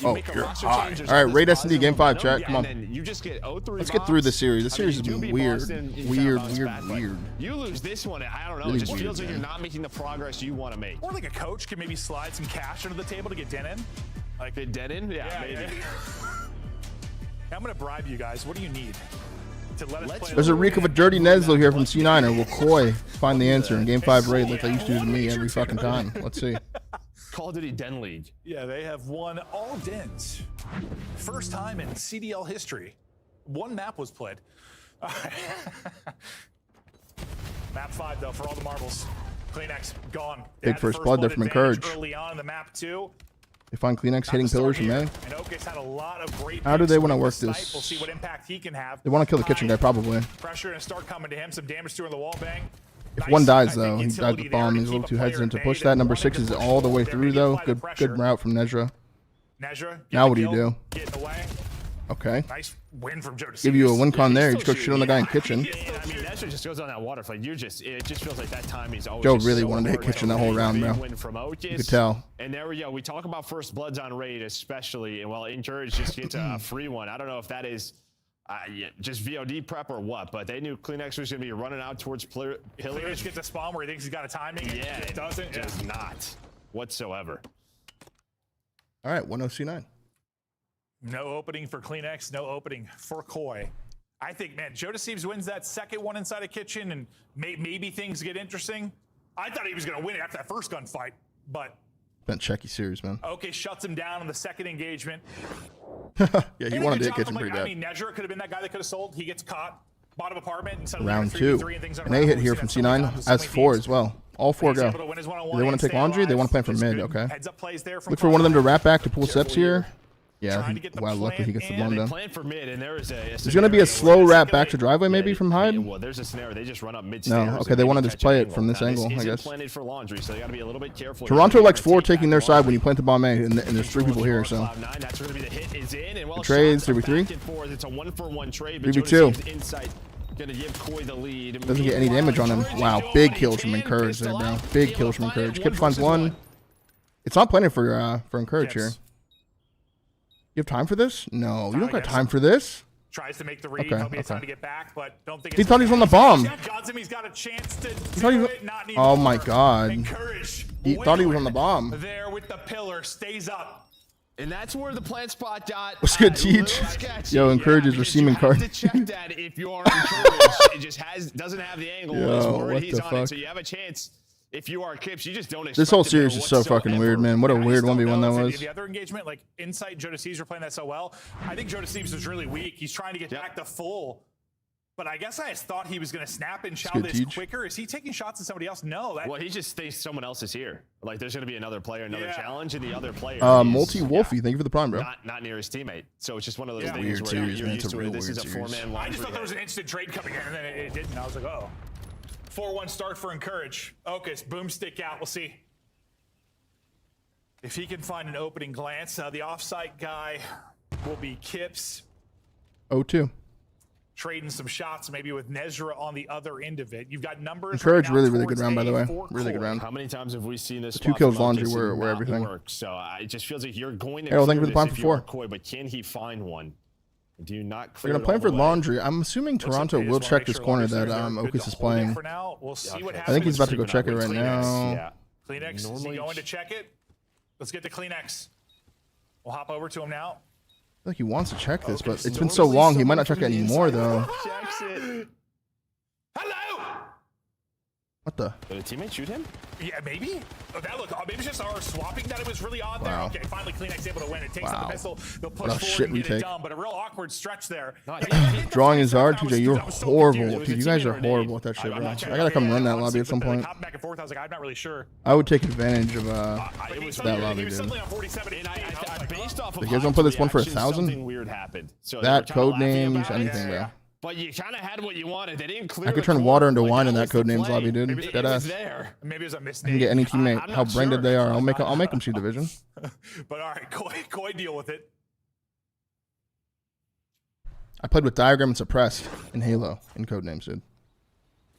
Oh, you're high. All right, rate S&D game 5, chat. Come on.
And then you just get 0-3
Let's get through this series. This series has
you
been
beat
weird.
Boston, you
Weird.
kinda bounce back, but You lose this one, I don't know.
Really
It just
weird,
feels like
man.
you're not making the progress you want to make.
Or like a coach can maybe slide some cash under the table to get Den in.
Like get Den in? Yeah, maybe.
Yeah. I'm gonna bribe you guys. What do you need to let us play?
There's a reek of a dirty Neslo here from C9. Or will Coy find the answer in game 5 raid like they used to do to me every fucking time? Let's see.
Call of Duty Den League.
Yeah, they have won all Dens. First time in CDL history. One map was played. Map 5 though for all the marbles. Kleenex gone. They
Big
had
first blood there from
advantage
Encourage.
early on in the map 2.
They find Kleenex hitting pillars from A.
And Okis had a lot of great
How do
picks
they want to
with
work
the
this?
snipe. We'll see what impact he can have.
They want to kill the kitchen guy, probably.
Pressure and start coming to him. Some damage to the wall bang.
If one dies, though, he died with the bomb. He's a little too hesitant to push that. Number 6 is all the way through, though. Good route from Nezra. Now what do you do?
Getting away.
Okay.
Nice win from Joe.
Give you a win con there. You just go shit on the guy in kitchen.
I mean, Nestor just goes on that water fight. It just feels like that time he's always.
Joe
just
really
so
wanted to hit
hard
kitchen that whole round, bro.
Win from Okis.
You could tell.
And there we go. We talk about first bloods on raid, especially, and while Encourage just gets a free one. I don't know if that is just VOD prep or what, but they knew Kleenex was going to be running out towards pillars.
Kleenex gets a spawn where he thinks he's got a timing.
Yeah,
it doesn't.
Does not whatsoever.
All right, 1-0
No opening for Kleenex, no opening for Coy. I think, man, Joe Deceives wins that second one inside a kitchen, and maybe things get interesting. I thought he was going to win it after that first gunfight, but
Been checky series, man.
okay, shuts him down on the second engagement.
Yeah, he wanted to hit kitchen pretty
I
bad.
mean, Nezra could have been that guy that could have sold. He gets caught, bottom apartment, and suddenly
Round
they're
2.
3v3 and things
An A hit here from C9. As 4 as well. All 4 go.
able to win his one-on-one
Do they want
and
to take
stay
laundry? They
alive.
want to plan for
Just
mid.
good
Okay.
heads-up plays there from
Look for one of them to wrap back to pull steps
here.
here. Yeah.
Trying to get the
Wow, luckily he gets the bomb
They
done.
plan for mid, and there is a.
There's going to be a slow wrap back to driveway maybe from Hyde?
Well, there's a scenario. They just run up mid.
No, okay, they want to just play it from this angle, I guess.
Planted for laundry, so they got to be a little bit careful.
Toronto likes 4 taking their side when you plant the bomb A, and there's 3 people here, so.
That's going to be the hit is in, and
The trades, 3v3.
It's a 1-for-1 trade.
3v2.
Insight going to give Coy the lead.
Doesn't get any damage on him. Wow, big kills from Encourage there, bro. Big kills from Encourage. Kip finds 1. It's not planning for Encourage here. You have time for this? No, you don't got time for this.
Tries to make the read.
Okay,
He'll be
okay.
time to get back, but don't think
He
it's
thought he was on the bomb.
God's him, he's got a chance to
He thought he
do
was,
it. Not
oh my
anymore.
god.
Encourage.
He thought he was on the bomb.
There with the pillar, stays up.
And that's where the plant spot got.
What's good, Teach? Yo, Encourage is receiving card.
You have to check that if you are Encourage. It just doesn't have the angle.
Yo,
It's where
what
he's
the
on
fuck?
it, so you have a chance. If you are Kips, you just don't expect
This whole
to be
series
able
is so fucking
whatsoever.
weird, man. What a
I
weird
just don't
1v1
know
that
if
was.
The other engagement, like Insight, Joe Deceives were playing that so well. I think Joe Deceives was really weak. He's trying to get back to full. But I guess I just thought he was going to snap and chow
good,
this
Teach.
quicker. Is he taking shots at somebody else? No.
Well, he just thinks someone else is here. Like there's going to be another player, another challenge, and the other player.
Multi Wolfie, thank you for the prime, bro.
Not near his teammate. So it's just one of those things
Weird
where
series,
you're
man.
used
It's a
to
real
it. This is
weird
a
series.
four-man
I just thought
laundry
there was an instant trade coming in, and then it didn't. I was like, oh. 4-1 start for Encourage. Okis, boomstick out. We'll see if he can find an opening glance. The offsite guy will be Kips.
0-2.
Trading some shots maybe with Nezra on the other end of it. You've got numbers.
Encourage,
right now
really, really
towards
good round, by the way.
A4
Really good
core.
round.
How many times have we seen this?
The 2 kills laundry were everything.
Work. So it just feels like you're going to
Harold, thank
clear
you for the
this
prime
if
for
you are
4.
Coy, but can he find one? Do you not
They're
clear
going to
it
play
all
for
the way?
laundry. I'm assuming Toronto will check this corner that Okis is playing.
For now, we'll see what
I
happens.
think he's about to go check it right
Kleenex.
now.
Yeah.
Kleenex, is he
Normally-
going to check it? Let's get to Kleenex. We'll hop over to him now.
Like he wants to check this, but it's been so long, he might not check it anymore, though.
Checks it.
What the?
Did a teammate shoot him?
Yeah, maybe. Oh, that look. Maybe it's just our swapping that it was really odd there. Okay, finally Kleenex able to win. It takes out the pistol. They'll push forward and get it done, but a real awkward stretch there.
Drawing is hard, TJ. You're horrible, dude. You guys are horrible at that shit, bro. I gotta come run that lobby at some point.
Back and forth. I was like, I'm not really sure.
I would take advantage of that lobby, dude. You guys want to put this one for 1,000?
Something weird happened. So
that code names, anything, bro.
But you kind of had what you wanted. They didn't clear.
I could turn water into wine in that code names lobby, dude. Deadass.
Maybe it was a
I can get any teammate. How brain dead they are. I'll make them see division.
But all right, Koi deal with it.
I played with Diagram and Suppressed in Halo in code names, dude.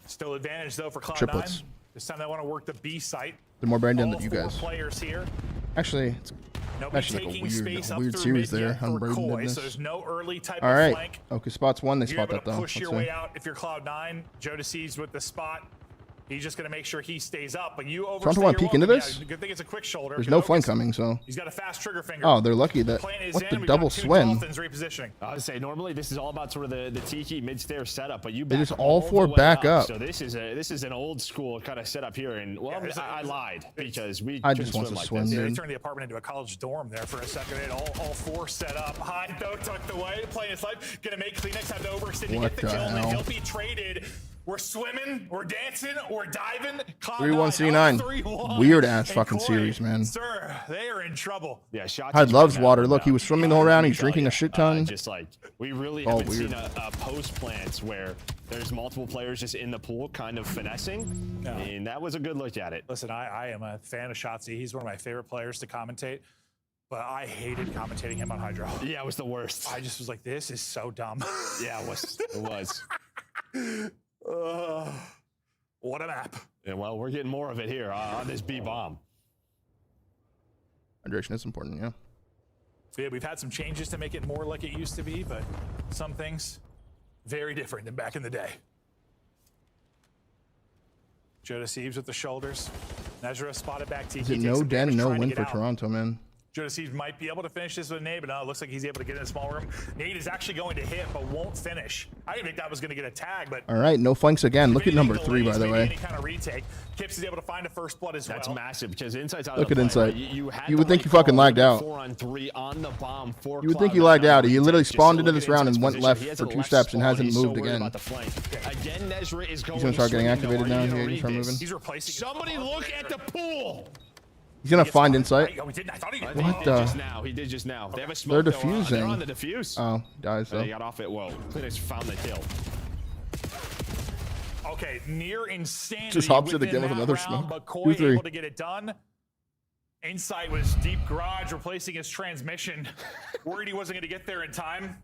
Still advantage though for Cloud9.
Triplets.
This time they want to work the B site.
They're more brain dead than you guys.
Players here.
Actually, it's actually like a weird series there on brain deadness.
So there's no early type
All
of
right.
flank.
Okay, spots one. They
You're
spot
able
that
to
though.
push your way out if you're Cloud9. Jodeci's with the spot. He's just going to make sure he stays up. But you
Toronto want to peek into this?
Good thing it's a quick shoulder.
There's no flank coming, so.
He's got a fast trigger finger.
Oh, they're lucky that. What the double swim?
Repositioning.
I would say normally this is all about sort of the tiki mid-stair setup, but you
They
back
just all
the
four
way
back up.
So this is an old school kind of setup here, and well, I lied because we.
I just want to
like
swim,
this.
They
dude.
turned the apartment into a college dorm there for a second. They had all four set up. High though, tucked away, playing his life. Gonna make Kleenex have to overextend to get the kill, and then he'll be traded. We're swimming, we're dancing, we're diving.
3-1-C9. Weird ass fucking series, man.
Sir, they are in trouble.
Yeah,
Hyde loves water. Look, he was swimming the whole round. He's drinking a shit ton.
Just like we really
All
haven't
weird.
seen a post plants where there's multiple players just in the pool, kind of finessing, and that was a good look at it.
Listen, I am a fan of Shotzi. He's one of my favorite players to commentate, but I hated commentating him on Hydro.
Yeah, it was the worst.
I just was like, this is so dumb.
Yeah, it was. It was.
What a map.
Yeah, well, we're getting more of it here on this B bomb.
Hydration is important, yeah.
So yeah, we've had some changes to make it more like it used to be, but some things very different than back in the day. Jodeci with the shoulders. Nezra spotted back.
Is it no den, no win for Toronto, man?
Jodeci might be able to finish this with Nate, but no, it looks like he's able to get in a small room. Nate is actually going to hit, but won't finish. I didn't think that was going to get a tag, but
All right, no flanks again. Look at number 3, by the way.
any kind of retake. Kips is able to find a first blood as
That's
well.
massive because Insight's out
Look
of
at
the play,
Insight.
right?
You would think he fucking lagged out.
4-on-3 on the bomb for
You would think he
Cloud9
lagged out. He
on
literally
retake.
spawned
Just
into
look
this
at
round and
Insight's
went
position.
left
He has
for
a
2
left
steps and
spawn.
hasn't
He's so
moved
worried
again.
about the flank. Again, Nezra is going
He's gonna start getting
swinging, though.
activated
Are
now.
you gonna
Here,
read
he's start
this?
moving.
He's replacing.
Somebody look at the pool.
He's gonna find Insight.
Oh, he didn't. I thought he did.
What
He
the?
did just now. They have a
They're
smoke.
defusing.
They're on the defuse.
Oh, dies though.
They got off it well. Kleenex found the kill.
Okay, near insanity.
Just hops it
within
again with
that
another
round,
smoke.
But Koi
2-3.
able to get it done. Insight was deep garage, replacing his transmission. Worried he wasn't going to get there in time.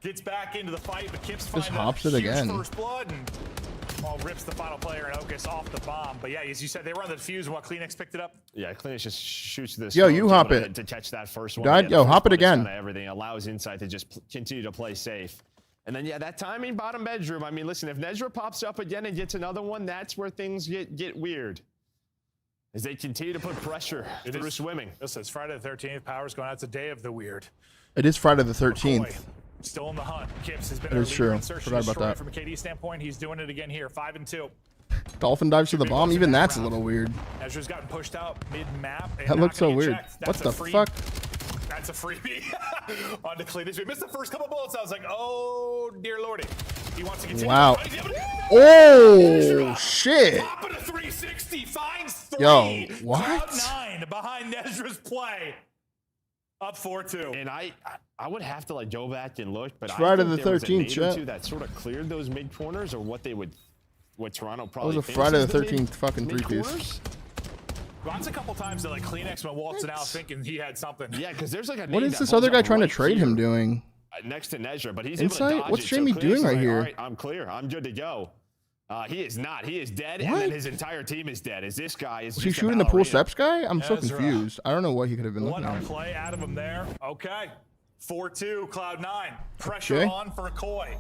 Gets back into the fight, but Kips finds
hops it
huge
again.
first blood and rips the final player in Ocus off the bomb. But yeah, as you said, they were on the defuse while Kleenex picked it up.
Yeah, Kleenex just shoots this.
Yo, you hop it.
To catch that first one.
God,
Yeah,
yo,
the
hop
first
it
one is
again.
kinda Everything allows Insight to just continue to play safe. And then, yeah, that timing bottom bedroom. I mean, listen, if Nezra pops up again and gets another one, that's where things get weird. As they continue to put pressure through swimming.
This is Friday the 13th. Power's going out. It's a day of the weird.
It is Friday the 13th.
Still in the hunt. Kips has been
That
our
is
leader
true.
in search and
Forgot about
destroy.
that.
From a KD standpoint, he's doing it again here. 5-2.
Dolphin dives to the bomb. Even that's a little weird.
Ezra's gotten pushed out mid-map.
That looks so weird. What the fuck?
That's a freebie on the Cletus. We missed the first couple bullets. I was like, oh, dear lordy. He wants to continue.
Wow.
Oh,
shit.
Top of the 360. Finds 3.
Yo, what?
Cloud9 behind Ezra's play. Up 4-2.
And I would have to like go back and look, but
Friday
I think
the
there was a
13th,
nade or
chat.
two that sort of cleared those mid corners, or what Toronto
That
probably.
was a
thinks
Friday
is
the
mid-
13th fucking
mid
3-piece.
corners.
Lots a couple times that like Kleenex went waltzing out thinking he had something.
Yeah, because there's like a
What
nade
is
that
this
blows
other guy
up
trying to
right
trade
here,
him doing?
next to Nezra, but he's
Insight?
able to dodge
What's
it.
Jamie
so
doing
Kleenex is
right
like,
here?
All right, I'm clear. I'm good to go. He is not. He is dead, and
What?
then his entire team is dead. As this guy is
Was he
just a
shooting the pool
ballerina.
steps guy? I'm so
Ezra.
confused. I don't know what he could have been
One
looking
on
at.
play out of him there. Okay. 4-2, Cloud9. Pressure
Okay.
on for Koi.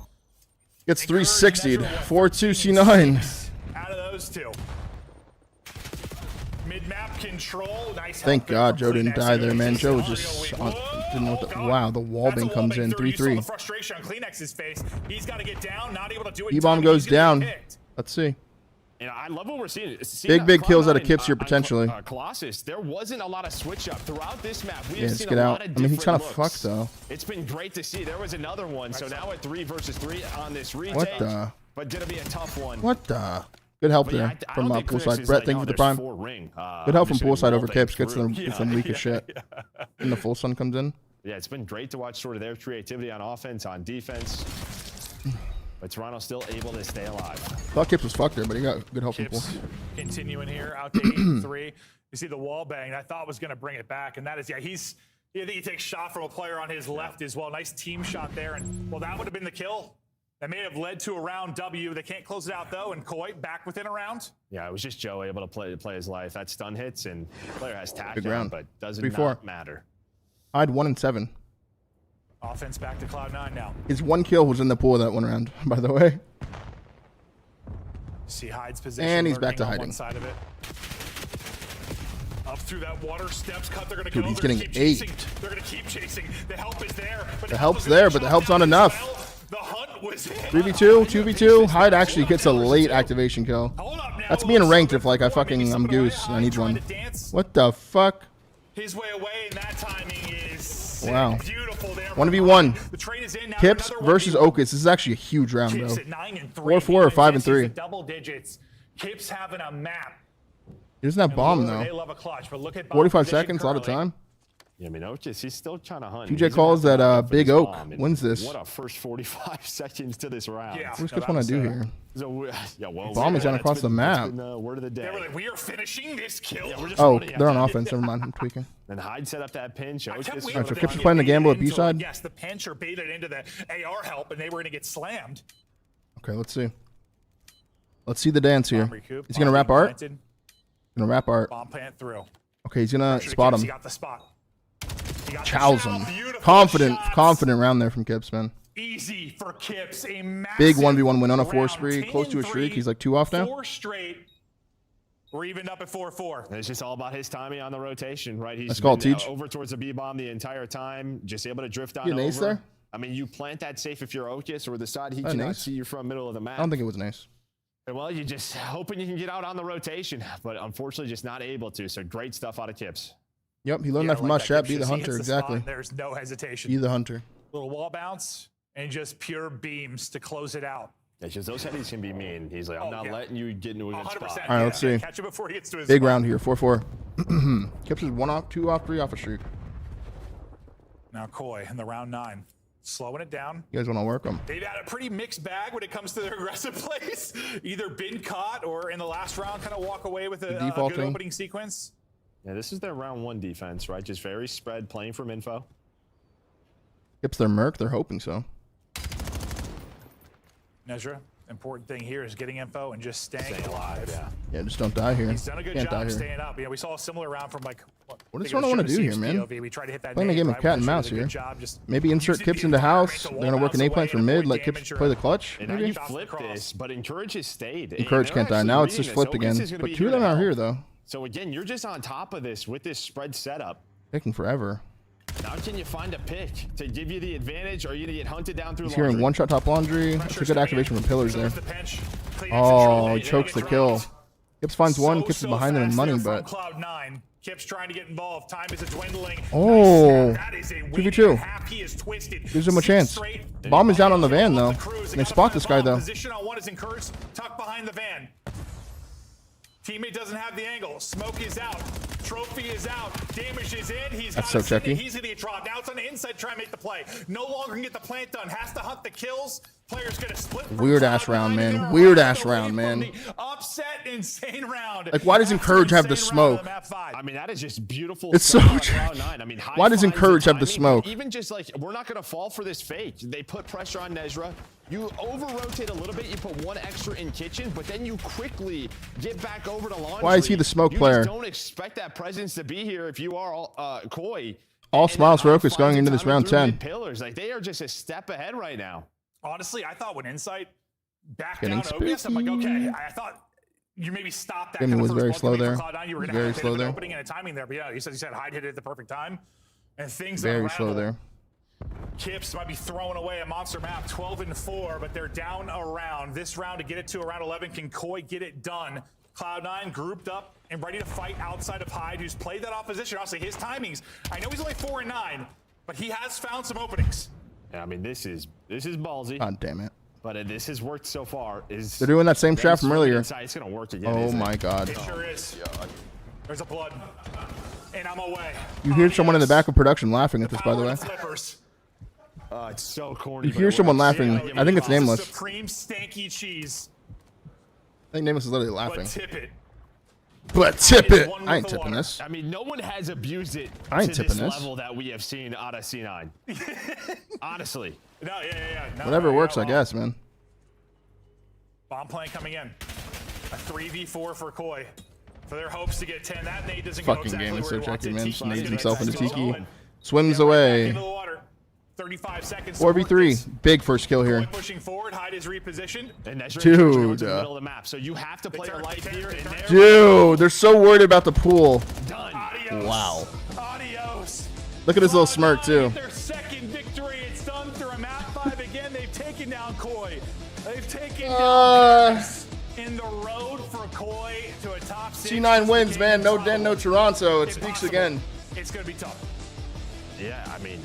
Gets 360'd. 4-2 C9.
Out of those two. Mid-map control. Nice.
Thank
help there
God
from
Joe didn't
Kleenex.
die there, man.
Just
Joe was
real
just
weak.
on, Didn't know what the, wow, the wall bang comes in. 3-3.
The frustration on Kleenex's face. He's got to get down, not able to do it.
E-bomb goes down. Let's see.
You know, I love what we're seeing.
Big kills out of Kips here, potentially.
Colossus, there wasn't a lot of switch up throughout this map. We
Yeah,
have
let's
seen
get
a
out.
lot of
I mean, he's kind of
different
fucked, though.
It's been great to see. There was another one. So now at 3 versus 3 on this retake.
What the?
But did it be a tough one?
What the? Good help
But yeah,
there
I
from
don't think
poolside.
Kleenex is
Brett,
like,
thank you
oh,
for the
there's
prime.
4 ring.
Good help from
just gonna
poolside over
wall bang
Kips. Gets
through.
some weak as shit. And the full sun comes in.
Yeah, it's been great to watch sort of their creativity on offense, on defense. But Toronto still able to stay alive.
Thought Kips was fucked there, but he got good help from pool.
Kips continuing here, out to 8-3. You see the wall bang I thought was going to bring it back, and that is, yeah, I think he takes shot from a player on his left as well. Nice team shot there, and well, that would have been the kill. That may have led to a round W. They can't close it out though, and Koi back within a round.
Yeah, it was just Joe able to play his life. That stun hits, and the player has tapped
Big
down,
round.
but doesn't
3-4.
matter.
I had 1 and 7.
Offense back to Cloud9 now.
His 1 kill was in the pool that one round, by the way.
See Hyde's position.
And he's back to
lurking on
hiding.
one side of it. Up through that water, steps cut. They're going to
Dude,
go.
he's
They're gonna
getting
keep chasing.
8.
They're going to keep chasing. The help is there. But
The help's there, but the help's not enough.
The hunt was in.
3v2, 2v2. Hyde actually gets a late activation kill. That's being ranked if like I'm Goose and I need one. What the fuck?
His way away, and that timing is
Wow.
beautiful there.
1v1.
The train is in now.
Kips
Another
versus
1v1.
Oakis. This is actually a huge round, bro.
Kips at 9-3.
4-4 or 5-3.
Double digits. Kips having a map.
He doesn't have bomb
They
though.
love a clutch, but look at
45 seconds, a lot of time.
Yeah, I mean, Oakis, he's still trying to hunt.
TJ calls that Big Oak wins this.
What a first 45 seconds to this round.
Yeah.
What does Kips want to do here?
So, yeah, well,
Bomb is down
that's
across the
been-
map.
that's been, word of the day.
They were like, we are finishing this kill.
Yeah, we're just
Oh,
running-
they're on offense. Never mind. I'm tweaking.
Then Hyde set up that pinch.
I kept
Oakis
waiting
Alright, so
for
Kips
them
is playing the
to
gamble at
bait
B
into,
side.
Yes, the pinch or baited into the AR help, and they were going to get slammed.
Okay, let's see. Let's see the dance here.
Bomb recoup,
He's gonna
bomb
wrap
being
art.
planted,
Gonna wrap art.
Bomb plant through.
Okay, he's gonna
Pressure to
spot
Kips,
him.
He got the spot. He got the
Chows
shot.
him.
Beautiful
Confident round there from Kips, man.
Easy for Kips. A massive
Big 1v1 win on a 4
round.
spree, close to a
10-3,
streak. He's like 2 off now.
4 straight. We're evened up at 4-4.
And it's just all about his timing on the rotation, right? He's
Let's call it,
been,
Teach.
over towards the B-bomb the entire time, just able to drift on
You an
over.
ace there?
I mean, you plant that safe if you're Oakis or the side he
An
cannot
ace?
see you from middle of the map.
I don't think it was an ace.
Well, you're just hoping you can get out on the rotation, but unfortunately just not able to. So great stuff out of Kips.
Yep, he learned that from us, Chat. Be the hunter, exactly.
There's no hesitation.
Be the hunter.
Little wall bounce and just pure beams to close it out.
It's just those headies can be mean. He's like, I'm not letting you get into a good
100%.
spot.
All right, let's see.
Catch it before he gets to his
Big
spot.
round here, 4-4. Kips is 1 off, 2 off, 3 off a streak.
Now Koi in the round 9. Slowing it down.
You guys want to work him?
They've had a pretty mixed bag when it comes to their aggressive plays. Either been caught or in the last round kind of walk away with a good
Defaulting.
opening sequence.
Yeah, this is their round 1 defense, right? Just very spread, playing from info.
Kips their merc, they're hoping so.
Nezra, important thing here is getting info and just staying alive.
Yeah.
Yeah, just don't die here.
He's done a good
Can't die
job
here.
staying up. Yeah, we saw a similar round from like.
What does Toronto want to do here, man?
We tried to hit that
Playing a
nade,
game of
right?
cat and
We're
mouse
doing a
here.
good job just
Maybe insert
using
Kips
the
into
environment
house.
to
They're
wall
going to work an
bounce
A plant
away
for
and
mid.
avoid
Let Kips
damage or-
play the clutch.
And now
Maybe?
you flip this, but Encourage has stayed.
Encourage can't die. Now it's just flipped again. But 2 of them are here, though.
So again, you're just on top of this with this spread setup.
Taking forever.
Now can you find a pick to give you the advantage, or are you going to get hunted down through
He's hearing
laundry?
1-shot top laundry. It's a good activation from Pillars there.
The pinch.
Oh, he chokes the kill. Kips finds 1. Kips is behind them in
fast
money,
there from
but...
Cloud9. Kips trying to get involved. Time is dwindling.
Oh,
That is a
2v2.
half. He is twisted.
Gives him a chance. Bomb is down on the van, though. They spot this guy, though.
Position on 1 is encouraged. Tuck behind the van. Teammate doesn't have the angle. Smoke is out. Trophy is out. Damage is in. He's
That's
got
so checky.
He's going to get dropped. Now it's on the inside. Try and make the play. No longer can get the plant done. Has to hunt the kills. Player's going to split.
Weird ass round, man. Weird ass round, man.
Upset, insane round.
Like, why does Encourage have the smoke?
I mean, that is just beautiful.
It's so
stuff on
true.
Cloud 9. I mean,
Why does
finds
Encourage have the
timing,
smoke?
Even just like, we're not going to fall for this fake. They put pressure on Nezra. You over-rotate a little bit. You put 1 extra in kitchen, but then you quickly get back over to laundry.
Why is he the smoke player?
You just don't expect that presence to be here if you are Koi.
All smiles for Oakis going into this round 10.
Pillars. Like, they are just a step ahead right now.
Honestly, I thought when Insight backed
Getting
down Obius, I'm like, okay, I thought you maybe stopped that.
Gaming
kind of
was
first
very
blood
slow
coming
there.
from Cloud9. You were
Was
going to
very
have a bit
slow
of an
there.
opening and a timing there, but yeah, he said Hyde hit it at the perfect time. And things
Very
unravel.
slow there.
Kips might be throwing away a monster map, 12-4, but they're down a round. This round to get it to around 11. Can Koi get it done? Cloud9 grouped up and ready to fight outside of Hyde, who's played that opposition. Obviously, his timings, I know he's only 4-9, but he has found some openings.
Yeah, I mean, this is ballsy.
God damn it.
But this has worked so far.
They're doing that same strat from earlier.
Inside. It's going to work again.
Oh my God.
It sure is. There's a blood. And I'm away.
You hear someone in the back of production laughing at this, by the way.
Oh, it's so corny.
You hear someone laughing. I think it's Nameless.
Supreme stanky cheese.
I think Nameless is literally laughing.
But tip it.
But tip it. I ain't tipping this.
I mean, no one has abused it
I ain't
to
tipping
this
this.
level that we have seen out of C9. Honestly.
No, yeah. No,
Whatever works, I guess, man.
Bomb plane coming in. A 3v4 for Koi. For their hopes to get 10. That nade doesn't
Fucking
go exactly
game is
where
so
he wants
checky,
it.
man.
Tiki
Just nades
gets
himself into
to the
Tiki.
moment.
Swims
Right
away.
into the water. 35 seconds.
4v3. Big first kill here.
Pushing forward. Hyde is repositioned.
And that's
Dude.
in the middle of the map. So you have to play your life here. And there
Dude, they're so worried about the pool.
Done.
Wow.
Adios.
Look at his little smirk, too.
Their second victory. It's done through a map 5 again. They've taken down Koi. They've taken down in the road for Koi to a top 6.
C9 wins, man. No Den, no Toronto. It speaks again.
It's going to be tough.
Yeah, I mean,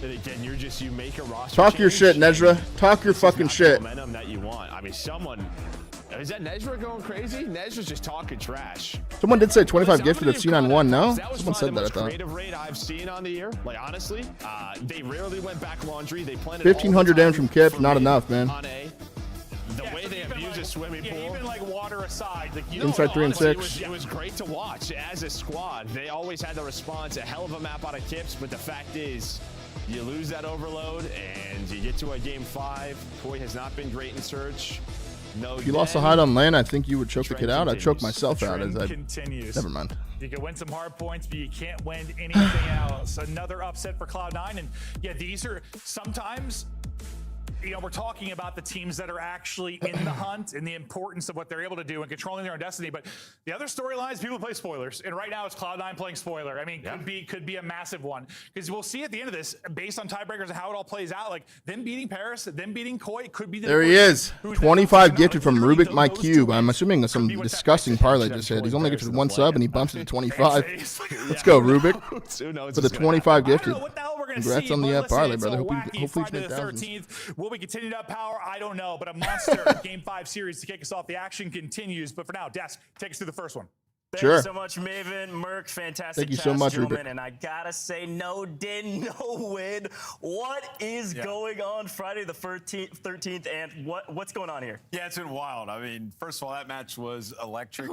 and again, you make a roster.
Talk your shit,
change.
Nezra. Talk your
This is
fucking
not the
shit.
Momentum that you want. I mean, someone. Is that Nezra going crazy? Nezra's just talking trash.
Someone did say 25 gifted if C9 won, no?
That was
Someone said
probably
that, I
the most
thought.
creative raid I've seen on the year. Like, honestly, they rarely went back laundry. They planted
1,500 damage from Kip, not enough, man.
on A. The way they abuse a swimming pool.
Even like water aside. Like, you
Inside 3 and
honestly,
6.
It was great to watch as a squad. They always had the response, a hell of a map out of Kips, but the fact is, you lose that overload and you get to a game 5. Koi has not been great in search. No.
If you lost the hide on land, I think you would choke the kid out. I choked myself out as I.
Continues.
Never mind.
You can win some hard points, but you can't win anything else. Another upset for Cloud9. And yeah, these are sometimes, you know, we're talking about the teams that are actually in the hunt and the importance of what they're able to do and controlling their own destiny. But the other storylines, people play spoilers. And right now it's Cloud9 playing spoiler. I mean, could be a massive one. Because we'll see at the end of this, based on tiebreakers and how it all plays out, like them beating Paris, them beating Koi, could be the
There he is. 25 gifted from Rubik My Cube. I'm assuming some disgusting parlay just hit. He's only gifted 1 sub and he bumps it to 25. Let's go, Rubik. For the 25 gifted. Congrats on the parlay, brother. Hopefully you make thousands.
Will we continue to have power? I don't know, but a monster Game 5 series to kick us off. The action continues, but for now, Desk, take us through the first one.
Thank you so much, Maven, Merc, fantastic.
Thank you so much,
gentlemen,
Rupert.
and I gotta say, no din, no win. What is going on Friday the 13th, and what's going on here?
Yeah, it's been wild. I mean, first of all, that match was electric.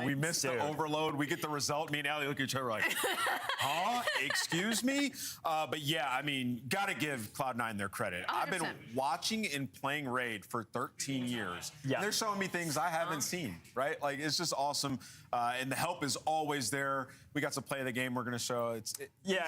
We missed the overload. We get the result. Me and Allie look at each other like, huh? Excuse me? But yeah, I mean, gotta give Cloud9 their credit. 100%. I've been watching and playing Raid for 13 years. Yeah. And they're showing me things I haven't seen, right? Like, it's just awesome. And the help is always there. We got to play the game. We're going to show these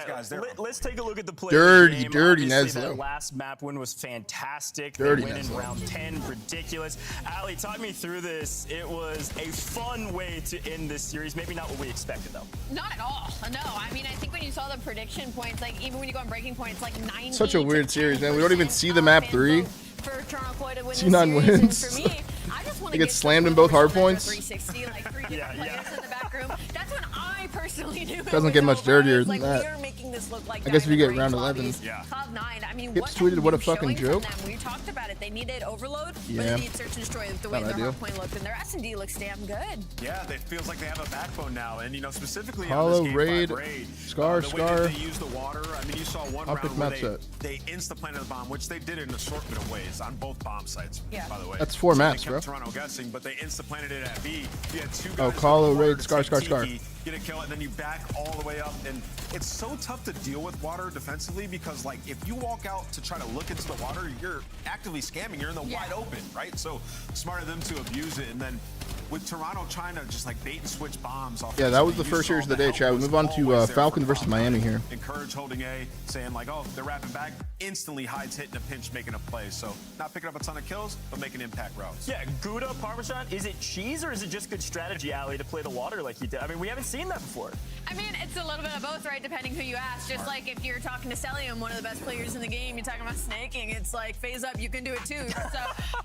guys there.
Let's take a look at the play.
Dirty
Obviously,
Neslo.
that last map win was fantastic.
Dirty
They win in
Neslo.
round 10, ridiculous. Ali, talk me through this. It was a fun way to end this series. Maybe not what we expected, though.
Not at all. No, I mean, I think when you saw the prediction points, like even when you go on breaking points, like 90.
Such a weird series, man. We don't even see the map 3.
For Toronto Koi to win
C9
the series.
wins.
And for me, I just want
He
to
gets slammed in both hard points.
360, like 3 different players in the back room. That's when I personally knew it
Doesn't
was
get much
over.
dirtier
It's
than
like,
that.
We are making this look like
I guess if you
diamond
get round
range
11.
lobbies. Cloud9, I mean,
Kips tweeted, what a fucking joke.
We talked about it. They needed overload, but
Yeah.
they need search and destroy the way
Not
their
ideal.
hard point looked, and their S&D looks damn good.
Yeah, it feels like they have a backbone now. And, you know, specifically
Hollow,
on this Game
Raid,
5 Raid,
Scar,
the way
Scar.
that they use the water. I mean, you saw one
OpTic
round where
map set.
they insta-planted the bomb, which they did in an assortment of ways on both bomb sites, by the way.
That's 4
So
maps,
they
bro.
kept Toronto guessing, but they insta-planted it at B. You had 2 guys
Oh,
go
Hollow,
water
Raid,
to
Scar,
take
Scar, Scar.
Tiki, get a kill, and then you back all the way up. And it's so tough to deal with water defensively because, like, if you walk out to try to look into the water, you're actively scamming. You're in the wide open, right? So smart of them to abuse it. And then with Toronto trying to just like bait and switch bombs off.
Yeah, that was the first series of the day, Chad. We move on to Falcons versus Miami here.
Encourage holding A, saying like, oh, they're wrapping back. Instantly hides hitting a pinch, making a play. So not picking up a ton of kills, but making impact routes.
Yeah, Gouda, Parmesan, is it cheese or is it just good strategy, Ali, to play the water like he did? I mean, we haven't seen that before.
I mean, it's a little bit of both, right? Depending who you ask. Just like if you're talking to Celium, one of the best players in the game, you're talking about snaking. It's like phase up, you can do it too. So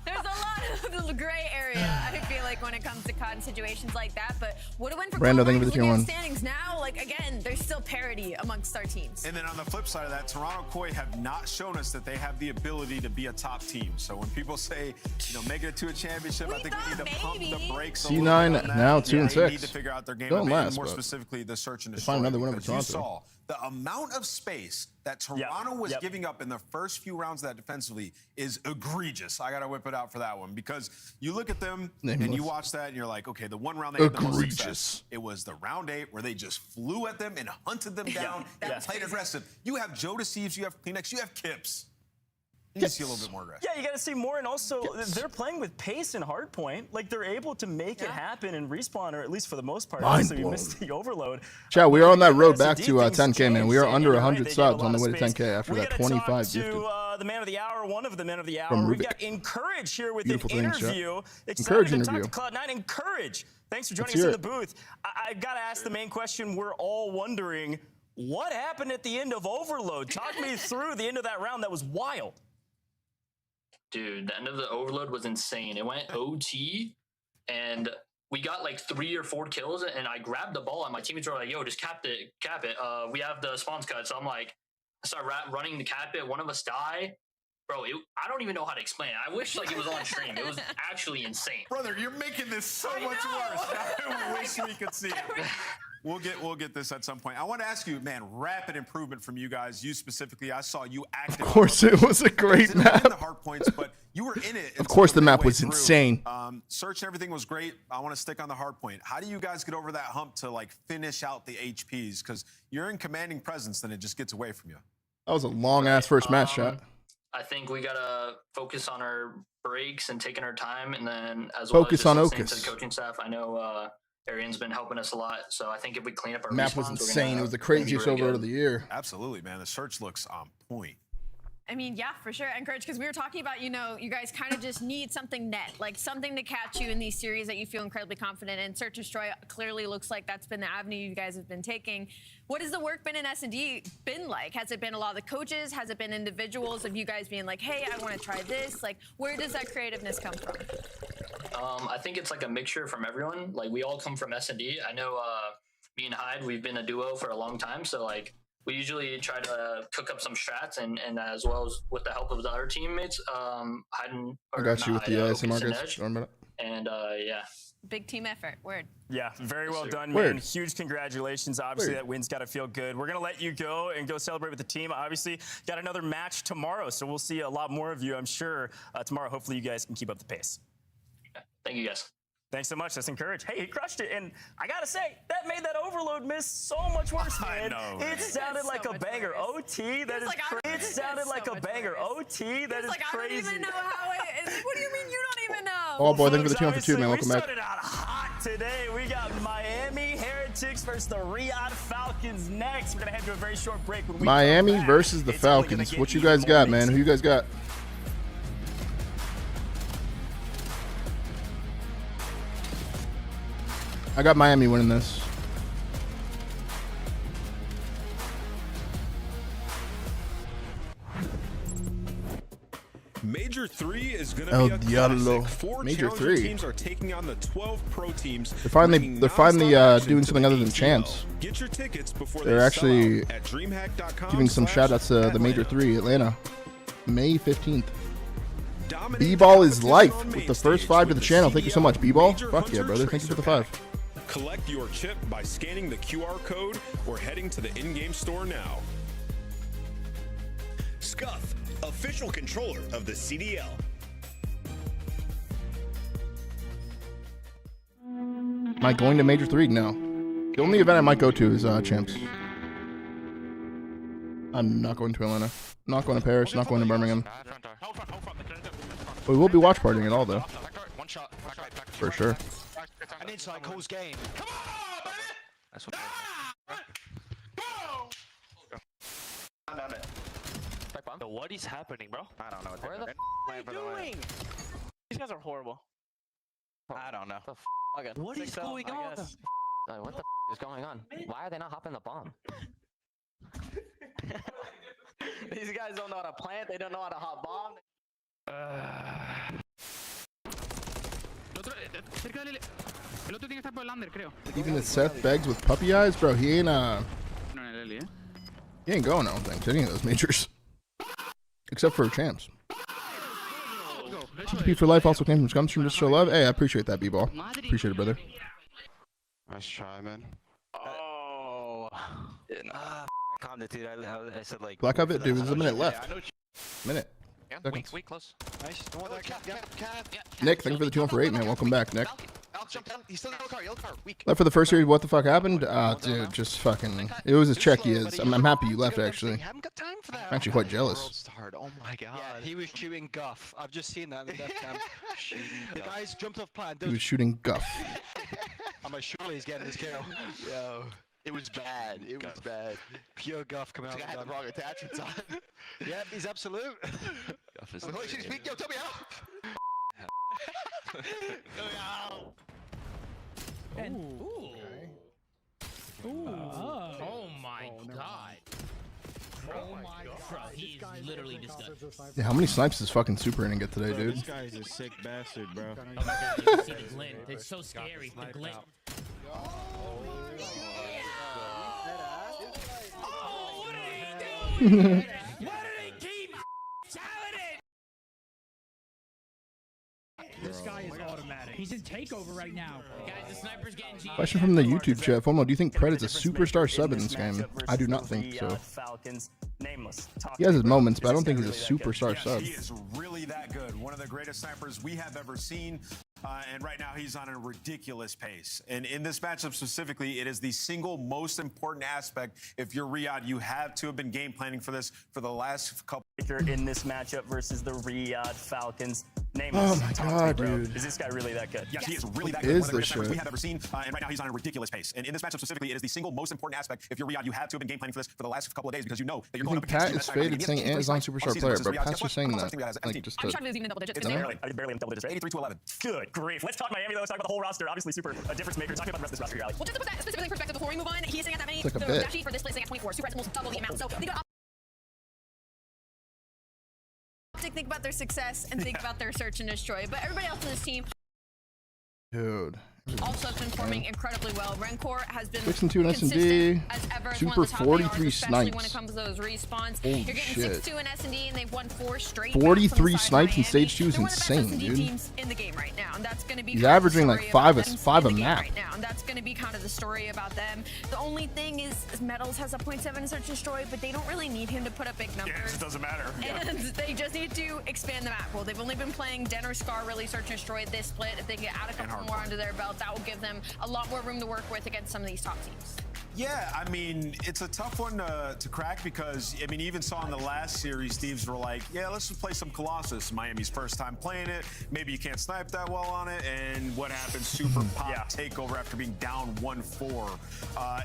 there's a lot of gray area, I feel like, when it comes to COD situations like that. But would have went for
Brando, thank you for the tier 1.
standings now. Like again, there's still parity amongst our teams.
And then on the flip side of that, Toronto Koi have not shown us that they have the ability to be a top team. So when people say, you know, make it to a championship, I think we need to pump the brakes.
C9 now 2-6.
They need to figure out their game.
Don't last,
more
but
specifically, the search and
they
destroy.
find another win over
You
Toronto.
saw the amount of space that Toronto was giving up in the first few rounds of that defensively is egregious. I got to whip it out for that one because you look at them and you watch that and you're like, okay, the one round they had the most success, it was the round 8 where they just flew at them and hunted them down and played aggressive. You have Joe Deceives, you have Kleenex, you have Kips. You need to see a little bit more aggressive.
Yeah, you got to see more, and also they're playing with pace and hardpoint. Like they're able to make it happen and respawn, or at least for the most part.
Mind
So you missed the overload.
Chad, we are on that road back to 10K, man. We are under 100 subs on the way to 10K after that 25 gifted.
The man of the hour, one of the men of the hour.
From
We've
Rubik.
got Encourage here with
Beautiful
an
things,
interview.
Chat.
Excited to
Interview.
talk to Cloud9. Encourage. Thanks for joining
Let's
us in
hear
the booth. I've got to ask the main question we're all wondering. What happened at the end of Overload? Talk me through the end of that round. That was wild.
Dude, the end of the overload was insane. It went OT, and we got like 3 or 4 kills, and I grabbed the ball, and my teammates were like, yo, just cap it. We have the spawns cut. So I'm like, I start running to cap it. One of us die. Bro, I don't even know how to explain it. I wish like it was on stream. It was actually insane.
Brother, you're making this so much worse. I wish we could see it. We'll get this at some point. I want to ask you, man, rapid improvement from you guys. You specifically, I saw you active.
Of course, it was a great map.
The hard points, but you were in it.
Of course, the map was insane.
Search and everything was great. I want to stick on the hard point. How do you guys get over that hump to like finish out the HPs? Because you're in commanding presence, then it just gets away from you.
That was a long ass first match, Chat.
I think we gotta focus on our breaks and taking our time, and then as
Focus
well as
on
just listening to
Ocus.
the coaching staff. I know Arian's been helping us a lot, so I think if we clean up our
Map was
respawns, we're
insane.
gonna-
It was the
we're gonna be
craziest
really
overload
good.
of the year.
Absolutely, man. The search looks on point.
I mean, yeah, for sure. Encourage, because we were talking about, you know, you guys kind of just need something net, like something to catch you in these series that you feel incredibly confident in. Search and Destroy clearly looks like that's been the avenue you guys have been taking. What has the work been in S&D been like? Has it been a lot of the coaches? Has it been individuals of you guys being like, hey, I want to try this? Like, where does that creativeness come from?
I think it's like a mixture from everyone. Like we all come from S&D. I know me and Hyde, we've been a duo for a long time, so like we usually try to cook up some strats, and as well as with the help of the other teammates. Hyde and
I got you with the
Ocus
SMR
and
guys.
Edge.
Remember that?
And yeah.
Big team effort. Word.
Yeah, very well done,
Word.
man. Huge congratulations. Obviously, that win's got to feel good. We're going to let you go and go celebrate with the team. Obviously, got another match tomorrow, so we'll see a lot more of you, I'm sure, tomorrow. Hopefully, you guys can keep up the pace.
Thank you, guys.
Thanks so much. That's encouraged. Hey, he crushed it. And I got to say, that made that overload miss so much worse, man.
know,
It sounded like a banger. OT, that is crazy. It sounded like a banger. OT, that is
Like, I don't
crazy.
even know how it is. What do you mean you don't even know?
Oh boy, thank you for the 2 for 2, man. Welcome
we
back.
started out hot today. We got Miami Heretics versus the Riyadh Falcons next. We're going to head to a very short break. When we
Miami
come back,
versus the
it's only gonna
Falcons.
get
What you
even
guys
more
got, man?
amazing.
Who you guys got? I got Miami winning this.
Major 3 is going
El
to be a
Diablo.
classic. 4
Major
challenger
3.
teams are taking on the 12 pro teams.
They're finally doing something other than champs.
Get your tickets before
They're
they
actually
sell out at DreamHack.com.
giving some shout outs to the Major 3 Atlanta, May 15th. B-Ball is life with the first 5 to the channel. Thank you so much, B-Ball. Fuck yeah, brother. Thank you for the 5.
Collect your chip by scanning the QR code or heading to the in-game store now.
Scuff, official controller of the CDL.
Am I going to Major 3 now? The only event I might go to is Champs. I'm not going to Atlanta. Not going to Paris. Not going to Birmingham. We will be watch partying it all, though. For sure.
And inside calls game.
Come on, baby!
That's what.
Yo, what is happening, bro?
I don't know.
Where the
What are you doing?
These guys are horrible.
I don't know.
What is going on?
What the is going on? Why are they not hopping the bomb?
These guys don't know how to plant. They don't know how to hot bomb.
Even the Seth Beggs with puppy eyes, bro. He ain't he ain't going, I don't think, to any of those majors. Except for champs. GP for life also came from Scumstream just show love. Hey, I appreciate that, B-ball. Appreciate it, brother.
Nice try, man.
Oh.
Calm it, dude. I said like.
Black Ovet, dude, there's a minute left. Minute. Seconds.
Wait, close. Nice.
Nick, thank you for the 2 for 8, man. Welcome back, Nick.
Alex, jump down. He's still in the car. Yellow car. Weak.
Left for the first series, what the fuck happened? Dude, just fucking. It was as checky as. I'm happy you left, actually.
Haven't got time for that.
I'm actually quite jealous.
Oh my god. Yeah, he was shooting guff. I've just seen that in the death cam. The guys jumped off plan.
He was shooting guff.
I'm like, surely he's getting his kill. Yo. It was bad. It was bad. Pure guff coming out. I had the wrong attachments on. Yep, he's absolute. Guff is. Holy shit, yo, tell me how.
Oh my god. Oh my god. Bro, he's literally disgusting.
Yeah, how many snipes does fucking Super Inning get today, dude?
This guy's a sick bastard, bro.
Oh my god, you see the glint. It's so scary. The glint.
Why do they keep telling it?
This guy is automatic. He's in takeover right now.
Guys, the sniper's getting G.
Question from the YouTube chat. Fomo, do you think Pred is a superstar sub in this game? I do not think so. He has his moments, but I don't think he's a superstar sub.
He is really that good. One of the greatest snipers we have ever seen. And right now he's on a ridiculous pace. And in this matchup specifically, it is the single most important aspect. If you're Riyadh, you have to have been game planning for this for the last couple.
In this matchup versus the Riyadh Falcons.
Oh my god, dude.
Is this guy really that good?
Yes, he is really that good. One of the greatest snipers we have ever seen. And right now he's on a ridiculous pace. And in this matchup specifically, it is the single most important aspect. If you're Riyadh, you have to have been game planning for this for the last couple of days because you know that you're going up against
Pat is faded saying Ant is on superstar player, bro. Pat's just saying that. Like, just to.
It's barely in double digits. 83 to 11. Good grief. Let's talk Miami though. Let's talk about the whole roster. Obviously, super a difference maker. Talk about the rest of this roster here, Ali.
Well, just to put that specifically in perspective before we move on, he's saying that many.
It's like a
the
bit.
dash sheet for this place at 24. Super has almost double the amount. So they got OpTic, think about their success and think about their search and destroy. But everybody else in this team
Dude.
also has been performing incredibly well. Rencor has been
6-2 in
consistent
S&D.
as ever. It's
Super
one of the top
43
ARs, especially when
snipes.
it comes to those respawns.
Holy
You're getting
shit.
6-2 in S&D, and they've won 4 straight.
43 snipes in stage 2 is
They're one of the best
insane,
S&D
dude.
teams in the game right now, and that's going to be
He's
kind of the
averaging like
story
five
about
a
them
five
in
a
the game
map.
right now, and that's going to be kind of the story about them. The only thing is Metals has a 0.7 in search and destroy, but they don't really need him to put up big numbers.
Yeah, it doesn't matter.
And they just need to expand the map. Well, they've only been playing Den or Scar really search and destroy this split. If they can add a couple more under their belt, that will give them a lot more room to work with against some of these top teams.
Yeah, I mean, it's a tough one to crack because, I mean, you even saw in the last series, teams were like, yeah, let's just play some Colossus. Miami's first time playing it. Maybe you can't snipe that well on it. And what happens? Super pop takeover after being down 1-4.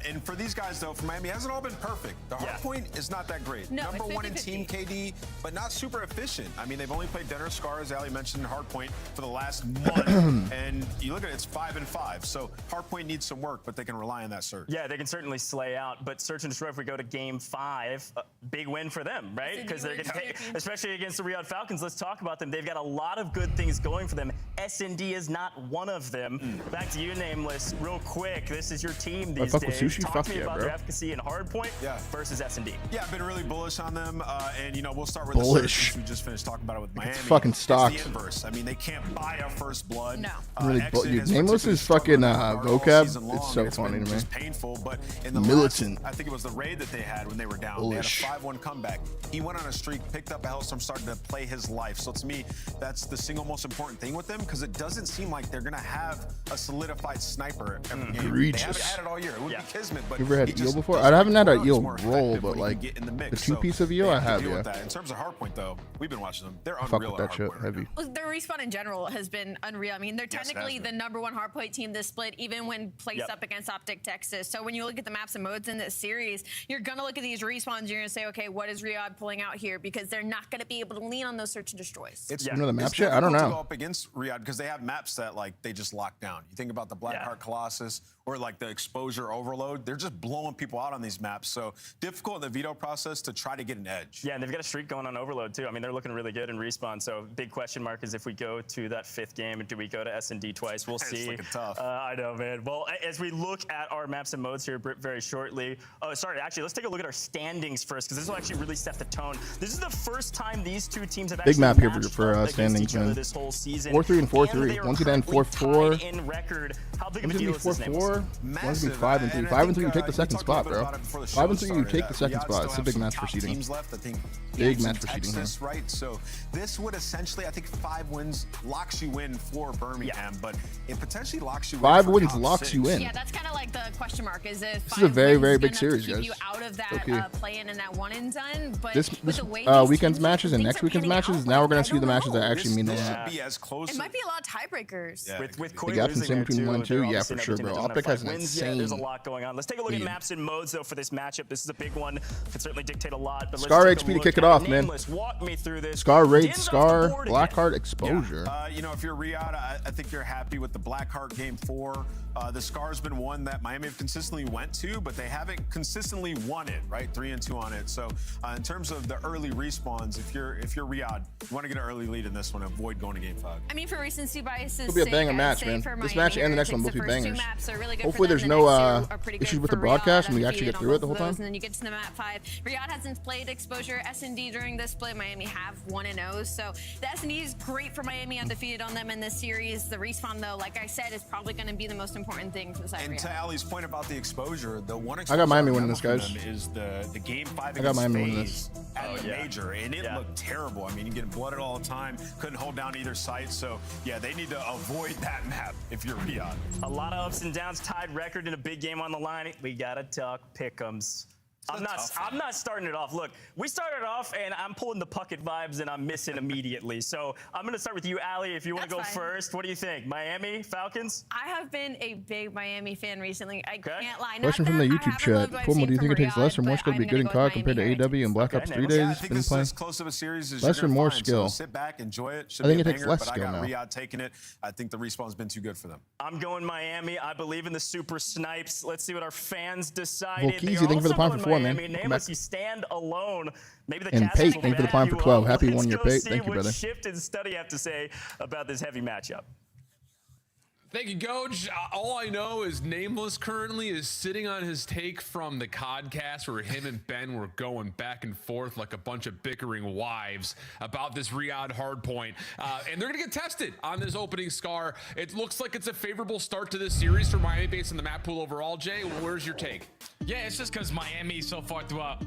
And for these guys, though, for Miami, it hasn't all been perfect. The hard point is not that great.
No,
Number
it's
one in
50-50.
Team KD, but not super efficient. I mean, they've only played Denner Scar, as Ali mentioned, Hardpoint for the last month. And you look at it, it's 5-5. So Hardpoint needs some work, but they can rely on that search.
Yeah, they can certainly slay out. But search and destroy, if we go to game 5, big win for them, right? Because they're going to take, especially against the Riyadh Falcons. Let's talk about them. They've got a lot of good things going for them. S&D is not one of them. Back to you, Nameless, real quick. This is your team these
fuck with
days.
Sushi?
Talk
Fuck
to me
yeah,
about
bro.
their efficacy in Hardpoint versus S&D.
Yeah, I've been really bullish on them, and you know we'll start with
Bullish.
the search since we just finished talking about it with Miami.
fucking stocked.
It's the inverse. I mean, they can't buy a first blood. No.
Really, dude, Nameless is fucking vocab. It's so funny to me.
Painful, but in the
Militant.
last, I think it was the raid that they had when they were down.
Bullish.
They had a 5-1 comeback. He went on a streak, picked up a Hellstorm, started to play his life. So to me, that's the single most important thing with them because it doesn't seem like they're gonna have a solidified sniper every game.
Egregious.
They haven't had it all year. It would be Kismet, but
You ever had
he
eel
just
before? I
doesn't
haven't had a
work.
eel
It's more
roll,
effective
but
when you
like
get in the mix.
the
So
2-piece of eel,
they
I
have to
have,
deal
yeah.
with that. In terms of Hardpoint, though, we've been watching them. They're
I fuck
unreal
with that
at
shit
Hardpoint.
heavy.
Well, their respawn in general has been unreal. I mean, they're 10-0 technically the #1 hardpoint team this split, even when placed up against OpTic Texas. So when you look at the maps and modes in this series, you're going to look at these respawns. You're going to say, okay, what is Riyadh pulling out here? Because they're not going to be able to lean on those search and destroys.
It's
You know the map shit? I don't
difficult to
know.
go up against Riyadh because they have maps that like they just lock down. You think about the Blackheart Colossus or like the Exposure Overload. They're just blowing people out on these maps. So difficult in the veto process to try to get an edge.
Yeah, and they've got a streak going on Overload too. I mean, they're looking really good in respawn. So big question mark is if we go to that 5th game, do we go to S&D twice? We'll see.
It's looking tough.
I know, man. Well, as we look at our maps and modes here very shortly. Oh, sorry. Actually, let's take a look at our standings first because this will actually really set the tone. This is the first time these two teams have actually
Big map here
matched
for
up
standings,
against each other
man.
this whole season.
4-3 and 4-3. One's gonna end 4-4.
In record. How big of a
One's
deal
gonna
is
be
this?
4-4. One's gonna be 5-3. 5-3, you take the second spot, bro. 5-3, you take the second spot. It's a big match for seeding. Big match for seeding here.
Right? So this would essentially, I think, 5 wins locks you in for Birmingham, but it potentially locks you in.
5
for
wins
top
locks
6.
you in.
Yeah, that's kind of like the question mark. Is if
This is a very, very big
gonna
series,
keep
guys.
you out of that
Okay.
play-in and that one and done. But
This
with the way these
weekend's
teams-
matches and
things
next
are
weekend's
panning
matches,
out,
now we're gonna
I
see
don't
the matches
know.
that actually mean a
This
lot.
should be as close.
It might be a lot of tiebreakers.
Yeah,
With
The
Koi
gap's
losing
insane
there,
between
too,
1 and 2.
they're
Yeah,
obviously
for sure,
another
bro.
team that doesn't
OpTic has
have
an
5 wins. Yeah, there's a
insane
lot going on. Let's take a look at
lead.
maps and modes, though, for this matchup. This is a big one. Could certainly dictate a lot. But
Scar
let's take a
HP to
look
kick it
at
off, man.
Nameless. Walk me through this.
Scar Raid,
Din's off the
Scar,
board again.
Blackheart, Exposure.
You know, if you're Riyadh, I think you're happy with the Blackheart game 4. The Scar's been one that Miami have consistently went to, but they haven't consistently won it, right? 3-2 on it. So in terms of the early respawns, if you're Riyadh, you want to get an early lead in this one, avoid going to game 5.
I mean, for recency biases,
It'll be a banger match, man. This match and the next one both be bangers. Hopefully there's no issues with the broadcast and we actually get through it the whole time.
And then you get to the map 5. Riyadh hasn't played Exposure S&D during this split. Miami have 1-0. So the S&D is great for Miami, undefeated on them in this series. The respawn, though, like I said, is probably going to be the most important thing for the side of
And to
Riyadh.
Ali's point about the exposure, the one
I got Miami winning this,
exposure
guys.
for them is the game 5
I got Miami winning
FaZe
this.
at the major, and it looked terrible. I mean, you getting blooded all the time, couldn't hold down either site. So yeah, they need to avoid that map if you're Riyadh.
A lot of ups and downs, tied record in a big game on the line. We gotta talk pick'ems. I'm not starting it off. Look, we started off, and I'm pulling the Puckett vibes, and I'm missing immediately. So I'm going to start with you, Ali, if you want to go first. What do you think? Miami, Falcons?
I have been a big Miami fan recently. I can't lie.
Question from the YouTube chat. Full, do you think it takes less or more skill to be good in COD compared to AW and Black Ops 3 days?
I think
Been
this is
playing
as close of a series as
less
you're
or
gonna
more
find.
skill.
So sit back, enjoy it. Should
I think
be
it
a
takes
banger,
less
but
skill
I got
now.
Riyadh taking it. I think the respawn's been too good for them.
I'm going Miami. I believe in the super snipes. Let's see what our fans decided.
Volkeezy, thank you for the prime for 4, man.
Miami.
Welcome
Nameless,
back.
you stand alone. Maybe the
And
Cats
Pate,
will
thank you for the
back
prime for
you
12.
up.
Happy
Let's
1 year,
go
Pate.
see
Thank you,
what
brother.
Shift and Study have to say about this heavy matchup.
Thank you, Coach. All I know is Nameless currently is sitting on his take from the Codcast where him and Ben were going back and forth like a bunch of bickering wives about this Riyadh hardpoint. And they're going to get tested on this opening Scar. It looks like it's a favorable start to this series for Miami based on the map pool overall. Jay, where's your take?
Yeah, it's just because Miami so far throughout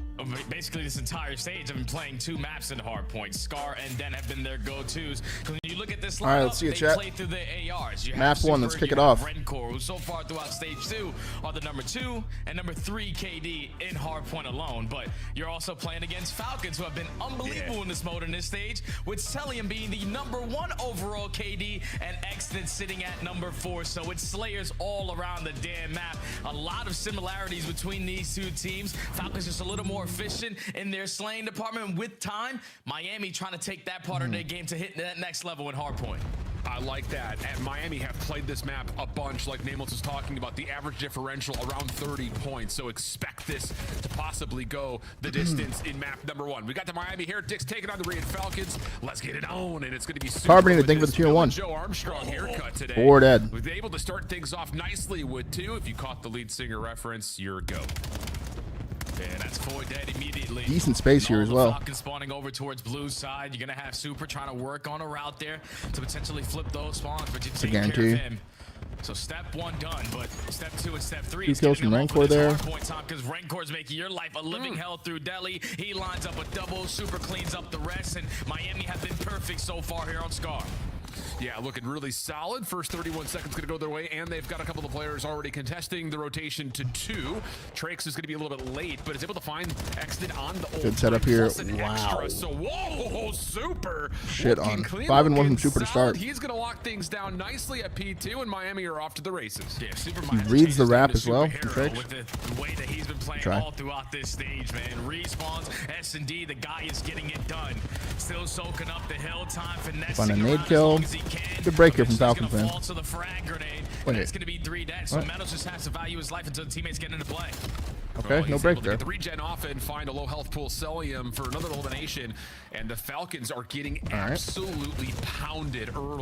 basically this entire stage have been playing 2 maps in hardpoint. Scar and Den have been their go-tos. When you look at this lineup,
All right, let's see it,
they
chat.
play through the ARs. You
Map
have
1,
Super,
let's kick
you
it
have
off.
Rencore, who so far throughout stage 2 are the number 2 and number 3 KD in hardpoint alone. But you're also playing against Falcons, who have been unbelievable in this mode in this stage, with Celium being the number 1 overall KD and Exton sitting at number 4. So it's Slayers all around the damn map. A lot of similarities between these two teams. Falcons just a little more efficient in their slaying department. With time, Miami trying to take that part of their game to hit that next level in hardpoint.
I like that. And Miami have played this map a bunch, like Nameless was talking about, the average differential around 30 points. So expect this to possibly go the distance in map number 1. We got the Miami here. Dick's taking on the Riyadh Falcons. Let's get it on, and it's going to be super.
Carbonate, thank you for the tier 1.
Joe Armstrong haircut today.
Bored Ed.
We've been able to start things off nicely with 2. If you caught the lead singer reference, you're a go.
And that's 4 dead immediately.
Decent space here as well.
Falcons spawning over towards blue side. You're going to have Super trying to work on a route there to potentially flip those spawns, but you take care of him. So step 1 done, but step 2 and step 3
2
is
kills
getting
from
them off
Rancor
of this
there.
hardpoint time, because Rancor's making your life a living hell through Delhi. He lines up a double. Super cleans up the rest, and Miami have been perfect so far here on Scar.
Yeah, looking really solid. First 31 seconds going to go their way, and they've got a couple of players already contesting the rotation to 2. Trax is going to be a little bit late, but is able to find Exnid on the old
Good setup here. Wow.
Extra. So, whoa, super.
Shit on. 5 and 1 from Super to start.
He's going to lock things down nicely at P2, and Miami are off to the races.
Yeah, Super
He reads the wrap as well.
with the way that he's been playing all throughout this stage, man. Respawns, S&D, the guy is getting it done. Still soaking up the hill time, finessing
Find a nade kill. Good break here from Falcons, man.
To the frag grenade.
Wait.
That's going to be 3 dead. So Metals just has to value his life until the teammates get into play.
Okay, no break there.
The regen off and find a low health pool Celium for another elimination, and the Falcons are getting absolutely pounded early.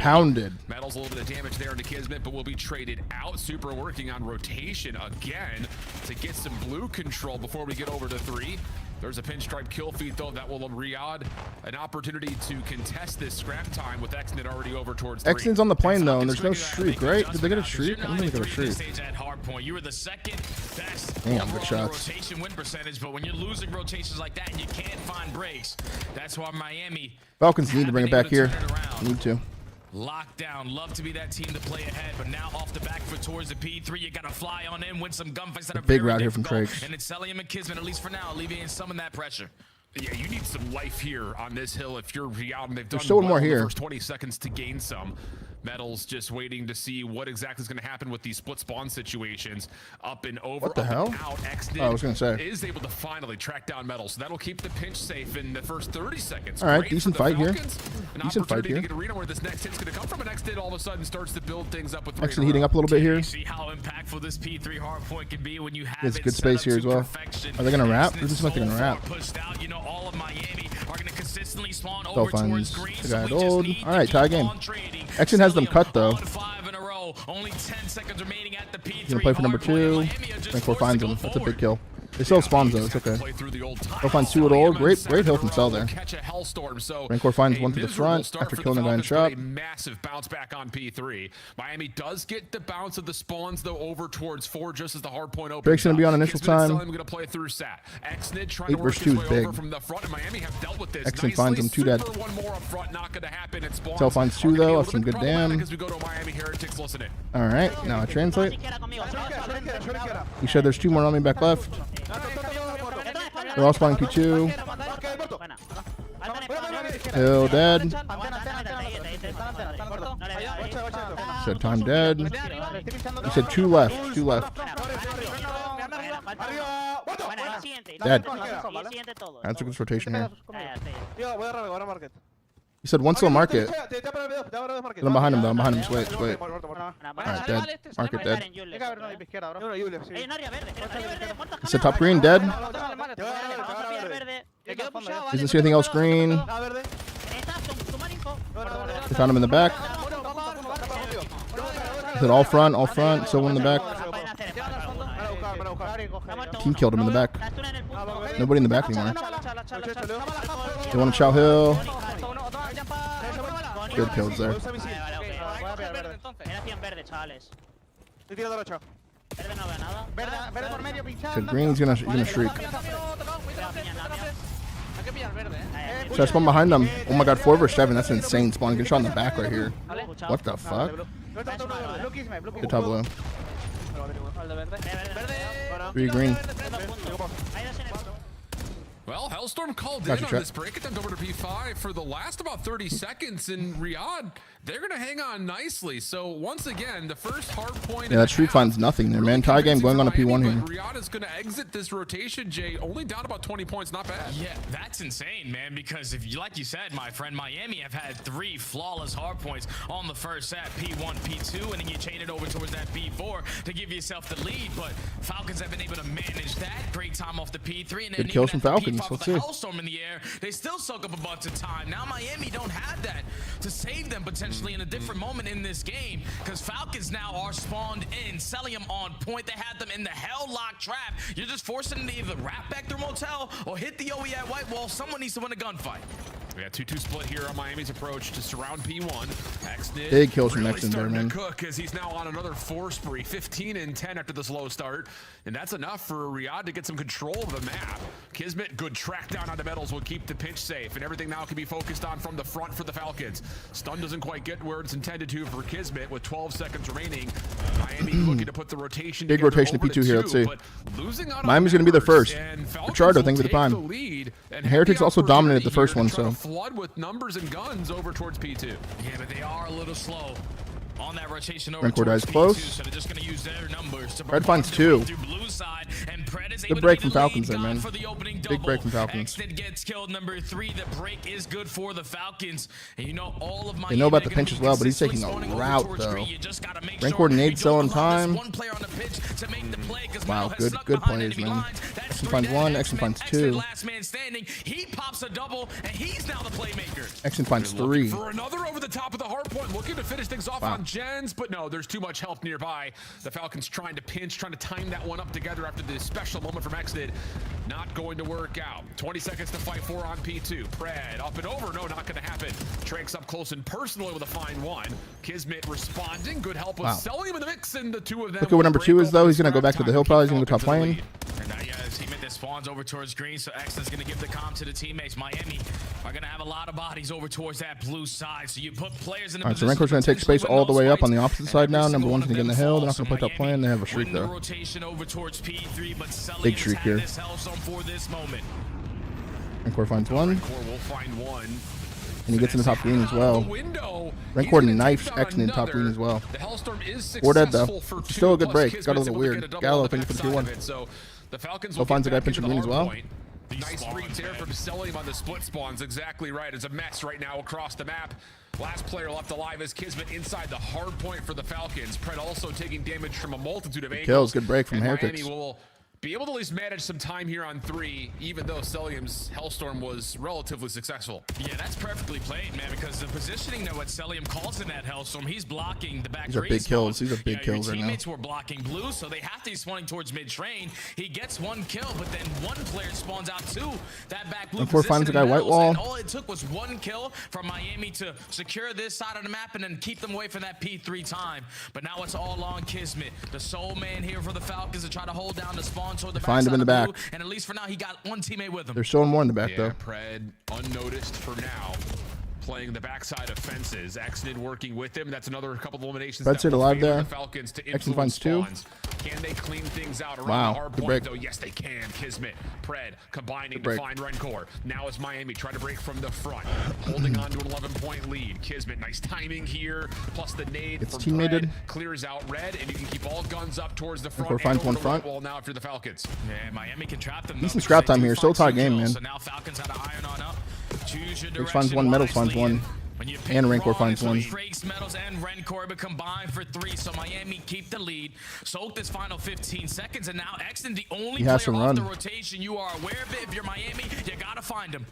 Metals a little bit of damage there into Kismet, but will be traded out. Super working on rotation again to get some blue control before we get over to 3. There's a pinstripe kill feed, though, that will Riyadh an opportunity to contest this scrap time with Exnid already over towards 3.
Exnid's on the plane, though, and there's no streak, right? Did they get a streak? I don't think they got a streak.
You were the second best
Damn, good shots.
rotation win percentage, but when you're losing rotations like that and you can't find breaks, that's why Miami
Falcons need to bring it back here. Need to.
Lockdown, love to be that team to play ahead, but now off the back foot towards the P3, you gotta fly on in, win some gunfights that are
big
very
route here from
difficult.
Trax.
And it's Celium and Kismet, at least for now, alleviating some of that pressure.
Yeah, you need some life here on this hill if you're Riyadh, and they've done
still one more
in
here.
the first 20 seconds to gain some. Metals just waiting to see what exactly is going to happen with these split spawn situations. Up and over,
What the
up
hell?
and out. Exnid
I was gonna say.
is able to finally track down Metals, so that'll keep the pinch safe in the first 30 seconds.
All right,
Great
decent
for the
fight here.
Falcons. An
Decent fight
opportunity
here.
to get arena where this next hit's going to come from, and Exnid all of a sudden starts to build things up with
Exnid heating up a little bit here.
See how impactful this P3 hard point can be when you have
There's
it
good
set
space
up
here
to
as well.
perfection.
Are they gonna wrap?
Exnid
This looks like they're gonna
so
wrap.
far pushed out, you know, all of Miami are going to consistently spawn
Still
over towards
finds
green.
the
So
guy
we
at
just
old.
need
All right,
to
tie
keep
game.
on trading.
Exnid has them cut though.
On 5 in a row. Only 10 seconds remaining at the P3.
He's gonna play for number 2. Rancor finds him. That's a big kill. They still have spawns though. It's okay. They'll find 2 at old. Great hill from Cell there. Rancor finds 1 to the front after killing a guy in shot.
Massive bounce back on P3. Miami does get the bounce of the spawns though over towards 4 just as the hard point opens.
Drake's gonna be on initial time.
Going to play through Sat. Exnid trying
8
to work
versus
his
2
way
is big.
over from the front, and Miami have dealt with this
Exnid finds him 2 dead.
Super one more up front, not going to happen. It spawns.
Cell finds 2 though. That's some good damn.
As we go to Miami Heretics, listen in.
All right, now I translate. You said there's 2 more on me back left. They're all spawning P2. Hill dead. Said time dead. You said 2 left. 2 left. Dead. That's a good rotation here. You said 1 still market. I'm behind him though. I'm behind him. Just wait. Alright, dead. Market dead. You said top green dead. Doesn't see anything else green. They found him in the back. Is it all front? All front. Still one in the back. Team killed him in the back. Nobody in the back anymore. They want to chow hill. Good kills there. So green's gonna shriek. So I spawn behind them. Oh my god, 4 versus 7. That's insane spawn. Get shot in the back right here. What the fuck? Good top blue. 3 green.
Well, Hellstorm called in on this break attempt over to P5 for the last about 30 seconds in Riyadh. They're going to hang on nicely. So once again, the first hard point.
Yeah, that streak finds nothing there, man. Tie game going on a P1 here.
Riyadh is going to exit this rotation, Jay. Only down about 20 points. Not bad.
Yeah, that's insane, man. Because if you, like you said, my friend, Miami have had 3 flawless hard points on the first set, P1, P2, and then you chain it over towards that P4 to give yourself the lead. But Falcons have been able to manage that. Great time off the P3, and then
good kills from Falcons.
Let's see. Hellstorm in the air, they still soak up a bunch of time. Now Miami don't have that to save them potentially in a different moment in this game, because Falcons now are spawned in. Celium on point. They had them in the hell-lock trap. You're just forcing them to either wrap back their motel or hit the OE at white wall. Someone needs to win a gunfight.
We got 2-2 split here on Miami's approach to surround P1. Exnid
Big kills from
really
Exnid there,
starting
man.
to cook as he's now on another 4 spree, 15 and 10 after the slow start, and that's enough for Riyadh to get some control of the map. Kismet, good track down on the metals, will keep the pinch safe, and everything now can be focused on from the front for the Falcons. Stun doesn't quite get where it's intended to for Kismet with 12 seconds remaining. Miami looking to put the rotation.
Big rotation to P2 here. Let's see. Miami's going to be the first. Richardo, thank you for the prime. And Heretics also dominated the first one, so.
Flood with numbers and guns over towards P2.
Yeah, but they are a little slow on that rotation over
Rencor dies
P2,
close.
so they're just going to use their numbers to
Pred finds 2. Good break from Falcons there, man. Big break from Falcons.
Exnid gets killed number 3. The break is good for the Falcons. And you know all of
They know about the pinch as well, but he's taking a route though. Rencor nades still on time. Wow, good plays, man. Exnid finds 1, Exnid finds 2.
Last man standing. He pops a double, and he's now the playmaker.
Exnid finds 3.
For another over the top of the hard point, looking to finish things off on Gens, but no, there's too much help nearby. The Falcons trying to pinch, trying to time that one up together after the special moment from Exnid. Not going to work out. 20 seconds to fight for on P2. Pred up and over. No, not going to happen. Tranks up close and personally with a fine 1. Kismet responding. Good help with selling him in the mix, and the 2 of them.
Look at what number 2 is though. He's going to go back to the hill probably. He's going to go top lane.
And yeah, his teammate that spawns over towards green, so Exnid's going to give the comp to the teammates. Miami are going to have a lot of bodies over towards that blue side, so you put players in the
position. All right, so Renkor's going to take space all the way up on the opposite side now. Number 1's going to get in the hill. They're not going to play top lane. They have a shriek though. Big shriek here. Renkor finds 1. And he gets in the top green as well. Renkor knifes Exnid top green as well. 4 dead though. Still a good break. Got a little weird. Gallo, thank you for the 2-1. So finds the guy pinching green as well.
Nice read there from Selim on the split spawns. Exactly right. It's a mess right now across the map. Last player left alive is Kismet inside the hard point for the Falcons. Pred also taking damage from a multitude of angles.
Kills. Good break from Heretics.
Miami will be able to at least manage some time here on 3, even though Selim's Hellstorm was relatively successful.
Yeah, that's perfectly played, man, because the positioning that what Selim calls in that Hellstorm, he's blocking the back.
These are big kills. These are big kills right now.
Teammates were blocking blue, so they have to be spawning towards mid-train. He gets 1 kill, but then 1 player spawns out 2. That back blue
Renkor finds the guy white wall.
All it took was 1 kill from Miami to secure this side of the map and then keep them away from that P3 time. But now it's all on Kismet, the sole man here for the Falcons to try to hold down the spawn toward the
find him in the back.
And at least for now, he got 1 teammate with him.
There's still more in the back though.
Pred unnoticed for now. Playing the backside of fences. Exnid working with him. That's another couple of eliminations.
Pred's still alive there.
The Falcons to
Exnid finds 2.
Can they clean things out around the hard
good
point
break.
though? Yes, they can. Kismet, Pred combining to find Renkor. Now it's Miami trying to break from the front. Holding on to an 11-point lead. Kismet, nice timing here. Plus the nade
it's
from
teammated.
Pred clears out red, and you can keep all guns up towards the front.
Renkor finds 1 front.
Wall now after the Falcons.
Yeah, Miami can trap them.
Decent scrap time here. Still a tie game, man.
So now Falcons had to iron on up. Choose your
Rex finds 1. Metals finds 1. And Renkor finds 1.
Frakes, Metals, and Renkor combined for 3, so Miami keep the lead. Soak this final 15 seconds, and now Exnid, the only player off the rotation. You are aware of it. If you're Miami, you gotta find him.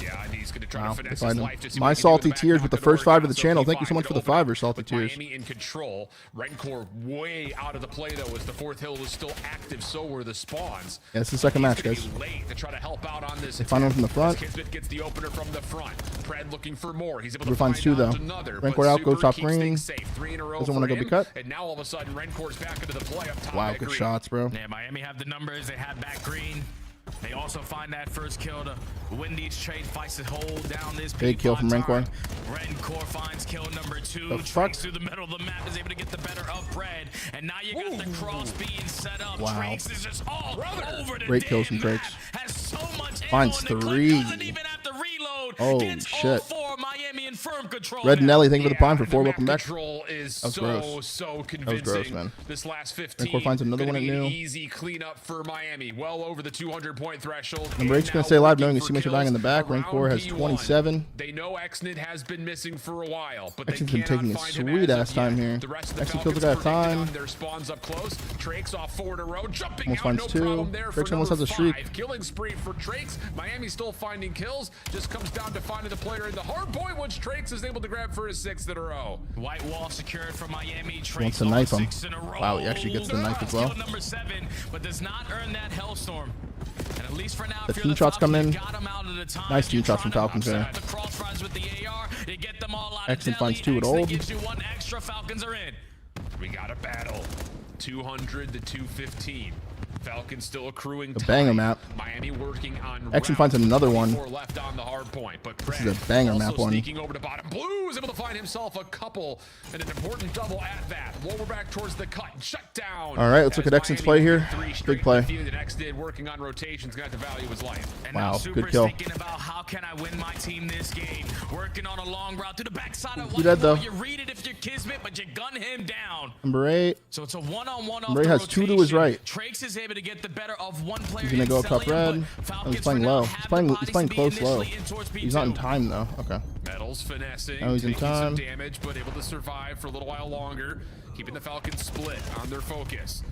Yeah, and he's going to try to finesse his life to see
My salty tears with the first 5 of the channel. Thank you so much for the 5 salty tears.
Miami in control. Renkor way out of the play though, as the 4th hill was still active. So were the spawns.
Yeah, it's the second match, guys.
Late to try to help out on this.
They find one from the front.
Kismet gets the opener from the front. Pred looking for more. He's able
to find 2 though. Renkor out, goes top green. Doesn't want to go be cut.
And now all of a sudden Renkor's back into the play up top.
Wow, good shots, bro.
Yeah, Miami have the numbers. They have back green. They also find that first kill to win these trade fights to hold down this
big kill from Renkor.
Renkor finds kill number 2.
Tranks
through the middle of the map is able to get the better of Pred. And now you got the cross being set up.
Wow.
Tranks is just all over the
great kills from Tranks.
Has so much
finds 3.
Doesn't even have to reload.
Oh shit.
Miami in firm control.
Red Nelly, thank you for the prime for 4. Welcome back.
Control is
that was gross.
So convincing.
That was gross, man.
This last 15.
Renkor finds another one at new.
Easy cleanup for Miami. Well over the 200-point threshold.
And Break's going to stay alive knowing his teammates are dying in the back. Renkor has 27.
They know Exnid has been missing for a while, but
Exnid's been taking his sweet ass time here. Exnid kills the guy at time.
Their spawns up close. Trakes off 4 in a row. Jumping
almost
out,
finds
no
2.
problem there.
Trakes almost has a shriek.
Killing spree for Trakes. Miami still finding kills. Just comes down to finding the player in the hard point, which Trakes is able to grab for his 6th in a row.
White wall secured for Miami.
Wants to knife him. Wow, he actually gets the knife as well.
Number 7, but does not earn that Hellstorm. And at least for now,
The team shots come in. Nice team shots from Falcons there.
The crossfires with the AR, you get them all out
Exton
of
finds
deli.
2 at old.
Gives you 1 extra. Falcons are in.
We got a battle. 200 to 215. Falcons still accruing
A banger
time.
map.
Miami working on
Exton finds another one.
left on the hard point, but
This is a banger map one.
Sneaking over to bottom. Blue is able to find himself a couple and an important double at that. Lower back towards the cut. Shut down.
All right, let's look at Exton's play here. Big play.
The next did working on rotations, gonna have to value his life.
And
wow,
now
good kill.
Thinking about how can I win my team this game? Working on a long route to the backside of
He dead though.
You read it if you're Kismet, but you gun him down.
Number 8.
So it's a one-on-one.
Number 8 has 2 to his right.
Trakes is able to get the better of one player.
He's gonna go up top red. Oh, he's playing low. He's playing close low. He's not in time though. Okay.
Metals finessing,
Now he's in
taking
time.
some damage, but able to survive for a little while longer, keeping the Falcons split on their focus.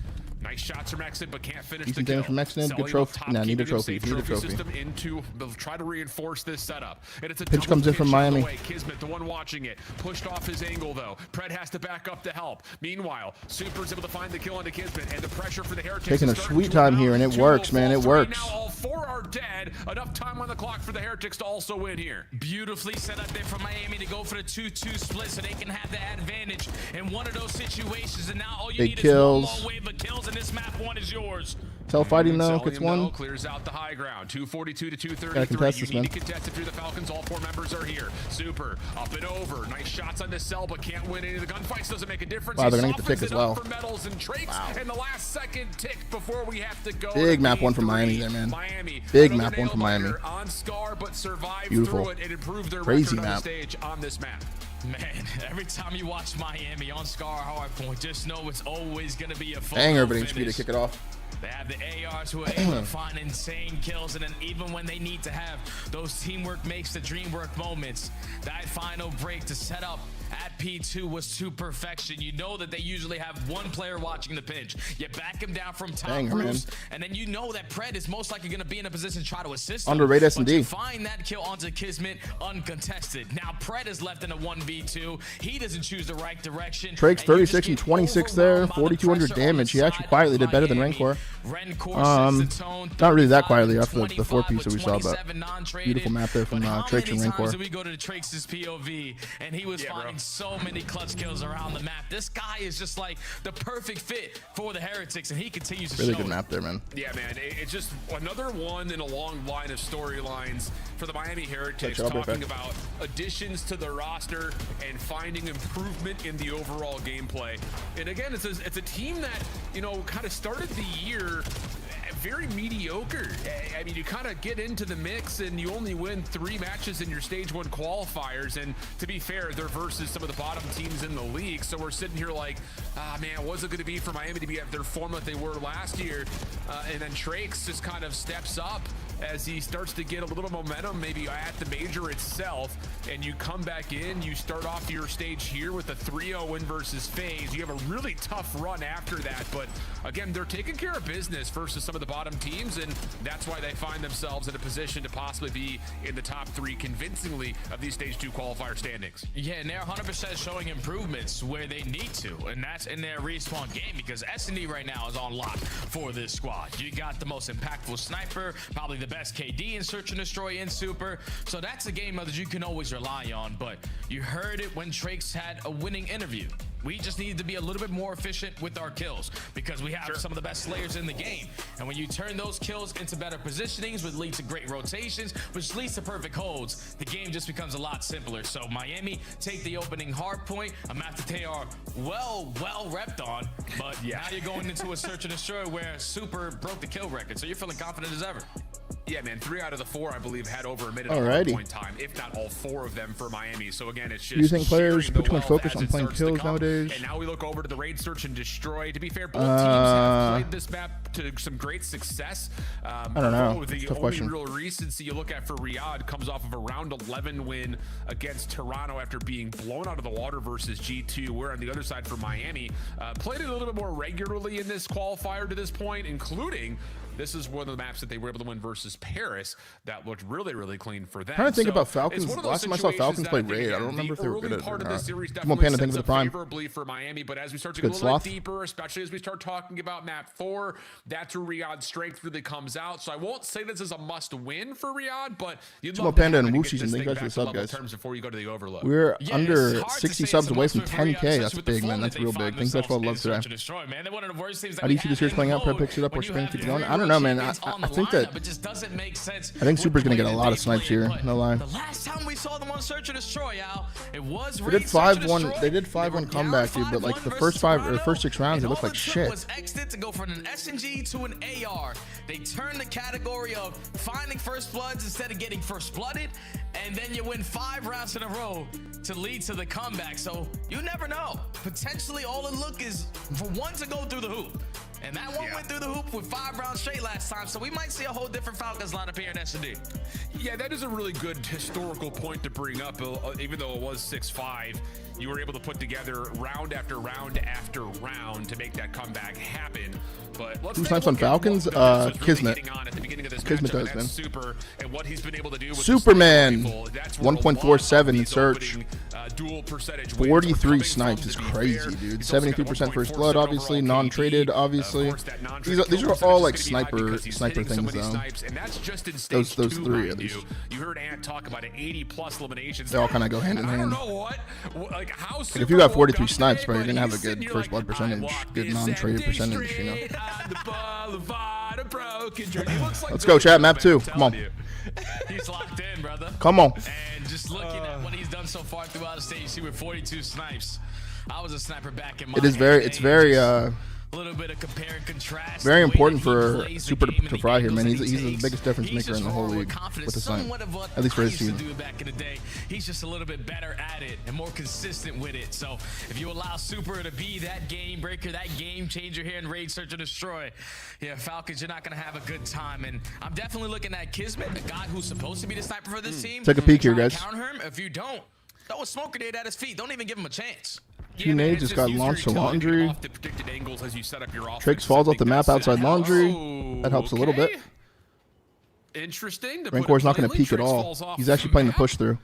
Nice shots from Exit, but can't finish
Decent
the kill.
damage from Exton. Good
Selling
trophy.
up top,
Nah, need a
keeping
trophy.
safe
Need a trophy.
system into, they'll try to reinforce this setup. And it's a
Pitch
double
comes in
pitch
from
on the
Miami.
way. Kismet, the one watching it, pushed off his angle though. Pred has to back up to help. Meanwhile, Super's able to find the kill onto Kismet, and the pressure for the Heretics
Taking a
is starting
sweet
to
time
amount.
here, and it
2
works,
will
man.
fall
It
three.
works.
Now all 4 are dead. Enough time on the clock for the Heretics to also win here.
Beautifully set up there for Miami to go for the 2-2 split so they can have the advantage in one of those situations. And now all you
Big
need
kills.
is one more wave of kills, and this map 1 is yours.
Tell fighting though,
Selling
gets
him,
1.
though, clears out the high ground. 242 to 233.
Gotta contest this,
You need
man.
to contest it through the Falcons. All 4 members are here. Super up and over. Nice shots on this cell, but can't win any of the gunfights. Doesn't make a difference.
Wow,
He
they're gonna get the
softens
pick as
it up
well.
For Metals and Trakes in the last second tick before we have to go.
Big
to
map 1 from
game
Miami
3.
there, man.
Miami,
Big
another
map 1 from Miami.
nail-biter On Scar, but survived
Beautiful.
through it and improved their
Crazy
record on the
map.
stage on this map.
Man, every time you watch Miami on Scar Hardpoint, just know it's always going to be a full
Banger, but HP to
finish.
kick it off.
They have the ARs who are able to find insane kills, and then even when they need to have those teamwork makes the dream work moments, that final break to set up at P2 was to perfection. You know that they usually have 1 player watching the pinch. You back him down from top
Banger,
roofs,
man.
and then you know that Pred is most likely going to be in a position to try to assist him.
Underrated
But
S&D.
you find that kill onto Kismet uncontested. Now Pred is left in a 1v2. He doesn't choose the right direction.
Trakes
and you
36
just
and
get
26 there,
overwhelmed by the
4,200
pressure on
damage.
the
He actually
side
quietly
of
did better than
Miami.
Rencor.
Rencor sets the tone,
Not really that
35
quietly
to
after the 4 piece
25
that we saw, but
27 non-traded.
beautiful map there from
But how
Trakes and
many times
Rencor.
did we go to the Trakes' POV and he was finding so many clutch kills around the map. This guy is just like the perfect fit for the Heretics, and he continues to
Really
show
good
it.
map there, man.
Yeah, man, it's just another one in a long line of storylines for the Miami Heretics,
Catch up,
talking
right back.
about additions to the roster and finding improvement in the overall gameplay. And again, it's a team that, you know, kind of started the year very mediocre. I mean, you kind of get into the mix and you only win 3 matches in your stage 1 qualifiers. And to be fair, they're versus some of the bottom teams in the league. So we're sitting here like, man, what's it going to be for Miami to be at their form that they were last year? And then Trakes just kind of steps up as he starts to get a little momentum maybe at the major itself, and you come back in, you start off your stage here with a 3-0 win versus FaZe. You have a really tough run after that, but again, they're taking care of business versus some of the bottom teams, and that's why they find themselves in a position to possibly be in the top 3 convincingly of these stage 2 qualifier standings.
Yeah, and they're 100% showing improvements where they need to, and that's in their respawn game, because S&D right now is on lock for this squad. You got the most impactful sniper, probably the best KD in Search and Destroy in Super, so that's a game mode that you can always rely on. But you heard it when Trakes had a winning interview. We just need to be a little bit more efficient with our kills because we have some of the best slayers in the game. And when you turn those kills into better positionings, which leads to great rotations, which leads to perfect holds, the game just becomes a lot simpler. So Miami take the opening hard point, a map that they are well repped on, but now you're going into a Search and Destroy where Super broke the kill record. So you're feeling confident as ever.
Yeah, man, 3 out of the 4, I believe, had over a minute
Alrighty.
of point time, if not all 4 of them for Miami. So again, it's just
Do you think players
sharing
put
the
too much
wealth
focus
as
on
it
playing
starts to
kills
come.
nowadays?
And now we look over to the raid, Search and Destroy. To be fair, both teams have played this map to some great success.
I don't know.
The
It's a tough
only
question.
real recency you look at for Riyadh comes off of a round 11 win against Toronto after being blown out of the water versus G2. Where on the other side for Miami, played it a little bit more regularly in this qualifier to this point, including this is one of the maps that they were able to win versus Paris that looked really, really clean for them.
I'm trying to think
So
about
it's
Falcons.
one of
Last
those
time I saw Falcons
situations
play
that I think,
Raid, I
again,
don't remember if they were good
the
at
early part
it
of
or
this
not.
series
Come on,
definitely
Panda, think
sets
of the
up
prime.
favorably for Miami, but as we start to
Good
go a little
sloth.
bit deeper, especially as we start talking about map 4, that's where Riyadh's strength really comes out. So I won't say this is a must-win for Riyadh, but you'd
Come
love
on,
to
Panda
have
and
to
Wu
get
season.
this
Thank you
thing
guys for
back
the
to
sub,
level
guys.
terms before you go to the overload.
We're
Yeah,
under
it's hard to
60
say
subs
it's a
away
must
from
win for Riyadh,
10K. That's
especially with the
big, man.
form
That's
that
real
they
big.
find
Thanks so much for the love
themselves in
today.
Search and Destroy, man. They're one of the worst teams that
How do
we
you see
have
the series
in
playing out? Prep
mode
picks it up
when
or
you
spring
have
keeps
your
going?
three
I don't
world
know, man.
champions on
I
the
think that
lineup. It just doesn't make sense.
I think
with
Super's
the
gonna
way
get a
that
lot
they
of snipes
play it,
here.
but
No lie.
The last time we saw them on Search and Destroy, Al, it was
They did
Raid Search and
5-1.
Destroy.
They did 5-1 comeback, dude. But like the first 5 or the first 6 rounds, they looked like shit.
Was exit to go from an SNG to an AR. They turned the category of finding first bloods instead of getting first blooded, and then you win 5 rounds in a row to lead to the comeback. So you never know. Potentially, all it look is for one to go through the hoop. And that one went through the hoop with 5 rounds straight last time, so we might see a whole different Falcons lineup here in S&D.
Yeah, that is a really good historical point to bring up. Even though it was 6-5, you were able to put together round after round after round to make that comeback happen. But let's
Who
take
snipes
a
on
look at
Falcons?
what Mendoza was really
Kismet.
hitting on at the beginning of this
Kismet
matchup,
does,
and
man.
that's Super, and what he's been able to do with the
Superman.
sniper rifle. That's where a lot of
1.47 in
these
search.
opening, dual percentage wins are
43
coming from,
snipes
to
is
be
crazy,
fair.
dude.
He's also got
73% first
1.47
blood, obviously.
overall
Non-traded,
KD.
obviously.
Of course, that non-traded
These
kill
are all like
percentage is gonna be high because he's
sniper
hitting some
things,
of these
though.
snipes, and that's just in stage
Those
2,
three,
mind
at least.
you heard Ant talk about it, 80+ eliminations.
They all kind of go hand in
I don't
hand.
know what like how
Like if you got 43 snipes, bro, you're
today,
gonna have
but
a good
he's
first blood percentage, good non-traded percentage, you know. Let's go, chat. Map 2. Come on.
He's locked in, brother.
Come on.
And just looking at what he's done so far throughout the stage, see with 42 snipes. I was a sniper back in my
It is very,
day,
it's very,
a little bit of compare and contrast.
very
the way
important
that he
for
plays the
Super
game and
to
the
fry here,
angles
man.
that
He's
he
the
takes.
biggest difference
He's
maker
just
in the whole
forward
league
confidence,
with the snipe.
somewhat of what
At least for
I
his
used to
team.
do back in the day. He's just a little bit better at it and more consistent with it. So if you allow Super to be that game breaker, that game changer here in Raid Search and Destroy, yeah, Falcons, you're not going to have a good time. And I'm definitely looking at Kismet, the guy who's supposed to be the sniper for this team.
Take a peek here,
Try to
guys.
Counter him. If you don't, throw a smoke grenade at his feet. Don't even give him a chance.
Two nades just got launched to laundry.
Off the predicted angles as you set up your offense.
Trix falls off the map outside laundry. That helps a little bit.
Interesting.
Rancor's not going to peek at all. He's actually playing the push through.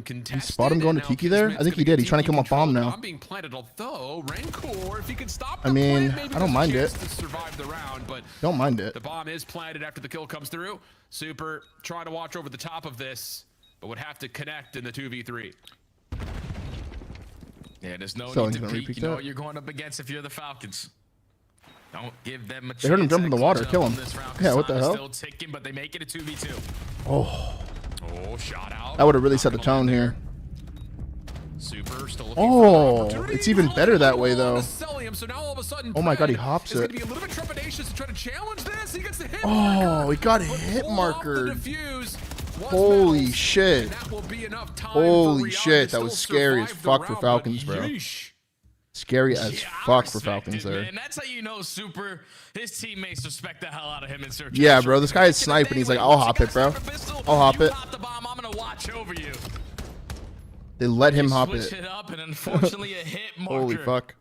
Did he spot him going to Tiki there? I think he did. He's trying to kill my bomb now.
I'm being planted, although Rancor, if he can stop
I
the
mean,
plant, maybe
I don't
there's a
mind
chance
it.
to survive the round, but
Don't mind it.
the bomb is planted after the kill comes through. Super trying to watch over the top of this, but would have to connect in the 2v3.
Yeah, there's no
So
need
he's
to
gonna
peek.
repeat
You know
that?
what you're going up against if you're the Falcons. Don't give them a chance.
They heard him jump in the water.
at
Kill him.
clutching up on this round, 'cause
Yeah, what the
time is
hell?
Still ticking, but they make it a 2v2.
Oh,
Oh, shot out.
that would have really set the tone here.
Super still looking
Oh,
for
it's even better that way, though.
Celium, so now all of a sudden,
Oh my God, he
Pred
hops
is
it.
gonna be a little bit trepidatious to try to challenge this. He gets the hit
Oh,
marker,
he got a
but
hit
pull off
marker.
the defuse. Was
Holy
Metals,
shit.
and that will be enough time
Holy
for Riyadh
shit,
to
that was
still
scary as
survive the
fuck for
round,
Falcons,
but
bro.
yeesh.
Scary as
Yeah, I
fuck for
respect
Falcons
it,
there.
man. That's how you know Super. His teammates respect the hell out of him in Search.
Yeah, bro, this guy is sniping. He's like, I'll hop it, bro. I'll hop it.
Pop the bomb. I'm gonna watch over you.
They let him
You
hop
switch
it.
it up, and unfortunately, a hit marker.
Holy fuck.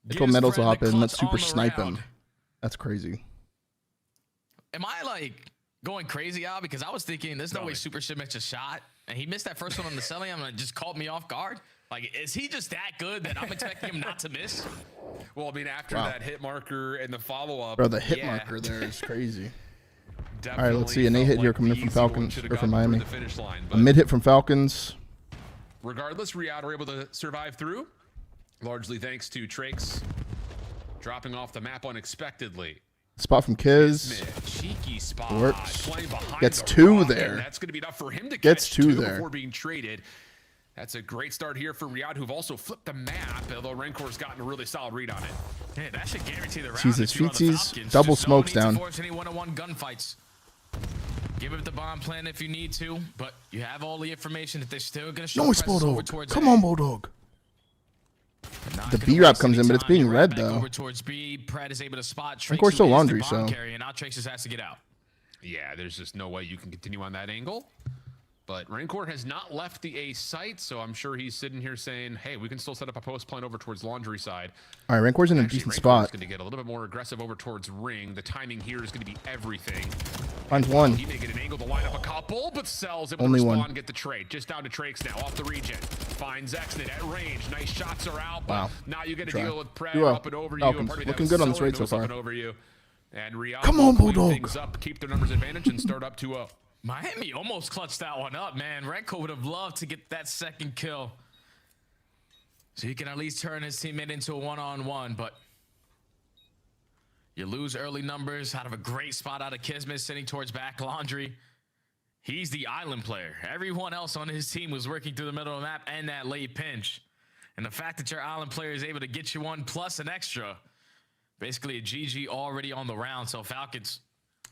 They
gives
told Metals to
Fred
hop
the
in. Let
clutch
Super
on the
snipe
round.
him. That's crazy.
Am I like going crazy, Al? Because I was thinking there's no way Super should miss a shot, and he missed that first one on the Celium, and it just caught me off guard. Like, is he just that good that I'm expecting him not to miss?
Well, I mean, after
Wow.
that hit marker and the follow-up.
Bro, the hit
yeah.
marker there is crazy. All right,
Definitely
let's see. An 8 hit
felt
here
like
coming in
the
from
easy one
Falcons,
should've
or from
gotten through
Miami.
the finish line,
A
but
mid hit from Falcons.
regardless, Riyadh were able to survive through, largely thanks to Trix dropping off the map unexpectedly.
Spot from Kiz.
Smith, cheeky spot.
Works.
Playing behind
Gets
the
2
rock,
there.
and that's going to be enough for him to
Gets
catch
2
2
there.
before being traded. That's a great start here for Riyadh, who've also flipped the map, although Rancor's gotten a really solid read on it.
Yeah, that should guarantee the round.
Sees his
if you are the
feetsies.
Falcons.
Double
Just
smokes
no need
down.
to force any one-on-one gunfights. Give it the bomb plan if you need to, but you have all the information that they're still going to show
Nice,
presence over
Bulldog.
towards
Come
A.
on, Bulldog.
Not
The
gonna
B-Rap
waste
comes
any
in, but it's
time.
being
You're
red,
back
though.
Over towards B. Pred is able to spot Trace,
Rancor's still
who is the
laundry,
bomb
so.
carrier, and now Trace just has to get out.
Yeah, there's just no way you can continue on that angle. But Rancor has not left the A site, so I'm sure he's sitting here saying, hey, we can still set up a post plant over towards Laundry side.
All right, Rancor's in a decent spot.
He's going to get a little bit more aggressive over towards Ring. The timing here is going to be everything.
Finds one.
He may get an angle to line up a couple, but sells it.
Only
respond,
one.
Get the trade. Just down to Trakes now, off the regen. Finds Exnit at range. Nice shots are out, but
wow.
now you get to
Try.
deal with Prey
Duo.
up and over
Falcons.
you.
Looking good on this raid so far.
Up and over you. And Riyadh
Come on,
clean
Bulldog.
things up, keep their numbers advantage, and start up 2-0.
Miami almost clutched that one up, man. Renko would have loved to get that second kill. So he can at least turn his teammate into a one-on-one, but you lose early numbers out of a great spot out of Kismet sitting towards back Laundry. He's the island player. Everyone else on his team was working through the middle of the map and that late pinch. And the fact that your island player is able to get you one plus an extra, basically a GG already on the round. So Falcons,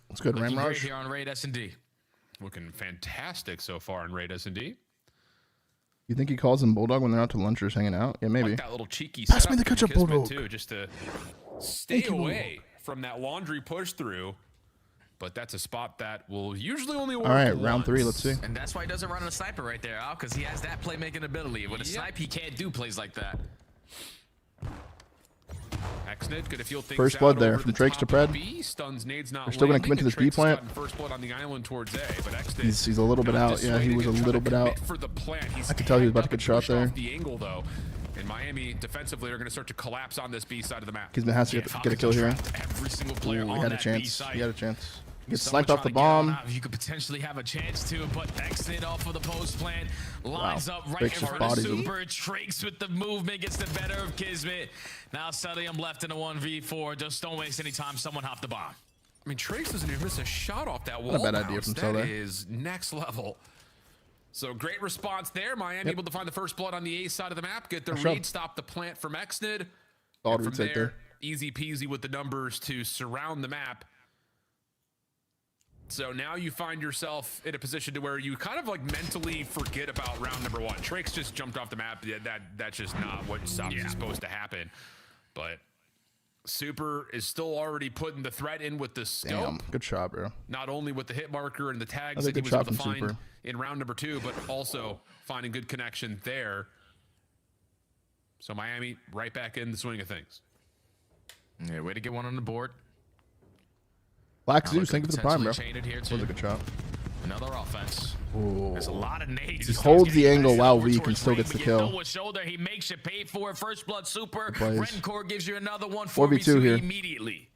that's good.
Looking
Ramraj
great here on Raid S&D. Looking fantastic so far in Raid S&D.
You think he calls him Bulldog when they're out to lunch or hanging out? Yeah, maybe.
Like that little cheeky
Pass me the
setup
ketchup,
from Kismet,
Bulldog.
too, just to stay away from that Laundry push through. But that's a spot that will usually only work.
All right, round
once.
3. Let's see.
And that's why he doesn't run a sniper right there, Al, because he has that playmaking ability. With a snipe, he can't do plays like that.
Exnit gonna feel things
First blood
out
there
over
from
the
Trakes
top
to
of
Pred.
B. Stuns nades not
We're still going to commit to this B
Trakes has
plant.
gotten first blood on the island towards A, but Exnit
He's a little bit out. Yeah, he was a little bit out.
for the plant. He's
I could tell he was about to get shot
pushed
there.
off the angle though. And Miami defensively are going to start to collapse on this B side of the map.
Kismet has to get a kill here.
Every single player
Ooh,
on
he had a
that B
chance.
side.
He had a chance. He gets
Someone
sniped off the
trying to get on
bomb.
out. You could potentially have a chance to, but Exit off of the post plant lines up right
Fix
in
his
front of
bodies him.
Super. Trakes with the movement gets the better of Kismet. Now Sodium left in a 1v4. Just don't waste any time. Someone hop the bomb.
I mean, Trakes doesn't even miss a shot off that wall.
Not a bad idea from
That
Solar.
is next level. So great response there. Miami able to find the first blood on the A side of the map. Get the
Nice job.
read, stop the plant from Exnid.
Solid
And from
reads right there.
easy peasy with the numbers to surround the map. So now you find yourself in a position to where you kind of like mentally forget about round number 1. Trakes just jumped off the map. Yeah, that's just not what's obviously supposed to happen. But Super is still already putting the threat in with the scope.
Damn, good shot, bro.
Not only with the hit marker and the tags
That's a
that he
good
was
shot
able to
from
find
Super.
in round number 2, but also finding good connection there. So Miami right back in the swing of things.
Yeah, way to get one on the board.
Black
Now
Zeus,
looking
thank you for the prime, bro.
potentially chained here
That was a
too.
good shot.
Another offense.
Ooh.
There's a lot of nades.
He
Starts
holds the
getting
angle
aggressive
while
over
weak and
towards
still
Ring,
gets the
but you know
kill.
with shoulder, he makes you pay for it. First blood Super.
plays.
Rencor gives you another one.
4v2 here.
Immediately.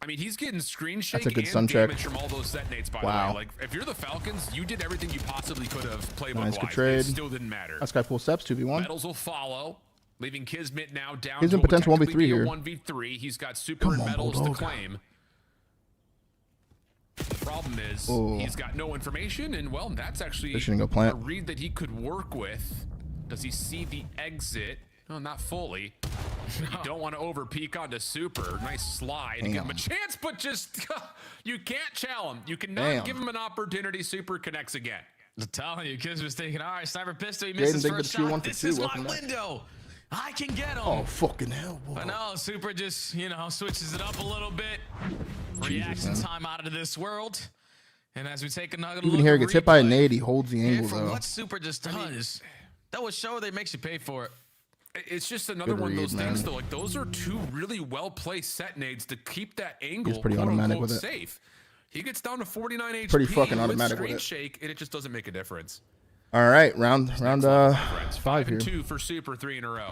I mean, he's getting screen shake
That's a good
and
sun check.
damage from all those detonates, by the
Wow.
way. Like, if you're the Falcons, you did everything you possibly could have playbook-wise.
Nice, good
It
trade.
still didn't matter.
That guy full steps, 2v1.
Medals will follow, leaving Kismet now down
He's
to
in
what would
potential
technically
1v3
be a
here.
1v3. He's got Super
Come
and
on,
Medals to
Bulldog.
claim. The problem is
Ooh.
he's got no information, and, well, that's actually
Fishing go plant.
a read that he could work with. Does he see the exit? No, not fully. You don't want to over peek onto Super. Nice slide. Give him a chance, but just you can't chow him. You cannot
Damn.
give him an opportunity. Super connects again.
I'm telling you, kids was thinking, all right, sniper pistol, he
Jaden,
misses
thank you
first
for the
shot.
2-1 for
This
2.
is my
Welcome back.
window. I can get him.
Oh, fucking hell, boy.
But no, Super just, switches it up a little bit.
Jesus,
Reaction
man.
time out of this world. And as we take another
Even
look
here,
at
gets hit by a
replay,
nade. He holds the
and
angle,
for
though.
what Super just does, that would show that makes you pay for it.
It's just another
Good
one of those
read,
things,
man.
though. Like, those are 2 really well-placed set nades to keep that angle
pretty automatic with it.
safe. He gets down to 49 HP
Pretty fucking
with
automatic with
screen
it.
shake, and it just doesn't make a difference.
All right, round 5
5
here.
and 2 for Super, 3 in a row.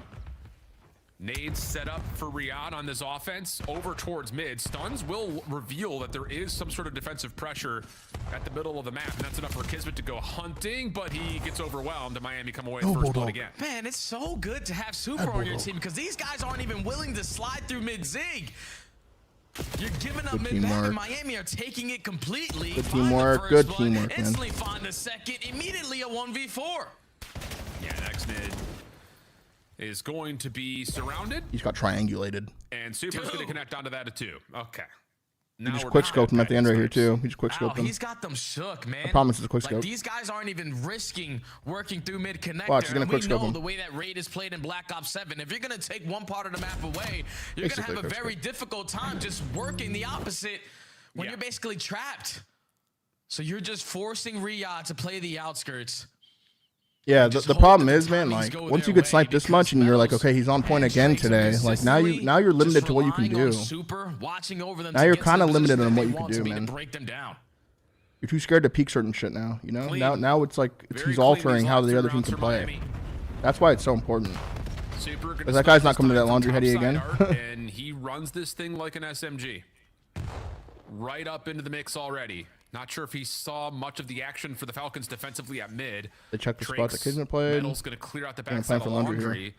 Nades set up for Riyadh on this offense over towards mid. Stuns will reveal that there is some sort of defensive pressure at the middle of the map, and that's enough for Kismet to go hunting, but he gets overwhelmed, and Miami come away with first blood again.
Man, it's so good to have Super on your team because these guys aren't even willing to slide through mid-zig. You're giving up
Good
mid-map, and
teamwork.
Miami are taking it completely.
Good
Find the
teamwork,
first
good
blood,
teamwork, man.
Instantly find the second, immediately a 1v4.
Yeah, next mid is going to be surrounded,
He's got triangulated.
and Super's going to connect onto that at 2. Okay.
He
Now
just
we're
quick
not
scoped him at the end right here,
snipes.
too. He just quick
Ow,
scoped him.
he's got them shook, man.
I promise it's a quick
Like,
scope.
these guys aren't even risking working through mid-connector.
Watch, he's gonna
and
quick
we
scope
know
him.
the way that raid is played in Black Ops 7. If you're going to take one part of the map away, you're going to
Basically
have a
quick
very difficult time just working the opposite when you're basically trapped. So you're just forcing Riyadh to play the outskirts.
Yeah, the problem is, man, like once you get sniped this much and you're like, okay, he's on point again today. Like now you're limited to what you can do. Now you're kind of limited on what you can do, man. You're too scared to peek certain shit now. You know, now it's like he's altering how the other team can play. That's why it's so important. Because that guy's not coming to that laundry heady again.
And he runs this thing like an SMG. Right up into the mix already. Not sure if he saw much of the action for the Falcons defensively at mid.
They check the spot that Kismet played.
Metal's going to clear out the backside of laundry.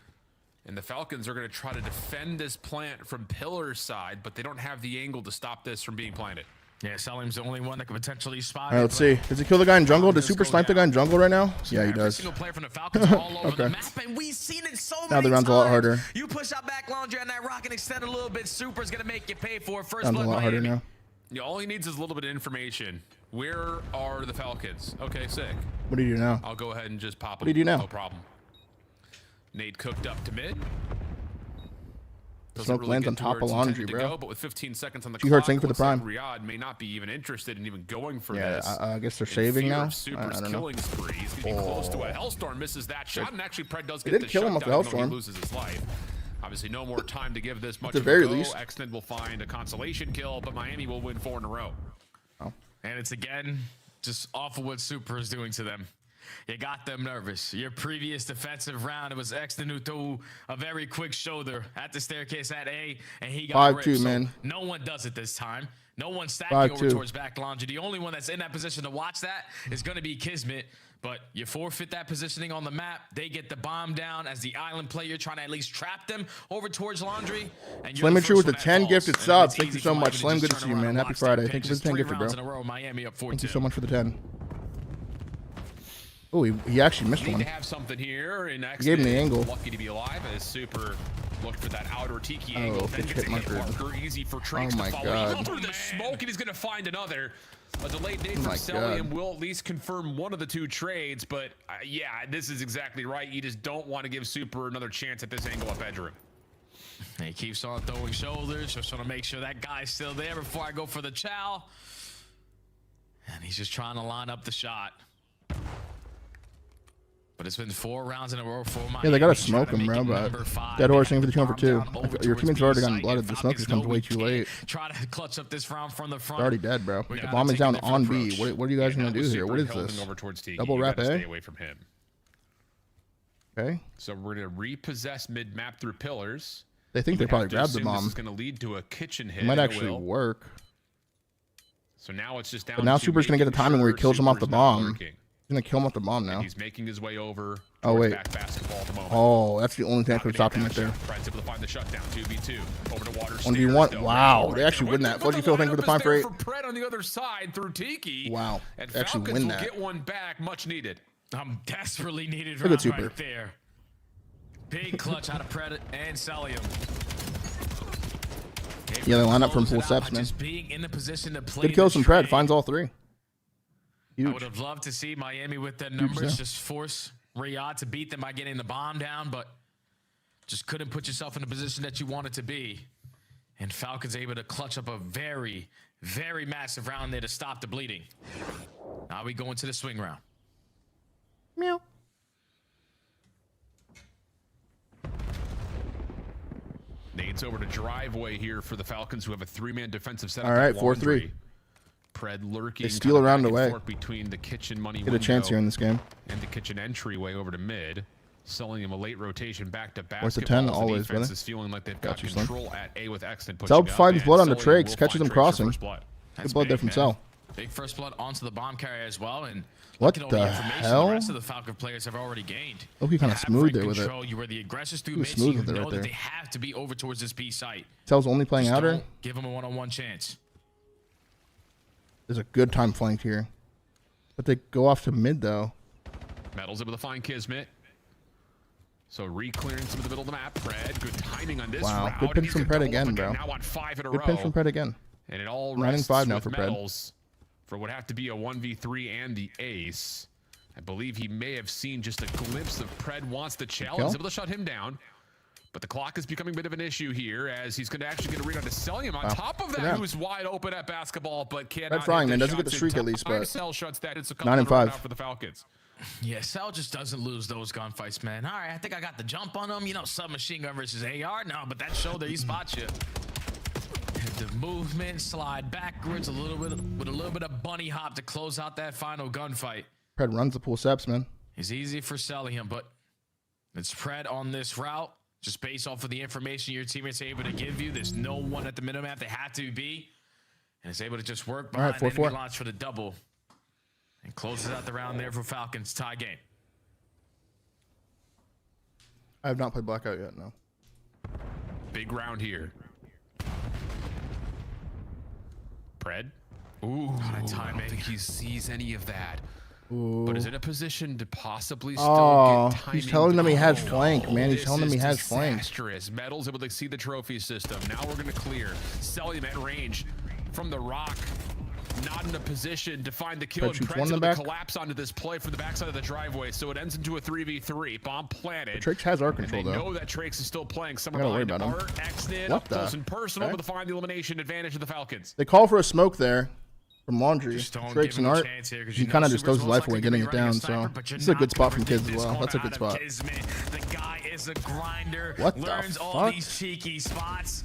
And the Falcons are going to try to defend this plant from pillar side, but they don't have the angle to stop this from being planted.
Yeah, Salim's the only one that could potentially spot.
All right, let's see. Does he kill the guy in jungle? Does Super snipe the guy in jungle right now? Yeah, he does. Okay.
We've seen it so
now the round's a lot harder.
You push out back laundry on that rock and extend a little bit. Super's going to make you pay for it. First
round's a lot harder now.
Yeah, all he needs is a little bit of information. Where are the Falcons? Okay, sick.
What do you do now?
I'll go ahead and just pop them.
What do you do now?
No problem. Nade cooked up to mid.
Smoke lands on top of laundry, bro.
Go, but with 15 seconds on the
you heard saying for the prime.
Riyadh may not be even interested in even going for
this.
Yeah,
I guess they're saving now.
Super's
I don't
killing spree. He's getting close to a Hellstorm. Misses that shot, and actually Pred does get
the
the
kill him with the Hellstorm.
He loses his life. Obviously, no more time to give this much.
At the very least,
Extend will find a consolation kill, but Miami will win 4 in a row.
Oh.
And it's again just awful what Super is doing to them. You got them nervous. Your previous defensive round, it was Exton who threw a very quick shoulder at the staircase at A, and he got
5-2, man.
No one does it this time. No one's stacking over towards back laundry. The only one that's in that position to watch that is going to be Kismet. But you forfeit that positioning on the map. They get the bomb down as the island player trying to at least trap them over towards laundry. And
Slimmetry with the 10 gifted subs. Thank you so much, Slim. Good to see you, man. Happy Friday. Thank you for the 10 gifted, bro.
Miami up 4-2.
Thank you so much for the 10. Oh, he actually missed one.
To have something here in
he gave him the angle.
Lucky to be alive as Super looked for that outer tiki angle.
Then gets hit
Parker. Easy for Trinks to follow. He through the smoke and he's going to find another. A delayed nade from Celium will at least confirm one of the 2 trades, but yeah, this is exactly right. You just don't want to give Super another chance at this angle up bedroom.
He keeps on throwing shoulders, just trying to make sure that guy's still there before I go for the chow. And he's just trying to line up the shot. But it's been 4 rounds in a row for Miami.
Yeah, they gotta smoke him, bro. But Dead Horse in for the 2 for 2. Your teammate's already gotten blooded. The smoke just comes way too late.
Try to clutch up this round from the front.
They're already dead, bro. The bomb is down on B. What are you guys gonna do here? What is this? Double wrap A?
Stay away from him.
Okay.
So we're gonna repossess mid map through pillars.
They think they probably grabbed the bomb.
This is gonna lead to a kitchen hit.
It might actually work.
So now it's just down.
But now Super's gonna get the timing where he kills him off the bomb. He's gonna kill him with the bomb now.
And he's making his way over.
Oh wait.
Basketball at the moment.
Oh, that's the only thing that could stop him right there.
Fred's able to find the shutdown. 2v2 over to water.
1v1. Wow, they actually win that. What do you feel? Thank you for the prime for 8.
For Pred on the other side through Tiki.
Wow,
and
they actually
Falcons
win
will
that.
Get one back, much needed.
I'm desperately needed
right
there. Big clutch out of Pred and Celium.
Yeah, they line up from full steps, man.
Just being in the position to play.
Good kills from Pred. Finds all 3. Huge.
I would have loved to see Miami with the numbers just force Riyadh to beat them by getting the bomb down, but just couldn't put yourself in the position that you wanted to be. And Falcons able to clutch up a very, very massive round there to stop the bleeding. Now we go into the swing round.
Meow.
Nades over to driveway here for the Falcons, who have a 3-man defensive setup.
All right, 4-3.
Pred lurking.
They steal around the way.
Between the kitchen money
get a chance here in this game.
And the kitchen entryway over to mid, selling him a late rotation back to basketball.
Where's the 10 always,
the defense is feeling like they've got control at A with Exton pushing
Selb finds blood on the
Trakes,
Trakes, catches him crossing. Good blood there from Cell.
Big first blood onto the bomb carrier as well, and
what the hell?
The rest of the Falcon players have already gained.
Oh, he kind of smooth there with it.
You were the aggressors through
mid, so you
know that they have to be over towards this B site.
Cell's only playing outer.
Give him a one-on-one chance.
There's a good time flanked here. But they go off to mid, though.
Metal's able to find Kismet. So re-clearing some of the middle of the map. Pred, good timing on this round.
Good pinch from Pred again, bro.
Now on 5 in a
row. Good pinch from Pred again.
And it all
9 and 5 now for
Metals for what have to be a 1v3 and the ace. I believe he may have seen just a glimpse of Pred wants the challenge. Able to shut him down. But the clock is becoming a bit of an issue here as he's going to actually get a read on to Celium. On
Wow.
top of that,
Yeah.
who's wide open at basketball, but cannot.
Red frying,
hit
man.
the
Doesn't get the
shots
streak
in
at least,
time.
but
Cell shuts that. It's a
9 and 5
for the Falcons.
Yeah, Cell just doesn't lose those gunfights, man. All right, I think I got the jump on him. You know, submachine gun versus AR. No, but that shoulder, he spots you. The movement, slide backwards a little bit with a little bit of bunny hop to close out that final gunfight.
Pred runs the pool steps, man.
It's easy for Celium, but it's Pred on this route. Just based off of the information your teammates are able to give you, there's no one at the minimap. They have to be. And it's able to just work behind
All right, 4-4.
enemy launch for the double. And closes out the round there for Falcons. Tie game.
I have not played Blackout yet, no.
Big round here. Pred. Ooh, I don't think he sees any of that.
Ooh.
But is in a position to possibly still
Oh,
get timing.
he's telling them he has
Oh,
flank, man. He's
this
telling them he
is
has flank.
disastrous. Metal's able to see the trophy system. Now we're going to clear. Celium at range from the rock. Not in a position to find the kill.
Pred
And
shoots
Pred's
one in
able
the
to
back.
collapse onto this play from the backside of the driveway. So it ends into a 3v3. Bomb planted.
Traix has our
And
control,
they
though.
know that Traix is still playing.
I
Someone
gotta worry
behind
about him.
Art, Xnid,
What
up close
the
and personal,
heck?
but to find the elimination advantage of the Falcons.
They call for a smoke there from Laundry.
Just don't
Traix
give
and
him a
Art.
chance here, 'cause
He
you know
kind of just
Super's
throws his
most
life away
likely
getting
gonna
it
be running a
down,
sniper,
so
but you're
this is a
not
good spot from
gonna
kids
take
as
this
well.
corner
That's a good
out of
spot.
Kismet. The guy is a grinder.
What the
learns all
fuck?
these cheeky spots.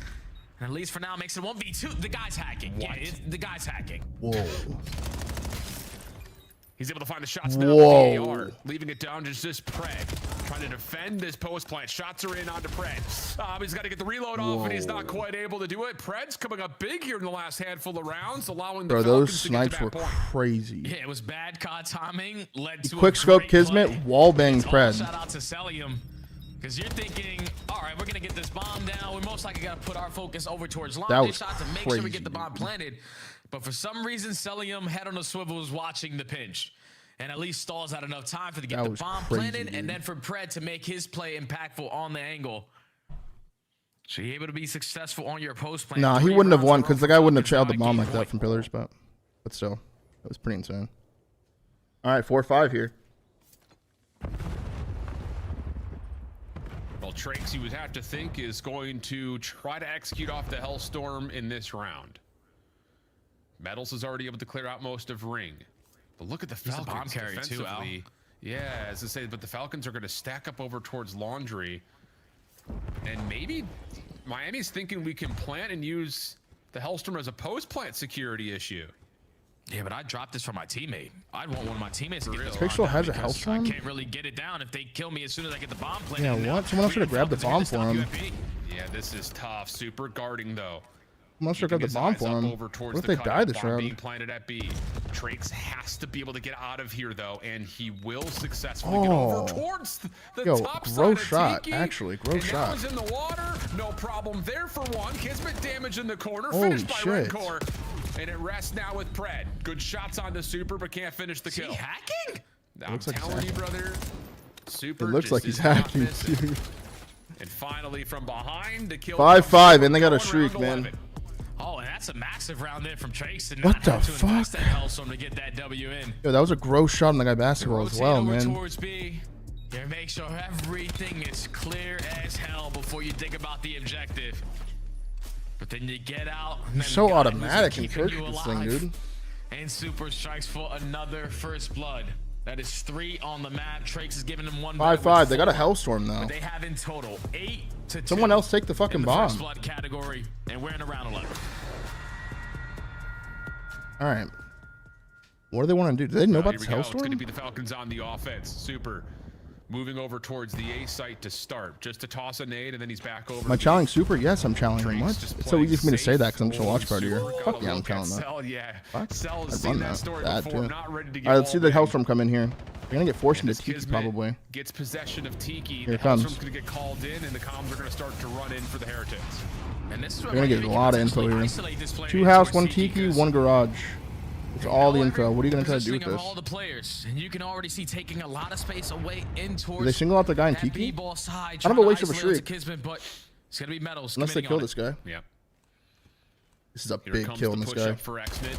And at least for now, makes it 1v2. The guy's hacking.
What?
Yeah, the guy's hacking.
Whoa.
He's able to find the shots now
Whoa.
with the AR, leaving it down to just Pred. Trying to defend this post plant. Shots are in onto Pred. He's got to get the reload off, and he's not quite able to do it. Pred's coming up big here in the last handful of rounds, allowing the
Bro,
Falcons
those
to get to
snipes
that
were
point.
crazy.
Yeah, it was bad COD timing. Led to
Quick
a
scope
great
Kismet,
play.
wall bang
It's all
Pred.
Shout out to Celium. Because you're thinking, all right, we're going to get this bomb down. We most likely got to put our focus over towards
That
long
was
shot to make sure we
crazy,
get the bomb
dude.
planted. But for some reason, Celium, head on a swivel, was watching the pinch. And at least stalls out enough time for to get
That
the
was
bomb
crazy,
planted.
dude.
And then for Pred to make his play impactful on the angle. So you're able to be successful on your post plan.
Nah, he
3
wouldn't have
rounds
won
in a row
because the
for
guy wouldn't have
Falcons
trailed the
on a
bomb
game
like that
point.
from pillars, but still, that was pretty insane. All right, 4-5 here.
Well, Traix, you would have to think, is going to try to execute off the Hellstorm in this round. Metals is already able to clear out most of Ring. But look at the
He's a
Falcons
bomb carrier too, Al.
defensively. Yeah, as I say, but the Falcons are going to stack up over towards Laundry. And maybe Miami's thinking we can plant and use the Hellstorm as a post-plant security issue.
Yeah, but I dropped this for my teammate. I'd want one of my teammates to get this
Pixel
bomb
has
down
a
because
Hellstorm?
I can't really get it down if they kill me as soon as I get the bomb planted.
Yeah,
Now,
what? Someone else should have grabbed the bomb for him.
Yeah, this is tough. Super guarding, though.
Someone else should have grabbed the bomb for him. What if they die this
Being
round?
planted at B. Traix has to be able to get out of here, though, and he will successfully get
Oh.
over towards the
Yo,
top side
gross
of
shot,
Tiki.
actually, gross
And
shot.
Now he's in the water. No problem there for one. Kismet damage in the corner.
Holy
Finished by
shit.
Redcore. And it rests now with Pred. Good shots on the Super, but can't finish the kill.
hacking?
I'm
looks like he's
telling you,
hacking.
brother. Super
It looks
just
like he's
is not
hacking,
missing.
dude.
And finally, from behind, the kill.
5-5, and they got a
Going
shriek,
round
man.
11.
Oh, and that's a massive round there from Trace. And
What
not
the
have to invest
fuck?
that Hellstorm to get that W in.
Yo, that was a gross shot on the guy basketball as
Rotate
well,
over
man.
towards B. Yeah, make sure everything is clear as hell before you think about the objective. But then you get out. And
You're
then
so
the guy who's
automatic in
keeping
search
you
of this thing,
alive
dude.
And Super strikes for another first blood. That is 3 on the map. Traix is giving him 1 back with
5-5. They got a
4.
Hellstorm
But
though.
they have in total 8-2.
Someone else take the fucking
in the
bomb.
First blood category, and we're in round 11.
All right. What do they want to do? Do they know about
Here
this
we go. It's going to
Hellstorm?
be the Falcons on the offense. Super. Moving over towards the A site to start. Just to toss a nade, and then he's back over.
Am I challenging Super? Yes, I'm challenging him. What?
just
It's so easy for me to say
safe.
that because I'm just a watch party here.
Super got
Fuck
a
yeah, I'm
look at
challenging that.
Cell, yeah.
Fuck.
Cell has
I've
seen
done
that story
That
before.
too.
Not ready to get
All right, let's see the
all in.
Hellstorm come in here. They're gonna get forced into Tiki
Kismet
probably.
Gets possession of Tiki.
Here
The
it comes.
Hellstorm's going to get called in, and the comms are going to start to run in for the Heretics.
And this is
They're gonna get a lot of info here. 2 house, 1 Tiki, 1 garage. It's all the info. What are you gonna try to do with
Positioning of
this?
all the players, and you can already see taking a lot of space away in towards.
Do they single out the guy in
that
Tiki?
B-ball side,
Kind of a
trying to
waste of a
isolate
shriek.
to Kismet, but it's gonna be Metals.
Unless they
committing
kill
on
this
it.
guy.
Yep.
This is a
Here
big
comes
kill
the
on this
push
guy.
up for Xnid.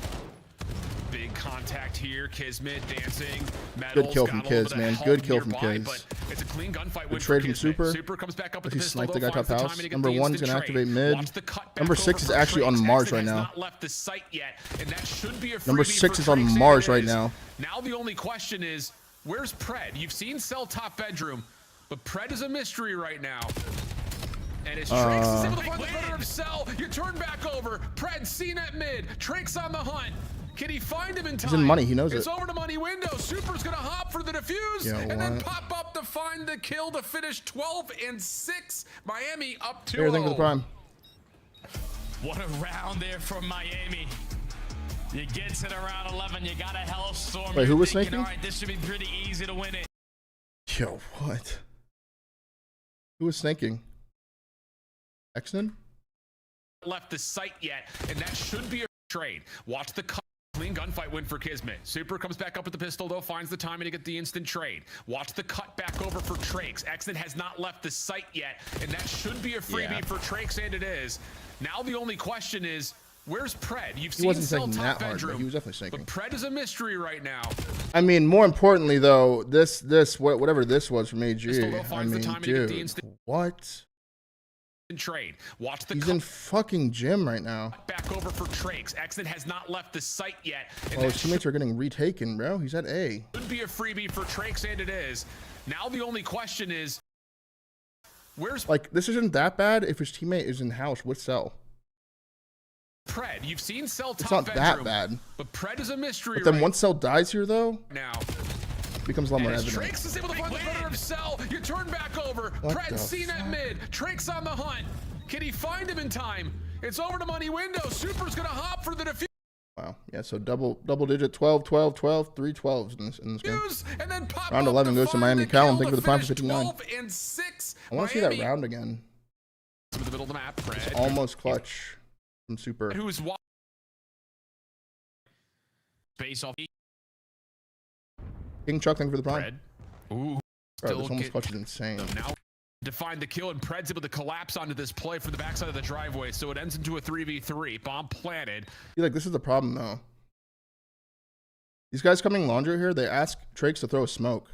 big contact here. Kismet dancing. Metals,
Good kill from Kiz, man. Good kill from Kiz.
But it's a clean gunfight.
Good trade from Super.
Super comes back up with
He
the pistol.
sniped the guy top house. Number 1's gonna activate
mid.
mid. Number 6 is actually on Mars right now.
Left the site yet, and that should be a
Number 6 is on Mars right now.
Now the only question is, where's Pred? You've seen Cell top bedroom, but Pred is a mystery right now. And it's Trakes is able to find the better of Cell. You turn back over. Pred seen at mid. Trakes on the hunt. Can he find him in time?
He's in money. He knows
it's
it.
Over to money window. Super's gonna hop for the defuse and then pop up to find the kill to finish 12-6. Miami up 2-0.
Here, thank you for the prime.
What a round there from Miami. You get to the round 11, you got a hellstorm.
Wait, who was snaking?
All right, this should be pretty easy to win it.
Yo, what? Who was snaking? Exton?
Left the site yet, and that should be a trade. Watch the cut. Clean gunfight win for Kismet. Super comes back up with the pistol, though, finds the timing to get the instant trade. Watch the cut back over for Trakes. Exton has not left the site yet, and that should be a freebie for Trakes, and it is. Now the only question is, where's Pred? You've seen Cell top bedroom.
He was definitely snaking.
But Pred is a mystery right now.
I mean, more importantly, though, whatever this was from AG, I mean, dude, what?
Trade. Watch the
He's in fucking gym right now.
Back over for Trakes. Exit has not left the site yet.
Oh, his teammates are getting retaken, bro. He's at A.
Could be a freebie for Trakes, and it is. Now the only question is, where's
like this isn't that bad if his teammate is in house with Cell.
Pred? You've seen Cell top
It's not
bedroom,
that bad.
but Pred is a mystery.
But then once Cell dies here, though,
now
it becomes a lot more evident.
Trakes is able to find the better of Cell. You turn back over. Pred seen at mid. Trakes on the hunt. Can he find him in time? It's over to money window. Super's gonna hop for the defuse.
Wow. Yeah, so double digit 12, 12, 12, 3 12s in this game.
And then
Round 11 goes to Miami. Callum, thank you for the prime for 59.
12-6.
I want to see that round again.
To the middle of the map, Pred.
It's almost clutch from Super.
Who's base off?
King Chuck, thank you for the prime.
Ooh,
bro, this almost clutch is insane.
Now to find the kill, and Pred's able to collapse onto this play for the backside of the driveway, so it ends into a 3v3. Bomb planted.
Like, this is the problem, though. These guys coming laundry here, they ask Trakes to throw a smoke.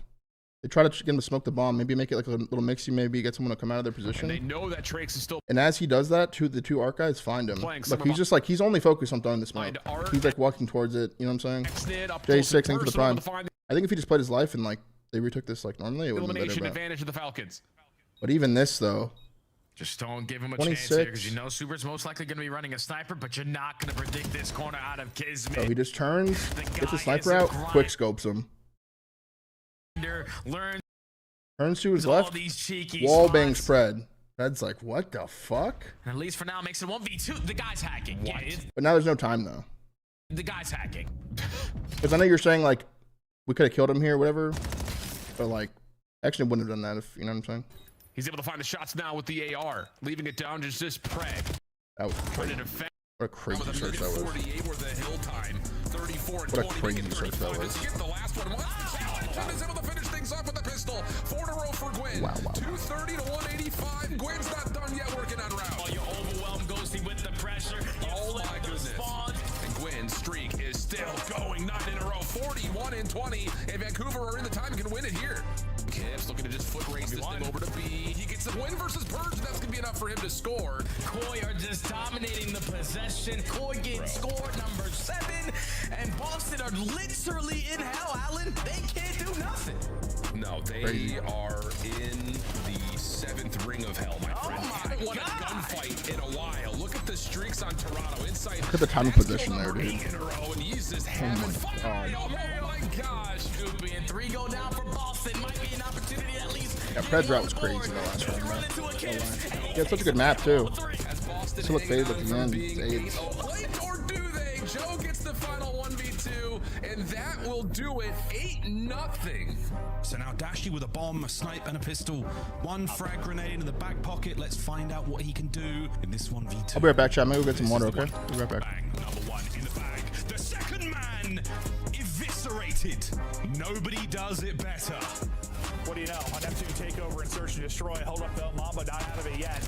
They try to get him to smoke the bomb, maybe make it like a little mixy, maybe get someone to come out of their position.
And they know that Trakes is still.
And as he does that, the two arc guys find him. Look, he's just like, he's only focused on throwing the smoke. He's like walking towards it, you know what I'm saying? J6, thank you for the prime. I think if he just played his life and like they retook this like normally, it would have been better.
Advantage of the Falcons.
But even this though,
just don't give him a chance here, because you know Super's most likely going to be running a sniper, but you're not going to predict this corner out of Kismet.
So he just turns, gets the sniper out, quick scopes him. Turns to his left, wall bang spread. Pred's like, what the fuck?
And at least for now, makes it 1v2. The guy's hacking. Yeah,
but now there's no time though.
The guy's hacking.
Because I know you're saying like we could have killed him here, or whatever. But like, actually wouldn't have done that if you know what I'm saying.
He's able to find the shots now with the AR, leaving it down to just Pred.
That was crazy. What a crazy search that was.
48 were the hill time. 34 and
What a
20
crazy search that was.
to get the last one. Gwyn is able to finish things off with the pistol. 4 in a row for Gwyn.
Wow.
230 to 185. Gwyn's not done yet working on round.
While you overwhelm Ghosty with the pressure.
Oh my goodness. And Gwyn's streak is still going. 9 in a row. 41 and 20. And Vancouver are in the time and can win it here. Kips looking to just foot race this thing over to B. He gets the win versus Purge. That's going to be enough for him to score.
Koi are just dominating the possession. Koi getting scored number 7. And Boston are literally in hell, Allen. They can't do nothing.
No, they are in the 7th ring of hell, my friend. I haven't won a gunfight in a while. Look at the streaks on Toronto. Inside.
Look at the timing position there, dude.
In a row, and he's just having fun. Oh my gosh.
And 3 go down for Boston. Might be an opportunity at least.
Yeah, Pred's route was crazy the last round, bro. He had such a good map too. Still look faded at the end. AIDS.
Or do they? Joe gets the final 1v2, and that will do it. 8-0.
So now Dashy with a bomb, a snipe, and a pistol. 1 frag grenade in the back pocket. Let's find out what he can do in this 1v2.
I'll be right back, chat. Maybe we'll get some water, okay? We'll be right back.
Number 1 in the bag. The second man eviscerated. Nobody does it better.
What do you know? On Neptune takeover and search and destroy. Hold up the Mamba, not out of it yet.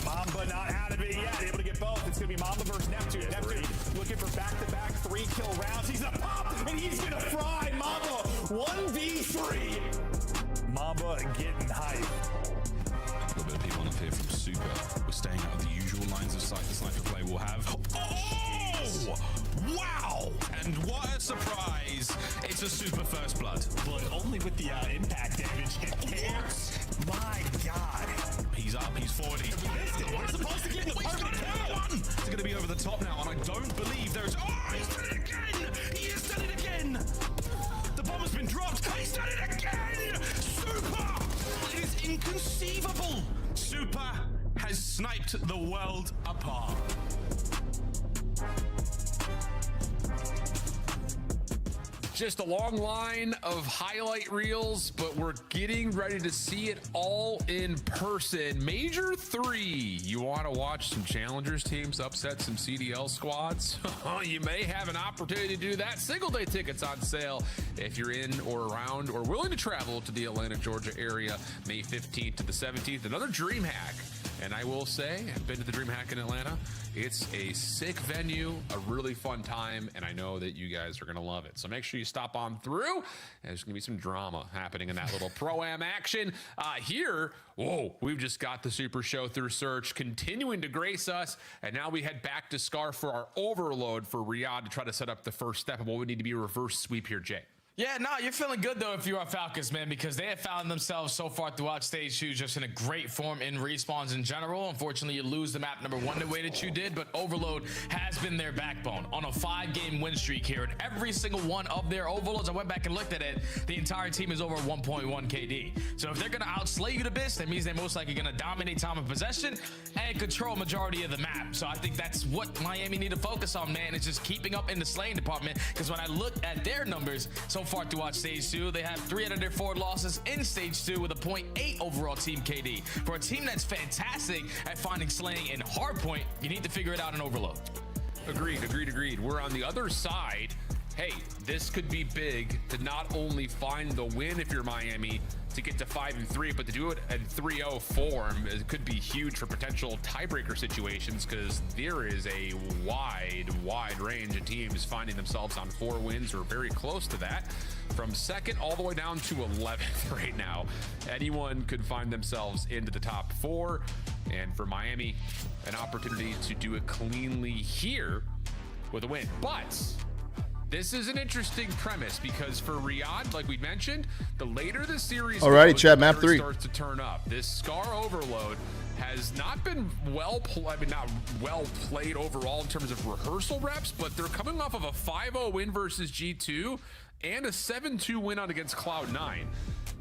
Mamba not out of it yet, able to get both. It's going to be Mamba versus Neptune. Neptune looking for back-to-back 3-kill rounds. He's a pop, and he's going to fry Mamba 1v3. Mamba getting hype.
A little bit of people on here from Super. We're staying out of the usual lines of sight the sniper play will have. Oh! Wow! And what a surprise! It's a Super first blood.
But only with the impact damage it cares. My God.
He's up, he's 40. We're supposed to get the perfect kill. It's going to be over the top now, and I don't believe there's. Oh, he's done it again! He has done it again! The bomb has been dropped. He's done it again! Super! It is inconceivable! Super has sniped the world apart.
Just a long line of highlight reels, but we're getting ready to see it all in person. Major 3. You want to watch some challengers teams upset some CDL squads? You may have an opportunity to do that. Single day tickets on sale if you're in or around or willing to travel to the Atlanta, Georgia area, May 15th to the 17th. Another dream hack. And I will say, I've been to the DreamHack in Atlanta. It's a sick venue, a really fun time, and I know that you guys are going to love it. So make sure you stop on through. There's going to be some drama happening in that little Pro-Am action. Here, whoa, we've just got the Super Show through Search continuing to grace us, and now we head back to Scar for our overload for Riyadh to try to set up the first step of what would need to be a reverse sweep here, Jay.
Yeah, no, you're feeling good, though, if you are Falcons, man, because they have found themselves so far throughout Stage 2 just in a great form in respawns in general. Unfortunately, you lose the map number 1 the way that you did, but Overload has been their backbone on a 5-game win streak here. And every single one of their Overloads, I went back and looked at it, the entire team is over 1.1 KD. So if they're going to outslay you to this, that means they're most likely going to dominate time of possession and control majority of the map. So I think that's what Miami need to focus on, man, is just keeping up in the slaying department. Because when I look at their numbers so far throughout Stage 2, they have 3 out of their 4 losses in Stage 2 with a 0.8 overall team KD. For a team that's fantastic at finding slaying and hardpoint, you need to figure it out in Overload.
Agreed. We're on the other side. Hey, this could be big to not only find the win if you're Miami, to get to 5-3, but to do it in 3-0 form, it could be huge for potential tiebreaker situations, because there is a wide range of teams finding themselves on 4 wins or very close to that, from 2nd all the way down to 11th right now. Anyone could find themselves into the top 4, and for Miami, an opportunity to do it cleanly here with a win. But this is an interesting premise, because for Riyadh, like we mentioned, the later the series
alrighty,
goes,
chat,
the
map
better
3
it starts to turn up. This Scar overload has not been not well played overall in terms of rehearsal reps, but they're coming off of a 5-0 win versus G2 and a 7-2 win out against Cloud9.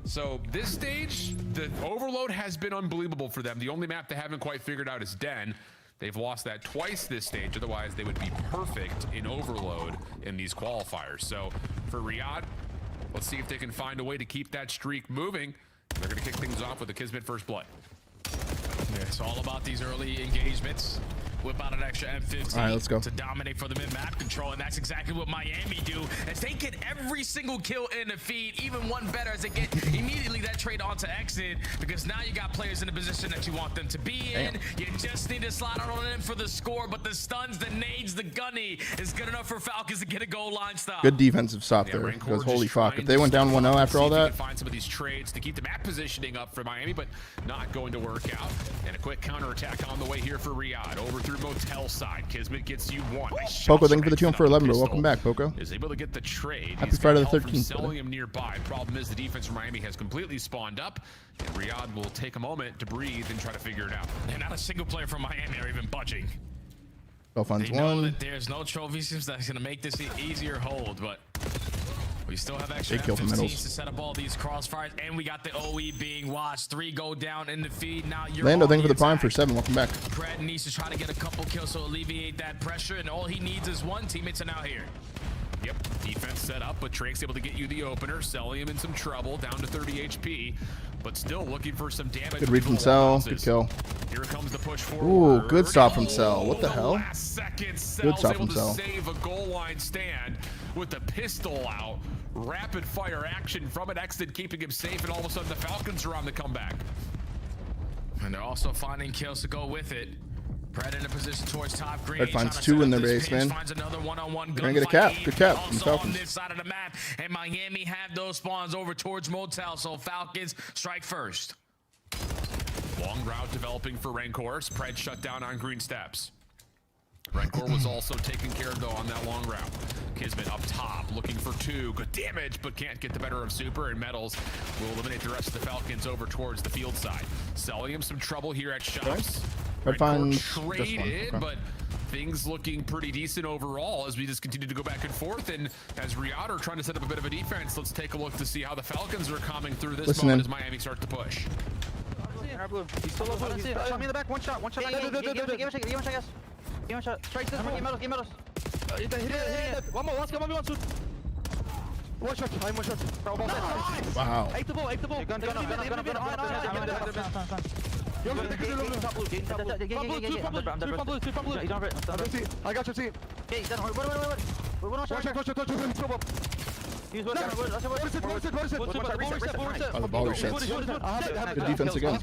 So this stage, the overload has been unbelievable for them. The only map they haven't quite figured out is Den. They've lost that twice this stage. Otherwise, they would be perfect in overload in these qualifiers. So for Riyadh, let's see if they can find a way to keep that streak moving. They're going to kick things off with a Kismet first blood.
Yeah, it's all about these early engagements. Whip out an extra M15
all right, let's go.
to dominate for the mid-map control, and that's exactly what Miami do, as they get every single kill in the feed, even one better, as they get immediately that trade onto exit, because now you got players in the position that you want them to be in. You just need to slide on in for the score, but the stuns, the nades, the gunny is good enough for Falcons to get a goal line stop.
Good defensive stop there, because holy fuck, if they went down 1-0 after all that.
Find some of these trades to keep the map positioning up for Miami, but not going to work out. And a quick counterattack on the way here for Riyadh. Over through Motel side. Kismet gets you 1. Nice
Poco, thank you for the 2 for 11, bro. Welcome back, Poco.
Is able to get the trade.
Happy Friday the 13th.
Selling him nearby. Problem is the defense from Miami has completely spawned up, and Riyadh will take a moment to breathe and try to figure it out.
And not a single player from Miami are even budging.
Funds
they know
1.
that there's no trophy systems that's going to make this an easier hold, but we still have extra
They
M15s to set up all these crossfires, and we got the OE being watched. 3 go down in the feed. Now you're
Lando,
on
thank you
the
for the prime
attack.
for 7. Welcome back.
Pred needs to try to get a couple kills to alleviate that pressure, and all he needs is 1. Teammates are now here.
Yep, defense set up, but Trake's able to get you the opener, selling him in some trouble, down to 30 HP, but still looking for some damage.
Good read from Cell. Good kill.
Here comes the push forward.
Ooh, good stop from Cell. What the hell?
Last second,
Good
Cell's
stop
able
from
to
Cell.
save a goal line stand with the pistol out. Rapid fire action from an exit, keeping him safe, and all of a sudden the Falcons are on the comeback.
And they're also finding kills to go with it. Pred in a position towards top green.
Red finds 2 in their base, man.
Finds another one-on-one.
They're gonna get a cap. Good cap from
Also
Falcons.
on this side of the map, and Miami have those spawns over towards Motel. So Falcons strike first.
Long route developing for Rancor. Pred shut down on green steps. Rancor was also taken care of though on that long route. Kismet up top, looking for 2. Good damage, but can't get the better of Super, and Metals will eliminate the rest of the Falcons over towards the field side. Selling him some trouble here at shops.
Red
Rancor
finds
traded, but things looking pretty decent overall as we just continue to go back and forth. And as Riyadh are trying to set up a bit of a defense, let's take a look to see how the Falcons are coming through this moment as Miami starts to push.
He's still low blue. Shot me in the back. One shot back. Give him a shot, yes. Give him a shot. Strikes this. Give medals. Hit it. One more. Let's go. 1v1 soon. One shot. I'm one shot.
Wow.
Ape the ball. Gun. I got your team. Okay, he's done. Wait. One shot.
Oh, the ball resets. Good defense again.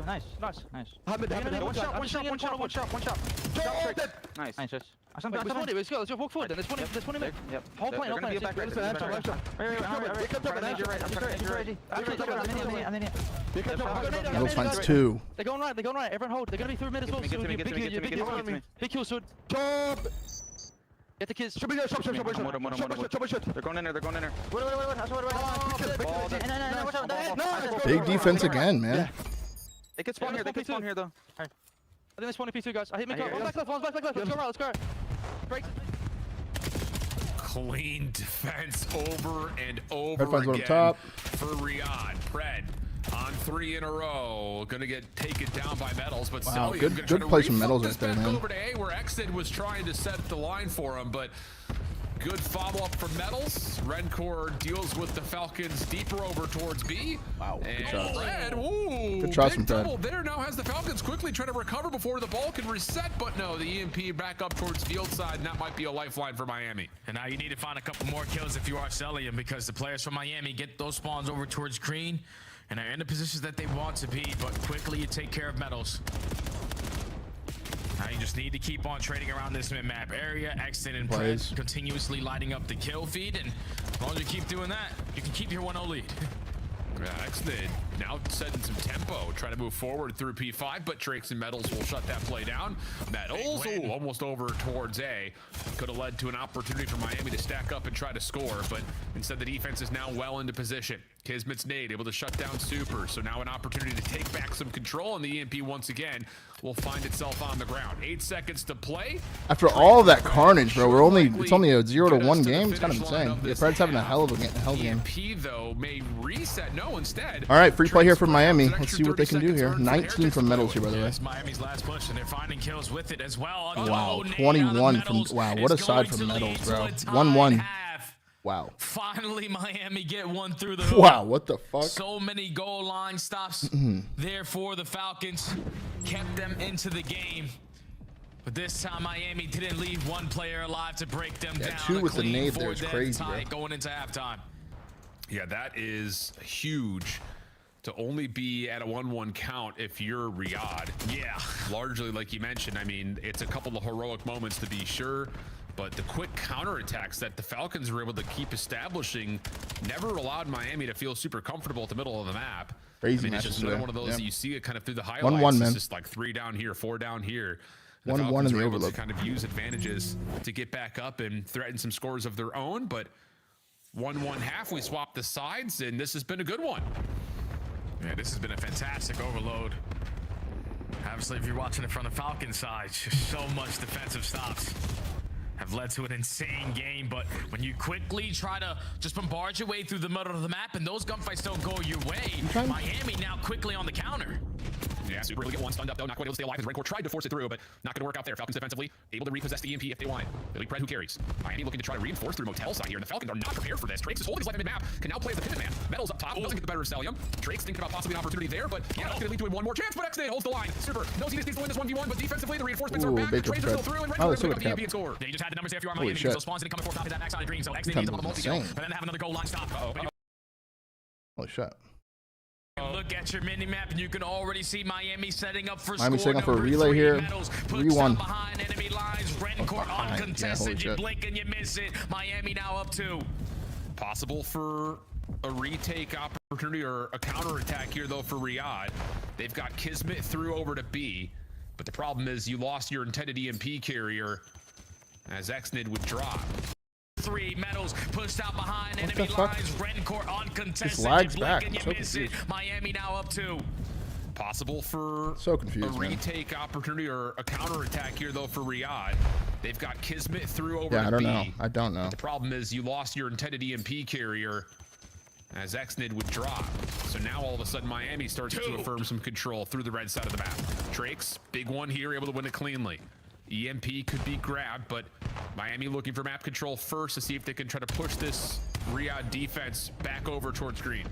Nice. Let's go. Let's walk forward. There's 20 minutes. Whole point.
Metals finds 2.
They're going right. Everyone hold. They're gonna be through mid as well. Big kill, Sud. Get the kids. Shop. They're going in there. Wait.
Big defense again, man.
They can spawn here. Though. I think they're spawning P2, guys. I hit me. One's back left. Let's go. Break.
Clean defense over and over
Red finds one
again
up top.
for Riyadh. Pred on 3 in a row. Gonna get taken down by Metals, but
Wow,
still,
good play from Metals right there, man.
Over to A, where Exton was trying to set the line for him, but good follow-up from Metals. Rancor deals with the Falcons deeper over towards B.
Wow,
and
good shots.
Pred, ooh,
Good shots
big
from Pred.
double there. Now has the Falcons quickly trying to recover before the ball can reset, but no, the EMP back up towards field side, and that might be a lifeline for Miami.
And now you need to find a couple more kills if you are selling them, because the players from Miami get those spawns over towards green and are in the positions that they want to be, but quickly you take care of Metals. Now you just need to keep on trading around this mid-map area. Exton and Pred continuously lighting up the kill feed, and as long as you keep doing that, you can keep your 1-0 lead.
Exton now setting some tempo, trying to move forward through P5, but Drakes and Metals will shut that play down. Metals, almost over towards A. Could have led to an opportunity for Miami to stack up and try to score, but instead the defense is now well into position. Kismet's nade able to shut down Super, so now an opportunity to take back some control, and the EMP once again will find itself on the ground. 8 seconds to play.
After all of that carnage, bro, it's only a 0-1 game. It's kind of insane. The Pred's having a hell of a game.
EMP though may reset. No, instead.
All right, free play here from Miami. Let's see what they can do here. 19 from Metals here, by the way.
Miami's last push, and they're finding kills with it as well.
Wow, 21 from. Wow, what a side from Metals, bro. 1-1. Wow.
Finally, Miami get one through the hoop.
Wow, what the fuck?
So many goal line stops there for the Falcons. Kept them into the game. But this time, Miami didn't leave one player alive to break them down.
2 with the nade there is crazy, bro.
Going into halftime.
Yeah, that is huge to only be at a 1-1 count if you're Riyadh.
Yeah.
Largely, like you mentioned, I mean, it's a couple of heroic moments to be sure, but the quick counterattacks that the Falcons were able to keep establishing never allowed Miami to feel super comfortable at the middle of the map.
Crazy
I mean, it's just
matches
another one of those
there.
that you see it kind of through the highlights.
1-1, man.
It's just like 3 down here, 4 down here. The
1-1
Falcons
in
were
the
able to
overload.
kind of use advantages to get back up and threaten some scores of their own, but 1-1 half, we swapped the sides, and this has been a good one.
Yeah, this has been a fantastic overload. Obviously, if you're watching it from the Falcons side, just so much defensive stops have led to an insane game, but when you quickly try to just bombard your way through the middle of the map and those gunfights don't go your way, Miami now quickly on the counter.
Yeah, Super able to get one stunned up though, not quite able to stay alive as Rancor tried to force it through, but not going to work out there. Falcons defensively able to repossess the EMP if they want. It'll be Pred who carries. Miami looking to try to reinforce through Motel side here, and the Falcons are not prepared for this. Drakes is holding his life in mid-map, can now play as the pivot man. Metals up top, doesn't get the better of Celium. Drake's thinking about possibly an opportunity there, but yeah, that's going to lead to him one more chance, but X-Nade holds the line. Super knows he just needs to win this 1v1, but defensively the reinforcements are back. The trades are still through, and Rancor able to pick up the EMP and score.
Yeah, you just had the numbers there if you are Miami, so spawns in and coming 4 top is that max on green, so X-Nade needs a multi-kill, but then have another goal line stop.
Holy shit.
look at your mini map, and you can already see Miami setting up for
Miami
score
setting up for a
number
relay
3.
here.
Medals
3-1.
behind enemy lines. Rencourt uncontested. You blink and you miss it. Miami now up 2.
Possible for a retake opportunity or a counterattack here, though, for Riyadh. They've got Kismet through over to B, but the problem is you lost your intended EMP carrier as Xnid would drop.
3 medals pushed out behind enemy lines. Rencourt uncontested.
This lags
you
back.
blink and
I'm
you
so
miss it.
confused.
Miami now up 2.
Possible for
so confused,
a
man.
retake opportunity or a counterattack here, though, for Riyadh. They've got Kismet through over
Yeah,
to
I don't
B.
know. I don't know.
But the problem is you lost your intended EMP carrier as Xnid would drop. So now all of a sudden Miami starts to affirm some control through the red side of the map. Trakes, big one here, able to win it cleanly. EMP could be grabbed, but Miami looking for map control first to see if they can try to push this Riyadh defense back over towards green.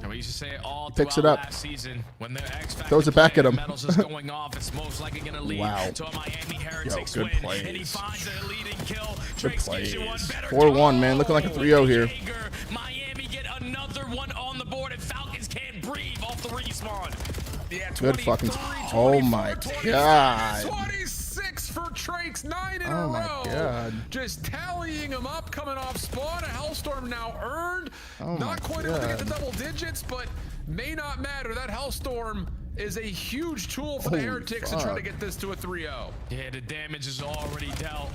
And we used to say it all
Picks
throughout
it up.
last season. When the X Factor
Throws it back at him.
Medals is going off, it's most likely going to lead
Wow.
to a Miami Heretics
Yo,
win.
good plays.
And he finds a leading kill.
Good
Trakes gives you one
plays.
better
4-1, man. Looking like a 3-0 here.
Jaeger. Miami get another one on the board, and Falcons can't breathe off the respawn.
Yeah,
Good fucking. Oh my god.
26 for Trakes, 9 in a
Oh
row.
my god.
Just tallying them up, coming off spawn. A Hellstorm now earned.
Oh my
Not quite able to get the
God.
double digits, but may not matter. That Hellstorm is a huge tool for the
Holy
Heretics to try to
fuck.
get this to a 3-0.
Yeah, the damage is already dealt.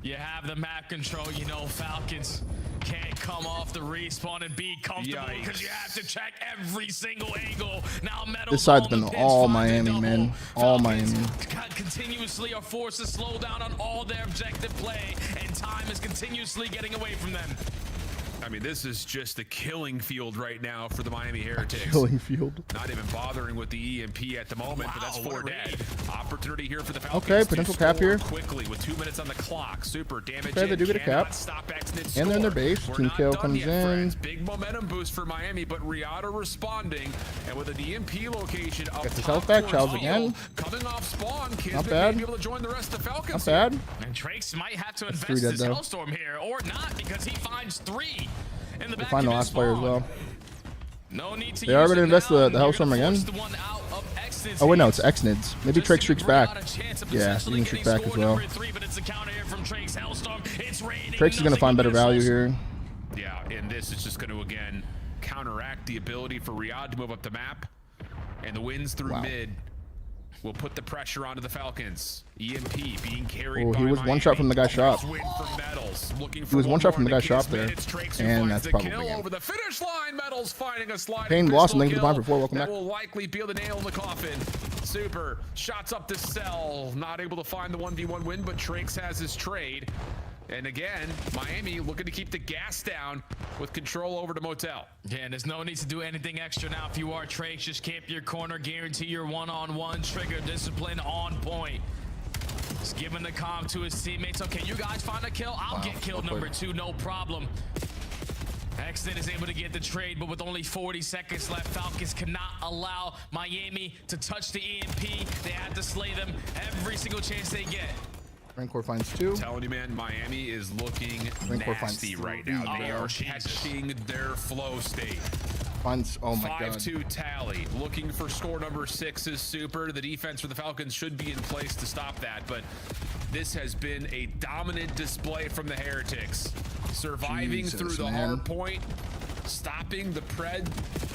You have the map control. You know Falcons can't come off the respawn and be comfortable because you have to check every single angle. Now Medals
This side's
on the
been
pinch,
all
finds a
Miami,
double.
man. All
Falcons
Miami.
continuously are forced to slow down on all their objective play, and time is continuously getting away from them.
I mean, this is just a killing field right now for the Miami Heretics.
Killing field.
Not even bothering with the EMP at the moment, but that's 4 dead. Opportunity here for the Falcons.
Okay,
to
potential cap
score
here.
Quickly with 2 minutes on the clock. Super damage.
Okay, they do get a cap. And they're in their base. Team kill comes in.
Big momentum boost for Miami, but Riyadh are responding. And with an EMP location up
Gets his
top
health back.
towards
Charles
field,
again.
coming off spawn, Kismet
Not
may
bad.
be able to join the rest of the Falcons.
Not bad.
And Trakes might have to
That's
invest
3
his
dead, though.
Hellstorm here, or not, because he finds 3 in the
They
back
find the
of his
last player as
spawn.
well.
No need to
They are
use
going to
it
invest
now.
the
You're gonna
Hellstorm again.
force the one out of Xnid's
Oh wait, no,
hands.
it's Xnids. Maybe Trakes streaks back. Yeah, he can streak back as well.
But it's a counter here from Trakes. Hellstorm. It's raining.
Trakes is going to find better value here.
Yeah, and this is just going to, again, counteract the ability for Riyadh to move up the map. And the wins through mid will put the pressure onto the Falcons. EMP being carried
Oh,
by
he was one shot from the guy's shop.
Win for Medals. Looking
He was
for
one shot from the
more
guy's shop
Kismet.
there.
It's Trakes who
And
finds
that's
the
probably
kill
game.
over the finish line. Medals finding a slide.
Payne lost and thank you for the
pistol
time for 4. Welcome
that
back.
will likely be the nail in the coffin. Super shots up the cell. Not able to find the 1v1 win, but Trakes has his trade. And again, Miami looking to keep the gas down with control over to Motel.
Yeah, and there's no need to do anything extra now. If you are Trakes, just camp your corner, guarantee your one-on-one, trigger discipline on point. Just giving the comm to his teammates. Okay, you guys find a kill, I'll get kill number 2, no problem. Xnid is able to get the trade, but with only 40 seconds left, Falcons cannot allow Miami to touch the EMP. They have to slay them every single chance they get.
Rancor finds 2.
I'm telling you, man, Miami is looking
Rancor finds
nasty
3.
right now. They
Oh,
are catching their flow state.
Finds, oh my god.
5-2 tally. Looking for score number 6 is Super. The defense for the Falcons should be in place to stop that, but this has been a dominant display from the Heretics. Surviving
Jesus,
through the
man.
hard point, stopping the Pred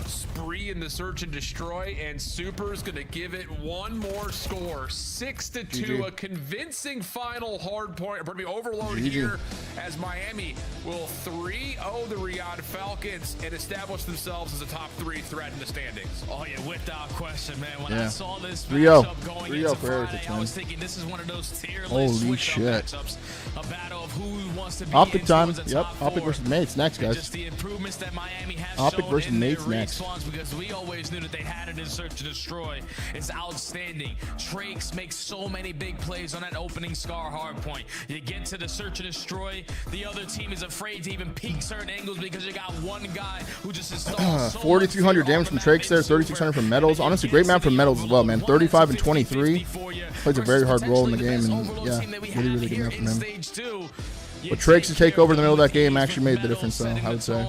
spree in the search and destroy, and Super's gonna give it one more score. 6-2,
GG.
a convincing final hard point, or pardon me, overload
GG.
here as Miami will 3-0 the Riyadh Falcons and establish themselves as a top 3 threat in the standings.
Oh yeah, without question, man. When I
Yeah.
saw this
3-0.
matchup going
3-0
into
for
Friday,
Heretics,
I
man.
was thinking this is one of those tier list
Holy
switch-up
shit.
matchups. A battle of who wants to be
OpTic
in
time.
towards the
Yep,
top
OpTic
4.
versus Mates next,
And
guys.
just the improvements that Miami has
OpTic
shown
versus
in their
Mates next.
respawns, because we always knew that they had it in search to destroy. It's outstanding. Trakes makes so many big plays on that opening Scar hard point. You get to the search and destroy, the other team is afraid to even peek certain angles because you got one guy who just installs so
4,200 damage from Trakes there, 3,600 from Medals. Honestly, great map from Medals as well, man. 35 and 23. Plays a very hard role in the game, and yeah, really, really good map from him.
Stage 2.
But Trake's take over in the middle of that game actually made the difference, though, I would say.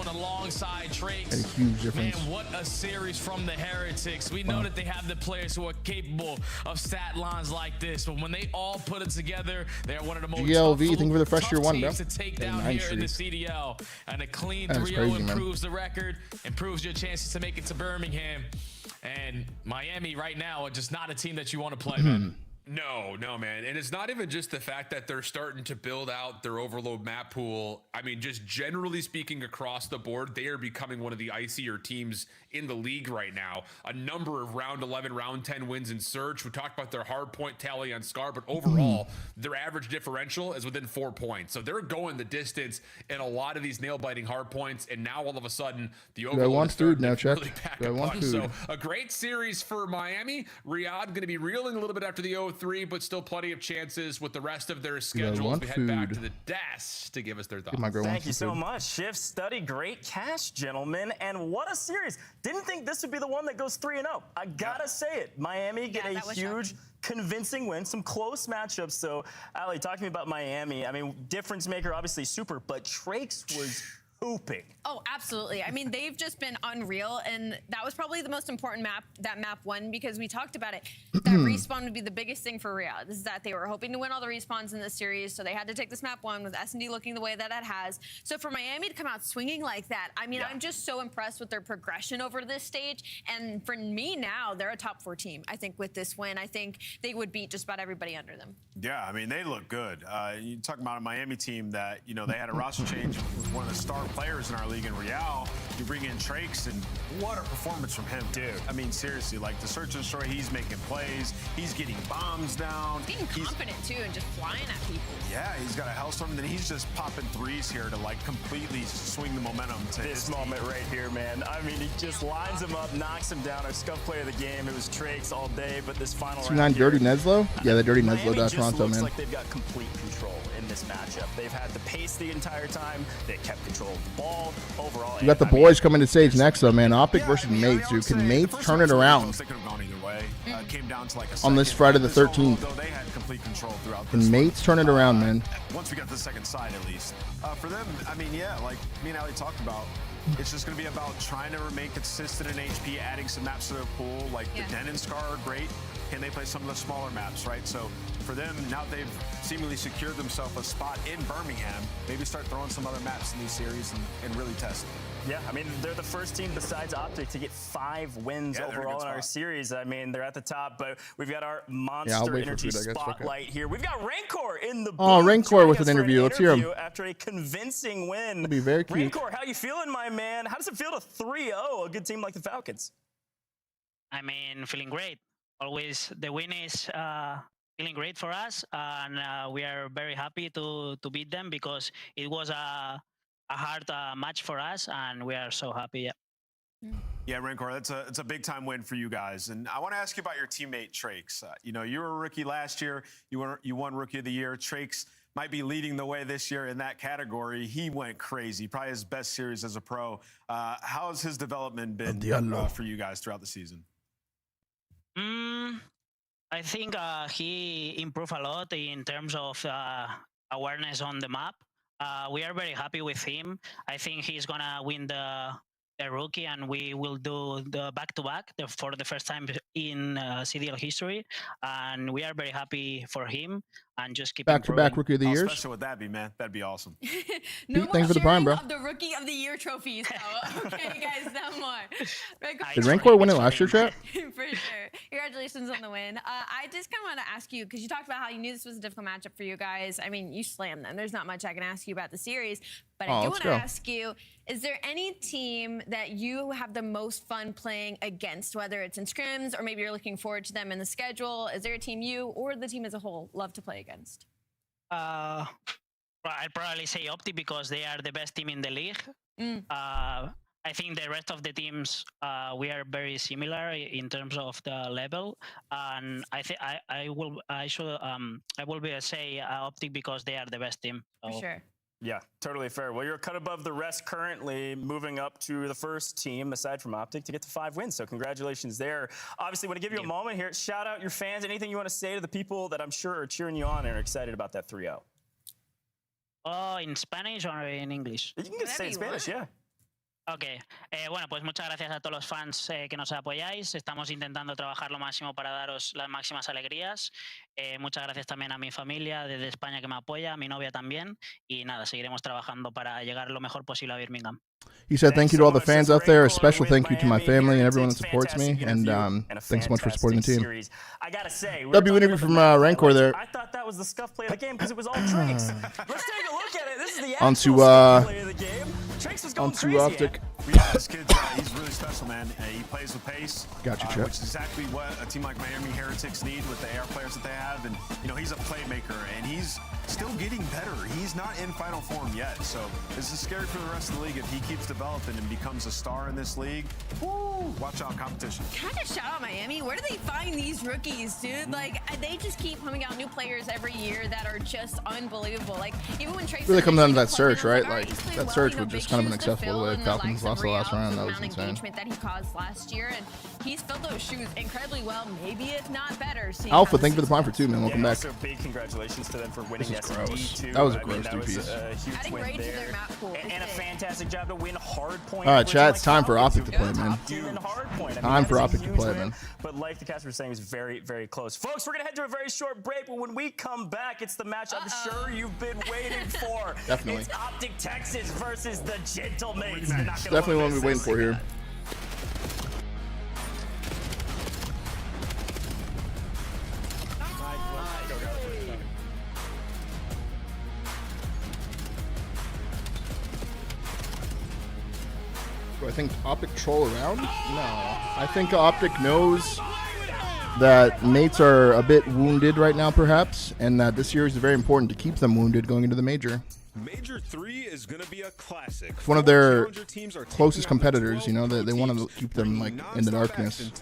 Made a huge difference.
Man, what a series from the Heretics. We know that they have the players who are capable of stat lines like this, but when they all put it together, they're one of the most
GLV, think of the fresh year one, bro.
teams to take down here in the CDL. And a clean 3-0 improves the record, improves your chances to make it to Birmingham. And Miami right now are just not a team that you want to play, man.
No, man. And it's not even just the fact that they're starting to build out their overload map pool. I mean, just generally speaking across the board, they are becoming one of the icier teams in the league right now. A number of round 11, round 10 wins in Surge. We talked about their hard point tally on Scar, but overall, their average differential is within 4 points. So they're going the distance in a lot of these nail-biting hard points. And now all of a sudden, the overload
I want food now, Chuck.
really back
I want
up.
food.
So a great series for Miami. Riyadh going to be reeling a little bit after the 0-3, but still plenty of chances with the rest of their schedule as we head back to the desk to give us their thoughts.
Thank you so much. Shift, study, great cash, gentlemen. And what a series. Didn't think this would be the one that goes 3-0. I gotta say it. Miami get a huge, convincing win. Some close matchups. So, Ali, talk to me about Miami. I mean, difference maker, obviously super, but Trakes was hooping.
Oh, absolutely. I mean, they've just been unreal, and that was probably the most important map, that map one, because we talked about it. That respawn would be the biggest thing for Riyadh. This is that they were hoping to win all the respawns in this series, so they had to take this map one with S&D looking the way that it has. So for Miami to come out swinging like that, I mean, I'm just so impressed with their progression over this stage. And for me now, they're a top 4 team. I think with this win, I think they would beat just about everybody under them.
Yeah, I mean, they look good. You talk about a Miami team that, you know, they had a roster change with one of the star players in our league in Real. You bring in Trakes, and what a performance from him, dude. I mean, seriously, like the search and destroy, he's making plays, he's getting bombs down.
Being confident too, and just flying at people.
Yeah, he's got a hellstorm, and then he's just popping threes here to like completely swing the momentum to
this moment right here, man. I mean, he just lines him up, knocks him down. Our scuff player of the game. It was Trakes all day, but this final round here,
Dirty Neslo? Yeah, the Dirty Neslo
Miami just
Toronto,
looks
man.
like they've got complete control in this matchup. They've had the pace the entire time. They kept control of the ball. Overall,
You got the boys coming to stage next, though, man. OpTic versus Mates, dude. Can Mates turn it around
They could have gone either way. Came down to like a
on this Friday the 13th?
They had complete control throughout
Can Mates turn it around, man?
Once we got to the second side, at least. For them, I mean, yeah, like me and Ali talked about, it's just going to be about trying to remain consistent in HP, adding some maps to their pool. Like the Den and Scar are great. Can they play some of the smaller maps, right? So for them, now they've seemingly secured themselves a spot in Birmingham, maybe start throwing some other maps in these series and really test it.
Yeah, I mean, they're the first team besides OpTic to get 5 wins overall in our series. I mean, they're at the top, but we've got our Monster Energy spotlight here. We've got Rancor in the booth.
Oh, Rancor with an interview. Let's hear him.
After a convincing win.
That'd be very cute.
Rancor, how you feeling, my man? How does it feel to 3-0 a good team like the Falcons?
I mean, feeling great. Always the win is feeling great for us, and we are very happy to beat them because it was a hard match for us, and we are so happy.
Yeah, Rancor, it's a big time win for you guys, and I want to ask you about your teammate Trakes. You know, you were a rookie last year. You won Rookie of the Year. Trakes might be leading the way this year in that category. He went crazy, probably his best series as a pro. How has his development been for you guys throughout the season?
I think he improved a lot in terms of awareness on the map. We are very happy with him. I think he's gonna win the rookie, and we will do the back-to-back for the first time in CDL history. And we are very happy for him, and just keep
back-to-back Rookie of the Years.
How special would that be, man? That'd be awesome.
No more
thanks for the prime, bro.
of the Rookie of the Year trophies. Okay, guys, no more.
Did Rancor win it last year, chat?
For sure. Congratulations on the win. I just kind of want to ask you, because you talked about how you knew this was a difficult matchup for you guys. I mean, you slammed them. There's not much I can ask you about the series, but I do want to ask you, is there any team that you have the most fun playing against, whether it's in scrims or maybe you're looking forward to them in the schedule? Is there a team you or the team as a whole love to play against?
I'd probably say OpTic because they are the best team in the league. I think the rest of the teams we are very similar in terms of the level, and I think I will say OpTic because they are the best team. So.
For sure.
Yeah, totally fair. Well, you're a cut above the rest currently, moving up to the first team aside from OpTic to get to 5 wins. So congratulations there. Obviously, want to give you a moment here. Shout out your fans. Anything you want to say to the people that I'm sure are cheering you on and are excited about that 3-0?
Oh, in Spanish or in English?
You can say in Spanish, yeah.
Ok, bueno, pues muchas gracias a todos los fans que nos apoyáis. Estamos intentando trabajar lo máximo para daros las máximas alegrías. Muchas gracias también a mi familia desde España que me apoya, a mi novia también. Y nada, seguiremos trabajando para llegar lo mejor posible a Birmingham.
He said, thank you to all the fans out there. A special thank you to my family and everyone that supports me. And thanks so much for supporting the team.
I gotta say,
W interview from Rancor there.
I thought that was the scuff play of the game because it was all Trinks. Let's take a look at it. This is the
Onto,
actual scuff play of the game. Trinks was going
onto
crazy.
OpTic.
Yeah, this kid, he's really special, man. He plays with pace,
Gotcha, Chip.
which is exactly what a team like Miami Heretics need with the AR players that they have. And, you know, he's a playmaker, and he's still getting better. He's not in final form yet, so this is scary for the rest of the league. If he keeps developing and becomes a star in this league, woo, watch out competition.
Can I just shout out Miami? Where do they find these rookies, dude? Like, they just keep coming out new players every year that are just unbelievable. Like, even when Trace
Really comes down to that search, right? Like, that search was just kind of unacceptable the way Falcons lost the last round. That was insane.
Engagement that he caused last year, and he's filled those shoes incredibly well, maybe if not better.
Alpha, thank you for the prime for 2, man. Welcome back.
Also, big congratulations to them for winning
gross.
too.
That was a
I mean,
gross
that was
two-piece.
a huge win there. And a fantastic job to win hard point.
All right, chat, it's time for OpTic to play, man. Time for OpTic to play, man.
But like the cast was saying, it was very, very close. Folks, we're going to head to a very short break, but when we come back, it's the match I'm sure you've been waiting for.
Definitely.
It's OpTic Texas versus the Gentlemaids.
Definitely one we've been waiting for here. Do I think OpTic troll around? No. I think OpTic knows that mates are a bit wounded right now, perhaps, and that this series is very important to keep them wounded going into the major.
Major 3 is going to be a classic.
It's one of their closest competitors, you know, they want to keep them like in the darkness.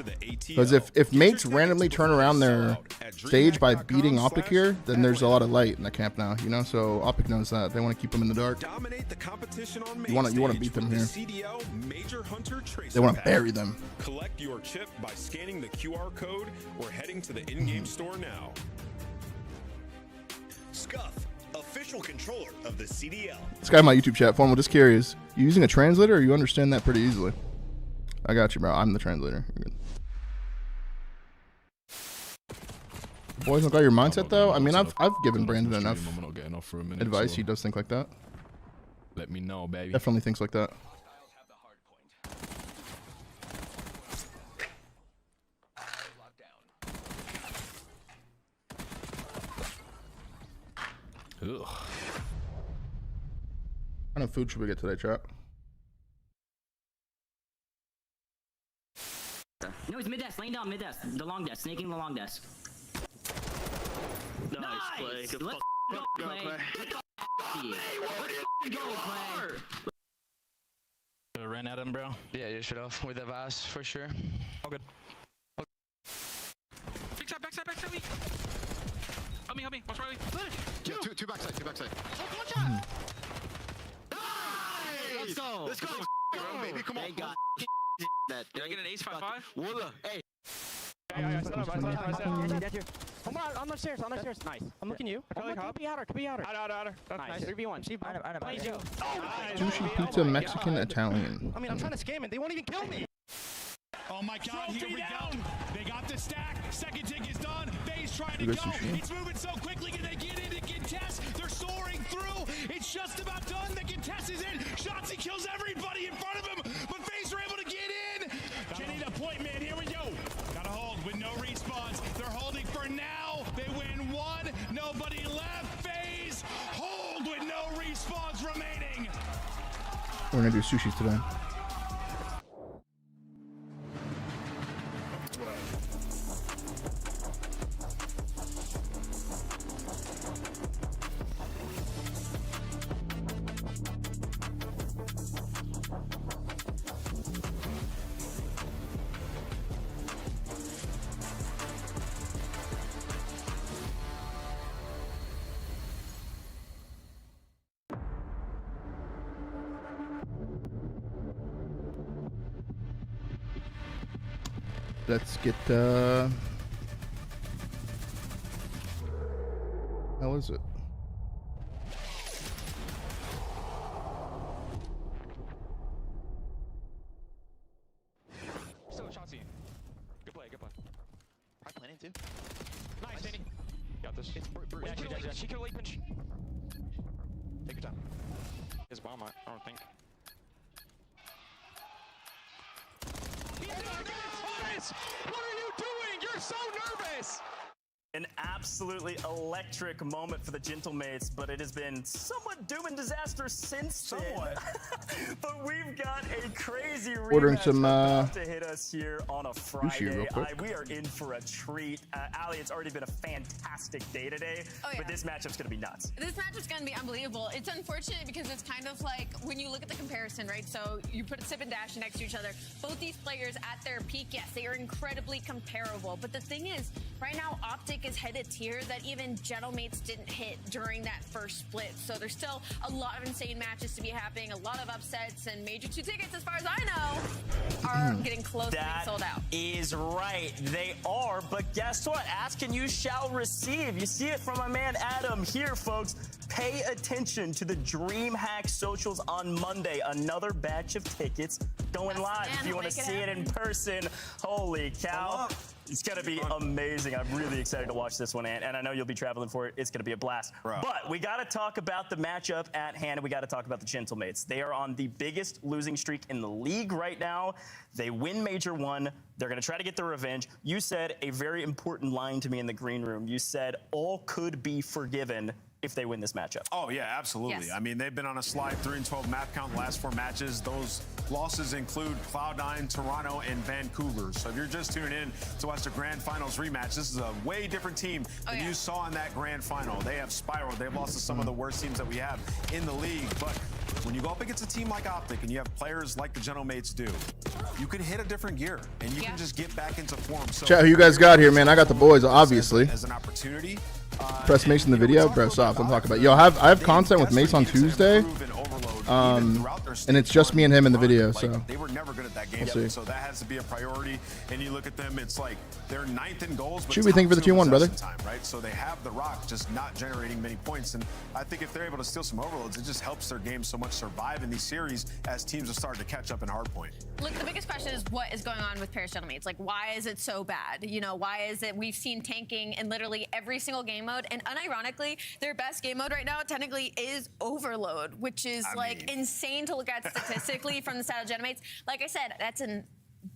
Because if mates randomly turn around their stage by beating OpTic here, then there's a lot of light in the camp now, you know. So OpTic knows that they want to keep them in the dark. You want to beat them here. They want to bury them.
Collect your chip by scanning the QR code or heading to the in-game store now.
Scuff, official controller of the CDL.
This guy in my YouTube chat, Formal, just curious. You using a translator or you understand that pretty easily? I got you, bro. I'm the translator. You're good. Boys don't got your mindset though. I mean, I've given Brandon enough advice. He does think like that.
Let me know, baby.
Definitely thinks like that.
Ugh.
What kind of food should we get today, chat?
No, he's mid desk, laying down mid desk, the long desk, snaking the long desk.
Nice play. Good
Let's go, Clay. Let's go, Clay.
Ran at him, bro. Yeah, you should have with the Vaz for sure. All good.
Backside, me. Help me. Watch right.
Yeah, two backside.
One shot.
Nice. Let's go,
baby. Come on.
Thank God. That.
Did I get an ace 5-5?
Walla. Hey.
Come on the stairs, Nice. I'm looking you. Could be outer.
Outer.
Nice. 3v1. See, plays you.
Sushi, pizza, Mexican, Italian.
I mean, I'm trying to scam it. They won't even kill me.
Oh my God, here we go. They got the stack. Second tick is done. Bay's trying to
Good
go.
sushi.
It's moving so quickly. Can they get in and contest? They're soaring through. It's just about done. The contest is in. Shotzzy kills everybody in front of him, but Bay's are able to get in. Getting a point, man. Here we go. Gotta hold with no respawns. They're holding for now. They win one. Nobody left. Bay's hold with no respawns remaining.
We're gonna do sushi today. Let's get how is it?
She can late pinch. Take your time. His bomb, I don't think.
What are you doing? You're so nervous.
An absolutely electric moment for the Gentlemates, but it has been somewhat doom and disaster since then. But we've got a crazy
Ordering
rematch
some,
about to hit us here on a
real
Friday.
quick.
We are in for a treat. Ali, it's already been a fantastic day today, but this matchup's going to be nuts.
This matchup's going to be unbelievable. It's unfortunate because it's kind of like when you look at the comparison, right? So you put Sip and Dash next to each other. Both these players at their peak, yes, they are incredibly comparable. But the thing is, right now, OpTic is headed tier that even Gentlemates didn't hit during that first split. So there's still a lot of insane matches to be happening, a lot of upsets, and Major 2 tickets, as far as I know, are getting close to being sold out.
Is right. They are, but guess what? Ask and you shall receive. You see it from my man Adam here, folks. Pay attention to the DreamHack socials on Monday. Another batch of tickets going live. If you want to see it in person, holy cow. It's going to be amazing. I'm really excited to watch this one, and I know you'll be traveling for it. It's going to be a blast. But we got to talk about the matchup at hand, and we got to talk about the Gentlemates. They are on the biggest losing streak in the league right now. They win Major 1. They're going to try to get their revenge. You said a very important line to me in the green room. You said all could be forgiven if they win this matchup.
Oh, yeah, absolutely.
Yes.
I mean, they've been on a slide 3-12 map count the last 4 matches. Those losses include Cloud9, Toronto, and Vancouver. So if you're just tuning in to watch the Grand Finals rematch, this is a way different team than you saw in that Grand Final. They have spiraled. They've lost to some of the worst teams that we have in the league. But when you go up against a team like OpTic and you have players like the Gentlemates do, you can hit a different gear and you can just get back into form. So
Chat, who you guys got here, man? I got the boys, obviously.
As an opportunity.
Press Mace in the video, bro. Soft. I'm talking about. Yo, I have content with Mace on Tuesday, and it's just me and him in the video. So
they were never good at that game, so that has to be a priority. And you look at them, it's like they're 9th in goals. But
should we think for the 2-1, brother?
Time, right? So they have the rock, just not generating many points. And I think if they're able to steal some overloads, it just helps their game so much survive in these series as teams are starting to catch up in hardpoint.
Look, the biggest question is what is going on with Paris Gentlemates? Like, why is it so bad? You know, why is it we've seen tanking in literally every single game mode? And unironically, their best game mode right now technically is Overload, which is insane to look at statistically from the side of Gentlemates. Like I said, that's an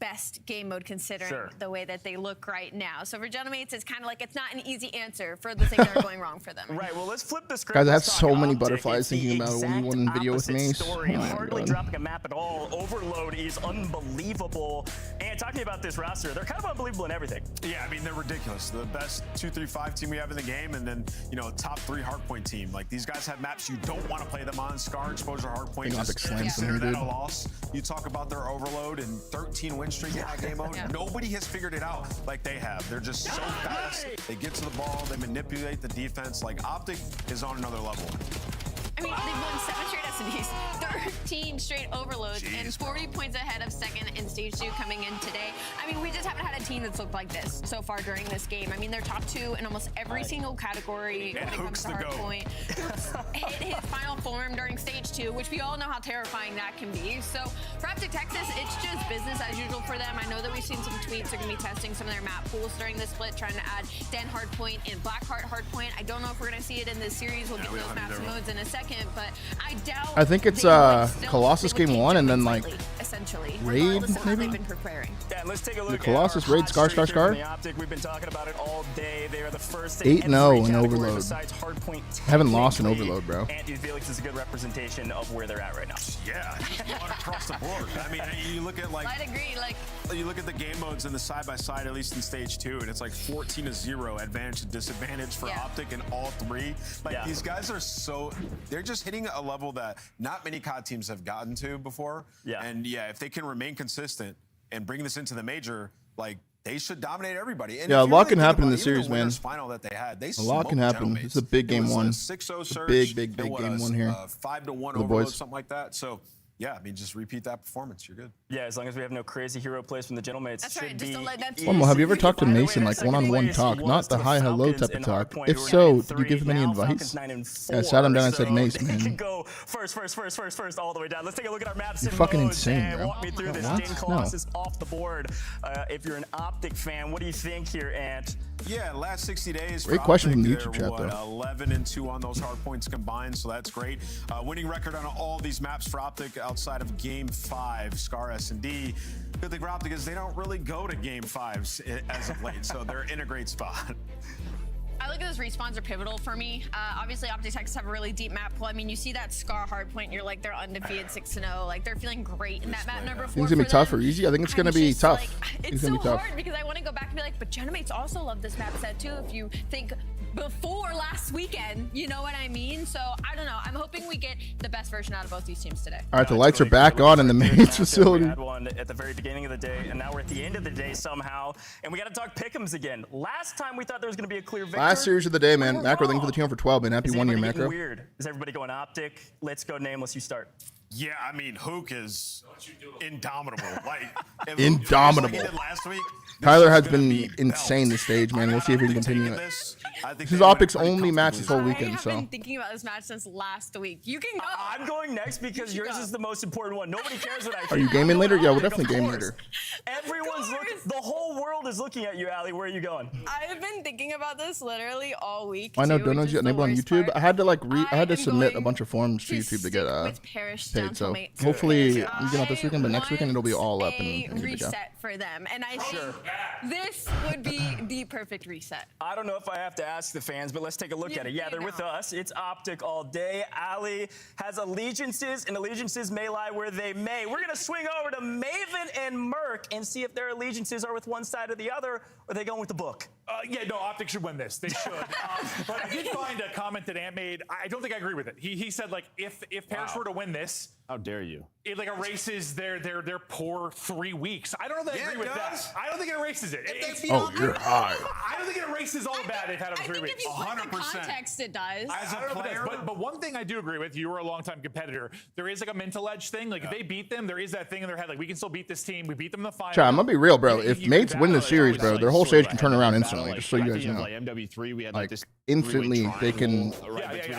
best game mode considering the way that they look right now. So for Gentlemates, it's kind of like it's not an easy answer for the things that are going wrong for them.
Right. Well, let's flip the script.
Guys, I have so many butterflies thinking about when we won in video with Mace.
Hardly dropping a map at all. Overload is unbelievable. And talking about this roster, they're kind of unbelievable in everything.
Yeah, I mean, they're ridiculous. The best 2-3-5 team we have in the game, and then, you know, top 3 hardpoint team. Like, these guys have maps you don't want to play them on. Scar, Exposure, Hardpoint. Consider that a loss. You talk about their Overload and 13 win streak in that game mode. Nobody has figured it out like they have. They're just so fast. They get to the ball. They manipulate the defense. Like, OpTic is on another level.
I mean, they've won 7 straight SMBs, 13 straight overloads, and 40 points ahead of second in stage 2 coming in today. I mean, we just haven't had a team that's looked like this so far during this game. I mean, they're top 2 in almost every single category when it comes to hardpoint. Hit his final form during stage 2, which we all know how terrifying that can be. So for OpTic Texas, it's just business as usual for them. I know that we've seen some tweets. They're going to be testing some of their map pools during this split, trying to add Den Hardpoint and Blackheart Hardpoint. I don't know if we're going to see it in this series. We'll get to those maps and modes in a second. But I doubt.
I think it's Colossus game 1 and then like
essentially
Raid maybe.
They've been preparing. Yeah, let's take a look.
The Colossus Raid Scar.
OpTic, we've been talking about it all day. They are the first
8-0 in Overload. Haven't lost an Overload, bro.
And do you feel like this is a good representation of where they're at right now?
Yeah, across the board. I mean, you look at like.
I'd agree. Like
you look at the game modes and the side by side, at least in stage 2, and it's like 14-0 advantage and disadvantage for OpTic in all 3. Like these guys are they're just hitting a level that not many COD teams have gotten to before. Yeah. And yeah, if they can remain consistent and bring this into the major, like they should dominate everybody. And
yeah, a lot can happen in the series, man.
Final that they had,
a lot can happen. It's a big game 1.
6-0 surge.
Big game 1 here.
5-1 overload, something like that. So. Yeah, I mean, just repeat that performance. You're good.
Yeah, as long as we have no crazy hero plays from the Gentlemates.
That's right. Just don't let that.
Well, have you ever talked to Mason, like one-on-one talk, not the hi hello type of talk? If so, did you give him any advice? Yeah, I sat him down and said, Mace, man.
Can go first, all the way down. Let's take a look at our maps.
You're fucking insane, bro.
Walk me through this. Den Colossus off the board. If you're an OpTic fan, what do you think here, Ant?
Yeah, last 60 days.
Great question from the YouTube chat, though.
11-2 on those hard points combined, so that's great. Winning record on all these maps for OpTic outside of Game 5, Scar S&D. Good thing for OpTic is they don't really go to Game 5s as of late, so they're in a great spot.
I look at those respawns are pivotal for me. Obviously, OpTic Texas have a really deep map pool. I mean, you see that Scar hardpoint, and you're like, they're undefeated 6-0. Like, they're feeling great in that map number 4.
Think it's gonna be tough or easy? I think it's gonna be tough.
It's
gonna
so
be tough.
hard because I want to go back and be like, but Genomates also love this map set too. If you think before last weekend, you know what I mean? So I don't know. I'm hoping we get the best version out of both these teams today.
All right, the lights are back on in the main facility.
We had one at the very beginning of the day, and now we're at the end of the day somehow, and we got to talk pick'ems again. Last time we thought there was going to be a clear victory.
Last series of the day, man. Macro, thank you for the team for 12, man. Happy 1 year,
Everybody getting
Macro.
weird. Is everybody going OpTic? Let's go Nameless. You start.
Yeah, I mean, Hook is indomitable. Like, if
Indomitable.
Hook plays like he did last week,
Tyler has been insane this stage, man. We'll see if we can continue it. This is OpTic's only match this whole weekend,
I've
so.
been thinking about this match since last week. You can go.
I'm going next because yours is the most important one. Nobody cares what I think.
Are you gaming later? Yeah, we'll definitely game later.
Everyone's looking. The whole world is looking at you, Allie. Where are you going?
I've been thinking about this literally all week.
I know
too,
donuts
which is
get enabled
the
on
worst
YouTube.
part.
I had to like I had to
am
submit a
going
bunch of forms to YouTube to get
with Parrish
paid. So
Mates.
hopefully you get out this weekend, but next weekend it'll be all up and
A
good to go.
reset for them, and I think this would be the perfect reset.
I don't know if I have to ask the fans, but let's take a look at it. Yeah, they're with us. It's OpTic all day. Allie has allegiances, and allegiances may lie where they may. We're going to swing over to Maven and Merc and see if their allegiances are with one side or the other, or are they going with the book?
Yeah, no, OpTic should win this. They should. But I did find a comment that Ant made. I don't think I agree with it. He said, like, if Parrish were to win this,
how dare you?
It like erases their poor 3 weeks. I don't know that I agree with that. I don't think it erases it.
Oh, you're high.
I don't think it erases all the bad they've had over 3 weeks.
If you put it in context, it does.
As a player, but one thing I do agree with, you were a longtime competitor. There is like a mental edge thing. Like if they beat them, there is that thing in their head. Like we can still beat this team. We beat them in the final.
Chat, I'm gonna be real, bro. If Mates win the series, bro, their whole stage can turn around instantly. Just so you guys know.
Like MW3, we had
Like
this
instantly, they can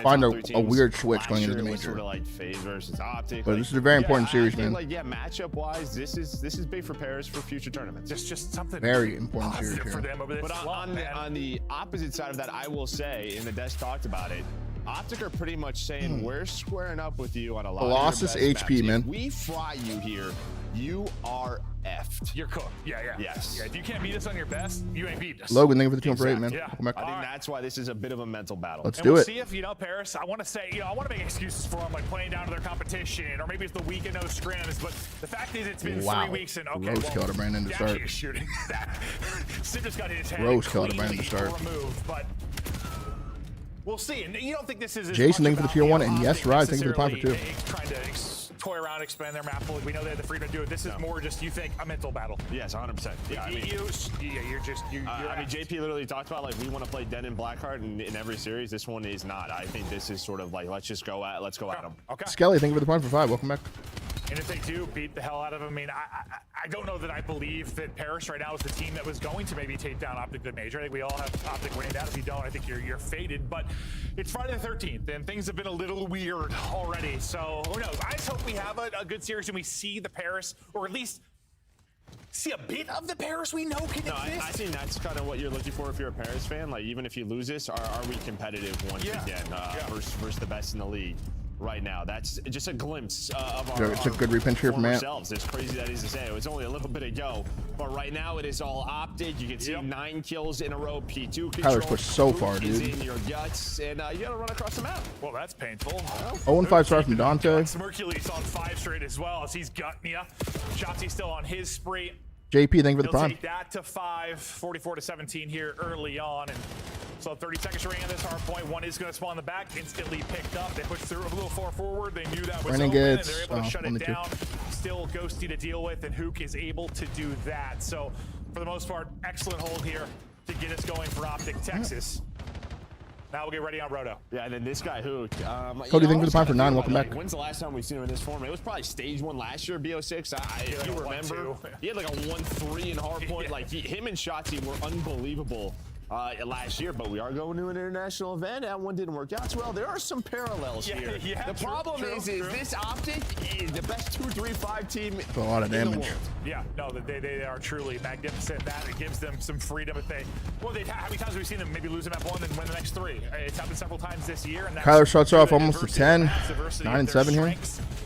find a weird switch going into the major.
Sort of like FaZe versus OpTic.
But this is a very important series, man.
Like matchup wise, this is big for Paris for future tournaments.
Just something
very important series
for
here.
them over this.
But on the opposite side of that, I will say, and the desk talked about it, OpTic are pretty much saying we're squaring up with you on a lot
Colossus
of your best
HP,
maps.
man.
If we fry you here, you are effed.
You're cooked. Yeah.
Yes.
Yeah, if you can't beat us on your best, you ain't beat us.
Logan, thank you for the 2 for 8, man.
Yeah.
Welcome back.
I think that's why this is a bit of a mental battle.
Let's
and
do
we'll
it.
see if, Paris, I want to say, I want to make excuses for them, like playing down to their competition, or maybe it's the week of no scrims, but the fact is it's been 3 weeks and, okay,
Rose killed Brandon to start.
is shooting that. Sid just got his head
Rose killed Brandon to start.
removed, but we'll see. And you don't think this is
Jason, thank you for the tier 1, and yes, Rod, thank you for the time for 2.
Trying to toy around, expand their map. We know they have the freedom to do it. This is more just, you think, a mental battle.
Yes, 100%. Yeah, I mean,
you're just.
I mean, JP literally talked about, like, we want to play Den and Blackheart in every series. This one is not. I think this is sort of like, let's go at them.
Okay.
Skelly, thank you for the point for 5. Welcome back.
And if they do beat the hell out of them, I mean, I don't know that I believe that Paris right now is the team that was going to maybe take down OpTic the major. I think we all have OpTic winning that. If you don't, I think you're faded. But it's Friday the 13th, and things have been a little weird already. So who knows? I just hope we have a good series and we see the Paris, or at least see a bit of the Paris we know can exist.
I think that's kind of what you're looking for if you're a Paris fan. Like, even if you lose this, are we competitive once again versus the best in the league? Right now, that's just a glimpse of our.
It's a good repinch here from Matt.
As crazy that is to say, it was only a little bit ago, but right now it is all OpTic. You can see 9 kills in a row. P2 control.
Tyler's pushed so far, dude.
In your guts, and you gotta run across the map.
Well, that's painful.
0-5 start from Dante.
Mercules on 5 straight as well as he's gutting ya. Shotzi still on his spree.
JP, thank you for the
He'll
prime.
take that to 5, 44-17 here early on, and so 30 seconds remaining on this hard point. One is going to spawn in the back, instantly picked up. They pushed through a little far forward. They knew that was
Brandon
open, and
gets,
they're able to shut it
only 2.
down. Still Ghosty to deal with, and Hook is able to do that. So for the most part, excellent hold here to get us going for OpTic Texas. Now we'll get ready on Roto.
Yeah, and then this guy, Hook.
Cody, thank you for the prime for 9. Welcome back.
When's the last time we've seen him in this form? It was probably stage 1 last year, BO6. If you remember, he had like a 1-3 in hardpoint. Like him and Shotzi were unbelievable last year, but we are going to an international event. That one didn't work out so well. There are some parallels here. The problem is this OpTic is the best 2-3-5 team.
That's a lot of damage.
Yeah, no, they are truly magnificent. That it gives them some freedom. If they, how many times have we seen them maybe lose them at one and win the next 3? It's happened several times this year. And
Kyler shuts off almost to 10, 9-7 here.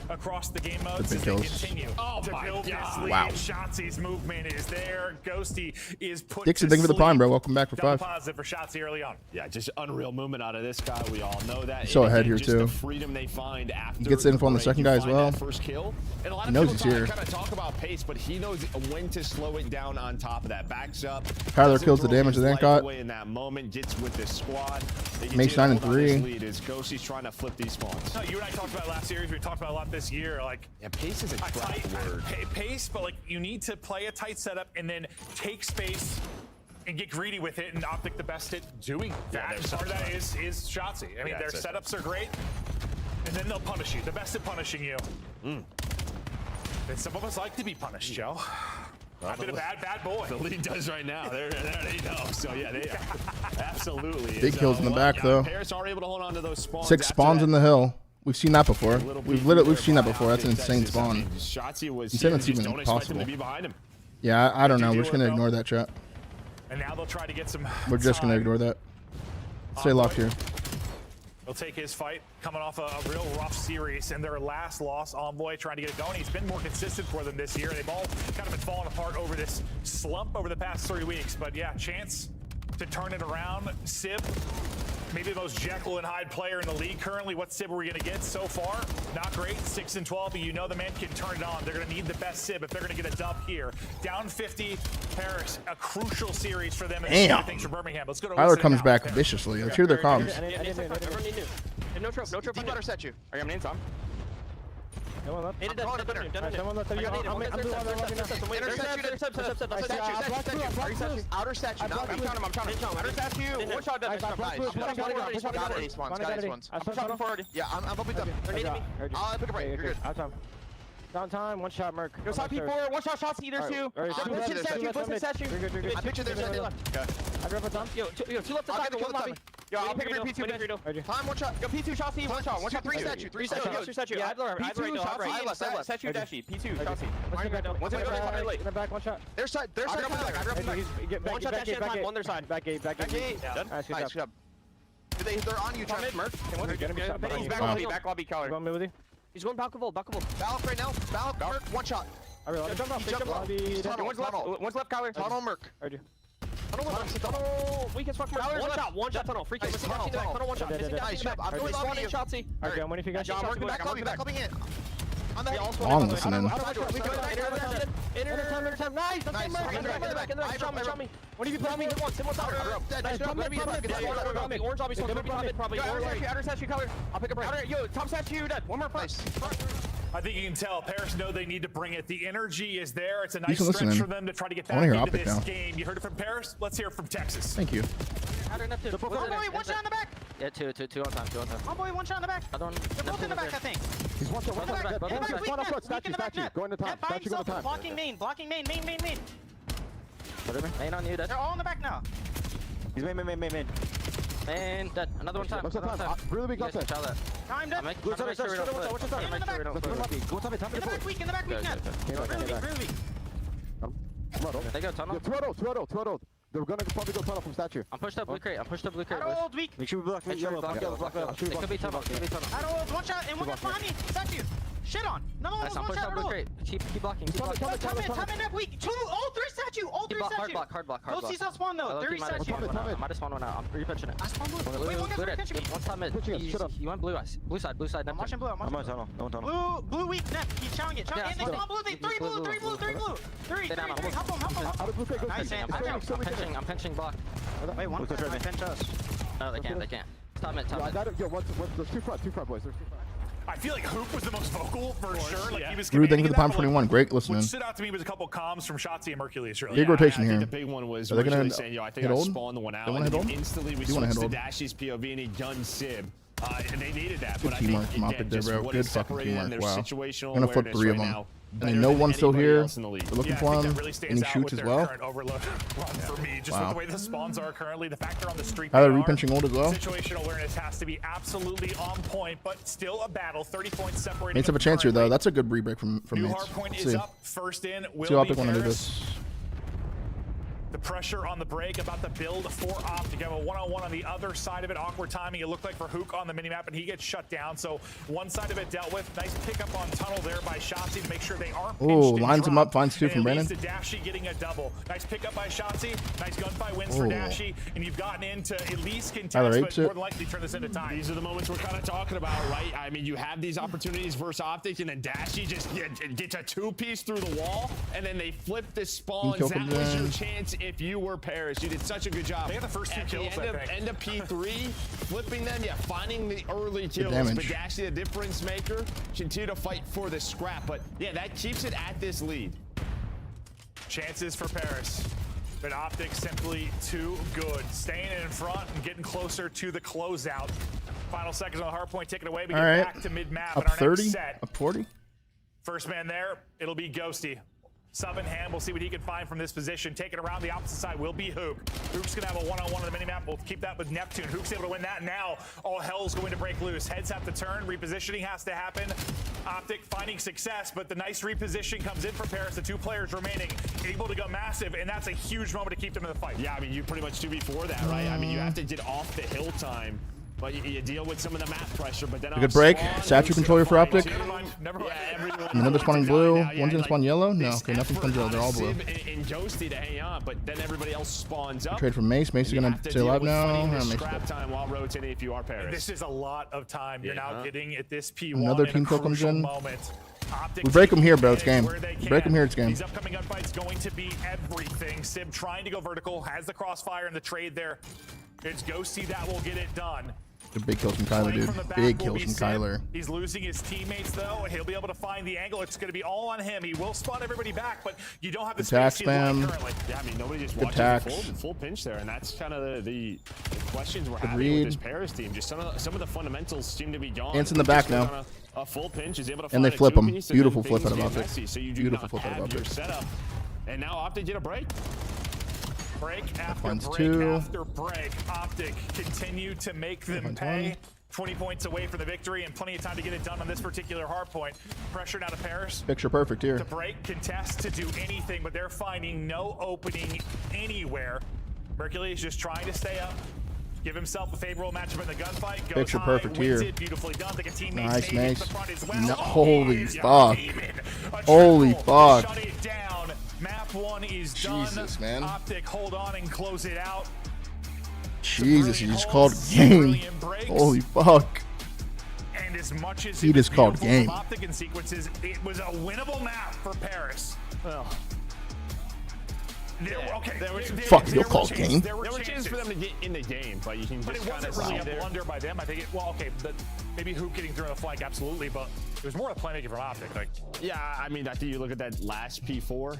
Across the game modes,
big kills.
continue to build this lead.
Wow.
Shotzi's movement is there. Ghosty is put
Dixon,
to
thank you for the
sleep.
prime, bro. Welcome back for
Double
5.
positive for Shotzi early on.
Yeah, just unreal movement out of this guy. We all know that.
So ahead here,
just
too.
The freedom they find after
He gets info on the second guy as well.
First kill. And a lot
He
of
knows
people
he's here.
kind of talk about pace, but he knows when to slow it down on top of that. Backs up.
Kyler kills the damage that got.
Away in that moment, gets with the squad.
Makes 9 and 3.
Lead is Ghosty's trying to flip these spawns.
No, you and I talked about last series. We talked about a lot this year. Like,
yeah, pace is a
tight
word.
Pace, but like you need to play a tight setup and then take space and get greedy with it. And OpTic the best at doing that. And part of that is Shotzi. I mean, their setups are great, and then they'll punish you. The best at punishing you. And some of us like to be punished, Joe. I've been a bad boy.
The lead does right now. There they know. So yeah, they absolutely.
Big kills in the back though.
Paris are able to hold on to those spawns.
6 spawns in the hill. We've seen that before. We've seen that before. That's an insane spawn.
Shotzi was
Insane that's even possible. Yeah, I don't know. We're just gonna ignore that, chat.
And now they'll try to get some.
We're just gonna ignore that. Stay locked here.
He'll take his fight, coming off a real rough series, and their last loss, Envoy, trying to get it going. He's been more consistent for them this year. They've all kind of been falling apart over this slump over the past 3 weeks. But yeah, chance to turn it around. Sib, maybe the most Jekyll and Hyde player in the league currently. What Sib are we going to get so far? Not great, 6 and 12, but you know the man can turn it on. They're going to need the best Sib if they're going to get a dub here. Down 50, Paris, a crucial series for them.
Damn.
Things for Birmingham. Let's go to
Tyler comes back viciously. Let's hear their comms.
No trope, no trope. Butter set you. Are you name Tom? No one left. Outer statue. I'm counting him. Outer statue. One shot dead. Nice. Got it. Ace ones. I'm dropping forward. Yeah, I'm bumping them. They're needing me. I'll pick a break. You're good.
Downtime, one shot, Merc.
Go side P4, one shot shots either two. Push the statue, push the statue. I picture there's nothing left. Okay.
I drop a Tom.
Yo, 2 left to top, 1 lobby. Yo, I'll pick up your P2. Time, 1 shot. Go P2 shots, one shot. 1 shot, 3 statue. 3 statue.
Yeah,
P2 shots, I left. Statue dashy. P2 shots. One's gonna go late.
In the back, one shot.
Their side. I drop him back. 1 shot dash time, 1 their side.
Back gate.
Nice, good job. They're on you, Trent. Merc. He's back lobby, Keller.
Going mid with you.
He's going Balcavol. Balcov right now. Merc, 1 shot.
He
jumped off. One's left, Kyler. Tunnel, Merc.
Heard you.
Tunnel, weak as fuck, Merc. One shot, tunnel. Free kill, missing tunnel, 1 shot. Nice job. I'm going lobby you. Shotzi.
Okay, I'm waiting for you guys.
John, working back lobby in. On the
I'm listening.
Nice. Show me. What do you put me? Nice job. Orange lobby, probably. Outer statue color. I'll pick a break. Yo, top statue dead. One more punch.
I think you can tell Paris know they need to bring it. The energy is there. It's a nice
He's
stretch for them to try to get back into this game. You heard it from Paris. Let's hear it from Texas.
Thank you.
Homeboy, 1 shot in the back.
Yeah, two on time.
Homeboy, 1 shot in the back. They're both in the back, I think.
He's one shot.
Statue.
Going to top.
Statue going to top. Blocking main.
Main on you, dead.
They're all in the back now.
He's main.
And dead. Another one time.
Really big left side.
Time dead.
Go to the
In the back, weak net. Really weak.
They go tunnel.
2-0. They're gonna probably go tunnel from statue.
I'm pushed up blue crate.
Old weak.
Make sure we block. Yellow.
It could be tunnel.
Old 1 shot and 1 guy behind me. Statue. Shit on. Another one was 1 shot.
Blue crate. Keep blocking.
Time in that weak. 2. All 3 statue.
Hard block.
Those seas on spawn though. 30 statue.
I might have spawned one out. I'm repitching it.
I spawned blue. Wait, one guy's pitching me.
One time mid. You went blue eyes. Blue side.
I'm watching blue.
I'm on tunnel. No tunnel.
Blue weak net. Keep chowing it. And they spawn blue. They 3 blue. 3. Hop him. Nice, man.
I'm pinching block.
Wait, one pinch us.
No, they can't. Top mid.
Yo, there's 2 front, boys. There's 2 front.
I feel like Hoop was the most vocal for sure. Like he was.
Rude, thank you for the prime 21. Great listening.
What stood out to me was a couple comms from Shotzi and Mercules. Really.
Big rotation here.
The big one was
Are they gonna
saying, I think I spawned the one out. And instantly we switched to Dashy's POV and he done Sib. And they needed that.
Good
but
teamwork
I think,
from OpTic there, bro. Good fucking teamwork. Wow.
Situational
I'm gonna flip 3 of them.
now
And then no one's still here.
else in the league.
They're looking
Yeah, I
for
think
him.
that really
And
stands
he
out
shoots
with
as
their
well.
current overload run for me. Just with the way the spawns are currently, the fact they're on the streak.
Tyler
they are.
repinching old as well.
Situational awareness has to be absolutely on point, but still a battle. 30 points separating.
Mates have a chance here though. That's a good re-break from
New
Mates.
hard point
Let's
is
see.
up. First in will
See how
be
OpTic want to do
Paris.
this.
The pressure on the break, about the build for OpTic. You have a one-on-one on the other side of it. Awkward timing, it looked like for Hook on the minimap, and he gets shut down. So one side of it dealt with. Nice pickup on tunnel there by Shotzi to make sure they aren't pinched
Oh,
and
lines him
dropped.
up, finds two
And
from
it
Brandon.
leads to Dashy getting a double. Nice pickup by Shotzi. Nice gunfight wins for
Oh.
Dashy, and you've gotten into at least
Tyler
contest,
apes
but
it.
more than likely turn this into time.
These are the moments we're kind of talking about, right? I mean, you have these opportunities versus OpTic, and then Dashy just gets a two-piece through the wall, and then they flip the spawns.
Kill
That
from
was your
them.
chance if you were Paris. You did such a good job.
They had the first two
At
kills,
the
I think.
end of P3, flipping them, finding the early kills.
damage.
But Dashy, the difference maker, continue to fight for the scrap. But yeah, that keeps it at this lead.
Chances for Paris, but OpTic simply too good. Staying in front and getting closer to the closeout. Final seconds on the hard point, taken away. We
All
get
right.
back to mid-map
Up
in our
30,
next set.
up 40.
First man there, it'll be Ghosty. Sub in hand, we'll see what he can find from this position. Taking around the opposite side will be Hook. Hook's gonna have a one-on-one on the minimap. We'll keep that with Neptune. Hook's able to win that. Now all hell's going to break loose. Heads have to turn, repositioning has to happen. OpTic finding success, but the nice reposition comes in for Paris. The two players remaining, able to go massive, and that's a huge moment to keep them in the fight.
Yeah, I mean, you pretty much do before that, right? I mean, you have to get off the hill time, but you deal with some of the map pressure. But then
A good break. Statue controller for OpTic.
Never mind.
Another spawning blue. One's gonna spawn yellow. No, okay, nothing's spawned yellow. They're all blue.
And Ghosty to hang on, but then everybody else spawns up.
Trade for Mace. Mace is gonna stay alive now. Mace
Scrap time while rotating if you are Paris.
This is a lot of time. You're now getting at this P1
Another
in
team
a
kill comes
crucial
in.
moment. OpTic
We break them here, bro. It's
taking
game.
where they
We break
can.
them here. It's game.
These upcoming gunfights going to be everything. Sib trying to go vertical, has the crossfire and the trade there. It's Ghosty that will get it done.
The big kills from Kyler, dude. Big kills from Kyler.
He's losing his teammates though. He'll be able to find the angle. It's going to be all on him. He will spawn everybody back, but you don't have the
Attack
space he'd like
spam.
currently.
Yeah, I mean, nobody just
Good
watches
tax.
the full pinch there, and that's kind of the questions we're
Good
having
read.
with this Paris team. Just some of the fundamentals seem to be gone.
Ants in the back now.
On a full pinch is able to
And
find
they
a
flip 'em.
two-piece, and
Beautiful
then
flip
things
out of
get
OpTic.
messy, so you do
Beautiful
not
flip out of
have your
OpTic.
setup. And now OpTic get a break.
Break after
finds
break
two.
after break. OpTic continue to make them pay. 20 points away from the victory and plenty of time to get it done on this particular hard point. Pressure now to Paris.
Picture perfect here.
To break, contest, to do anything, but they're finding no opening anywhere. Mercury is just trying to stay up, give himself a favorable matchup in the gunfight. Goes
Picture
high,
perfect
wins
here.
it, beautifully done. Like a teammate
Nice,
stayed in
nice.
the front as well.
No,
Oh,
holy
he's
fuck.
demon. A
Holy
triple.
fuck.
Shut it down. Map one is done.
Jesus, man.
OpTic, hold on and close it out.
Jesus, he just called game. Holy fuck.
And as much as
He
it was
just called
beautiful
game.
from OpTic in sequences, it was a winnable map for Paris.
Well,
Fuck, you'll call game.
There were
chances for them to get in the game, but you can
But
just
it
kind of
wasn't really
see
a
there.
blunder by them. I think maybe Hoop getting through on the flank, absolutely, but it was more a playmaking from OpTic. Like,
Yeah, I mean, I think you look at that last P4.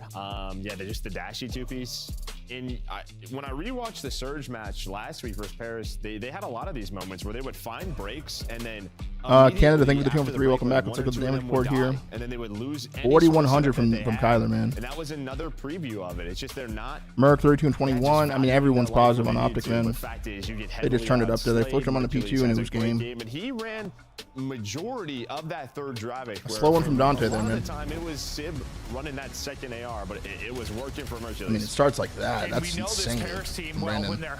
Yeah, they're just the dashy two-piece. When I rewatched the Surge match last week versus Paris, they had a lot of these moments where they would find breaks and then
Canada, thank you for the
after
2 for 3. Welcome
break,
back. Let's
one
look at
or
the
two of
damage
them
report
would
here.
die, and then they would lose any
4,100
sort of
from
setup that they
Kyler,
had.
man.
And that was another preview of it. It's just they're not.
Merc 32 and 21. I mean, everyone's positive on OpTic, man.
The fact is, you get
They just turned it up there. They
heavily
flipped him on the
outplayed.
P2 and it
Hercules
was
has a great
game.
And he ran majority of that third drive.
A slow one from Dante there,
A lot
man.
of the time, it was Sib running that second AR, but it was working for Hercules.
I mean, it starts like that.
and
That's
we know
insane.
this Paris team, well,
Brandon.
when they're,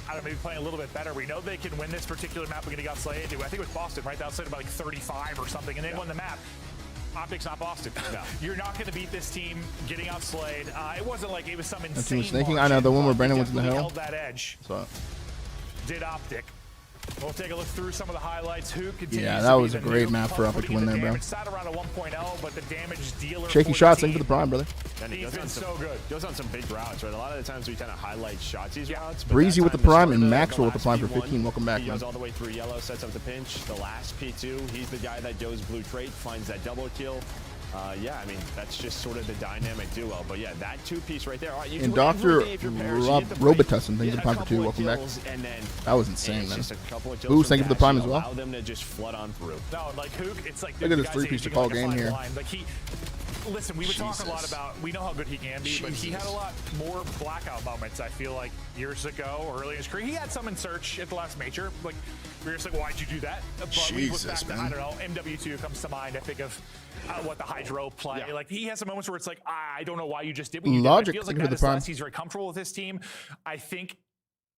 I don't know, maybe playing a little bit better, we know they can win this particular map. We're going to get Slade. I think it was Boston, right? They outside about like 35 or something, and they won the map. OpTic's not Boston. No. You're not going to beat this team getting out Slade. It wasn't like it was some
That
insane
team was snaking. I
margin,
know, the one where
but
Brandon
they
was in the
definitely
hill.
held that edge.
So,
Did OpTic. We'll take a look through some of the highlights. Who continues
yeah,
to
that
be
was
the
a great
new
map for
puck
OpTic to
putting
win
the
there, bro.
damage sat around a 1.0, but the damage dealer
Shaky
for
shots.
the
Thank you for
team.
the prime, brother.
And
He's been so good.
Goes on some big routes, right? A lot of the times we kind of highlight Shotzi's routes. but
Breezy
that
with the
time,
prime
start
and
of
Maxwell with the
last
prime for
P1,
15. Welcome back,
he
man.
goes all the way through yellow, sets up the pinch. The last P2, he's the guy that goes blue trait, finds that double kill. Yeah, I mean, that's just sort of the dynamic duo. But yeah, that two-piece right there. All right, you
And
do
Dr.
everything if you're Paris, you get the break,
Robitussin, thank you for
get
the
a
prime for
couple
2.
of
Welcome back.
kills, and then
That was insane,
it's
man.
just a couple of kills
Boost,
from
thank you for the prime
Dash,
as well.
allow them to just flood on through.
No, like Hook, it's like
Look at
the
this
guy's
three-piece to
aging
call
like a
game
fine
here.
wine. Like listen, we were talking a lot about, we know how good he can be, but he had a lot more blackout moments, I feel like, years ago or early in his career. He had some in Search at the last major. Like, we were just like, why'd you do that? But we look back to, I don't know, MW2 comes to mind. I think of what the Hydro play. Yeah. Like, he has some moments where it's like, I don't know why you just did what you did. It feels like that is less. He's very comfortable with his team. I think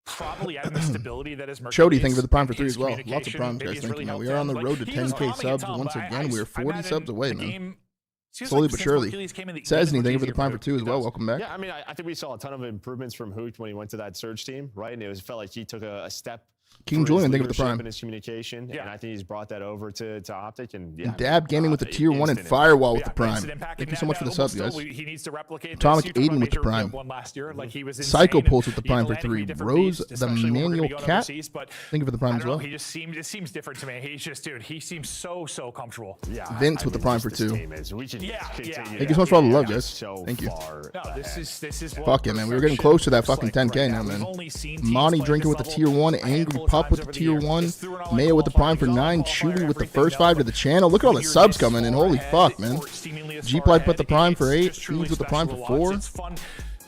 probably having the stability that is
Chody, thank you for the prime for 3 as well. Lots of primes, guys. Thank you. We are on the road to 10K subs once again. We are 40 subs away, man. Slowly but surely. Says anything for the prime for 2 as well. Welcome back.
Yeah, I mean, I think we saw a ton of improvements from Hoot when he went to that Surge team, right? And it felt like he took a step.
King Julian, thank you for the prime.
In his communication, and I think he's brought that over to OpTic. And
Dab Gaming with the tier 1 and Firewall with the prime. Thank you so much for the sub, guys.
He needs to replicate
Atomic 80 with the prime.
Last year. Like, he was
Psycho Pulse with the prime for 3. Rose the Manual Cat. Thank you for the prime as well.
He just seems, it seems different to me. He's just, dude, he seems so comfortable.
Yeah. Vince with the prime for 2.
Thank
you so much for all the love, guys. Thank you.
This is
fuck it, man. We were getting close to that fucking 10K now, man. Monty drinking with the tier 1. Angry Pup with the tier 1. Mayo with the prime for 9. Chewy with the first 5 to the channel. Look at all the subs coming in. Holy fuck, man. G-Plight put the prime for 8. Feeds with the prime for 4. A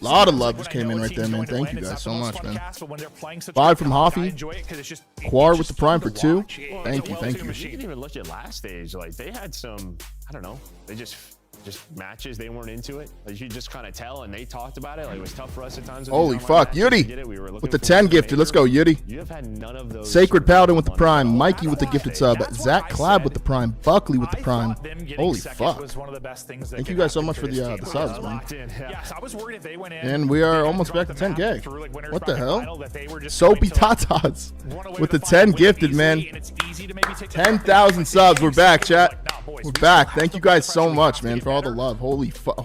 lot of love just came in right there, man. Thank you guys so much, man. 5 from Hoffy. Quar with the prime for 2. Thank you, thank you.
You can even look at last stage. Like, they had some, I don't know, they just matches, they weren't into it. Like, you just kind of tell, and they talked about it. Like, it was tough for us at times.
Holy fuck, Yudi with the 10 gifted. Let's go, Yudi.
You have had none of those.
Sacred Paladin with the prime. Mikey with the gifted sub. Zach Clabb with the prime. Buckley with the prime. Holy fuck. Thank you guys so much for the subs, man. And we are almost back to 10K. What the hell? Soapy Tatas with the 10 gifted, man. 10,000 subs. We're back, chat. We're back. Thank you guys so much, man, for all the love. Holy fuck.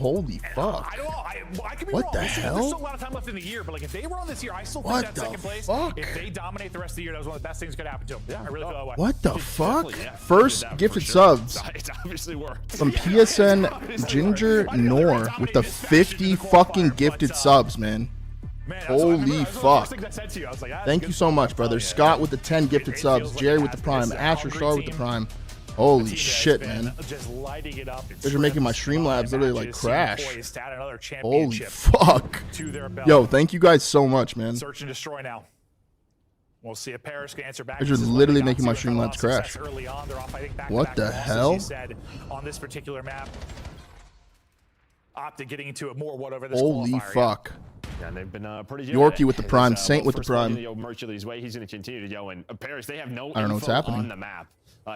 I could be
what
wrong.
the hell?
There's still a lot of time left in the year, but like, if they were on this year, I still think that second place. If they dominate the rest of the year, that was one of the best things that could happen to them. Yeah, I really feel that way.
What the fuck? First gifted subs
It's obviously worked.
from PSN Ginger Nor with the 50 fucking gifted subs, man. Holy fuck. Thank you so much, brother. Scott with the 10 gifted subs. Jerry with the prime. Asher Star with the prime. Holy shit, man. They're making my Streamlabs literally like crash. Holy fuck. Yo, thank you guys so much, man.
Search and destroy now. We'll see if Paris can answer back.
They're just literally making my Streamlabs crash. What the hell?
On this particular map. OpTic getting into it more. Whatever this
Holy fuck.
Yeah, and they've been pretty
Yorkie with the prime, Saint with the prime.
Mercury's way, he's going to continue to go. And Paris, they have no
I don't know what's happening
on the map.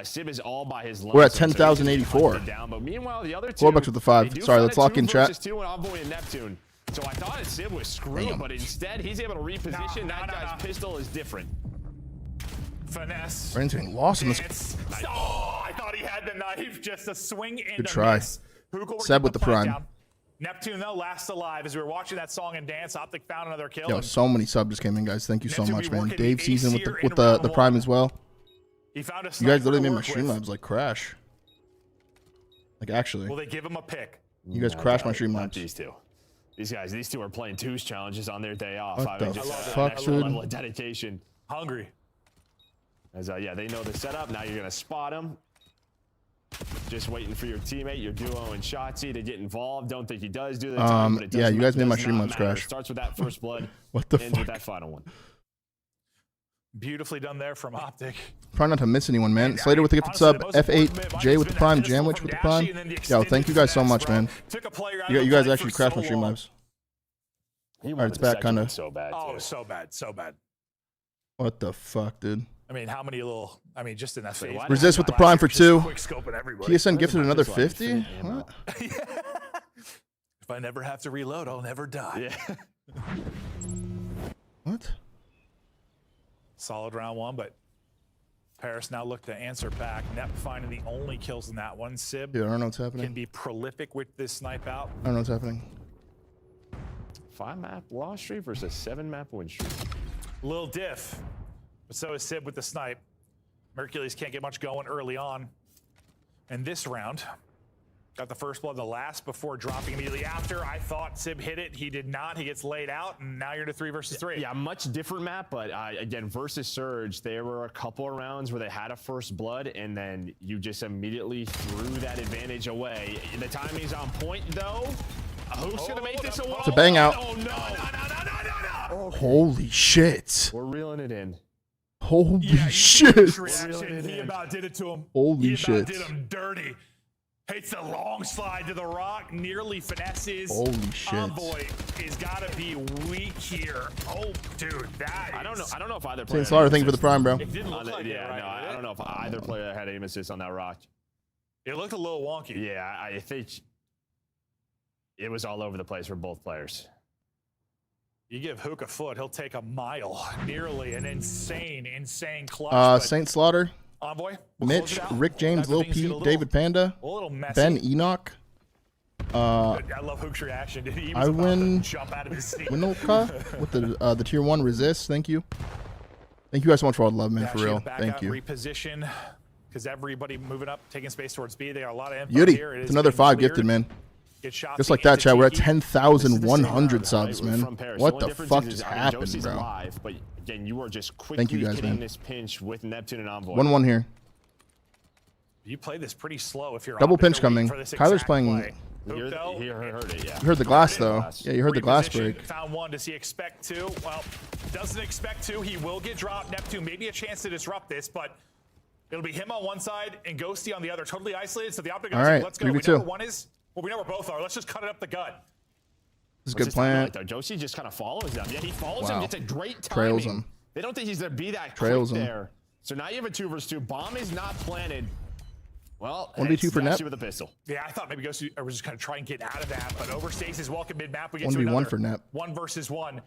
Sib is all by his
We're at 10,084.
But meanwhile, the other
two, with the 5. Sorry, let's lock in chat.
Two and Envoy and Neptune. So I thought Sib was screwed, but instead he's able to reposition. That guy's pistol is different.
Finesse.
Brandon's getting lost in this.
Oh, I thought he had the knife. Just a swing and
good try. Seb with the prime.
Down. Neptune, though, last alive. As we were watching that song and dance, OpTic found another kill.
Yo, so many subs just came in, guys. Thank you so much, man. Dave Season with the prime as well.
He found a
you guys literally made my Streamlabs like crash. Like, actually.
Will they give him a pick?
You guys crashed my Streamlabs.
These two. These two are playing twos challenges on their day off.
What the fuck, dude?
Level of dedication.
Hungry.
As yeah, they know the setup. Now you're gonna spot them. Just waiting for your teammate, your duo, and Shotzi to get involved. Don't think he does do that. But it does,
yeah, you guys made my Streamlabs crash.
It starts with that first blood.
What the
ends
fuck?
with that final one.
Beautifully done there from OpTic.
Try not to miss anyone, man. Slater with the gifted sub. F8. Jay with the prime. Jamwich with the prime. Yo, thank you guys so much, man. You guys actually crashed my Streamlabs. Alright, it's back, kind of.
So bad.
Oh, so bad. So bad.
What the fuck, dude?
I mean, how many little... I mean, just in that phase.
Resist with the prime for 2.
PSN
PSN gifted another 50? What?
If I never have to reload, I'll never die.
Yeah.
What?
Solid round 1, but Paris now look to answer back. Nep finding the only kills in that one. Sib
Dude, I don't know what's happening.
Can be prolific with this snipe out.
I don't know what's happening.
5-map loss streak versus 7-map win streak.
Little diff, but so is Sib with the snipe. Mercules can't get much going early on. And this round, Got the first blood, the last before dropping immediately after. I thought Sib hit it. He did not. He gets laid out, and now you're to 3 versus 3.
Yeah, much different map, but again, versus Surge, there were a couple of rounds where they had a first blood, and then you just immediately threw that advantage away. The timing's on point, though. Who's going to make this a wall?
It's a bang out.
Oh, no.
Holy shit.
We're reeling it in.
Holy
Yeah,
shit.
He about did it to him.
Holy
he
shit.
About did him dirty. Hates the long slide to the rock, nearly finesses.
Holy shit.
Envoy is gotta be weak here. Oh, dude, that
I don't know if either player.
Saint Slaughter, thank you for the prime, bro.
It didn't look like it, right?
I don't know if either player had aim assist on that rock.
It looked a little wonky.
Yeah, I think it was all over the place for both players.
You give Hook a foot, he'll take a mile. Nearly an insane clutch.
Saint Slaughter,
Envoy,
Mitch, Rick James, Lil Pete, David Panda,
a little messy.
Ben Enoch.
I love Hook's reaction. He was
I
about
win.
to jump out of his seat.
Winolka with the tier 1 resist. Thank you. Thank you guys so much for all the love, man. For real. Thank you.
Reposition, because everybody moving up, taking space towards B. They got a lot of info
Yudi,
here.
it's another 5 gifted, man. Just like that, chat. We're at 10,100 subs, man. What the fuck just happened, bro?
Alive, but again, you are just quickly
Thank you guys,
getting
man.
this pinch with Neptune and Envoy.
1-1 here.
You play this pretty slow if you're
Double
opting
pinch
to
coming.
wait for this
Kyler's
exact
playing.
play. Hook, though,
He heard it, yeah.
You heard the glass, though. Yeah, you heard the glass
reposition,
break.
Found one. Does he expect to? Well, doesn't expect to. He will get dropped. Neptune, maybe a chance to disrupt this, but it'll be him on one side and Ghosty on the other. Totally isolated. So the OpTic goes,
All right,
let's go. We
3v2.
know where one is. Well, we know where both are. Let's just cut it up the gut.
This is a good plan.
Josie just kind of follows them. Yeah, he follows
Wow.
him. Gets a great timing.
Trails him.
They don't think he's going to be that
Trails
quick
him.
there. So now you have a 2 versus 2. Bomb is not planted. Well,
1v2 for Nep.
with a pistol.
Yeah, I thought maybe Ghosty was just going to try and get out of that, but overstays his welcome mid-map. We get
1v1
to another.
for Nep.
1 versus 1.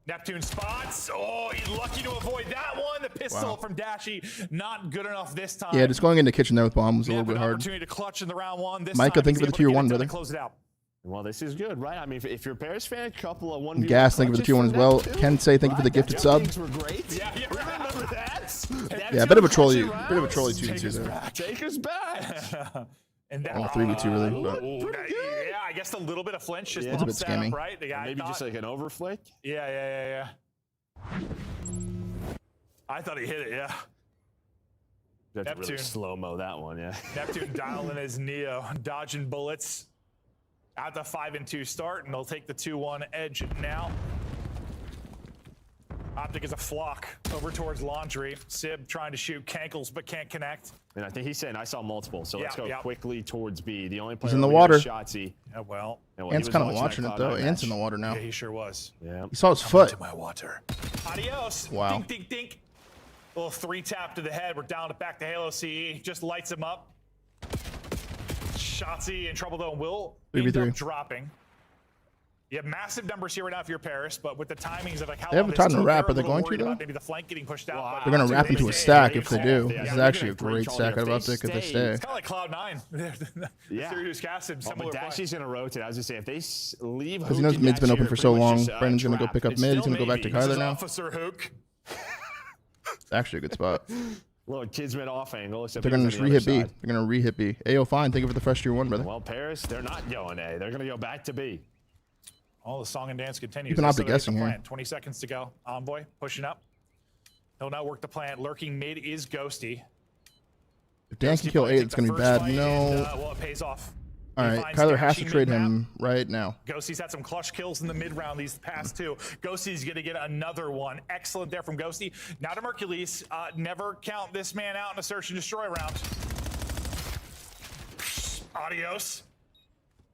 Neptune spots. Oh, he's lucky to avoid that one. The pistol
Wow.
from Dashy, not good enough this time.
Yeah, just going into kitchen there with bomb was a
Nep
little bit
an
hard.
opportunity to clutch in the round 1. This
Micah,
time
thank you
he's
for the
able to
tier
get
1,
it done
brother.
and Close it out.
Well, this is good, right? I mean, if you're a Bears fan, a couple of 1v1
Gas, thank you for the tier 1 as well. Ken say thank you for the gifted sub.
Things were great. Yeah, remember that?
Yeah, a bit of a trolley 2v2 there.
Take us back.
And that,
Well, 3v2 really, but
yeah, I guess a little bit of flinch just
It's a bit
bumps that up,
scammy.
right? The guy
Maybe
thought,
just like an overflick.
yeah. I thought he hit it, yeah.
You have to really
Neptune.
slow-mo that one, yeah.
Neptune dialing his Neo, dodging bullets. At the 5-2 start, and they'll take the 2-1 edge now. OpTic is a flock over towards Laundry. Sib trying to shoot Cankles, but can't connect.
And I think he's saying I saw multiple, so let's go
Yeah.
quickly towards B. The only player
in the
over here
water.
is Shotzzy.
Yeah, well.
And
Ant's
he was
kind of
that
watching it,
Cloud9
though. Ant's in
match.
the water now.
Yeah, he sure was.
Yeah.
He saw his foot.
To my water. Adios.
Wow.
Dink, dink, dink. Little 3-tap to the head. We're down to back to Halo CE. Just lights him up. Shotzzy in trouble, though, will end
3v3.
up dropping. You have massive numbers here right now if you're Paris, but with the timings of like how
They have
long
a time
this
to
took,
wrap.
they're
Are they
a little
going to,
worried
though?
about maybe the flank getting pushed out.
They're going to wrap into a stack if they do.
Yeah,
This is actually a great stack out of OpTic if they stay.
It's kind of like Cloud9.
Yeah.
Sirius Cassid,
Oh, but Dashy's going to rotate. I was just saying, if they leave
Because he
Hook
knows
and
mid's been
Dashy
open
are
for so
pretty much
long.
just,
Brandon's going to go
trapped.
pick up
It's
mid. He's
still
going to go back to
maybe.
Kyler
This is
now.
Officer Hook.
It's actually a good spot.
Little Kismet off angle.
They're going to just re-hit B. They're going to re-hit B. Ayo, fine. Thank you for the fresh tier 1, brother.
Well, Paris, they're not going A. They're going to go back to B.
All the song and dance continues.
Keep an
That's
OpTic
the
guessing
plan.
here.
20 seconds to go. Envoy pushing up. He'll now work the plant. Lurking mid is Ghosty.
If Dan can kill 8, it's going to be bad. No.
Well, it pays off.
All
He
right,
finds
Kyler has to
Dashy
trade
mid-map.
him right now.
Ghosty's had some clutch kills in the mid round these past 2. Ghosty's going to get another one. Excellent there from Ghosty. Now to Mercules. Never count this man out in a search and destroy round. Adios.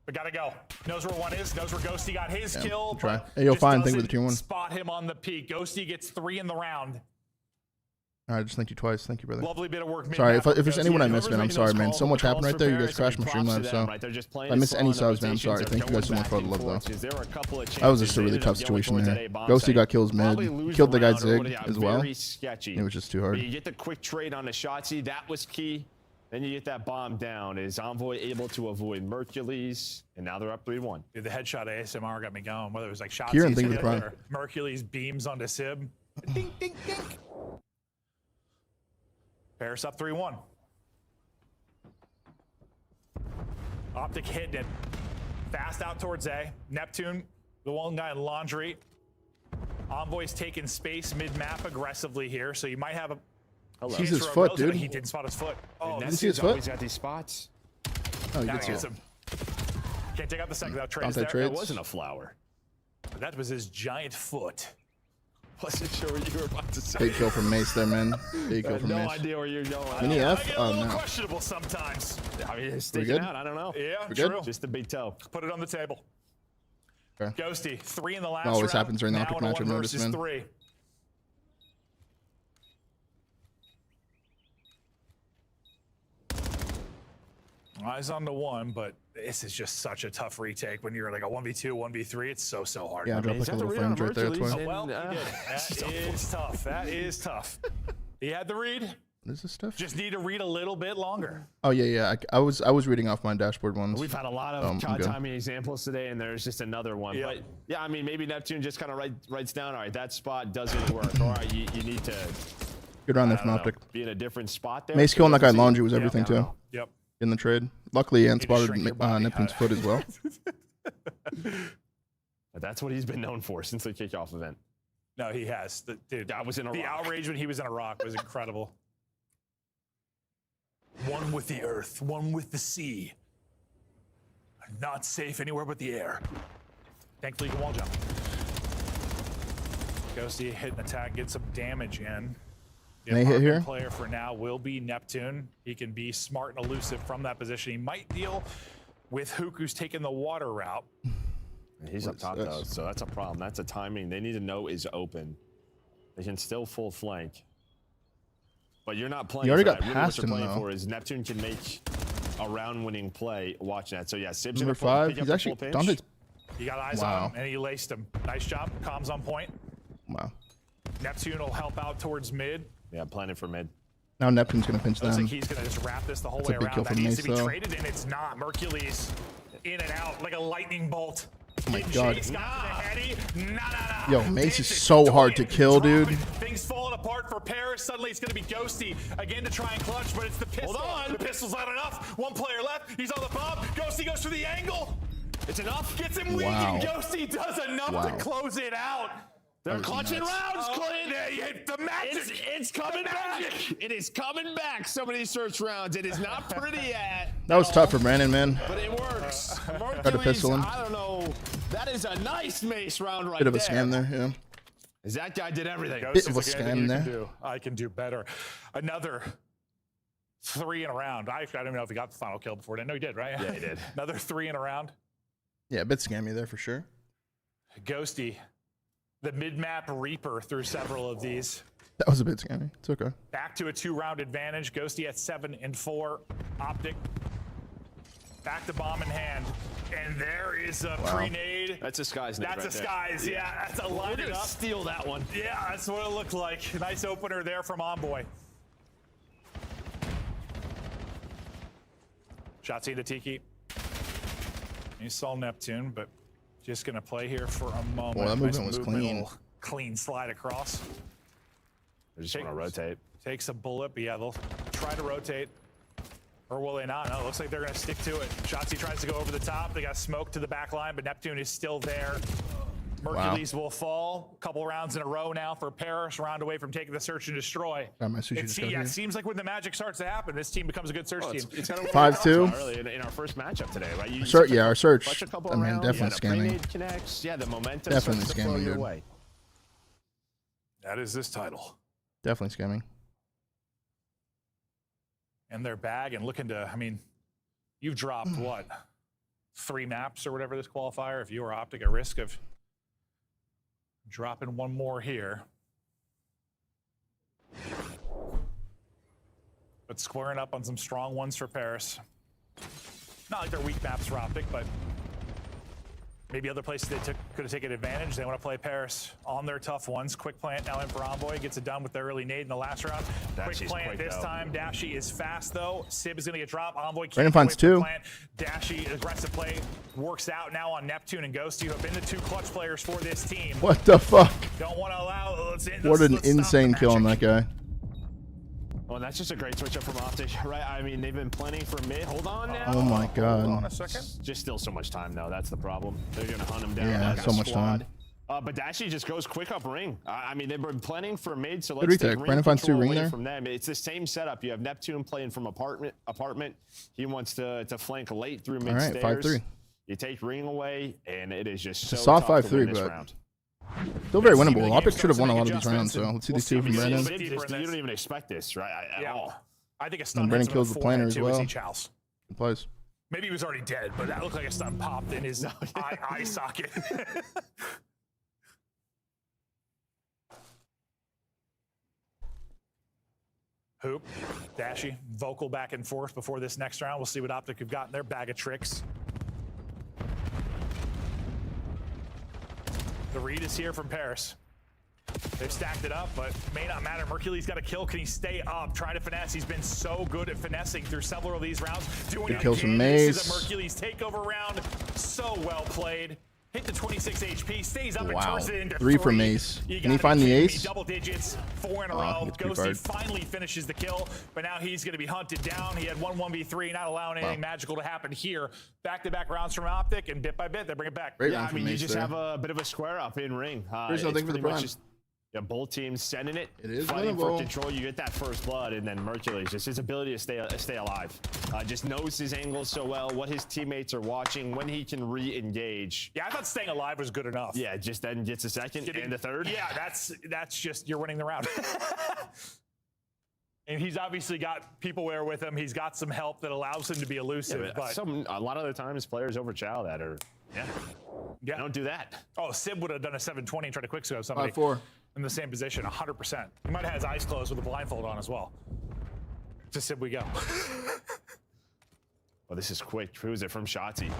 But gotta go. Knows where one is. Knows where Ghosty got his kill.
try.
But
Hey, yo,
just
fine. Thank you for the
doesn't
tier 1.
Spot him on the peak. Ghosty gets 3 in the round.
All right, just thank you twice. Thank you, brother.
Lovely bit of work.
Sorry,
mid-map
if there's
from
anyone I
Ghosty.
missed, man, I'm sorry, man. So much happened right there. You guys crashed my stream live, so if I missed any subs, man, I'm sorry. Thank you guys so much for all the love, though. That was just a really tough situation there. Ghosty got kills mid. He killed the guy Zig as well. It was just too hard.
But you get the quick trade on the Shotzzy. That was key. Then you get that bomb down. Is Envoy able to avoid Mercules? And now they're up 3-1.
Dude, the headshot of ASMR got me going. Whether it was like shots
Kieran, thank you for the prime.
or Mercules beams onto Sib. Ding, ding, ding. Paris up 3-1. OpTic hitting it. Fast out towards A. Neptune, the one guy in laundry. Envoy's taking space mid-map aggressively here, so you might have a...
Sees his foot, dude.
He didn't spot his foot. Oh,
didn't see his foot?
He's got these spots.
Oh, he
now
did
he
see
gets
it.
him. Can't take out the second. That trade
Dante
there.
trades.
It wasn't a flower.
That was his giant foot.
Wasn't sure what you were about to say.
Big kill from Mace there, man. Big kill from
No
Mace.
idea where you're going.
Mini F?
I get a
Oh,
little
no.
questionable sometimes.
I mean, it's
We
sticking
good?
out. I don't know.
Yeah,
We're
true.
good?
Just the big toe.
Put it on the table.
Okay.
Ghosty, 3 in the last
Always
round.
happens during the
Now
OpTic
in a
match, I've
1
noticed,
versus
man.
3. Eyes on the 1, but this is just such a tough retake when you're like a 1v2, 1v3. It's so hard.
Yeah, I dropped like a little frame right there. That's why.
Oh, well, he did. That is tough. That is tough. He had the read.
What is this stuff?
Just need to read a little bit longer.
Oh yeah, yeah. I was reading off my dashboard ones.
We've had a lot of
I'm good.
timing examples today, and there's just another one.
Yep.
But yeah, I mean, maybe Neptune just kind of writes down, all right, that spot doesn't work. All right, you need to
Good round there
I
from
don't know,
OpTic.
be in a different spot there.
Mace killing that guy Laundry was everything too.
Yep.
In the trade. Luckily, Ant
to
spotted
shrink your body.
Neptune's foot as well.
But that's what he's been known for since the kickoff event.
No, he has. Dude,
I was in a
the
rock.
outrage when he was in a rock was incredible. One with the earth, one with the sea. Not safe anywhere but the air. Thankfully, you can wall jump. Ghosty hit an attack, get some damage in. The
May hit
apartment
here.
player for now will be Neptune. He can be smart and elusive from that position. He might deal with Hook, who's taking the water route.
He's up
What's
top
this?
though, so that's a problem. That's a timing they need to know is open. They can still full flank, but you're not playing.
You already
for
got
that. Really
past
what you're
him,
playing
though.
for is Neptune can make a round-winning play. Watch that. So yeah, Sib's
Number
gonna
5.
pick up
He's
the
actually
full pitch.
Dante's.
He got eyes
Wow.
on him, and he laced him. Nice job. Comms on point.
Wow.
Neptune will help out towards mid.
Yeah, planning for mid.
Now Neptune's gonna pinch
Looks
them.
like he's going to just wrap this the whole
That's a
way
big
around.
kill
That
from
needs
Mace,
to be
though.
traded, and it's not. Mercules in and out like a lightning bolt.
Oh my
Getting
God.
chased, got to the heady. Nah.
Yo, Mace is so hard to kill, dude.
Things falling apart for Paris. Suddenly it's going to be Ghosty again to try and clutch, but it's the pistol.
Hold on.
The pistol's not enough. One player left. He's on the bomb. Ghosty goes for the angle.
It's enough.
Gets him weak,
Wow.
and Ghosty does enough
Wow.
to close it out.
They're
was
clutching
nuts.
rounds, Clint.
The magic.
It's coming back. It is coming back. Some of these search rounds. It is not pretty yet,
That was tough for Brandon, man.
but it works.
to
Mercules,
pistol him.
I don't know. That is a nice Mace round right
Bit of a
there.
scam there, yeah.
Is that guy did everything.
Bit of a
Ghost is like,
scam
anything you
there.
can do, I can do better. Another 3 in a round. I don't even know if he got the final kill before. I know he did, right?
Yeah, he did.
Another 3 in a round.
Yeah, a bit scammy there for sure.
Ghosty, the mid-map Reaper through several of these.
That was a bit scammy. It's okay.
Back to a 2-round advantage. Ghosty at 7 and 4. OpTic. Back to bomb in hand. And there is a pre-nade.
That's a Skies net
That's
right
a
there.
Skies, yeah. That's a
We're
line it
gonna
up.
steal that one.
Yeah, that's what it looked like. Nice opener there from Envoy. Shots into Tiki. You saw Neptune, but just gonna play here for a moment.
Boy, that
Nice
movement was
movement, clean slide across.
They just want to rotate.
Takes a bullet, but yeah, they'll try to rotate. Or will they not? No, it looks like they're gonna stick to it. Shotzzy tries to go over the top. They got smoke to the back line, but Neptune is still there. Mercules will fall. Couple rounds in a row now for Paris. Round away from taking the search and destroy.
Got my sushi
It's,
just got
yeah,
here.
it seems like when the magic starts to happen, this team becomes a good search team.
It's kind of
5-2.
early in our first matchup today, right? You
Search,
took
yeah, our search.
clutch a couple
I mean,
rounds,
definitely
yeah, the
scamming.
pre-nade connects. Yeah, the momentum
Definitely
starts to flow
scamming,
your
dude.
way.
That is this title.
Definitely scamming.
And their bag and looking to, I mean, you've dropped what? 3 maps or whatever this qualifier. If you were OpTic, at risk of dropping one more here. But squaring up on some strong ones for Paris. Not like they're weak maps for OpTic, but maybe other places they could have taken advantage. They want to play Paris on their tough ones. Quick plant now in for Envoy. Gets it done with the early nade in the last round. Quick
Dashy's
plant
quick,
this
though.
time. Dashy is fast, though. Sib is going to get dropped. Envoy keeps
Brandon
away
finds
from the
2.
plant. Dashy, aggressive play, works out now on Neptune and Ghost, who have been the 2 clutch players for this team.
What the fuck?
Don't want to allow...
What an
let's stop
insane
the
kill on
magic.
that guy.
Well, that's just a great switch up from OpTic, right? I mean, they've been planning for mid. Hold on now.
Oh my God.
Hold on a second.
Just still so much time, though. That's the problem. They're going to hunt him down.
Yeah,
as
so
a
much
squad.
time.
But Dashy just goes quick up ring. I mean, they've been planning for mid, so
Good
let's take
retake.
ring
Brandon finds 2
control
ring
away
there.
from them. It's the same setup. You have Neptune playing from apartment. He wants to flank late through mid stairs.
All right, 5-3.
You take ring away, and it is just so
Soft
tough to win
5-3,
this
but
round.
still very winnable. OpTic should have won a lot of these rounds, so let's see these 2 from Brandon.
You don't even expect this, right? At all.
I think a stun
Brandon
hits
kills the planner as well.
Chows.
Good plays.
Maybe he was already dead, but that looked like a stun popped in his eye socket. Hoop, Dashy, vocal back and forth before this next round. We'll see what OpTic have got in their bag of tricks. The read is here from Paris. They've stacked it up, but may not matter. Mercury's got a kill. Can he stay up? Trying to finesse. He's been so good at finessing through several of these rounds. Doing
Good
it
kills from
again.
Mace.
This is a Mercury's takeover round. So well played. Hit the 26 HP, stays up and
Wow.
turns it into
3 for Mace.
You
Can he
gotta
find
be
the
kidding me.
ace?
Double digits, 4 in a row.
Gets creep
Ghosty
hard.
finally finishes the kill, but now he's going to be hunted down. He had 1-1v3, not allowing anything magical to happen here. Back-to-back rounds from OpTic, and bit by bit, they bring it back.
Great
Yeah,
round
I
from
mean, you
Mace
just
there.
have a bit of a square up in ring.
There's nothing for the
pretty much
prime.
just, yeah, both teams sending it.
It is
fighting for
winnable.
control. You get that first blood, and then Mercury, just his ability to stay alive. Just knows his angles so well, what his teammates are watching, when he can re-engage.
Yeah, I thought staying alive was good enough.
Yeah, just then gets a second and a third.
Yeah, that's just, you're winning the round. And he's obviously got peopleware with him. He's got some help that allows him to be elusive.
Yeah,
but
a lot of the times, players overchow that, or
yeah,
don't do that.
Oh, Sib would have done a 720 and tried to quickscope somebody
5-4.
in the same position, 100%. He might have had his eyes closed with a blindfold on as well. To Sib we go.
Well, this is quick. Who is it from Shotzi?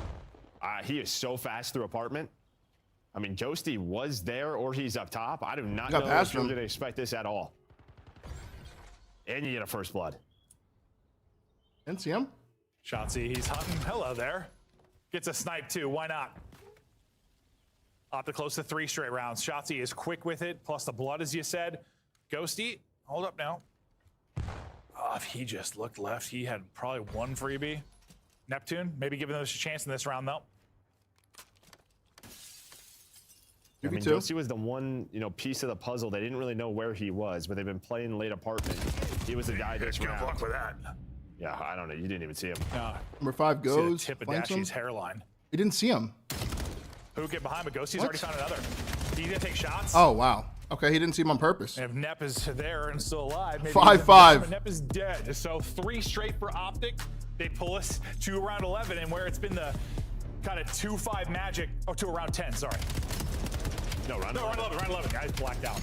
He is so fast through apartment. I mean, Ghosty was there or he's up top. I do not
Got
know
past
if you're
him.
going to expect this at all. And you get a first blood.
Didn't see him.
Shotzi, he's hunting. Hello there. Gets a snipe too. Why not? OpTic close to 3 straight rounds. Shotzi is quick with it, plus the blood, as you said. Ghosty, hold up now. Oh, if he just looked left, he had probably 1 freebie. Neptune, maybe giving us a chance in this round, though.
I mean, Ghosty was the one, piece of the puzzle. They didn't really know where he was, but they've been playing late apartment. He was the guy this round.
Good luck with that.
Yeah, I don't know. You didn't even see him.
Number 5 goes.
See the tip of
flanks him.
Dashy's hairline.
He didn't see him.
Who get behind, but Ghosty's
What?
already found another. He's gonna take shots.
Oh, wow. Okay, he didn't see him on purpose.
And if Nep is there and still alive, maybe
5-5.
Nep is dead. So 3 straight for OpTic. They pull us to around 11, and where it's been the kind of 2-5 magic, or to around 10, sorry.
No, round 11.
Round 11. Guys blacked out.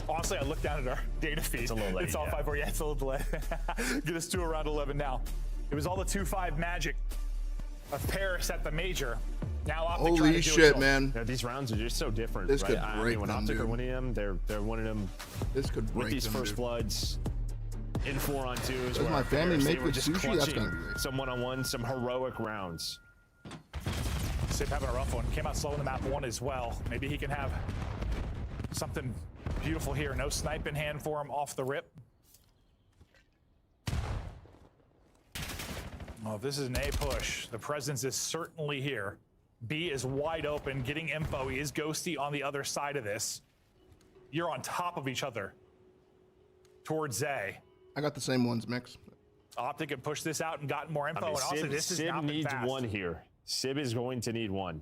Honestly, I looked down at our data feed.
It's a little late,
It's all
yeah.
5-4. Yeah, it's a little delayed. Get us to around 11 now. It was all the 2-5 magic of Paris at the major. Now OpTic trying to
Holy
do it
shit,
to 'em.
man.
Yeah, these rounds are just so different.
This
right?
could
I
break
mean, when
them,
OpTic are
dude.
winning them, they're winning them
This could break
with these
them,
first
dude.
bloods in 4-on-2s.
Does
where
my family
Paris, they
make
were
good
just
sushi? That's
clutching
gonna be great.
some one-on-one, some heroic rounds.
Sip having a rough one. Came out slow in the map 1 as well. Maybe he can have something beautiful here. No snipe in hand for him off the rip. Well, this is an A push. The presence is certainly here. B is wide open, getting info. He is Ghosty on the other side of this. You're on top of each other towards A.
I got the same ones, Mix.
OpTic had pushed this out and gotten more info.
I mean,
and also, this is
Sib
not been
needs
fast.
1 here. Sib is going to need 1.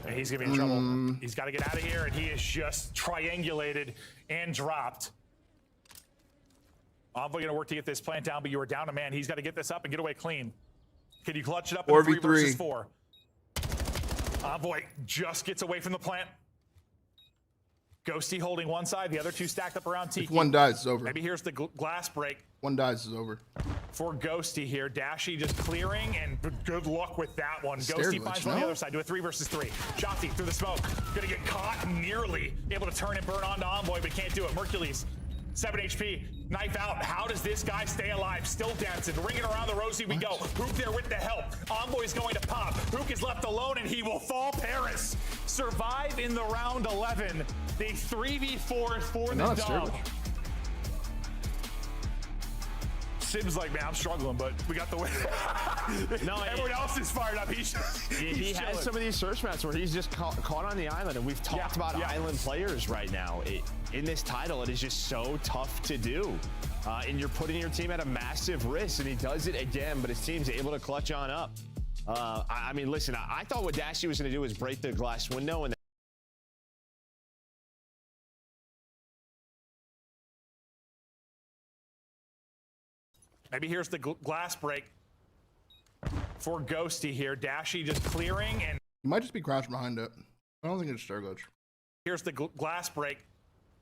And he's going to be in trouble. He's got to get out of here, and he is just triangulated and dropped. Envoy going to work to get this plant down, but you are down a man. He's got to get this up and get away clean. Can you clutch it up in 3 versus 4? Envoy just gets away from the plant. Ghosty holding one side, the other 2 stacked up around Tiki.
If one dies, it's over.
Maybe here's the glass break.
One dies, is over.
For Ghosty here. Dashy just clearing, and good luck with that one.
Stair
Ghosty
glitch,
finds one on
no?
the other side. Do a 3 versus 3. Shotzi through the smoke. Gonna get caught, nearly able to turn and burn onto Envoy, but can't do it. Mercules 7 HP, knife out. How does this guy stay alive? Still dancing, ringing around the rosy we go. Hook there with the help. Envoy's going to pop. Hook is left alone and he will fall. Paris survive in the round 11. The 3v4 for the dub. Sim's like, man, I'm struggling, but we got the win. No, everyone else is fired up. He
has some of these search maps where he's just caught on the island, and we've talked about island players right now. In this title, it is just so tough to do. And you're putting your team at a massive risk, and he does it again, but his team's able to clutch on up. I mean, listen, I thought what Dynasty was going to do was break the glass window, and
maybe here's the glass break for Ghosty here. Dashy just clearing, and
he might just be crouched behind it. I don't think it's star glitch.
Here's the glass break.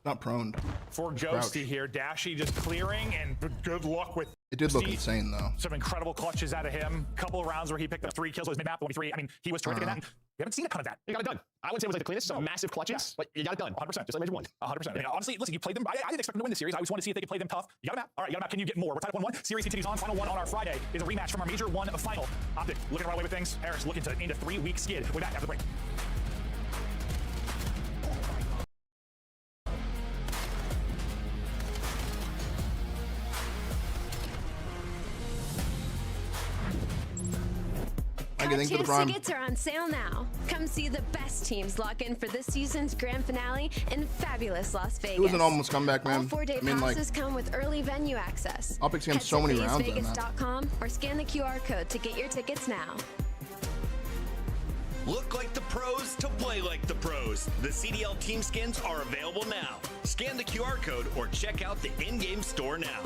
Not prone.
For Ghosty here. Dashy just clearing, and good luck with
it. Did look insane, though.
Some incredible clutches out of him. Couple of rounds where he picked up 3 kills with mid-map 23. I mean, he was terrific in that. We haven't seen a ton of that.
You got it done. I wouldn't say it was like the cleanest, some massive clutches, but you got it done.
100%.
Just like Major 1.
100%. I mean, honestly, listen, you played them. I didn't expect them to win the series. I always wanted to see if they could play them tough. You got a map. All right, you got a map. Can you get more? We're tied up 1-1. Series continues on. Final one on our Friday is a rematch from our Major 1 final. OpTic looking right away with things. Harris looking to end a 3-week skid. We're back after the break.
Champs tickets are on sale now. Come see the best teams lock in for this season's grand finale in fabulous Las Vegas.
It was an almost comeback, man.
All 4-day passes come with early venue access.
OpTic's getting so many rounds in that.
Vegas.com or scan the QR code to get your tickets now.
Look like the pros to play like the pros. The CDL team skins are available now. Scan the QR code or check out the in-game store now.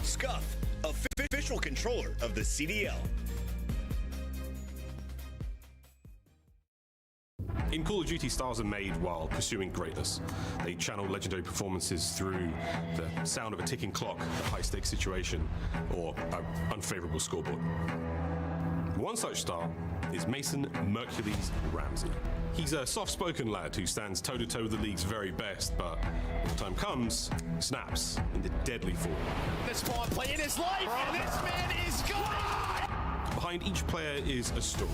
Scuff, official controller of the CDL.
In Call of Duty, stars are made while pursuing greatness. They channel legendary performances through the sound of a ticking clock, a high-stakes situation, or an unfavorable scoreboard. One such star is Mason Mercules Ramsey. He's a soft-spoken lad who stands toe-to-toe with the league's very best, but when time comes, snaps into deadly form.
The spawn play in his life, and this man is gone!
Behind each player is a story.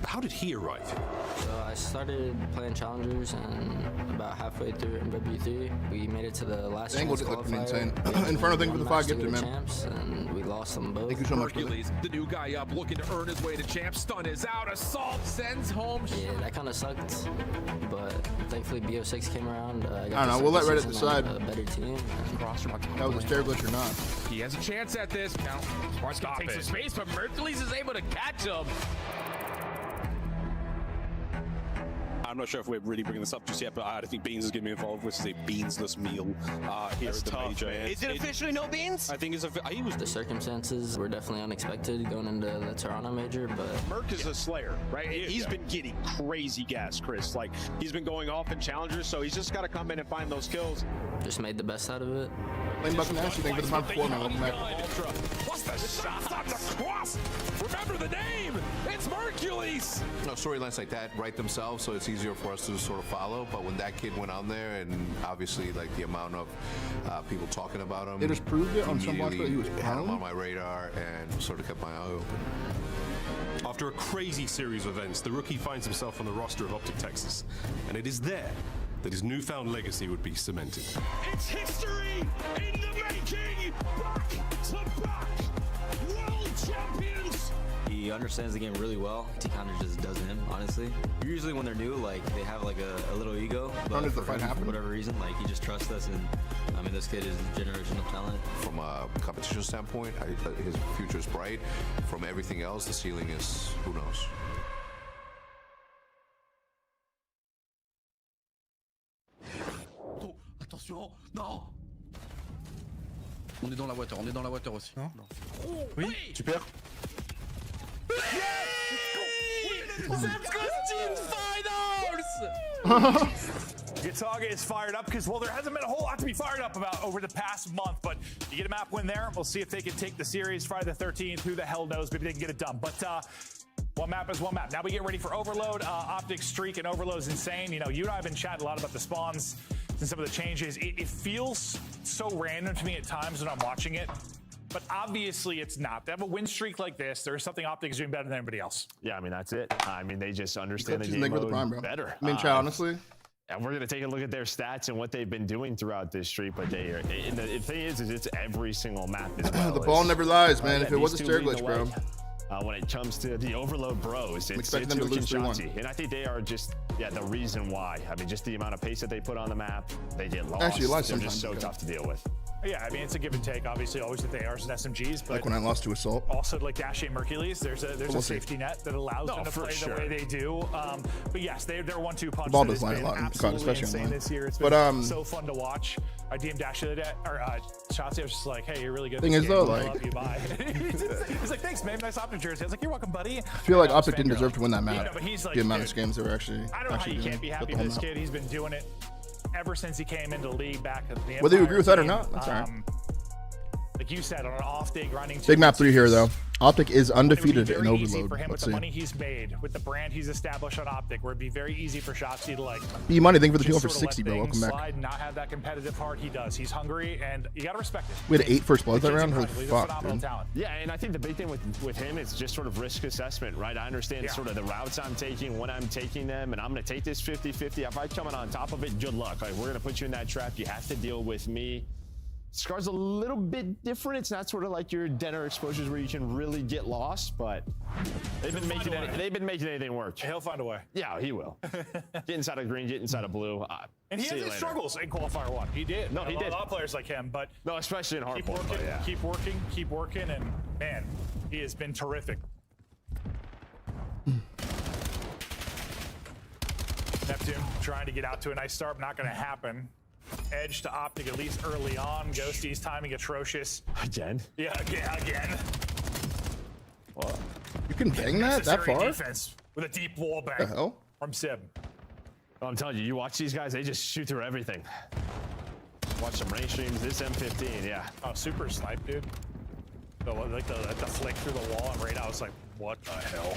How did he arrive here?
So I started playing challengers, and about halfway through MW3, we made it to the last chance qualifier.
Inferno, thank you for the 5 gifted, man.
Champs, and we lost them both.
Thank you so much.
Hercules, the new guy up, looking to earn his way to champ. Stun is out. Assault sends home.
Yeah, that kind of sucked, but thankfully BO6 came around.
I don't know. We'll let Reddit decide.
A better team.
That was a star glitch or not.
He has a chance at this. Count.
Spark's gonna take some space, but Mercules is able to catch him.
I'm not sure if we're really bringing this up just yet, but I think Beans is going to be involved, which is a beansless meal here at the Major.
Is it officially no Beans?
I think it's
the circumstances were definitely unexpected going into the Toronto Major, but
Merc is a slayer, right? He's been getting crazy gas, Chris. Like, he's been going off in challengers, so he's just got to come in and find those kills.
Just made the best out of it.
Lane Buck and Ashley, thank you for the month before, man. Welcome back.
What's the shot? That's across. Remember the name. It's Mercules.
No, storylines like that write themselves, so it's easier for us to sort of follow. But when that kid went on there, and obviously like the amount of people talking about him,
they just proved it on some watch that he was
had him on my radar and sort of kept my eye open.
After a crazy series of events, the rookie finds himself on the roster of OpTic Texas, and it is there that his newfound legacy would be cemented.
It's history in the making! Back to back! World champions!
He understands the game really well. He kind of just does him, honestly. Usually when they're new, like, they have like a little ego, but for whatever reason, like, he just trusts us, and I mean, this kid is generational talent.
From a competition standpoint, his future is bright. From everything else, the ceiling is, who knows.
Attention, non. On est dans la water, aussi. Non. Oui,
super.
Gataga is fired up because, well, there hasn't been a whole lot to be fired up about over the past month, but you get a map win there. We'll see if they can take the series Friday the 13th. Who the hell knows? Maybe they can get it done. But one map is one map. Now we get ready for Overload. OpTic streak and Overload is insane. You know, you and I have been chatting a lot about the spawns and some of the changes, it feels so random to me at times when I'm watching it. But obviously it's not. They have a win streak like this. There's something OpTic is doing better than everybody else.
Yeah, I mean, that's it. I mean, they just understand the
Just
game
think with the
mode
prime, bro.
better.
I mean, Chad, honestly.
And we're going to take a look at their stats and what they've been doing throughout this streak. But they are, and the thing is it's every single map as well.
The ball never lies, man.
Yeah,
If it was a
these
stair
two lead
glitch,
the
bro.
way. When it comes to the Overload Bros, it's
expecting them to lose 3-1.
Shanti. And I think they are just, the reason why. I mean, just the amount of pace that they put on the map, they get lost.
Actually, lost
They're
sometimes.
just so tough to deal with.
Yeah, I mean, it's a give and take, obviously, always with the ARs and SMGs. But
Like when I lost to Assault.
also, like Dashy and Mercules, there's a safety net that allows them to play the way they do. But yes, they're 1-2 punch.
The ball
that
does
has
line a
been
lot in COD,
absolutely
especially
insane
online.
this year. It's
But,
been so fun to watch. I DM'd Dashy the other day, or Shotzi, I was just like, hey, you're really good.
Thing
at
is,
this
though,
game. I
like-
love you, bye. He's like, thanks, man. Nice OpTic jersey. I was like, you're welcome, buddy.
I feel like OpTic didn't deserve to win that map.
Yeah, but he's like,
the amount
dude,
of scams they were actually.
I don't know how you can't be happy with this kid. He's been doing it ever since he came into the league back at the
Whether you
Empire
agree with that or
team.
not, that's all right.
Like you said, on an off day grinding.
Big map 3 here, though. OpTic is
It would
undefeated
be
in
very easy
Overload.
for him with
Let's
the
see.
money he's made, with the brand he's established on OpTic, where it'd be very easy for Shotzi to like.
B Money, thank you for the
just
people for
sort of
60,
let
bro. Welcome
things
back.
slide and not have that competitive heart. He does. He's hungry, and you gotta respect it.
We had 8 first bloods that
Kid's
round. Holy
incredible. He's a
fuck,
phenomenal
dude.
talent.
Yeah, and I think the big thing with him is just sort of risk assessment, right? I understand sort of the routes I'm taking, when I'm taking them, and I'm going to take this 50-50. If I come in on top of it, good luck. Like, we're going to put you in that trap. You have to deal with me. Scar's a little bit different. It's not sort of like your Denner exposures where you can really get lost, but they've been making anything work.
He'll find a way.
Yeah, he will. Get inside of green, get inside of blue.
And he had his struggles in qualifier 1. He did.
No, he did.
A lot of players like him, but
no, especially in hard
keep working,
yeah.
keep working, and man, he has been terrific. Neptune trying to get out to a nice start, not going to happen. Edge to OpTic at least early on. Ghosty's timing atrocious.
Again?
Yeah, again.
What?
You can bang that
Necessary
far?
defense with a deep wall bang
The hell?
from Sib.
Oh, I'm telling you, you watch these guys, they just shoot through everything. Watch some range streams, this M15, yeah.
Oh, super snipe, dude. Like the flick through the wall, and right now I was like, what the hell?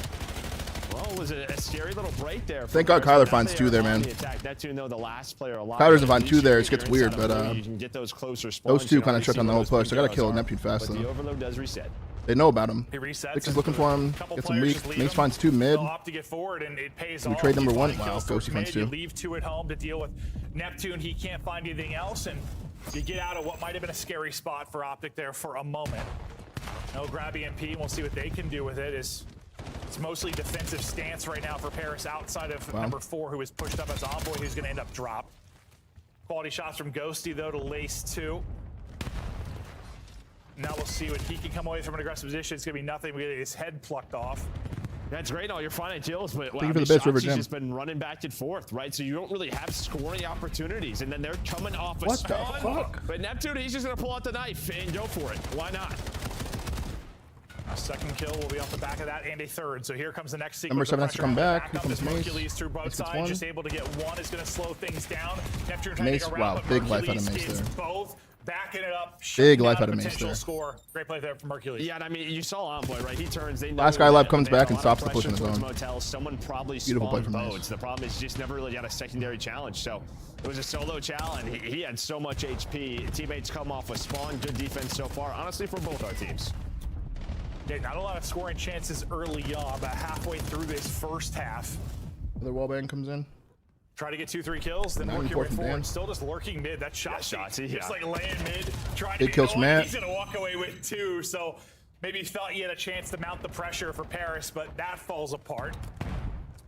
Well, it was a scary little break there.
Thank God Kyler finds 2 there, man.
That tune, though, the last player alive.
Kyler doesn't find 2 there. It gets weird, but
you can get those closer
those 2
spawns,
kind of shut down the whole push. I got to kill
Neptune
Neptune fast,
but
though.
the overload does reset.
They know about him.
He resets.
Vix is looking for him.
Couple
Gets him
players
weak.
just leave
Mace
him.
finds 2 mid.
They'll opt to get forward, and it pays
We
off.
trade number
You
1.
find
Wow,
kills
Ghosty
for
finds
mid,
2.
You leave 2 at home to deal with Neptune. He can't find anything else, and you get out of what might have been a scary spot for OpTic there for a moment. No grab EMP, and we'll see what they can do with it. It's mostly defensive stance right now for Paris outside of number 4, who is pushed up as Envoy, who's going to end up dropped. Quality shots from Ghosty, though, to Lace 2. Now we'll see what he can come away from an aggressive position. It's going to be nothing. We get his head plucked off.
That's great. All you're finding kills, but
Thank you for the best, River
Shotzi's
Jam.
just been running back and forth, right? So you don't really have scoring opportunities, and then they're coming off a
What the
spawn.
fuck?
But Neptune, he's just gonna pull out the knife and go for it. Why not?
A second kill will be off the back of that, and a third. So here comes the next sequence.
Number 7 has to come back. Here
Up
comes
as
Mace.
Mercules through both
Mace gets
sides,
1.
just able to get 1 is going to slow things down. Neptune trying
Mace,
to get around,
wow,
but
big life out of
Mercules
Mace
gets
there.
both, backing it up.
Big
shutting
life
down
out of
a
Mace
potential
there.
Score. Great play there from Mercules.
Yeah, and I mean, you saw Envoy, right? He turns. They know
Last guy alive
that
comes
they have
back
a
and
lot
stops
of
the push in his
pressure
own.
towards Motel. Someone probably
Beautiful play
spawned
from Mace.
boats. The problem is he just never really got a secondary challenge. So it was a solo challenge. He had so much HP. Teammates come off a spawn. Good defense so far, honestly, for both our teams.
Yeah, not a lot of scoring chances early on, about halfway through this first half.
Another wallbang comes in.
Try to get 2-3 kills, then work your way forward. Still just lurking mid. That Shotzi, just like laying mid, trying
Big
to
kills from Matt.
He's gonna walk away with 2, so maybe thought he had a chance to mount the pressure for Paris, but that falls apart.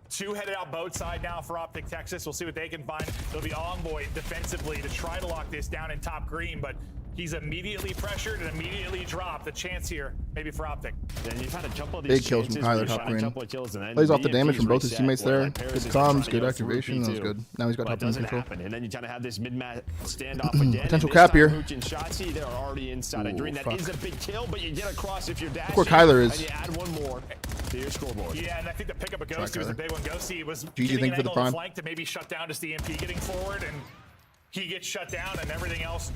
2 headed out both side now for OpTic Texas. We'll see what they can find. It'll be Envoy defensively to try to lock this down in top green, but he's immediately pressured and immediately dropped. The chance here, maybe for OpTic.
Then you've had a couple of
Big
these
kills from
chances where
Kyler
you've
top
had a
green.
couple of kills and then
Plays off the
BMPs
damage from both his
reset.
teammates
Well,
there.
like Paris
Good
is trying
comms,
to
good
go through
activation. That was
P2,
good. Now he's got
but
top
it
green
doesn't
control.
happen. And then you kind of have this mid-match standoff again.
Potential
and
cap
this
here.
time, Hooch and Shotzi, they're already inside of
Ooh,
green. That
fuck.
is a big kill, but you get across if you're dashing.
Poor Kyler is.
And you add 1 more to your scoreboard.
Yeah, and I think the pickup of Ghosty was a big one. Ghosty was
GG,
getting
thank
an
you for the
angle on the
prime.
flank to maybe shut down just the MP getting forward, and he gets shut down, and everything else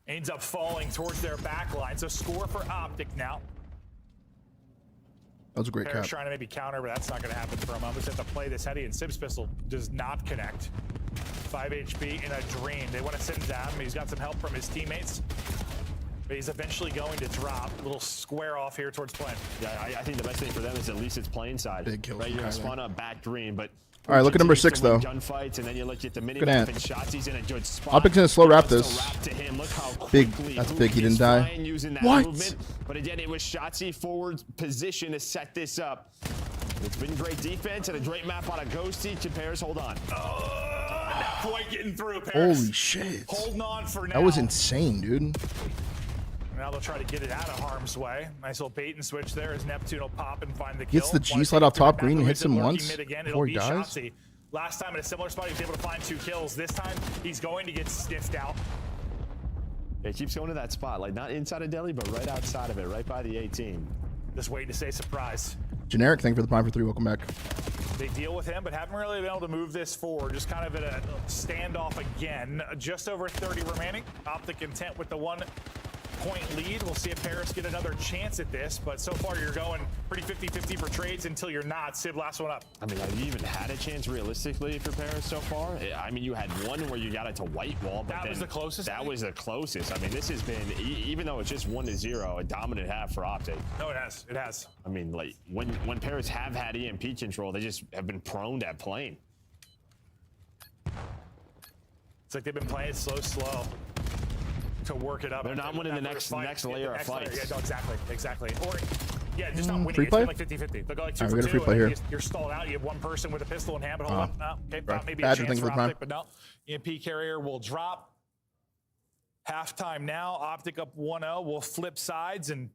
ends up falling towards their back line. So score for OpTic now.
That was a great
Paris
cap.
trying to maybe counter, but that's not going to happen for him. I'm just have to play this heady, and Sib's pistol does not connect. 5 HP in a dream. They want to send him down. He's got some help from his teammates. But he's eventually going to drop. A little square off here towards plane.
Yeah, I think the best thing for them is at least it's plane side.
Big kills.
Right, you're going to spawn up back green, but...
All right, look at number 6, though.
Gunfights, and then you look at the mini
Good
map
at.
and shots. He's in a good spot.
OpTic's gonna slow wrap this.
To him. Look how
Big.
quickly
That's big. He didn't die.
What? Movement. But again, it was Shotzzy forward position to set this up. It's been great defense and a great map on a Ghosty. Compares, hold on.
Not quite getting through, Paris.
Holy shit.
Holding on for now.
That was insane, dude.
Now they'll try to get it out of harm's way. Nice little bait and switch there as Neptune will pop and find the kill.
Gets the G slide off top green and hits him once before he dies.
Shotzzy. Last time in a similar spot, he was able to find 2 kills. This time, he's going to get sniffed out.
Yeah, he keeps going to that spot, like not inside of Delhi, but right outside of it, right by the 18.
Just waiting to say surprise.
Generic, thank you for the prime for 3. Welcome back.
They deal with him, but haven't really been able to move this forward. Just kind of in a standoff again. Just over 30 remaining. OpTic content with the 1-point lead. We'll see if Paris get another chance at this, but so far you're going pretty 50-50 for trades until you're not. Sib, last one up.
I mean, have you even had a chance realistically for Paris so far? I mean, you had one where you got it to white wall, but
that was the closest.
That was the closest. I mean, this has been, even though it's just 1-0, a dominant half for OpTic.
No, it has. It has.
I mean, like when Paris have had EMP control, they just have been prone at playing.
It's like they've been playing slow. To work it up.
They're not winning the next layer of fights.
Yeah, no, exactly. Or, yeah, just not winning.
Free play?
It's like 50-50. They'll go like 2
All right,
for
we got a
2,
free play here.
You're stalled out. You have one person with a pistol in hand, but hold on. No, okay,
right.
maybe
Badger,
a
thank
chance
you
for
for the prime.
OpTic, but no. EMP carrier will drop. Halftime now. OpTic up 1-0. We'll flip sides, and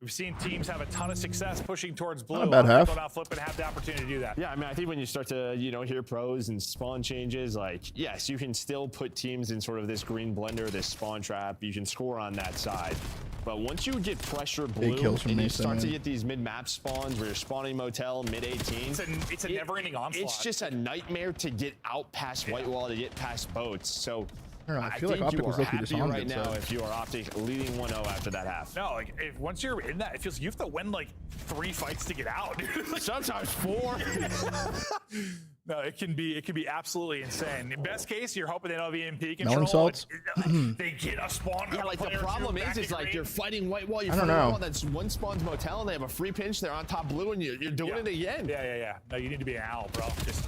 we've seen teams have a ton of success pushing towards blue.
Not a bad half.
Go down, flip, and have the opportunity to do that.
Yeah, I mean, I think when you start to, hear pros and spawn changes, like, yes, you can still put teams in sort of this green blender, this spawn trap. You can score on that side. But once you get pressure blue and you start to get these mid-map spawns where you're spawning motel, mid-18.
It's a never-ending onslaught.
It's just a nightmare to get out past white wall, to get past boats. So
I don't know. I feel
think
like OpTic
you
was
are
lucky
happy
to
right now if you are OpTic leading 1-0 after that half.
No, like once you're in that, it feels you have to win like 3 fights to get out, dude. Like,
sometimes 4.
No, it can be absolutely insane. In best case, you're hoping they don't have EMP control.
Melon salts?
They get a spawn.
Yeah, like the problem is like you're fighting white wall.
I don't know.
That's one spawns motel and they have a free pinch. They're on top blue and you're doing it again.
Yeah. No, you need to be an owl, bro. Just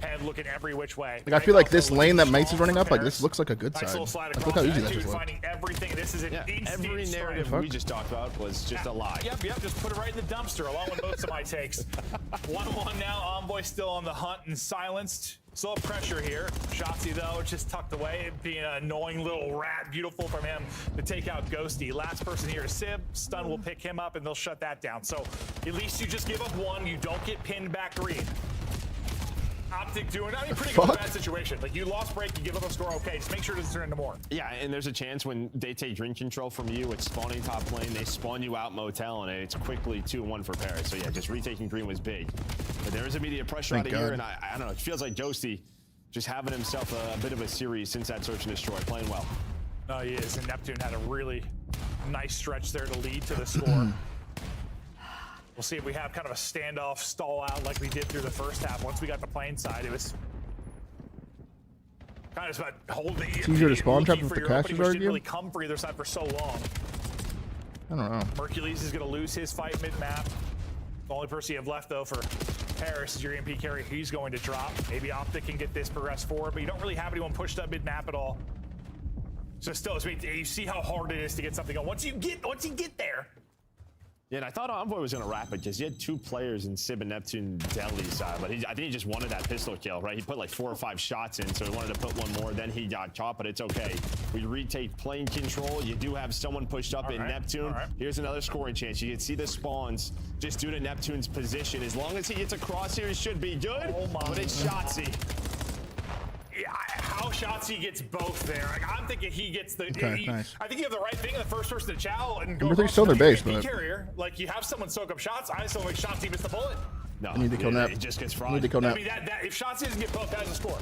head looking every which way.
Like I feel like this lane that M8s is running up, like this looks like a good side. Like, look how easy that just looked.
Finding everything. This is an
every narrative we just talked about was just a lie.
Yep. Just put it right in the dumpster, along with most of my takes. 1-1 now. Envoy still on the hunt and silenced. Still pressure here. Shotzzy, though, just tucked away, being an annoying little rat. Beautiful from him to take out Ghosty. Last person here is Sib. Stun will pick him up, and they'll shut that down. So at least you just give up 1. You don't get pinned back green. OpTic doing, pretty good in that situation. Like, you lost break, you give up a score, okay. Just make sure it doesn't turn into more.
Yeah, and there's a chance when they take drink control from you, it's spawning top lane, they spawn you out motel, and it's quickly 2-1 for Paris. So, yeah, just retaking green was big. But there is immediate pressure out of here, and I don't know, it feels like Ghosty just having himself a bit of a series since that search and destroy, playing well.
No, he is, and Neptune had a really nice stretch there to lead to the score. We'll see if we have kind of a standoff stall out like we did through the first half. Once we got the plane side, it was kind of just about holding.
It's easier to spawn trap with the crashes
didn't
argue.
really come for either side for so long.
I don't know.
Mercules is going to lose his fight mid-map. The only person you have left, though, for Paris is your EMP carry. He's going to drop. Maybe OpTic can get this progressed forward, but you don't really have anyone pushed up mid-map at all. So still, you see how hard it is to get something going. Once you get there.
Yeah, and I thought Envoy was going to wrap it because he had 2 players in Sib and Neptune Delhi side, but I think he just wanted that pistol kill, right? He put like 4 or 5 shots in, so he wanted to put one more. Then he got caught, but it's okay. We retake plane control. You do have someone pushed up in Neptune. Here's another scoring chance. You can see the spawns just due to Neptune's position. As long as he gets across here, he should be good.
Oh my
but it's Shotzzy.
Yeah, how Shotzzy gets both there. Like, I'm thinking he gets the.
Nice.
I think you have the right thing. The first person to chow and go.
Number 3 still their base, but
carrier. Like, you have someone soak up shots. I just don't think Shotzzy missed the bullet.
No,
I need to kill Nap.
It just gets fried.
I need to kill Nap.
I mean, if Shotzzy doesn't get both, that is a score.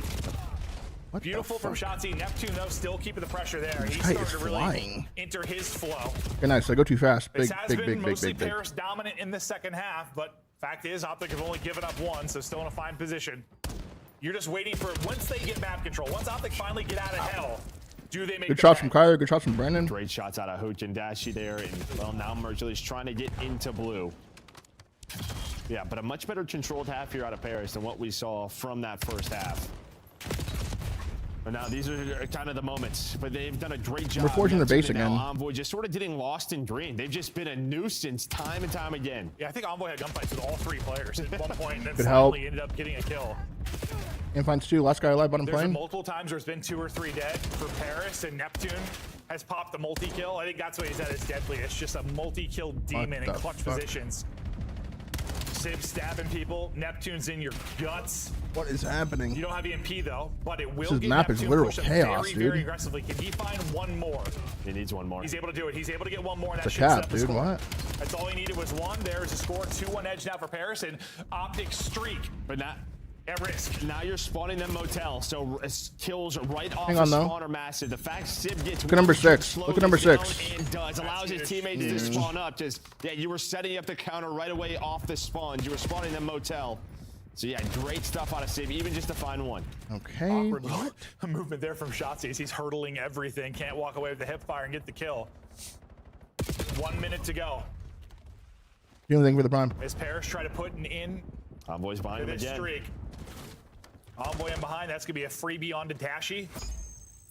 What
Beautiful from Shotzzy. Neptune, though, still keeping the pressure there. He's
guy
starting
is
to really
flying.
enter his flow.
Okay, nice. I go too fast.
This
Big,
has
big,
been
big, big,
mostly
big, big.
Paris dominant in the second half, but fact is, OpTic have only given up 1, so still in a fine position. You're just waiting for once they get map control. Once OpTic finally get out of hell, do they make
good shots from Kyler? Good shots from Brandon.
Great shots out of Hooch and Dashy there. And well, now Mercury's trying to get into blue. Yeah, but a much better controlled half here out of Paris than what we saw from that first half. But now these are kind of the moments, but they've done a great job.
We're forcing the base again.
Envoy just sort of getting lost in green. They've just been a nuisance time and time again.
Yeah, I think Envoy had gunfights with all 3 players at one point, and then
Good
finally
help.
ended up getting a kill.
And finds 2. Last guy alive bottom
There's
plane.
been multiple times there's been 2 or 3 dead for Paris, and Neptune has popped the multi-kill. I think that's what he's at his deadliest, just a multi-kill demon in clutch positions. Sib stabbing people, Neptune's in your guts.
What is happening?
You don't have EMP though, but it will
This
get
map is
Neptune
literal
push him
chaos,
very,
dude.
very aggressively. Can he find one more?
He needs one more.
He's able to do it. He's able to get one more, and
It's
that
a
should
cap,
set the
dude.
score.
What?
That's all he needed was 1. There's a score. 2-1 edge now for Paris, and OpTic streak.
But not
at risk.
Now you're spawning them motel, so kills right off
Hang
the
on, though.
spawn are massive. The fact Sib gets
Look at number 6.
slow
Look at number
this down
6.
and does allows his teammates to spawn up. Just yeah, you were setting up the counter right away off the spawn. You were spawning them motel. So yeah, great stuff out of Sib, even just to find one.
Okay.
Awkward movement there from Shotzi. He's hurdling everything. Can't walk away with the hip fire and get the kill. 1 minute to go.
You don't think for the prime?
As Paris try to put an in
Envoy's behind him
this
again.
streak. Envoy in behind. That's going to be a freebie onto Dashy.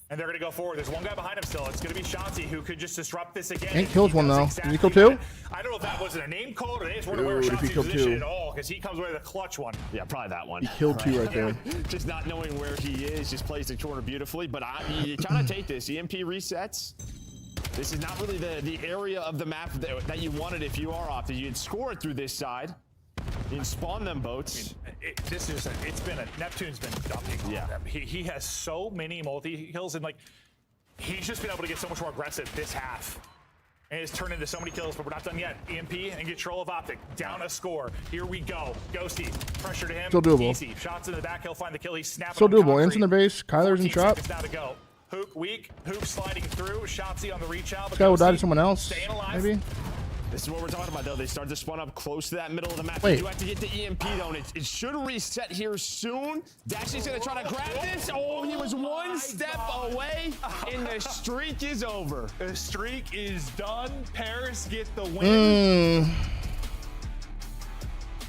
And they're going to go forward. There's one guy behind him still. It's going to be Shotzi who could just disrupt this again.
Ain't kills one, though. Did he kill 2?
I don't know if that wasn't a name code or they just weren't aware of
Dude, if he
Shotzi's
killed
position
2.
at all because he comes away with a clutch one.
Yeah, probably that one.
He killed 2 right there.
Just not knowing where he is, just plays the corner beautifully. But you kind of take this. EMP resets. This is not really the area of the map that you wanted if you are OpTic. You'd score it through this side. You can spawn them boats.
Neptune's been dumping.
Yeah.
He has so many multi-kills and like he's just been able to get so much more aggressive this half. And it's turned into so many kills, but we're not done yet. EMP and control of OpTic. Down a score. Here we go. Ghosty. Pressure to him.
Still doable.
Easy. Shots in the back. He'll find the kill. He's snapping.
Still
on
doable.
concrete.
Ants in the base. Kyler's in
14
trap.
seconds now to go. Hook weak. Hook sliding through. Shotzi on the reach out.
This guy will die to someone else.
Staying alive.
Maybe.
This is what we're talking about, though. They start to spawn up close to that middle of the map.
Wait.
You do have to get the EMP, though, and it should reset here soon. Dashy's going to try to grab this. Oh, he was one step away, and the streak is over.
The streak is done. Paris get the win.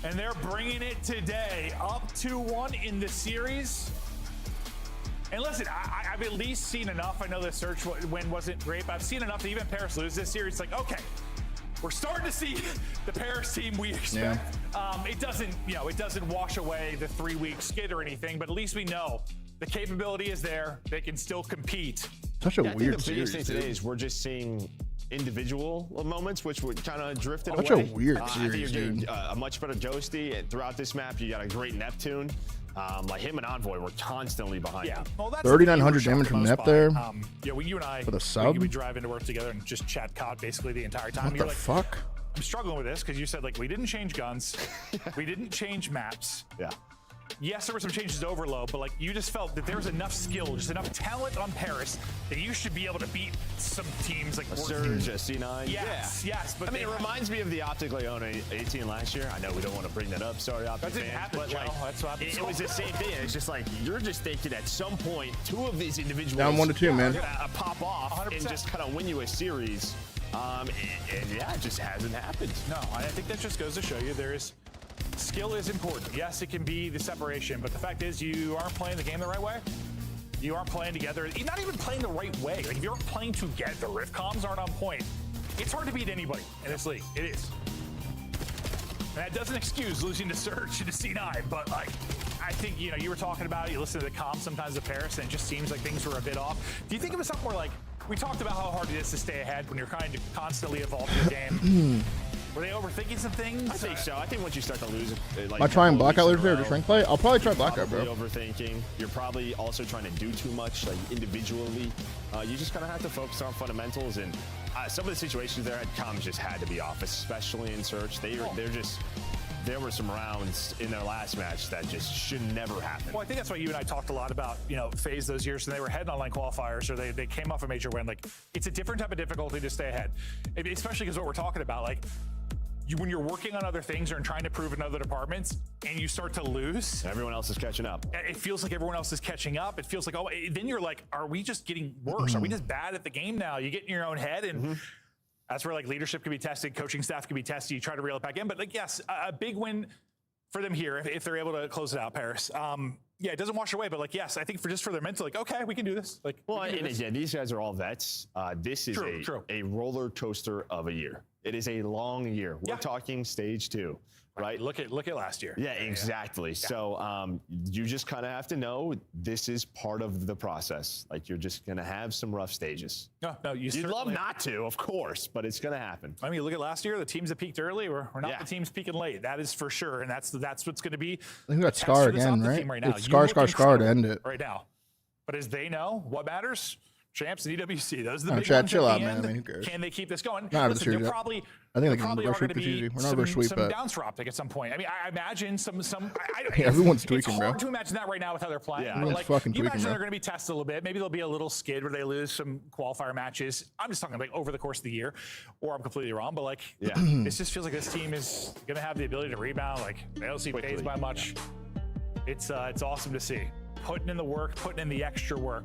And they're bringing it today. Up 2-1 in the series. And listen, I've at least seen enough. I know the search win wasn't great, but I've seen enough to even Paris lose this series. It's like, okay, we're starting to see the Paris team we expect.
Yeah.
It doesn't wash away the 3-week skid or anything, but at least we know the capability is there. They can still compete.
Such a
I think
weird
the biggest
series,
thing today
dude.
is we're just seeing individual moments, which would kind of drifted
Such
away.
a weird
I think
series,
you're getting
dude.
a much better Ghosty, and throughout this map, you got a great Neptune. Like him and Envoy were constantly behind.
Yeah, well, that's
3,900 damage from Nep there.
Yeah, well, you and I,
For the sub?
we drive into work together and just chat COD basically the entire time.
What
You're
the
like,
fuck?
I'm struggling with this because you said like we didn't change guns, we didn't change maps.
Yeah.
Yes, there were some changes to overload, but like you just felt that there's enough skill, just enough talent on Paris that you should be able to beat some teams like
A Surge, a C9.
Yes, yes. But
I mean, it reminds me of the OpTic Leone 18 last year. I know we don't want to bring that up. Sorry, OpTic
That didn't
fans,
happen,
but
Joe.
like,
That's what
it was the same thing. It's just like you're just thinking at some point, 2 of these individuals
Down 1-2, man.
are gonna pop off
100%.
and just kind of win you a series. And yeah, it just hasn't happened.
No, I think that just goes to show you skill is important. Yes, it can be the separation, but the fact is you aren't playing the game the right way. You aren't playing together. You're not even playing the right way. Like if you aren't playing together, the riff comms aren't on point. It's hard to beat anybody in this league. It is. And that doesn't excuse losing to Surge and to C9, but like I think you were talking about it, you listen to the comms sometimes of Paris and it just seems like things were a bit off. Do you think it was something where like we talked about how hard it is to stay ahead when you're trying to constantly evolve your game? Were they overthinking some things?
I think so. I think once you start to lose, like,
Am I trying blackout
weeks in
later
a
or just
row,
rank play? I'll probably try blackout,
probably
bro.
overthinking. You're probably also trying to do too much, like individually. You just kind of have to focus on fundamentals. And some of the situations there at comms just had to be off, especially in search. There were some rounds in their last match that just should never happen.
Well, I think that's why you and I talked a lot about, FaZe those years when they were heading online qualifiers or they came off a major win. Like, it's a different type of difficulty to stay ahead, especially because what we're talking about, like, when you're working on other things or trying to prove in other departments and you start to lose,
everyone else is catching up.
It feels like everyone else is catching up. It feels like, oh, then you're like, are we just getting worse? Are we just bad at the game now? You get in your own head, and that's where like leadership can be tested, coaching staff can be tested. You try to reel it back in, but like, yes, a big win for them here if they're able to close it out, Paris. Yeah, it doesn't wash away, but like, yes, I think for their mental, like, okay, we can do this. Like,
well, and again, these guys are all vets. This is a roller coaster of a year. It is a long year. We're talking stage 2, right?
Look at last year.
Yeah, exactly. Yeah. So you just kind of have to know this is part of the process. Like, you're just going to have some rough stages.
No,
you'd love not to, of course, but it's going to happen.
I mean, look at last year. The teams that peaked early were not the teams peaking late. That is for sure, and that's what's going to be.
I think we got Scar again, right? It's Scar to end it.
Right now. But as they know, what matters? Champs and EWC. Those are the big
Chad,
ones
chill
at
out,
the
man.
end.
I mean, who cares?
Can they keep this going?
Not
Listen, there
probably,
I
think
probably are going to be
we're not reverse sweep,
some
but
downs for OpTic at some point. I mean, I imagine some.
Everyone's tweaking,
it's
bro.
hard to imagine that right now with how they're playing.
Yeah, everyone's fucking
you
tweaking,
imagine
bro.
they're going to be tested a little bit. Maybe there'll be a little skid where they lose some qualifier matches. I'm just talking like over the course of the year, or I'm completely wrong. But like, it just feels like this team is going to have the ability to rebound. Like, they don't seem phased by much. It's awesome to see. Putting in the work, putting in the extra work.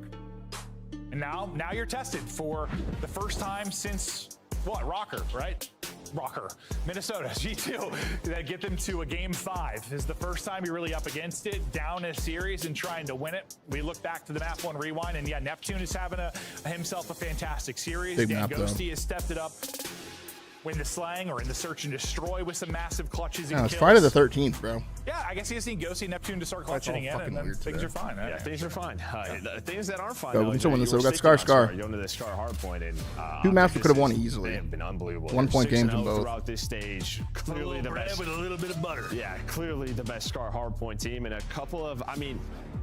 And now you're tested for the first time since what? Rocker, right? Rocker, Minnesota, G2, that get them to a game 5. This is the first time you're really up against it, down a series and trying to win it. We look back to the map 1 rewind, and yeah, Neptune is having himself a fantastic series.
Big
Dan
map,
Ghosty has stepped it up. Win the slang or in the search and destroy with some massive clutches and
no, it's
kills.
Friday the 13th, bro.
Yeah, I guess you just need Ghosty Neptune to start clutching again, and then things are fine.
Yeah, things are fine. The things that aren't fine,
Yo,
though,
we still win this, so we got
Scar.
Scar.
You're going to the Scar hard point, and
2 maps we could have won easily.
They have been unbelievable.
1 point games in
6-0
both.
throughout this stage. Clearly the best.
With a little bit of butter.
Yeah, clearly the best Scar hard point team, and a couple of, I mean,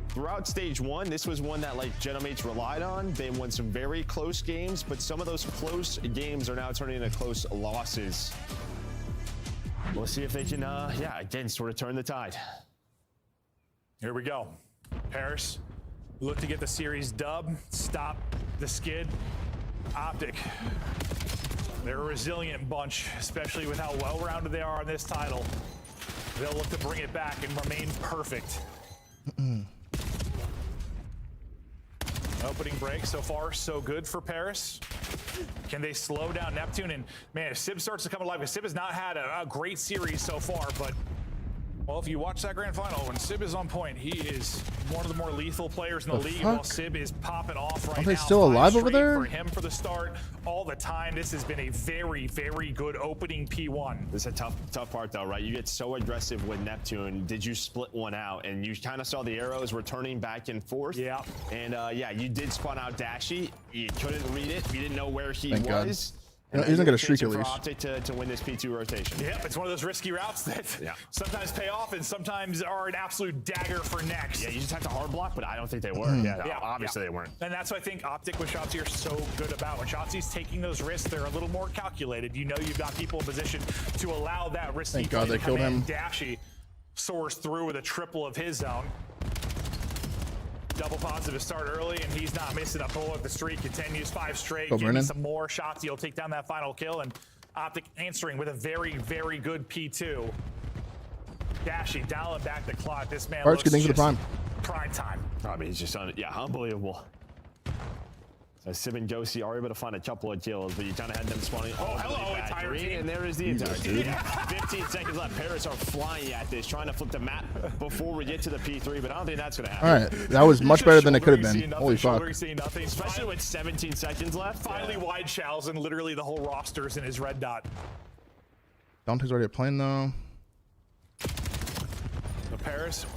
throughout stage 1, this was one that like Genomates relied on. They won some very close games, but some of those close games are now turning into close losses. We'll see if they can, again, sort of turn the tide.
Here we go. Paris, look to get the series dub, stop the skid. OpTic, they're a resilient bunch, especially with how well-rounded they are on this title. They'll look to bring it back and remain perfect. Opening break so far, so good for Paris. Can they slow down Neptune? And man, if Sib starts to come alive, because Sib has not had a great series so far, but well, if you watch that grand final, when Sib is on point, he is one of the more lethal players in the league. While Sib is popping off right now.
Are they still alive over there?
For him for the start, all the time. This has been a very, very good opening P1.
This is a tough part though, right? You get so aggressive with Neptune. Did you split one out? And you kind of saw the arrows returning back and forth.
Yeah.
And you did spawn out Dashy. You couldn't read it. You didn't know where he
Thank God.
was.
He's not going to streak at least.
OpTic to win this P2 rotation.
Yep, it's one of those risky routes that sometimes pay off and sometimes are an absolute dagger for next.
Yeah, you just have to hard block, but I don't think they were. Obviously they weren't.
And that's what I think OpTic with Shotzzy are so good about. When Shotzi's taking those risks, they're a little more calculated. You know you've got people in position to allow that risky
Thank God they killed him.
Dashy soars through with a triple of his own. Double positive to start early, and he's not missing a bullet. The streak continues 5 straight. Give me some more shots. He'll take down that final kill, and OpTic answering with a very, very good P2. Dashy dialing back the clock. This man looks
just
prime time.
I mean, he's just unbelievable. So Sib and Ghosty are able to find a couple of kills, but you kind of had them spawning.
Oh, hello, entire team.
And there is the entire team. 15 seconds left. Paris are flying at this, trying to flip the map before we get to the P3, but I don't think that's going to happen.
All right, that was much better than it could have been. Holy fuck.
Nothing,
especially with 17 seconds left.
Finally, wide shells, and literally the whole roster's in his red dot.
Dante's already playing though.
So Paris.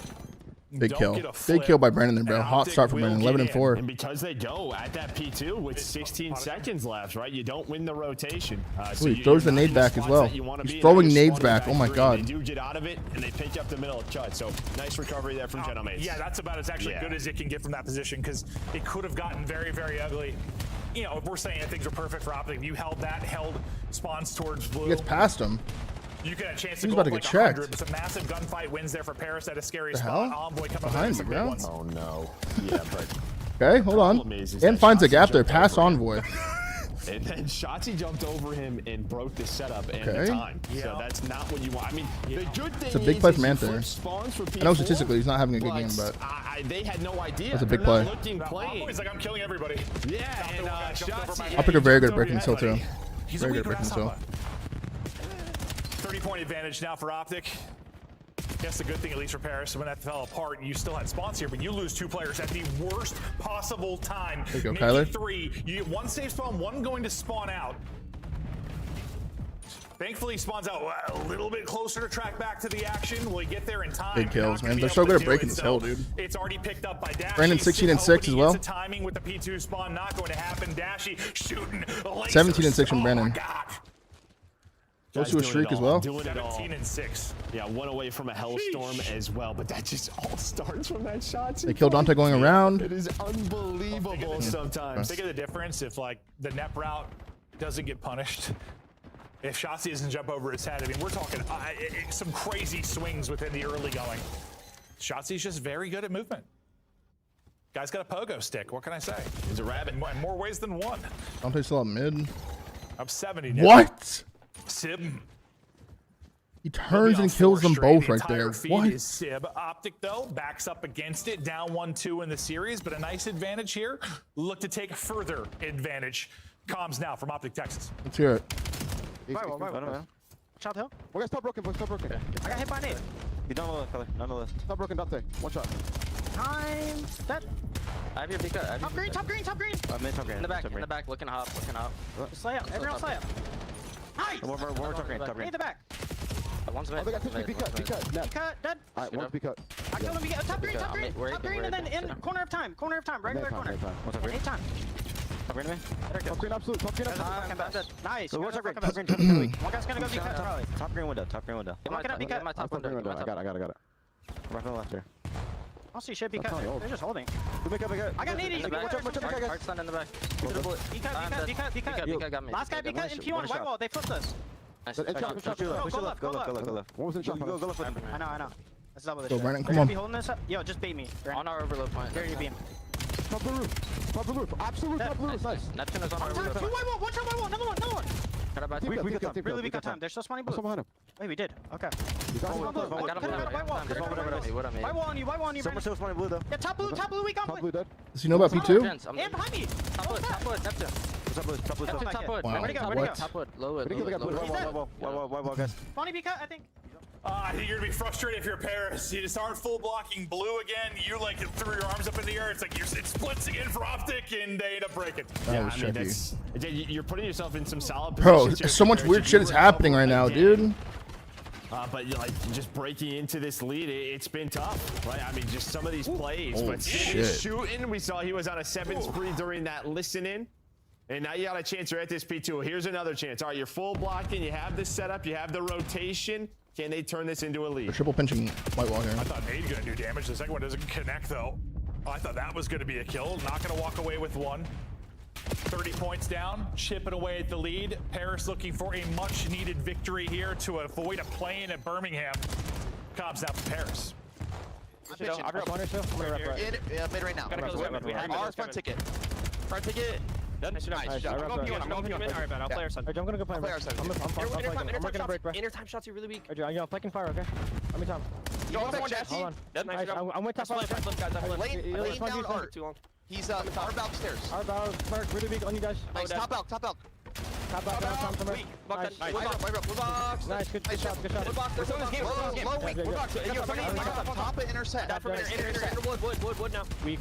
Big kill. Big kill by Brandon there, bro. Hot start for Brandon. 11-4.
And because they go at that P2 with 16 seconds left, right? You don't win the rotation.
So he throws the nade back as well. He's throwing nades back. Oh my God.
They do get out of it, and they pick up the middle of cut. So nice recovery there from Genomates.
Yeah, that's about as actually good as it can get from that position, because it could have gotten very, very ugly. You know, if we're saying that things are perfect for OpTic, if you held spawns towards blue.
He gets past him.
You could have a chance to
He's
go
about to
up
get
like
checked.
100, but it's a massive gunfight wins there for Paris at a scary
The
spot.
hell?
Envoy coming
Behind
up
me, bro.
Oh no. Yeah, but
okay, hold on. And finds a gap there. Pass Envoy.
And then Shotzi jumped over him and broke the setup and
Okay.
the time. So that's not what you want. I mean, the good thing
It's a big play
is
from
you
Anther.
flip spawns for
I know
P4,
statistically he's not having a good game, but
they had no idea.
that's a big
They're
play.
not looking playing.
He's like, I'm killing everybody.
Yeah, and Shotzi.
OpTic are very good at breaking still too. Very good at breaking still.
30-point advantage now for OpTic. Guess the good thing, at least for Paris, when that fell apart, you still had spawns here, but you lose 2 players at the worst possible time.
There you go,
Maybe
Kyler.
3. You get 1 safe spawn, 1 going to spawn out. Thankfully, he spawns out a little bit closer to track back to the action. Will he get there in time?
Big kills,
Not
man.
gonna be
They're
able
so
to
good at
do
breaking
it,
this
so
hill, dude.
It's already picked up by Dashy.
Brandon 16 and 6 as well.
The timing with the P2 spawn not going to happen. Dashy shooting
17 and 6 from Brandon. Goes to a
Doing
streak
it
as
all,
well.
doing it all.
17 and 6.
Yeah, 1 away from a hellstorm as well, but that just all starts from that shot.
They kill Dante going around.
It is unbelievable sometimes.
Think of the difference if like the net route doesn't get punished. If Shotzi doesn't jump over his head, I mean, we're talking some crazy swings within the early going. Shotzi's just very good at movement. Guy's got a pogo stick. What can I say?
He's a rabbit.
In more ways than one.
Dante still up mid.
Up 70 now.
What?
Sib.
He turns and kills them both right there. What?
Is Sib. OpTic, though, backs up against it. Down 1-2 in the series, but a nice advantage here. Look to take further advantage. Comms now from OpTic Texas.
Let's hear it.
Shot hill.
We're gonna stop broken, boys. Stop broken.
I got hit by an 8.
You don't know that, Kelly. None of this. Stop broken, Dante. One shot.
Time. Dead.
I have your peek out.
Top green, top green, top green.
Mid top green.
In the back, looking hop, looking hop.
Slay up. Everyone slay up. Nice.
One more top green, top green.
In the back.
One's
Oh, they got touched me. Be cut, be cut.
Be cut. Dead.
Alright, one's be cut.
I killed him. Be cut. Top green, top green. Top green, and then in corner of time. Corner of time. Regular corner.
One top green.
8 time.
Top green, man. Top green, absolute. Top green, absolute.
Nice.
So what's top green?
Top
Top green, top green.
One guy's gonna go be cut probably.
Top green window, top green window.
Look it up, be cut.
Top green window. I got it. Right on the left here.
I'll see shit be
That's
cut.
not old.
They're just holding.
Be cut.
I got 80.
In the back. Hard stun in the back.
Be cut.
Pika got me.
Last guy be cut in P1 white wall. They flipped us.
Nice.
Go left. Go left. What was in shot? Go left.
I know. Let's double this
Go,
shit.
Brandon,
They're
come
gonna
on.
be holding this up. Yo, just bait me.
On our overload point.
There you beam.
Top blue roof. Top blue roof. Absolute top blue roof. Nice.
Neptune is on our
Two
overload
white
point.
wall. One shot white wall. Another one.
We got time.
Really, we got time. They're still spawning blue.
behind him.
Wait, we did. Okay.
You got him.
I got him.
White wall.
What I mean?
White wall on you. White wall on you.
Someone still spawning blue though.
Yeah, top blue. We got
Top blue dead.
Does he know about P2?
And behind me.
Top wood, Neptune.
Top blue.
Top wood.
Wow.
Where'd he go?
Top wood. Low wood.
They got blue. Whoa, guys.
Spawning be cut, I think.
I think you're gonna be frustrated if you're Paris. You just aren't full blocking blue again. You like threw your arms up in the air. It's like it splits again for OpTic, and they end up breaking.
That was
I mean,
tricky.
you're putting yourself in some solid
Bro,
positions here
so much
compared
weird
to
shit
you
is
were
happening right now,
again.
dude.
But like just breaking into this lead, it's been tough, right? I mean, just some of these plays. But
shit.
shooting, we saw he was on a 7 spree during that listening. And now you got a chance right at this P2. Here's another chance. All right, you're full blocking. You have this setup. You have the rotation. Can they turn this into a lead?
They're triple pinching white wall here.
I thought Nade's gonna do damage. The second one doesn't connect though. I thought that was gonna be a kill. Not gonna walk away with one. 30 points down, chipping away at the lead. Paris looking for a much needed victory here to avoid a play-in at Birmingham. Cobbs now for Paris.
Mid right now. Our front ticket. Front ticket. Nice. I'm going P1. Alright,
I'll play our side.
I'm gonna go play our side. I'm working a break, right?
Inner time shots are really weak.
I'm flanking fire, okay? Let me top.
Hold
on. Nice. I'm with top.
Lane down art. Too long. He's our balcony stairs.
Our bow, Clark, really weak on you guys.
Nice. Top out.
Top out, down, somewhere. Nice, good shot.
Low weak. Top of intercept.
Wood now.
Weak,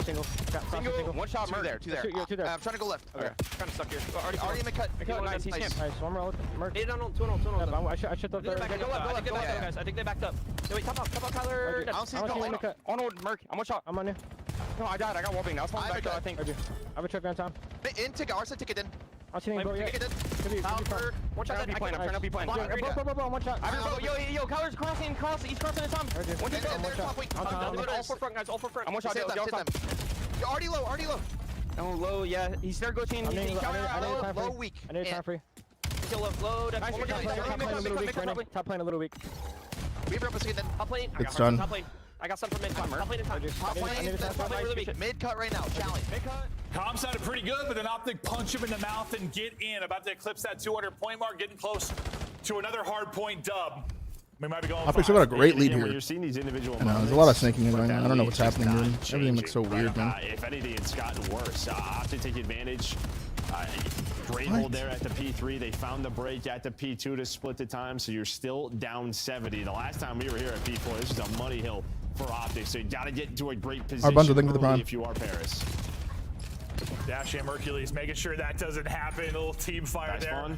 single.
One shot, two there.
Two there.
I'm trying to go left.
Okay. Kind of stuck here.
Already in the cut.
Nice, he's him.
Nice, one more. Merc.
2 on.
I should up there.
Go left, guys. I think they backed up. No, wait, top out, Kyler.
I don't see him going.
Onward, Merc. I'm one shot. I'm on you. No, I died. I got wallbang. I was falling back though, I think. I have a trip down time.
In ticket. Our side ticket in.
I'll see you go. Yeah. Could be
One shot.
I'm trying to be playing. Bro, one shot.
Yo, Kyler's crossing. He's crossing his time.
One shot.
All for front, guys. All for front.
I'm one shot.
Hit them. You're already low.
No, low, yeah. He's there, go team.
Low weak.
I need time free.
Kill low.
Top playing a little weak.
We have up a second then.
Top lane.
It's done.
Top lane.
I got some from mid cut. Top lane in time.
Top lane really weak. Mid cut right now. Challenge.
Mid cut.
Calm sounded pretty good, but then OpTic punch him in the mouth and get in. About to eclipse that 200 point mark, getting close to another hard point dub. We might be going.
OpTic's got a great lead here.
You're seeing these individual
there's a lot of snaking in right now. I don't know what's happening, dude. Everything looks so weird, man.
If anything, it's gotten worse. OpTic take advantage. Great hold there at the P3. They found the break at the P2 to split the time, so you're still down 70. The last time we were here at P4, this is a money hill for OpTic, so you got to get into a great position if you are Paris.
Dash and Hercules making sure that doesn't happen. A little team fire there.
Fun.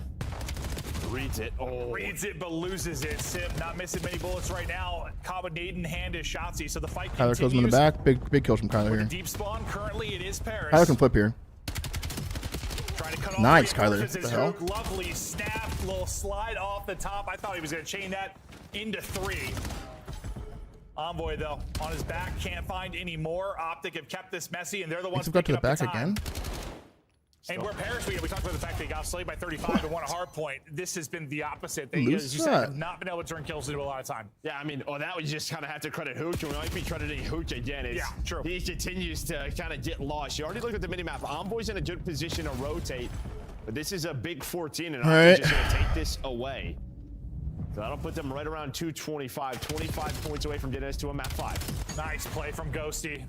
Reads it.
Reads it, but loses it. Sib not missing many bullets right now. Combinate in hand is Shotzzy, so the fight
Kyler
continues.
kills him in the back. Big kills from Kyler here.
Deep spawn, currently it is Paris.
Kyler can flip here.
Trying to cut
Nice,
off
Kyler. What the hell?
Lovely snap, little slide off the top. I thought he was going to chain that into 3. Envoy, though, on his back, can't find any more. OpTic have kept this messy, and they're the ones
Got to
picking
the
up
back
the time.
again.
And where Paris, we talked about the fact they got slayed by 35 and won a hard point. This has been the opposite. They, as you said, have not been able to turn kills into a lot of time.
Yeah, I mean, that would just kind of have to credit Hooch. We might be crediting Hooch again.
Yeah, true.
He continues to kind of get lost. You already looked at the minimap. Envoy's in a good position to rotate, but this is a big 14, and I'm just going to take this away. So that'll put them right around 225, 25 points away from getting us to a map 5.
Nice play from Ghosty.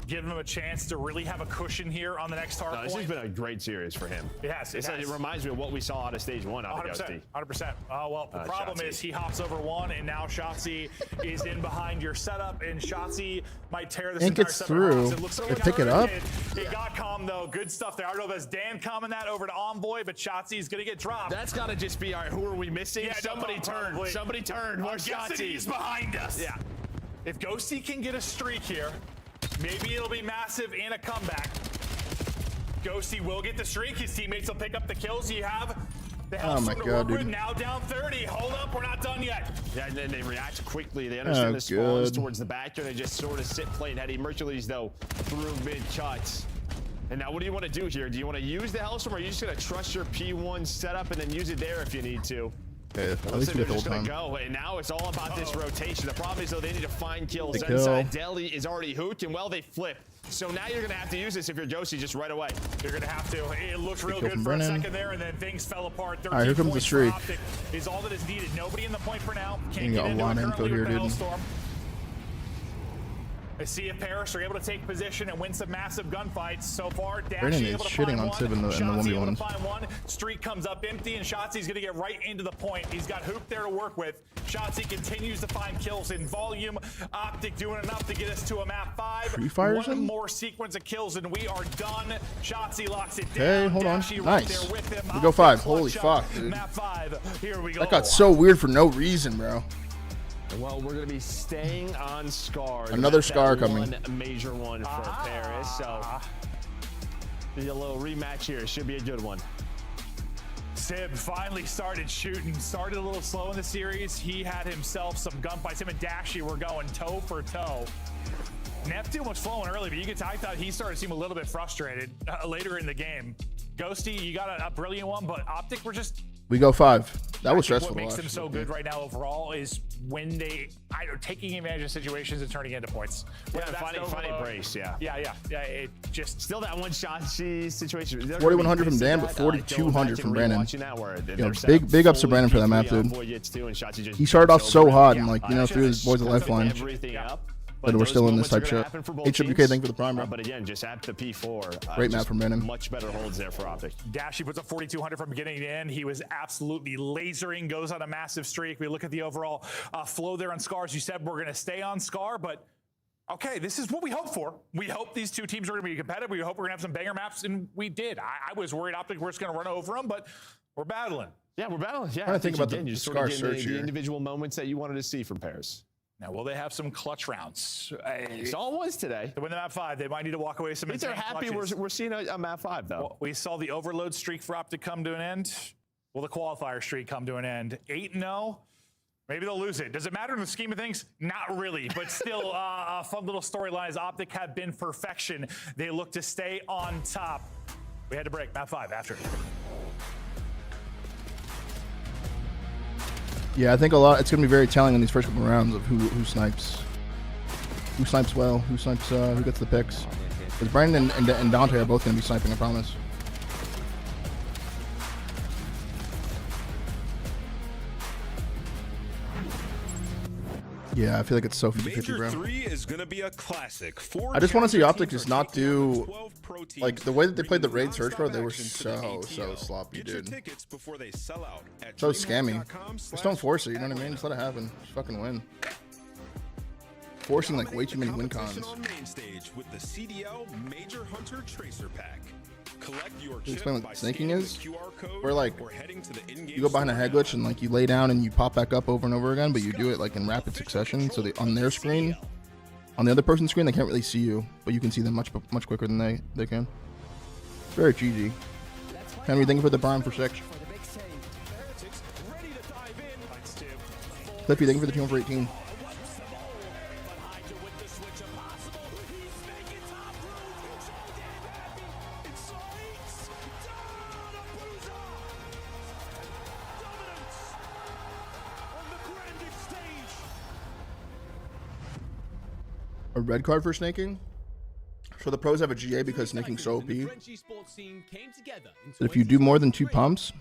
Giving him a chance to really have a cushion here on the next hard point.
This has been a great series for him.
It has.
It reminds me of what we saw out of stage 1 out of Ghosty.
100%. Well, the problem is he hops over 1, and now Shotzzy is in behind your setup, and Shotzzy might tear this entire setup
through.
It looks
They pick it up.
It got calm, though. Good stuff there. I don't know if that's Dan calming that over to Envoy, but Shotzzy's going to get dropped.
That's got to just be, all right, who are we missing?
Yeah,
somebody turned.
probably.
Somebody turned. Where's Shotzzy?
He's behind us.
Yeah.
If Ghosty can get a streak here, maybe it'll be massive and a comeback. Ghosty will get the streak. His teammates will pick up the kills. You have the health to work with. Now down 30. Hold up, we're not done yet.
Yeah, and then they react quickly. They understand the spawns towards the back, and they just sort of sit plate heady. Mercules, though, through mid-cuts. And now what do you want to do here? Do you want to use the Hellstorm, or are you just going to trust your P1 setup and then use it there if you need to?
Okay, at least we get the whole time.
Go, and now it's all about this rotation. The problem is, though, they need to find kills inside. Deli is already hooked, and well, they flip. So now you're going to have to use this if you're Ghosty just right away.
You're going to have to. It looked real good for a second there, and then things fell apart.
All right, here comes the streak.
Is all that is needed. Nobody in the point for now. Can't
get into it currently with the
Hellstorm. Let's see if Paris are able to take position and win some massive gunfights. So far, Dynasty able to find one. Shotzzy able to find one. Streak comes up empty, and Shotzi's going to get right into the point. He's got Hoop there to work with. Shotzzy continues to find kills in volume. OpTic doing enough to get us to a map 5. One more sequence of kills, and we are done. Shotzzy locks it down.
Okay, hold on.
Dashy
Nice.
Right there with him.
We go 5. Holy fuck, dude.
Map 5. Here we go.
That got so weird for no reason, bro.
Well, we're going to be staying on Scar.
Another Scar coming.
One major one for Paris. So, be a little rematch here. Should be a good one.
Sib finally started shooting. Started a little slow in the series. He had himself some gunfights. Him and Dashy were going toe for toe. Neptune was flowing early, but I thought he started to seem a little bit frustrated later in the game. Ghosty, you got a brilliant one, but OpTic were just...
We go 5. That was stressful.
What makes them so good right now overall is when they either taking advantage of situations and turning into points.
Yeah, finding brace, yeah.
Yeah. It just
still that one shot situation.
4,100 from Dan, but 4,200 from Brandon. Big ups to Brandon for that map, dude. He started off so hot and threw his boys a lifeline.
Everything up.
But we're still in this type shit. HWK, thank you for the prime, bro.
But again, just at the P4.
Great map from Brandon.
Much better holds there for OpTic.
Dashy puts up 4,200 from beginning to end. He was absolutely lasering, goes on a massive streak. We look at the overall flow there on Scars. You said we're going to stay on Scar, but okay, this is what we hope for. We hope these two teams are going to be competitive. We hope we're going to have some banger maps, and we did. I was worried OpTic were just going to run over them, but we're battling.
Yeah, we're battling. Yeah,
I think about the Scar search
the individual moments that you wanted to see from Paris.
Now, will they have some clutch rounds?
It's all was today.
To win the map 5, they might need to walk away with some.
I think they're happy we're seeing a map 5, though.
Well, we saw the overload streak for OpTic come to an end. Will the qualifier streak come to an end? 8-0. Maybe they'll lose it. Does it matter in the scheme of things? Not really, but still a fun little storyline as OpTic have been perfection. They look to stay on top. We had to break map 5 after.
Yeah, I think it's going to be very telling in these first couple rounds of who snipes. Who snipes well? Who snipes? Who gets the picks? Because Brandon and Dante are both gonna be sniping. I promise. Yeah, I feel like it's so 50-50, bro.
3 is gonna be a classic.
I just want to see OpTic just not do like the way that they played the raid search, bro. They were so sloppy, dude. So scammy. Just don't force it. You know what I mean? Just let it happen. Just fucking win. Forcing like way too many win cons.
On main stage with the CDL Major Hunter Tracer Pack. Collect your
Can you explain what snaking is?
code,
Where like
or heading to the
you go behind a head glitch and like you lay down and you pop back up over and over again, but you do it like in rapid succession. So they on their screen, on the other person's screen, they can't really see you, but you can see them much quicker than they can. Very cheesy. Henry, thank you for the prime for 6. Cliffy, thank you for the 2 for 18. A red card for snaking? So the pros have a GA because snaking's so OP. That if you do more than 2 pumps,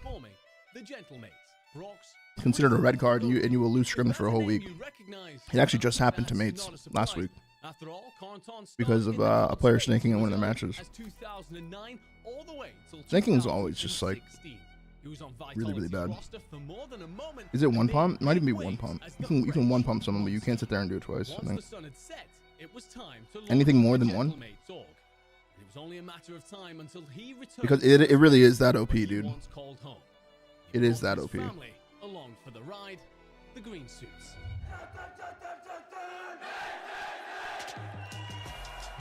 considered a red card, and you will lose scrimmage for a whole week. It actually just happened to mates last week because of a player snaking in one of their matches. Snaking is always just like really bad. Is it 1 pump? It might even be 1 pump. You can 1 pump someone, but you can't sit there and do it twice. I think. Anything more than 1? Because it really is that OP, dude. It is that OP.
Along for the ride, the green suits.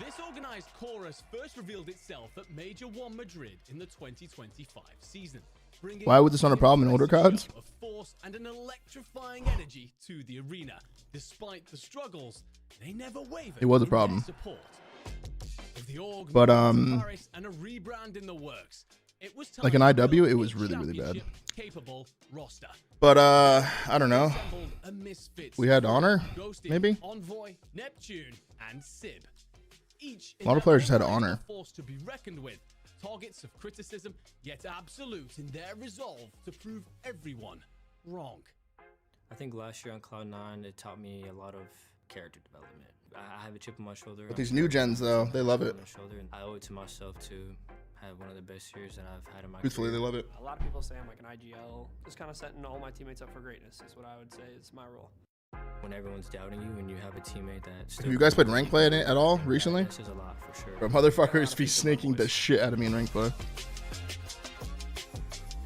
This organized chorus first revealed itself at Major 1 Madrid in the 2025 season.
Why would this not a problem in older cards?
Of force and an electrifying energy to the arena. Despite the struggles, they never wavered.
It was a problem.
But
like in IW, it was really bad. But I don't know. We had Honor, maybe.
Envoy, Neptune, and Sib.
A lot of players just had Honor.
Force to be reckoned with. Targets of criticism, yet absolute in their resolve to prove everyone wrong.
I think last year on Cloud9, it taught me a lot of character development. I have a chip on my shoulder.
But these new gens, though, they love it.
I owe it to myself to have one of the best years that I've had in my
Truthfully,
career.
they love it.
A lot of people say I'm like an IGL, just kind of setting all my teammates up for greatness is what I would say is my role.
When everyone's doubting you and you have a teammate that
Have you guys played rank play at all recently?
This is a lot for sure.
Bro, motherfuckers be snaking the shit out of me in rank play.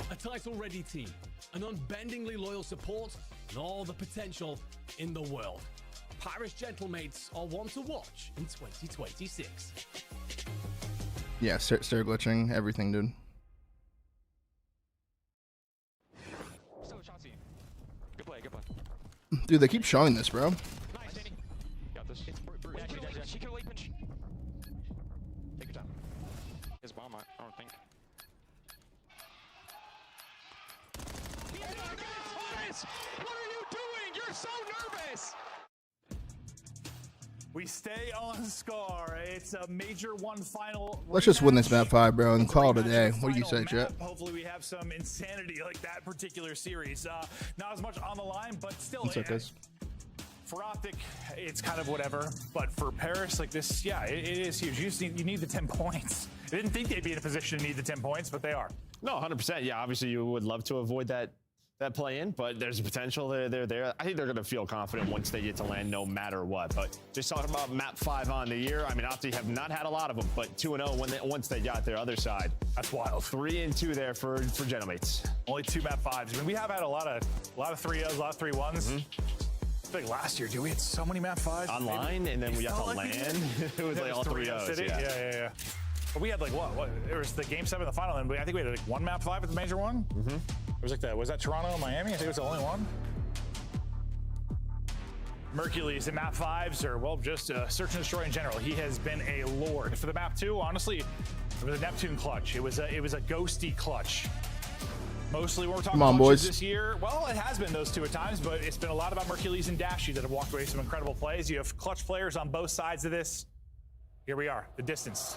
A title-ready team, an unbendingly loyal support, and all the potential in the world. Paris Gentlemates are one to watch in 2026.
Yeah, stair glitching, everything, dude.
Good play, good play.
Dude, they keep showing this, bro.
Nice, Danny. Got this. She can late pinch. Take your time. His bomb, I don't think. What are you doing? You're so nervous.
We stay on Scar. It's a Major 1 final.
Let's just win this map 5, bro, and call it a day. What do you say, Chet?
Hopefully we have some insanity like that particular series. Not as much on the line, but still.
What's up, guys?
For OpTic, it's kind of whatever. But for Paris, like this, yeah, it is huge. You need the 10 points. I didn't think they'd be in a position to need the 10 points, but they are.
No, 100%. Yeah, obviously you would love to avoid that play in, but there's a potential there. I think they're going to feel confident once they get to land no matter what. But just talking about map 5 on the year, I mean, OpTic have not had a lot of them, but 2-0 once they got their other side.
That's wild.
3-2 there for Gentlemates.
Only 2 map 5s. I mean, we have had a lot of 3-0s, a lot of 3-1s. I think last year, dude, we had so many map 5s.
Online, and then we got to land. It was like all 3-0s.
Yeah. But we had like what? There was the game 7 in the final, and I think we had like 1 map 5 at the Major 1. It was like that. Was that Toronto and Miami? I think it was the only one. Mercules and map 5s are, well, just search and destroy in general. He has been a lord. For the map 2, honestly, it was a Neptune clutch. It was a ghosty clutch. Mostly when we're talking
Come on,
launches
boys.
this year, well, it has been those two at times, but it's been a lot about Mercules and Dashy that have walked away with some incredible plays. You have clutch players on both sides of this. Here we are, the distance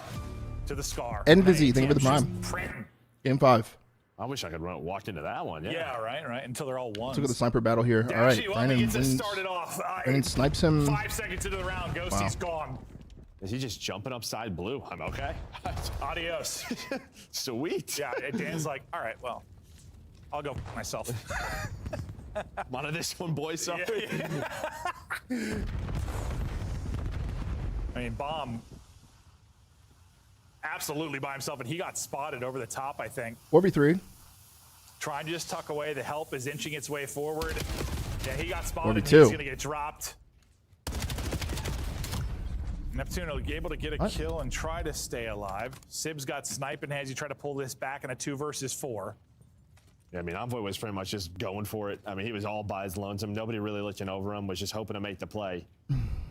to the Scar.
And Vizzy, thank you for the prime. Game 5.
I wish I could walk into that one. Yeah,
Yeah, right. Until they're all ones.
Let's look at the sniper battle here. All right, Brandon
gets it
wins.
started off.
Brandon snipes him.
5 seconds into the round, Ghosty's gone.
Is he just jumping upside blue? I'm okay.
Adios.
Sweet.
Yeah, and Dan's like, all right, well, I'll go myself.
One of this one, boy, something.
Yeah. I mean, Bomb absolutely by himself, and he got spotted over the top, I think.
4v3.
Trying to just tuck away. The help is inching its way forward. Yeah, he got spotted.
4v2.
He's going to get dropped. Neptune will be able to get a kill and try to stay alive. Sib's got snipe in hands. You try to pull this back in a 2 versus 4.
Yeah, I mean, Envoy was pretty much just going for it. I mean, he was all by his lonesome. Nobody really looking over him, was just hoping to make the play.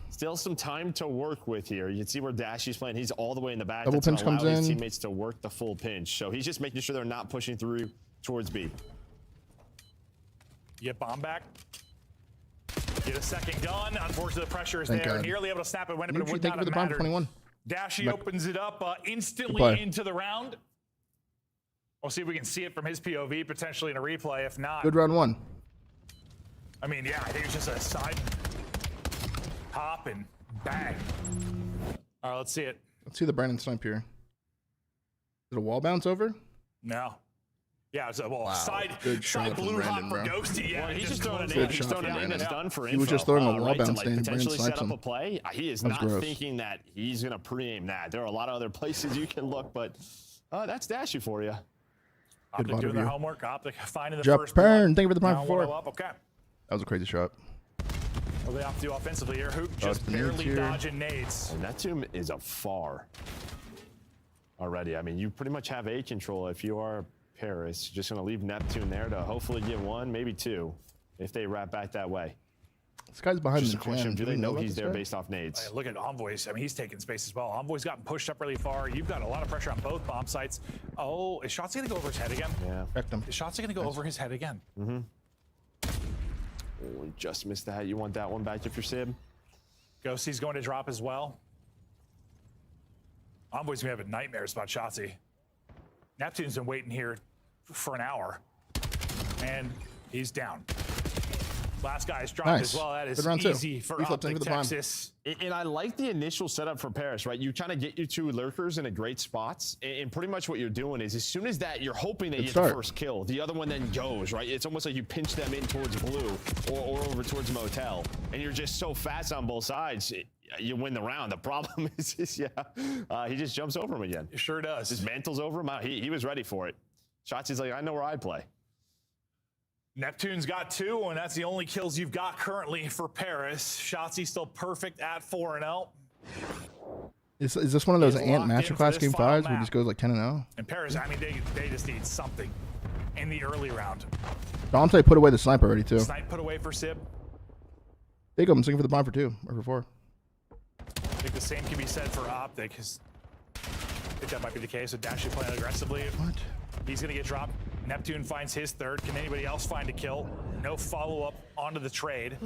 Still some time to work with here. You can see where Dashy's playing. He's all the way in the back.
Double
That's
pinch
gonna allow
comes
his
in.
teammates to work the full pinch. So he's just making sure they're not pushing through towards B.
You get Bomb back. Get a second gun. Unfortunately, the pressure is
Thank
there.
God.
Nearly able to snap it when it
Thank you
would
for
not
the
have
prime for
mattered.
21.
Dashy
Back.
opens it up
Good
instantly
play.
into the round. We'll see if we can see it from his POV, potentially in a replay. If not,
Good round 1.
I mean, yeah, I think it's just a side hop and bang. All right, let's see it.
Let's see the Brandon snipe here. Is it a wall bounce over?
No. Yeah, it's a
Good
side
shot from
blue
Brandon,
hot for
bro.
Ghosty. Yeah,
Well,
he
he's just throwing
closed
an
it.
he's throwing an that's done for
He
info.
was just throwing a wall
right, to
bounce
like
thing, and Brandon
potentially
snipes
set up
him.
a play. He is
That was
not
gross.
thinking that he's going to pre-aim that. There are a lot of other places you can look, but that's Dashy for you.
Good
OpTic
VOD
doing their
review.
homework. OpTic finding the first
Japan,
blood.
thank you for the prime
Now
for
1-0
4.
up. Okay.
That was a crazy shot.
What do they have to do offensively here? Hoop
Dodge
just
the nades
barely
here.
dodging nades.
And that tomb is afar already. I mean, you pretty much have A control if you are Paris. You're just going to leave Neptune there to hopefully get 1, maybe 2, if they wrap back that way.
This guy's behind
Just
the
a question
jam.
of do they know
about
he's
this
there
guy?
based off nades?
Hey, look at Envoy's. I mean, he's taking space as well. Envoy's gotten pushed up really far. You've got a lot of pressure on both bomb sites. Oh, is Shotzi going to go over his head again?
Yeah.
Wrecked him.
Is Shotzi going to go over his head again?
Mm-hmm. Oh, just missed that. You want that one back if you're Sib?
Ghosty's going to drop as well. Envoy's going to have nightmares about Shotzi. Neptune's been waiting here for an hour. And he's down. Last guy is dropped
Nice.
as well. That is
Good round 2.
easy for
Reflip, thank you
OpTic
for the prime.
Texas.
And I like the initial setup for Paris, right? You kind of get your 2 lurkers in a great spots. And pretty much what you're doing is as soon as that, you're hoping they
Good
get
start.
the first kill. The other one then goes, right? It's almost like you pinch them in towards blue or over towards motel. And you're just so fast on both sides. You win the round. The problem is he just jumps over him again.
It sure does.
Just mantles over him. He was ready for it. Shotzi's like, I know where I play.
Neptune's got 2, and that's the only kills you've got currently for Paris. Shotzi still perfect at 4-0.
Is this one of those
He's
Ant
locked in for
Masterclass
this
game
final
5s where he
map.
just goes like 10-0?
And Paris, I mean, they just need something in the early round.
Dante put away the sniper already too.
Snipe put away for Sib.
Big I'm singing for the prime for 2 or for 4.
I think the same can be said for OpTic. I think that might be the case with Dashy playing aggressively.
What?
He's going to get dropped. Neptune finds his 3rd. Can anybody else find a kill? No follow-up onto the trade.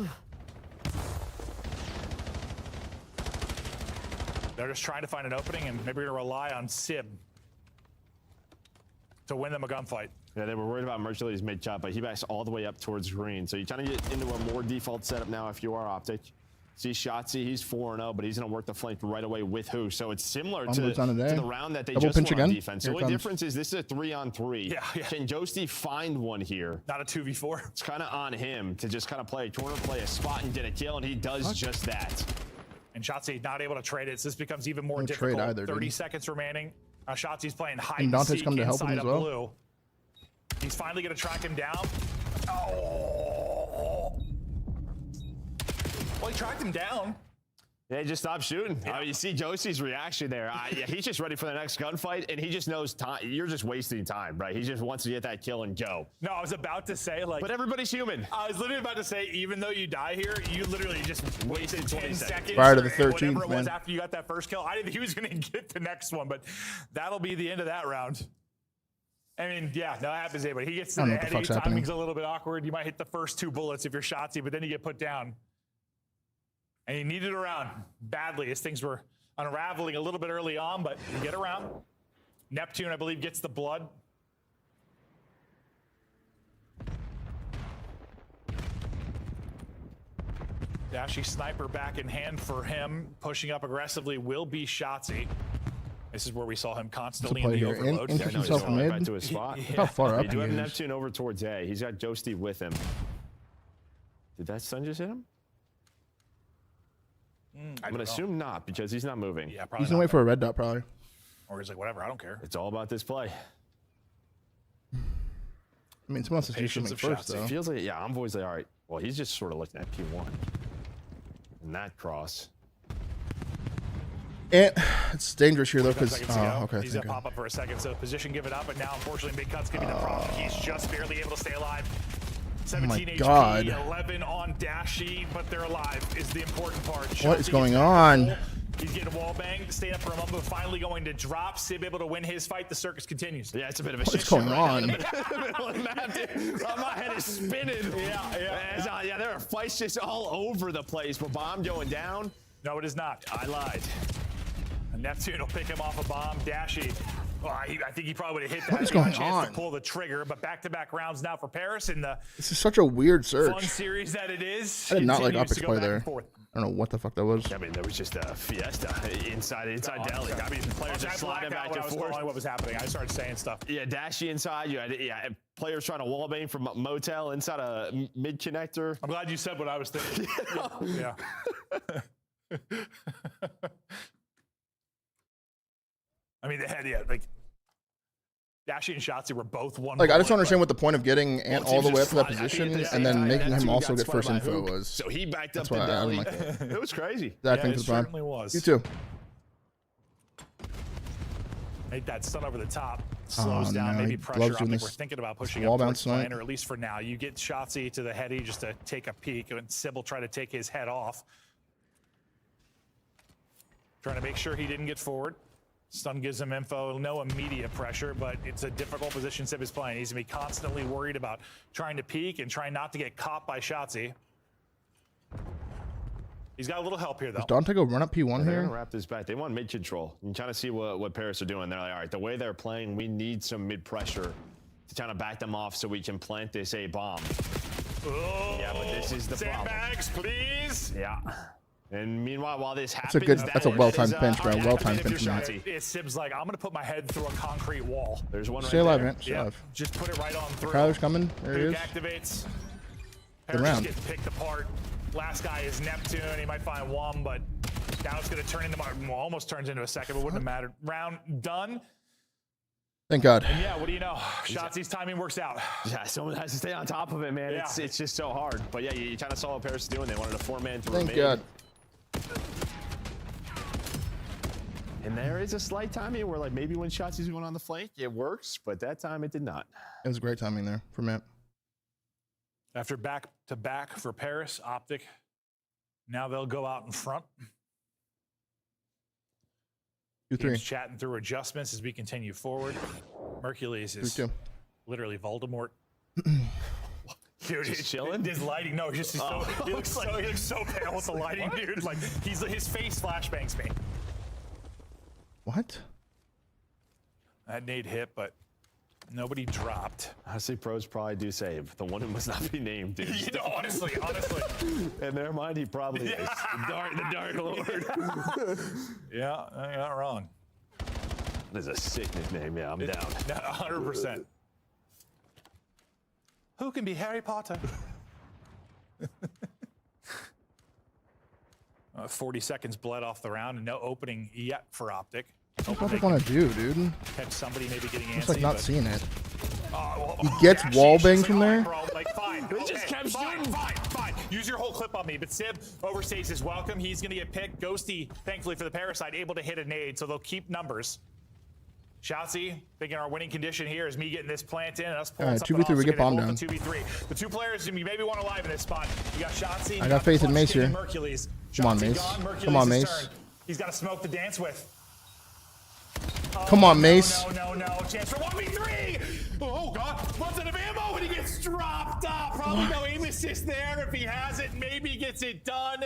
They're just trying to find an opening, and maybe we're going to rely on Sib to win them a gunfight.
Yeah, they were worried about Mercules mid-chop, but he backs all the way up towards green. So you kind of get into a more default setup now if you are OpTic. See Shotzi, he's 4-0, but he's going to work the flank right away with who. So it's similar to the round that they
Double
just
pinch
won on
again.
defense.
Here
The
it
only
comes.
difference is this is a 3-on-3.
Yeah.
Can Ghosty find one here?
Not a 2v4.
It's kind of on him to just kind of play a corner, play a spot, and get a kill, and he does just that.
And Shotzi not able to trade it, so this becomes even more
Don't trade
difficult.
either,
30
dude.
seconds remaining. Shotzi's playing hide
And
and
Dante's
seek
come to help him
inside
as
of
well.
blue. He's finally going to track him down. Oh. Well, he tracked him down.
Yeah, he just stopped shooting. You see Josie's reaction there. He's just ready for the next gunfight, and he just knows time. You're just wasting time, right? He just wants to get that kill and go.
No, I was about to say, like...
But everybody's human.
I was literally about to say, even though you die here, you literally just wasted 10 seconds.
Prior to the
or whatever
13th,
it was
man.
after you got that first kill. I didn't think he was going to get the next one, but that'll be the end of that round. I mean, yeah, no, that happens to anybody. He gets to
I don't
the
know what the
heady,
fuck's happening.
timing's a little bit awkward. You might hit the first 2 bullets if you're Shotzzy, but then you get put down. And he needed around badly as things were unraveling a little bit early on, but you get around. Neptune, I believe, gets the blood. Dashy sniper back in hand for him. Pushing up aggressively will be Shotzzy. This is where we saw him constantly in the overload.
Yeah, no, he's going right back to his spot.
Look how far up
They do have
he is.
Neptune over towards A. He's got Ghosty with him. Did that stun just hit him? I'm going to assume not, because he's not moving.
Yeah, probably
He's going to wait for a red dot, probably.
Or he's like, whatever, I don't care.
It's all about this play.
I mean, someone else has to do
Patience
something
of
first,
Shotzzy.
though.
It feels like, yeah, Envoy's like, all right, well, he's just sort of looking at P1. And that cross.
It's dangerous here, though,
45
because...
seconds to go.
okay,
He's
thank
gonna
God.
pop up for a second, so position give it up, and now unfortunately Big Cut's gonna be the problem. He's just barely able to stay alive. 17 HP,
God.
11 on Dashy, but they're alive is the important part.
What is
Shotzzy
going
gets
on?
back. He's getting wall banged, staying up for a moment, but finally going to drop. Sib able to win his fight. The circus continues.
Yeah, it's a bit of a
What
shit
is going
show
on?
right now in the middle of the map, dude. My head is spinning. Yeah, there are fights just all over the place, but bomb going down.
No, it is not.
I lied.
Neptune will pick him off a bomb. Dashy, well, I think he probably would have hit that.
What is
He had a
going
chance
on?
to pull the trigger, but back-to-back rounds now for Paris in the
This is such a weird search.
fun series that it is.
I did not like
Continues to
OpTic's
go
play
back and
there.
forth.
I don't know what the fuck that was.
I mean, there was just a fiesta inside Delhi. I mean, players just sliding back and forth.
What was happening? I started saying stuff.
Yeah, Dashy inside. You had players trying to wallbang from a motel inside a mid connector.
I'm glad you said what I was thinking. Yeah. I mean, they had like Dashy and Shotzzy were both one.
Like, I just don't understand what the point of getting Ant all the way up to that position and then making him
Neptune
also
got
get first
spotted by
info
Hook,
was.
So he backed up
That's
to
why I
Delhi.
don't like it.
It was crazy.
That
Yeah,
thing
it
for the prime.
certainly was.
You too.
Make that stun over the top. Slows down,
no,
maybe
he
pressure.
loves
I
doing
think
this
we're thinking about pushing
wall
up
bounce
towards
snipe.
plan, or at least for now. You get Shotzzy to the heady just to take a peek, and Sybil try to take his head off. Trying to make sure he didn't get forward. Stun gives him info, no immediate pressure, but it's a difficult position Sib is playing. He's gonna be constantly worried about trying to peek and trying not to get caught by Shotzzy. He's got a little help here, though.
Does Dante go run up P1
They're
here?
gonna wrap this back. They want mid control. I'm trying to see what Paris are doing. They're like, all right, the way they're playing, we need some mid pressure to kind of back them off so we can plant this A bomb.
Oh,
Yeah, but this is the problem.
sandbags, please.
Yeah. And meanwhile, while this
That's a
happens,
good. That's a well-timed pinch, bro.
yeah,
Well-timed
if you're
pinch. Man.
Shotzzy.
Sib's like, I'm gonna put my head through a concrete wall.
There's one right
Stay alive,
there.
man. Stay
Yeah,
alive.
just put it right on through.
Crowder's coming. There he
Hook
is.
activates.
Good
Paris
round.
gets picked apart. Last guy is Neptune. He might find one, but now it's gonna turn into well, almost turns into a second, but wouldn't have mattered. Round done.
Thank God.
And yeah, what do you know? Shotzi's timing works out.
Yeah, someone has to stay on top of it, man.
Yeah.
It's just so hard. But yeah, you kind of saw what Paris is doing. They wanted a 4-man to
Thank
remain.
God.
And there is a slight timing where, like, maybe when Shotzi's going on the flank, it works, but that time it did not.
It was great timing there for Matt.
After back-to-back for Paris, OpTic. Now they'll go out in front.
2-3.
Teams chatting through adjustments as we continue forward. Mercules is
3-2.
literally Voldemort. Dude,
Just chilling?
His lighting, no, just he looks so pale with the lighting, dude. Like his face flashbangs me.
What?
That nade hit, but nobody dropped.
Honestly, pros probably do save. The one who must not be named, dude.
You know, honestly.
In their mind, he probably is. The Dark Lord.
Yeah, you're not wrong.
That is a sick nickname. Yeah, I'm down.
100%. Who can be Harry Potter? 40 seconds bled off the round and no opening yet for OpTic.
What do you want to do, dude?
Catch somebody maybe getting antsy.
Just like not
but-
seeing it.
Well,
He gets
Dashy,
wall
she's
bangs
like,
from
"All right,
there?
bro." Like, fine.
He just kept shooting.
Fine. Use your whole clip on me. But Sib overstays his welcome. He's going to get picked. Ghosty, thankfully for the Parasite, able to hit a nade, so they'll keep numbers. Shotzzy, thinking our winning condition here is me getting this plant in and us pulling something
2v3,
off
we
so
get
they
bomb
hold
down.
the 2v3. The two players you maybe want alive in this spot. You got Shotzzy.
I got faith in Mace here.
Mercules.
Come on,
Shotzzy
Mace.
gone, Mercules
Come on,
his
Mace.
turn. He's got to smoke to dance with.
Come on, Mace.
No. Chance for 1v3. Oh, God. Runs out of ammo and he gets dropped off. Probably no aim assist there. If he has it, maybe he gets it done.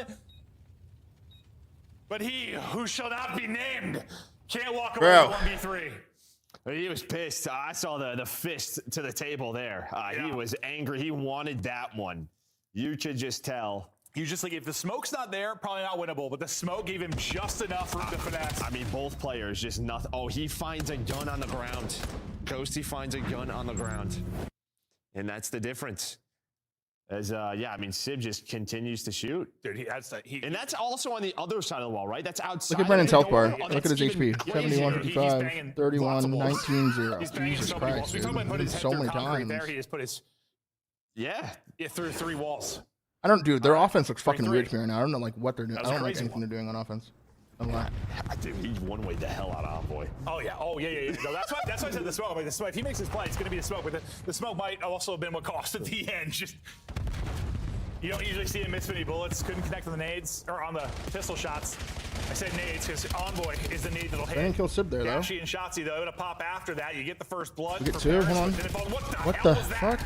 But he who shall not be named can't walk away with 1v3.
He was pissed. I saw the fist to the table there. He was angry. He wanted that one. You could just tell.
You just like, if the smoke's not there, probably not winnable, but the smoke gave him just enough room to finesse.
I mean, both players just nothing. Oh, he finds a gun on the ground. Ghosty finds a gun on the ground. And that's the difference. As yeah, I mean, Sib just continues to shoot.
Dude,
and that's also on the other side of the wall, right? That's outside.
Look at Brennan's health bar. Look at his HP. 71, 55, 31, 19, 0. Jesus Christ, dude. So many times.
There he just put his through 3 walls.
I don't, dude. Their offense looks fucking weird here now. I don't know like what they're doing. I don't like anything they're doing on offense.
Dude, he's one-way the hell out of Envoy.
Oh yeah. No, that's why I said the smoke. Like, the smoke. If he makes his play, it's going to be the smoke. But the smoke might also have been what cost at the end. Just you don't usually see him miss many bullets. Couldn't connect on the nades or on the pistol shots. I said nades because Envoy is the nade that'll hit.
They didn't kill Sib there though.
Dashi and Shotzzy though gonna pop after that. You get the first blood.
We get 2. Hold on.
What the
fuck?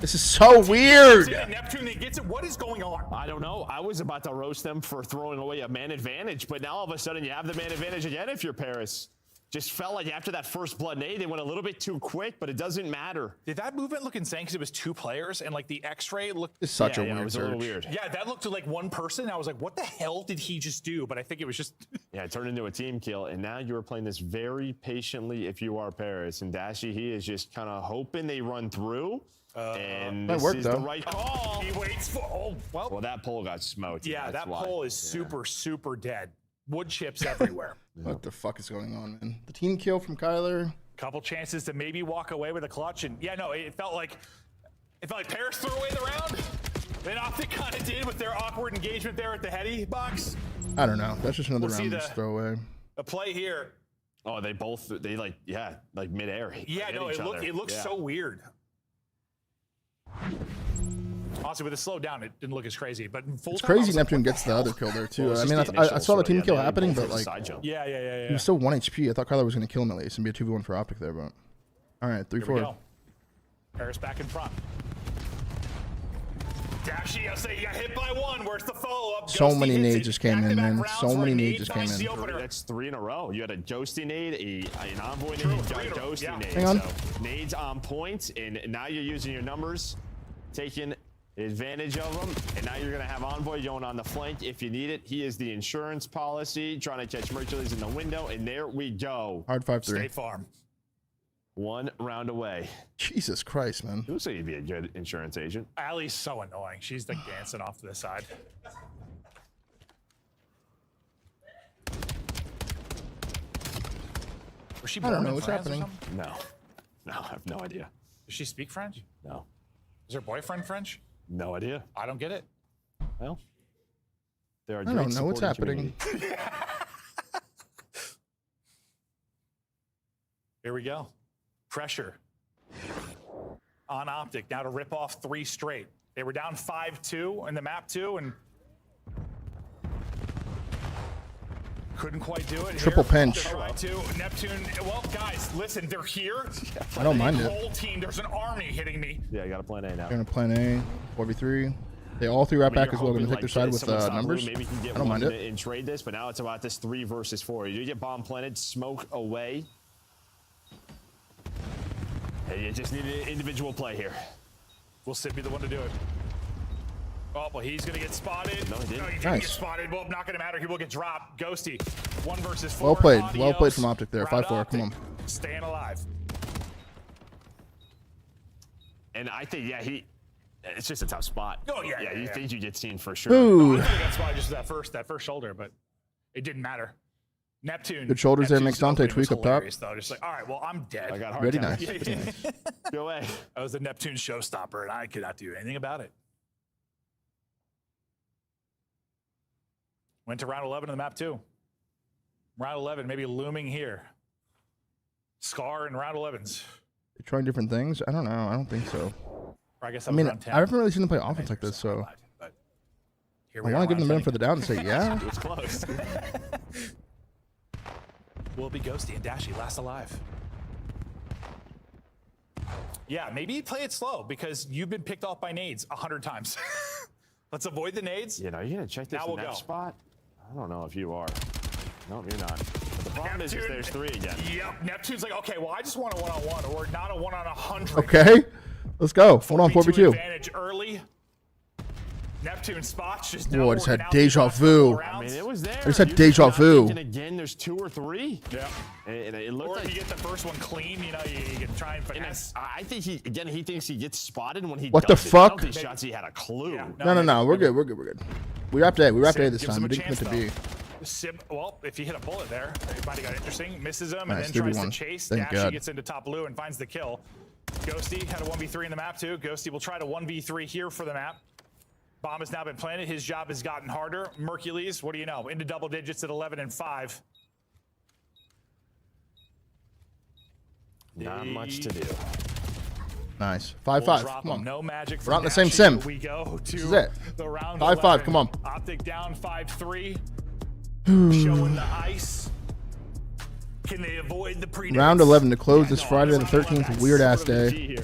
This is so weird.
Neptune that gets it. What is going on?
I don't know. I was about to roast them for throwing away a man advantage, but now all of a sudden you have the man advantage again if you're Paris. Just felt like after that first blood nade, they went a little bit too quick, but it doesn't matter.
Did that movement look insane because it was 2 players and like the X-ray looked?
It's such a weird
it was a little weird.
Yeah, that looked like one person. I was like, what the hell did he just do? But I think it was just.
Yeah, it turned into a team kill, and now you are playing this very patiently if you are Paris. And Dashi, he is just kind of hoping they run through. And this is the right call.
He waits for.
Well, that pole got smoked.
Yeah, that pole is super dead. Wood chips everywhere.
What the fuck is going on, man? The team kill from Kyler.
Couple chances to maybe walk away with a clutch, and yeah, no, it felt like Paris threw away the round. Then OpTic kind of did with their awkward engagement there at the heady box.
I don't know. That's just another round to throw away.
A play here.
Oh, they like midair.
Yeah, no, it looked so weird. Honestly, with it slowed down, it didn't look as crazy. But full
it's crazy Neptune gets the other kill there too.
Well,
I mean, I saw the team kill happening, but like,
yeah.
He was still 1 HP. I thought Kyler was going to kill him at least and be a 2v1 for OpTic there, but all right, 3-4.
Paris back in front. Dashi, I'll say he got hit by 1. Where's the follow-up?
So many nades just came in, man. So many nades just came in.
That's 3 in a row. You had a Ghosty nade, an Envoy nade, a Ghosty nade.
Hang on.
So nades on point, and now you're using your numbers, taking advantage of them, and now you're going to have Envoy going on the flank if you need it. He is the insurance policy, trying to catch Mercules in the window, and there we go.
Hard 5-3.
State Farm.
1 round away.
Jesus Christ, man.
It looks like you'd be a good insurance agent.
Allie's so annoying. She's like dancing off to the side. Was she born
I don't know
in
what's
France
happening.
No, I have no idea.
Does she speak French?
No.
Is her boyfriend French?
No idea.
I don't get it.
Well, there are
I don't know what's happening.
Here we go. Pressure on OpTic now to rip off 3 straight. They were down 5-2 in the map 2 and couldn't quite do it.
Triple pinch.
Neptune. Well, guys, listen, they're here.
I don't mind it.
Whole team. There's an army hitting me.
Yeah, you got a plan A now.
Going to plan A, 4v3. They all 3 right back as well. Going to take their side with numbers.
Maybe you can get
I don't mind it.
And trade this, but now it's about this 3 versus 4. You get bomb planted, smoke away. Hey, you just need an individual play here.
Will Sid be the one to do it? Oh, well, he's going to get spotted.
No, he didn't.
He didn't get spotted. Well, not going to matter. He will get dropped. Ghosty, 1 versus 4.
Well played.
Adios.
Well played from OpTic there. 5-4. Come on.
Staying alive.
And I think, yeah, it's just a tough spot.
Oh, yeah.
Yeah, you think you get seen for sure.
Ooh.
I think that's why just that first shoulder, but it didn't matter. Neptune.
Good shoulders there. Makes Dante tweak up top.
Though. Just like, all right, well, I'm dead.
I got hard
Very
time.
nice.
Go away.
That was the Neptune showstopper, and I could not do anything about it. Went to round 11 on the map, too. Round 11, maybe looming here. Scar in round 11s.
They're trying different things. I don't know. I don't think so.
Or I guess
I mean,
round 10.
I haven't really seen them play offense like this, so
Here
I want to give them the benefit of the doubt and say, yeah.
It was close.
will be Ghosty and Dashy last alive. Yeah, maybe play it slow because you've been picked off by nades 100 times. Let's avoid the nades.
You know, you're gonna check this
Now we'll
next
go.
spot. I don't know if you are. No, you're not. But the problem is there's 3 again.
Yep, Neptune's like, okay, well, I just want a 1-on-1 or not a 1-on-100.
Okay, let's go. Hold on, 4v2.
Advantage early. Neptune spots just
Whoa, I just had deja vu.
I mean, it was there.
I just had
You
deja
not
vu.
thinking again, there's 2 or 3.
Yeah.
And it looked
Or
like
if you get the first one clean, you know, you can try and finesse.
I think he thinks he gets spotted when he
What
does
the
it.
fuck?
I don't think Shotzzy had a clue.
Yeah,
No. We're good. We wrapped A. We wrapped A this
Gives
time.
him
We
a
didn't commit
chance,
to B.
Well, if you hit a bullet there, it might have got interesting. Misses him
Nice,
and then tries to
3v1.
chase.
Thank
Dashy
God.
gets into top blue and finds the kill. Ghosty had a 1v3 in the map too. Ghosty will try to 1v3 here for the map. Bomb has now been planted. His job has gotten harder. Mercules, what do you know? Into double digits at 11 and 5.
Not much to do.
Nice.
We'll
5-5.
drop
Come on.
him. No magic
We're
from
not in the same
Dashy.
sim.
We go to
This is it.
the round
5-5.
11.
Come on.
OpTic down 5-3. Showing the ice. Can they avoid the pre?
Round 11 to close this Friday the 13th. Weird ass day.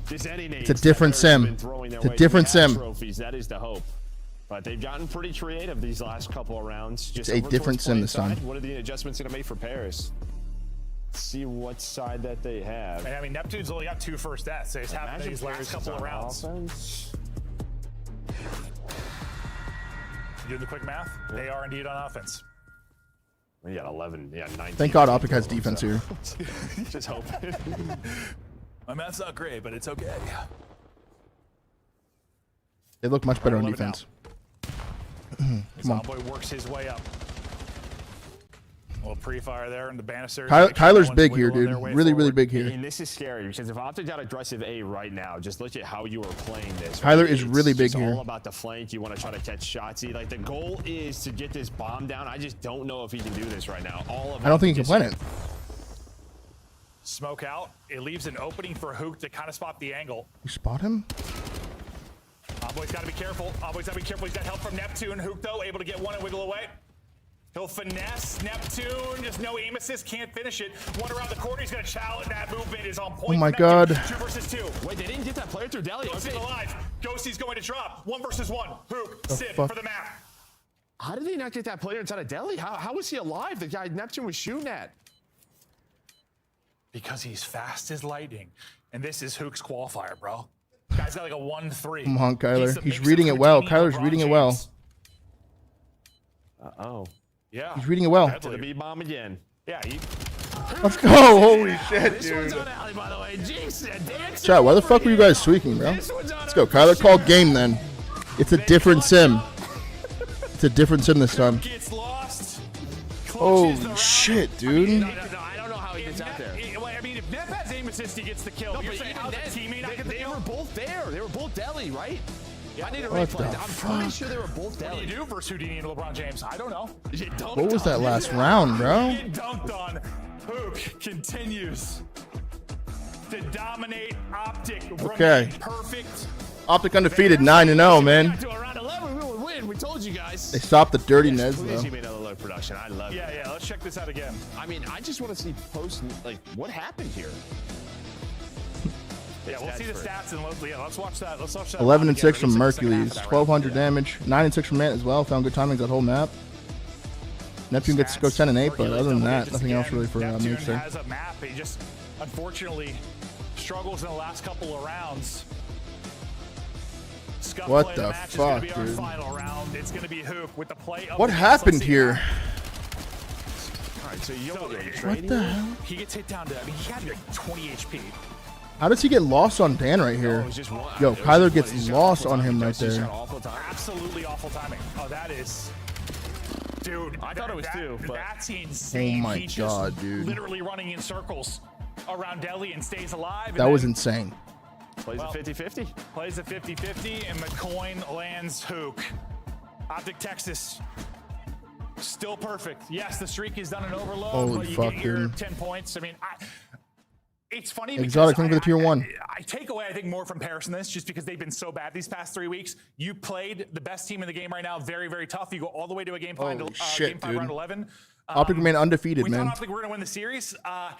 It's a different sim. It's a different sim.
Trophies. That is the hope. But they've gotten pretty creative these last couple of rounds. Just
It's a
over
different
towards
sim
playing
this time.
side. What are the adjustments going to make for Paris? Let's see what side that they have.
I mean, Neptune's only got 2 first deaths. So it's happened in these last couple of rounds. Do the quick math. They are indeed on offense.
We got 11. Yeah, 19.
Thank God OpTic has defense here.
Just hope.
My math's not great, but it's okay.
They look much better on
11
defense. Come on.
Boy works his way up. A little pre-fire there in the banisters.
Kyler's big here, dude. Really big here.
And this is scary because if OpTic got aggressive A right now, just look at how you are playing this.
Kyler
right?
is really big
It's
here.
all about the flank. You want to try to catch Shotzzy. Like the goal is to get this bomb down. I just don't know if he can do this right now.
I don't think he can plant it.
Smoke out. It leaves an opening for Hook to kind of spot the angle.
You spot him?
Boy's got to be careful. Boy's got to be careful. He's got help from Neptune. Hook, though, able to get one and wiggle away. He'll finesse Neptune. Just no aim assist. Can't finish it. One around the corner. He's going to challenge. That movement is on point.
Oh my
Neptune.
God.
2 versus 2.
Wait, they didn't get that player through Deli.
Ghosty's
Okay.
alive. Ghosty's going to drop. 1 versus 1. Hook, Sid
fuck?
for the map.
How did they not get that player inside of Deli? How was he alive? The guy Neptune was shooting at.
Because he's fast as lightning. And this is Hook's qualifier, bro. Guy's got like a 1-3.
Come on,
He's the
Kyler. He's
mix
reading
of
it well.
Houdini
Kyler's
and
reading it
LeBron
well.
James.
Uh-oh.
Yeah.
He's reading it well.
To the B-bomb again.
Yeah,
Let's go. Holy shit,
This
dude.
one's on Alley, by the way. Jinx, dance.
Chat, why the fuck were you guys tweaking, bro? Let's go. Kyler called game then. It's a different sim. It's a different sim this time.
Gets lost.
Holy shit, dude.
No, I don't know how he gets out there.
I mean, if Neff has aim assist, he gets the kill.
No,
You're
but
saying
even
how the
then,
teammate not get the
they
kill?
were both there. They were both Deli, right? I need a
What
replay.
the
I'm pretty
fuck?
sure they were both
What do
Deli.
you do versus Houdini and LeBron James? I don't know.
What was that last round, bro?
Get dunked on. Hook continues to dominate OpTic.
Okay.
Perfect.
OpTic undefeated, 9-0, man.
To around 11, we would win. We told you guys.
They stopped the dirty Neds,
Please
though.
give me another low production. I love it.
Yeah, let's check this out again.
I mean, I just want to see post, like, what happened here?
Yeah, we'll see the stats and let's watch that. Let's watch that.
11 and
again.
6 from
Release it in the second half
Mercules.
of that round.
1,200 damage. 9 and 6 from Ant as well. Found good timings that whole map. Neptune gets to go 10 and 8, but other than that, nothing else really for
Neptune
Mates there.
has a map. He just unfortunately struggles in the last couple of rounds. Scuff
What
play
the
match is gonna be
fuck,
our
dude?
final round. It's going to be Hook with the play. Of
What
the
happened
Let's see
here?
All right, so you know what you're
What
trading?
the hell?
He gets hit down to, he had to be like 20 HP.
How does he get lost on Dan right here?
it was just one.
Yo,
It was
Kyler
just one. He's
gets
got
lost
awful
on him
timing.
right
He's got
there.
awful timing.
Absolutely awful timing. Oh, that is... Dude,
I thought it was 2, but
that's insane.
Oh my
He's
God,
just
dude.
literally running in circles around Deli and stays alive. And
That was
then
insane.
plays a 50-50.
Plays a 50-50, and McCoin lands Hook. OpTic Texas. Still perfect. Yes, the streak is done in overload,
Holy
but you
fuck,
get your
dude.
10 points. I mean, it's funny
Exotic,
because
looking for the tier 1.
I take away, I think, more from Paris in this, just because they've been so bad these past 3 weeks. You played the best team in the game right now, very, very tough. You go all the way to a game 5
Holy shit,
game 5
dude.
round 11.
OpTic remain undefeated,
we
man.
thought OpTic were going to win the series. I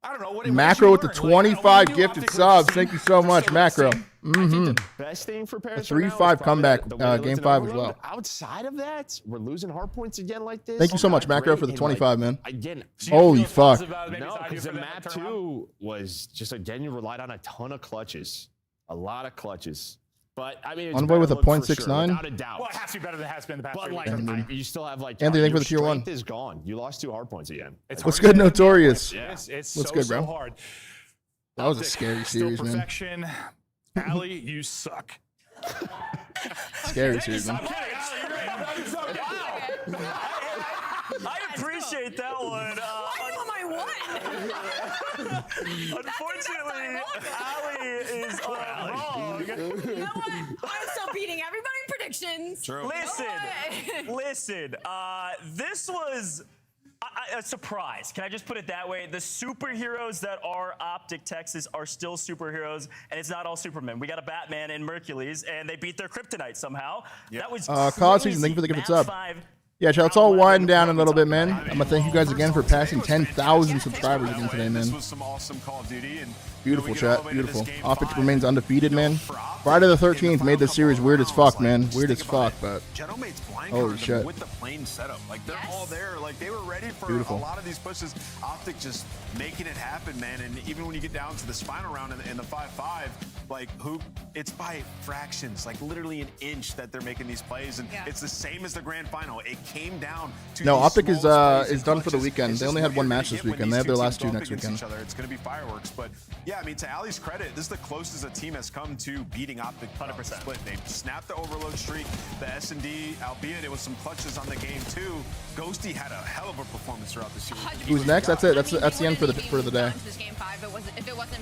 don't know. What
Macro with the
learn?
25 gifted subs. Thank you so much, Macro.
Best thing for Paris.
A 3-5 comeback, game 5 as well.
Outside of that, we're losing hard points again like this.
Thank you so much, Macro, for the 25, man.
Again,
holy fuck.
No, because the map 2 was just, again, you relied on a ton of clutches. A lot of clutches. But, I mean, it's
Envoy with a
better look for
0.69?
sure, without a doubt.
Well, it has to be better than it has been the past
But,
3
like,
weeks.
you still have, like,
Anthony, thank you
your
for the tier 1.
strength is gone. You lost 2 hard points again.
What's good, Notorious?
Yeah. It's
What's
so,
good, bro?
so hard.
That was a
OpTic,
scary
still
series, man.
perfection. Ali, you suck.
Scary series, man.
I appreciate that one. Unfortunately, Ali is wrong.
You know what? I'm still beating everybody in predictions.
True. Listen. This was a surprise. Can I just put it that way? The superheroes that are OpTic Texas are still superheroes, and it's not all Supermen. We got a Batman and Mercules, and they beat their kryptonite somehow. Yep. That was
Cause season, thank you for the gifted sub. Yeah, chat, let's all wind down a little bit, man. I'm gonna thank you guys again for passing 10,000 subscribers again today, man.
This was some awesome Call of Duty, and
beautiful, chat. Beautiful. OpTic remains undefeated, man. Friday the 13th made this series weird as fuck, man. Weird as fuck, but holy shit.
With the plane setup, like they're all there, like they were ready for
Beautiful.
a lot of these pushes. OpTic just making it happen, man. And even when you get down to the final round in the 5-5, like it's by fractions, like literally an inch that they're making these plays, and it's the same as the grand final. It came down to
no,
these
OpTic
smallest
is done for the weekend. They only had one match this weekend. They have their last 2 next weekend.
It's going to be fireworks, but yeah, I mean, to Ali's credit, this is the closest a team has come to beating OpTic 100% split. They snapped the overload streak, the S&D, albeit it was some clutches on the game too. Ghosty had a hell of a performance throughout the series.
Who's next? That's it. That's the end for the day.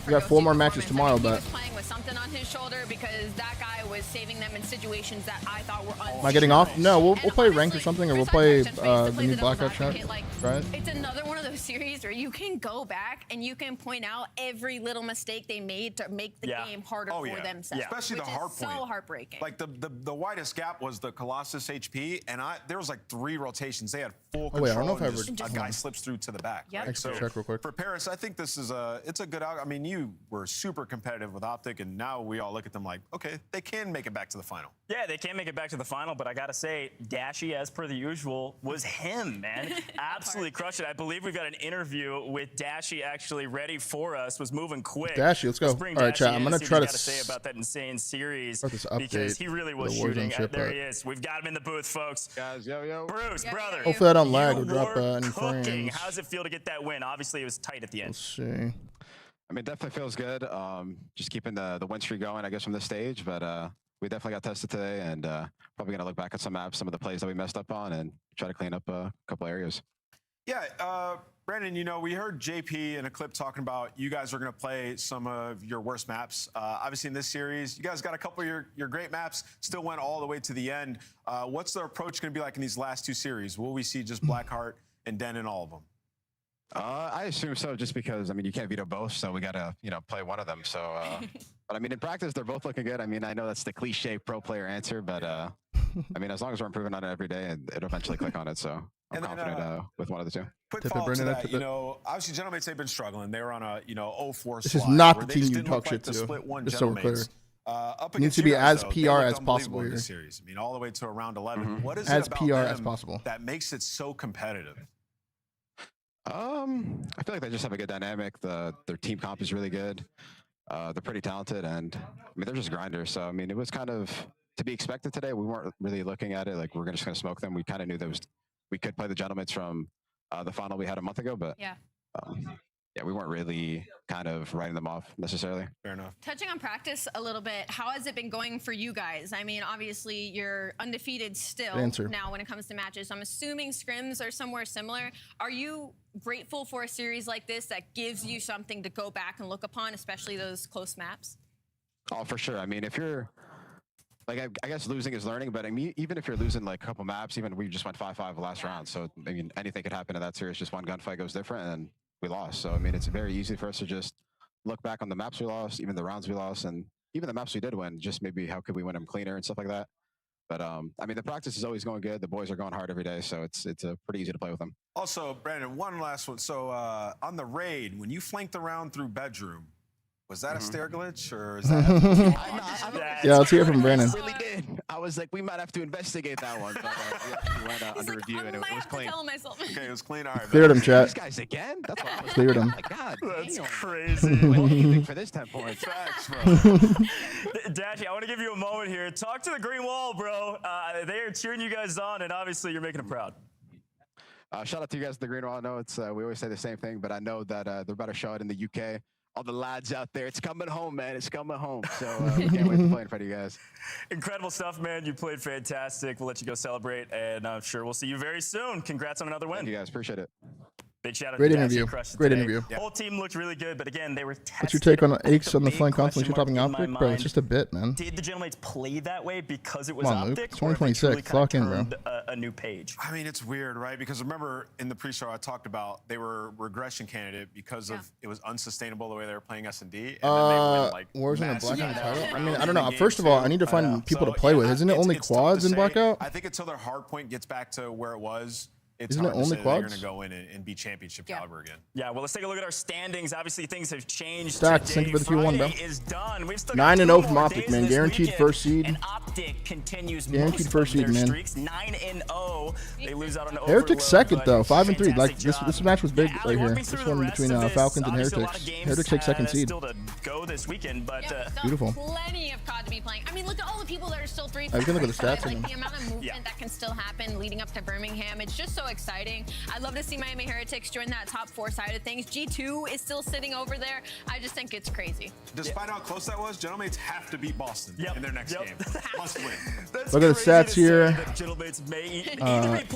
We got 4 more matches tomorrow, but
playing with something on his shoulder because that guy was saving them in situations that I thought were unsafe.
am I getting off? No, we'll play ranked or something, or we'll play the new blackout chat. Right?
It's another one of those series where you can go back and you can point out every little mistake they made to make the game harder for themselves.
Especially the hard point.
So heartbreaking.
Like the widest gap was the Colossus HP, and there was like 3 rotations. They had full control.
Oh wait, I don't know if I
and just a guy slips through to the back.
Yep.
Like, so
check real quick.
for Paris, I think this is it's a good out. I mean, you were super competitive with OpTic, and now we all look at them like, okay, they can make it back to the final.
Yeah, they can't make it back to the final, but I gotta say, Dashy, as per the usual, was him, man. Absolutely crushed it. I believe we've got an interview with Dashy actually ready for us. Was moving quick.
Dashy, let's go. All right, chat. I'm gonna try to
say about that insane series
this
because he really was shooting. There he
is.
is. We've got him in the booth, folks.
Guys, yo.
Bruce, brother.
Hopefully I don't lag or
you
drop
were
any
cooking.
frames.
How does it feel to get that win? Obviously, it was tight at the end.
Let's see.
I mean, definitely feels good. Just keeping the win streak going, I guess, from this stage. But we definitely got tested today, and probably gonna look back at some maps, some of the plays that we messed up on, and try to clean up a couple areas.
Yeah, Brandon, you know, we heard JP in a clip talking about you guys are going to play some of your worst maps. Obviously, in this series, you guys got a couple of your great maps, still went all the way to the end. What's the approach going to be like in these last 2 series? Will we see just Blackheart and Den in all of them?
I assume so, just because, I mean, you can't veto both, so we got to, play one of them. So, but I mean, in practice, they're both looking good. I mean, I know that's the cliche pro player answer, but I mean, as long as we're improving on it every day, it'll eventually click on it. So I'm confident with one of the 2.
Quick follow-up to that, obviously, Gentlemates, they've been struggling. They were on a, 0-4
This is not the team you talk shit to. Just so we're clear.
Up
Needs to be as PR as possible here.
Series. I mean, all the way to around 11. What is
as
it about
PR
them
as possible
that makes it so competitive?
I feel like they just have a good dynamic. Their team comp is really good. They're pretty talented, and I mean, they're just grinders. So I mean, it was kind of to be expected today. We weren't really looking at it like we're just going to smoke them. We kind of knew that we could play the Gentlemen's from the final we had a month ago, but yeah, we weren't really kind of writing them off necessarily.
Fair enough.
Touching on practice a little bit, how has it been going for you guys? I mean, obviously, you're undefeated still now when it comes to matches. I'm assuming scrims are somewhere similar. Are you grateful for a series like this that gives you something to go back and look upon, especially those close maps?
Oh, for sure. I mean, if you're like, I guess losing is learning, but I mean, even if you're losing like a couple maps, even we just went 5-5 last round. So I mean, anything could happen in that series. Just one gunfight goes different, and we lost. So I mean, it's very easy for us to just look back on the maps we lost, even the rounds we lost, and even the maps we did win. Just maybe how could we win them cleaner and stuff like that. But I mean, the practice is always going good. The boys are going hard every day, so it's pretty easy to play with them.
Also, Brandon, one last one. So on the raid, when you flanked around through bedroom, was that a stair glitch or is that?
Yeah, let's hear from Brandon.
I really did. I was like, we might have to investigate that one, but we went under review and it was clean.
Okay, it was clean. All right.
Cleared him, chat.
These guys again? That's what I was
Cleared him.
Oh my God,
That's
damn.
crazy.
What do you think for this 10 points?
Facts, bro.
Dashy, I want to give you a moment here. Talk to the green wall, bro. They are cheering you guys on, and obviously you're making them proud.
Shout out to you guys at the green wall. I know it's we always say the same thing, but I know that they're about to show it in the UK. All the lads out there, it's coming home, man. It's coming home. So we can't wait to play in front of you guys.
Incredible stuff, man. You played fantastic. We'll let you go celebrate, and I'm sure we'll see you very soon. Congrats on another win.
Thank you guys. Appreciate it.
Big shout out
Great
to
interview. Great interview.
The whole team looked really good, but again, they were tested.
What's your take on Aches on the flank constantly topping OpTic? Bro, it's just a bit, man.
Did the Gentlemen play that way because it was
Come on, Luke.
OpTic?
It's 2026. Lock in, bro.
A new page.
I mean, it's weird, right? Because remember in the pre-show I talked about they were regression candidate because of it was unsustainable the way they were playing S&D. And then they win, like,
Warzone and Blackout
massive
title? I mean,
rounds
I don't know.
in game
First of all,
two.
I need to find people
So,
to play with.
yeah,
Isn't it only
it's tough to
quads in
say.
Blackout?
I think until their hard point gets back to where it was, it's
Isn't it
hard to
only
say that they're
quads?
going to go in and be championship caliber again.
Yeah, well, let's take a look at our standings. Obviously, things have changed.
Stacks,
today.
thank you for the Q1, bro.
Friday is done. We've still got
9-0
2
from
more
OpTic,
days
man.
this
Guaranteed
weekend,
first seed.
And OpTic continues
Guaranteed
most
first
of
seed,
their
man.
streaks. 9-0. They lose out on
Heretics
Overload,
second
but
though, 5-3. Like
fantastic
this
job.
match was big
Yeah,
right
Ali,
here.
walk me
This
through the
one
rest
between
of this.
Falcons and
Obviously, a lot
Heretics.
of games,
Heretics take second seed.
Still to go this weekend, but
Beautiful.
Plenty of COD to be playing. I mean, look at all the people that are still 3.
I can look at the stats
Like
in them.
the amount of movement that can still happen leading up to Birmingham. It's just so exciting. I'd love to see Miami Heretics join that top 4 side of things. G2 is still sitting over there. I just think it's crazy.
Despite how close that was, Gentlemates have to beat Boston in their next game. Must win.
Look at the stats here.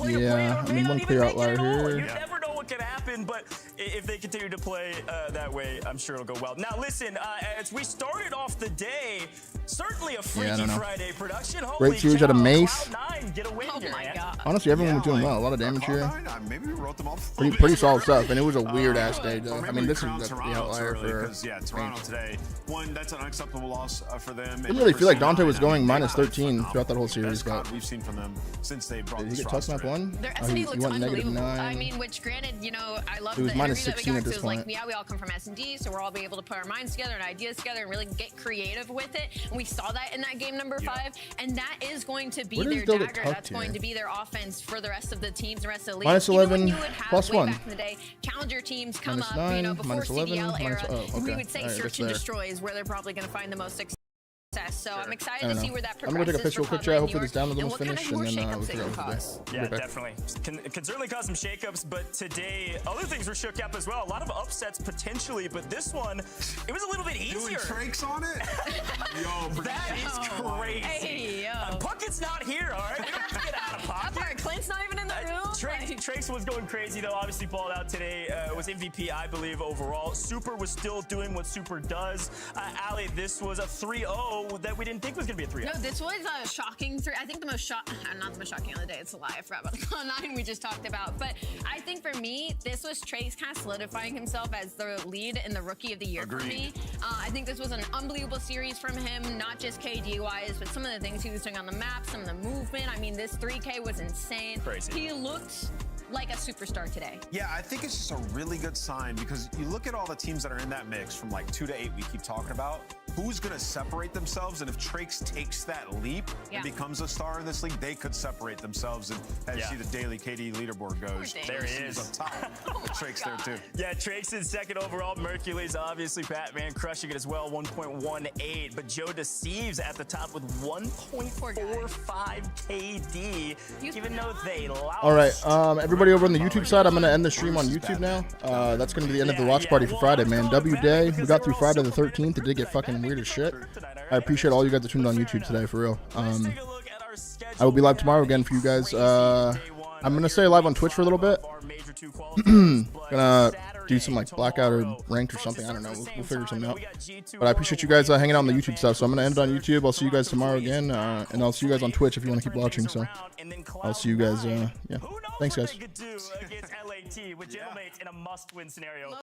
Yeah,
I mean, one clear outlier here.
You never know what can happen, but if they continue to play that way, I'm sure it'll go well. Now, listen, as we started off the day, certainly a Freaky Friday production.
Great series out of Mace.
Cloud9 get a win here, man.
Honestly, everyone was doing well. A lot of damage here.
Maybe we wrote them off.
Pretty solid stuff, and it was a weird ass day though. I mean, this is the outlier for.
Toronto today. One, that's an unacceptable loss for them.
Didn't really feel like Dante was going minus 13 throughout that whole series, but
we've seen from them since they brought
did he
this
get touch map one?
Their
Oh,
S&D
he
looks
went negative
unbelievable.
9.
I mean, which granted, you know, I love
It was
the
minus
interview that we
16
got
at this
'cause, like,
point.
yeah, we all come from S&D, so we're all be able to put our minds together and ideas together and really get creative with it. And we saw that in that game number 5, and that is going to be
Where does
their
Dill get
dagger.
tucked
That's going
here?
to be their offense for the rest of the teams, the rest of the league.
Minus
Even when
11,
you would have
plus
way
1.
back in the day, challenger teams come
Minus
up, you know,
9,
before
minus 11,
CDL era,
minus- oh,
and we
okay.
would say
All right,
search
that's
and
there.
destroy is where they're probably going to find the most success. So I'm
I
excited
don't
to see
know.
where that
I'm gonna take a
progresses
picture
for
quick
CloudNine
chat.
New
Hopefully this
York,
download
and
will
what kind
finish,
of more
and then
shakeups
we'll
it
figure
can
out what to
cause.
do.
Yeah,
Right back.
definitely. Can certainly cause some shakeups, but today other things were shook up as well. A lot of upsets potentially, but this one, it was a little bit easier.
Doing tricks on it? Yo,
that is crazy.
Hey, yo.
Puckett's not here, all right? We don't have to get out of pocket.
That's right, Clint's not even in the room.
Trace was going crazy, though. Obviously, balled out today. Was MVP, I believe, overall. Super was still doing what Super does. Ali, this was a 3-0 that we didn't think was going to be a 3-0.
No, this was a shocking 3. I think the most not the most shocking of the day. It's a lie. I forgot about the Cloud9 we just talked about. But I think for me, this was Trace kind of solidifying himself as the lead and the rookie of the year for me. I think this was an unbelievable series from him, not just KD-wise, but some of the things he was doing on the map, some of the movement. I mean, this 3K was insane.
Crazy.
He looked like a superstar today.
Yeah, I think it's just a really good sign because you look at all the teams that are in that mix from like 2 to 8 we keep talking about. Who's going to separate themselves? And if Traix takes that leap and becomes a star in this league, they could separate themselves. And as you see the daily KD leaderboard goes,
there he is.
up top. Traix there too.
Yeah, Traix is second overall. Mercules, obviously, Batman crushing it as well, 1.18. But Joe Deceives at the top with 1.45 KD, even though they lost.
All right, everybody over on the YouTube side, I'm going to end the stream on YouTube now. That's going to be the end of the watch party for Friday, man. W day. We got through Friday the 13th. It did get fucking weird as shit. I appreciate all you guys that tuned on YouTube today, for real. I will be live tomorrow again for you guys. I'm going to stay live on Twitch for a little bit. Gonna do some like blackout or ranked or something. I don't know. We'll figure something out. But I appreciate you guys hanging out on the YouTube stuff. So I'm gonna end it on YouTube. I'll see you guys tomorrow again, and I'll see you guys on Twitch if you want to keep watching. So I'll see you guys. Yeah. Thanks, guys.
Against LAT with Gentlemate in a must-win scenario.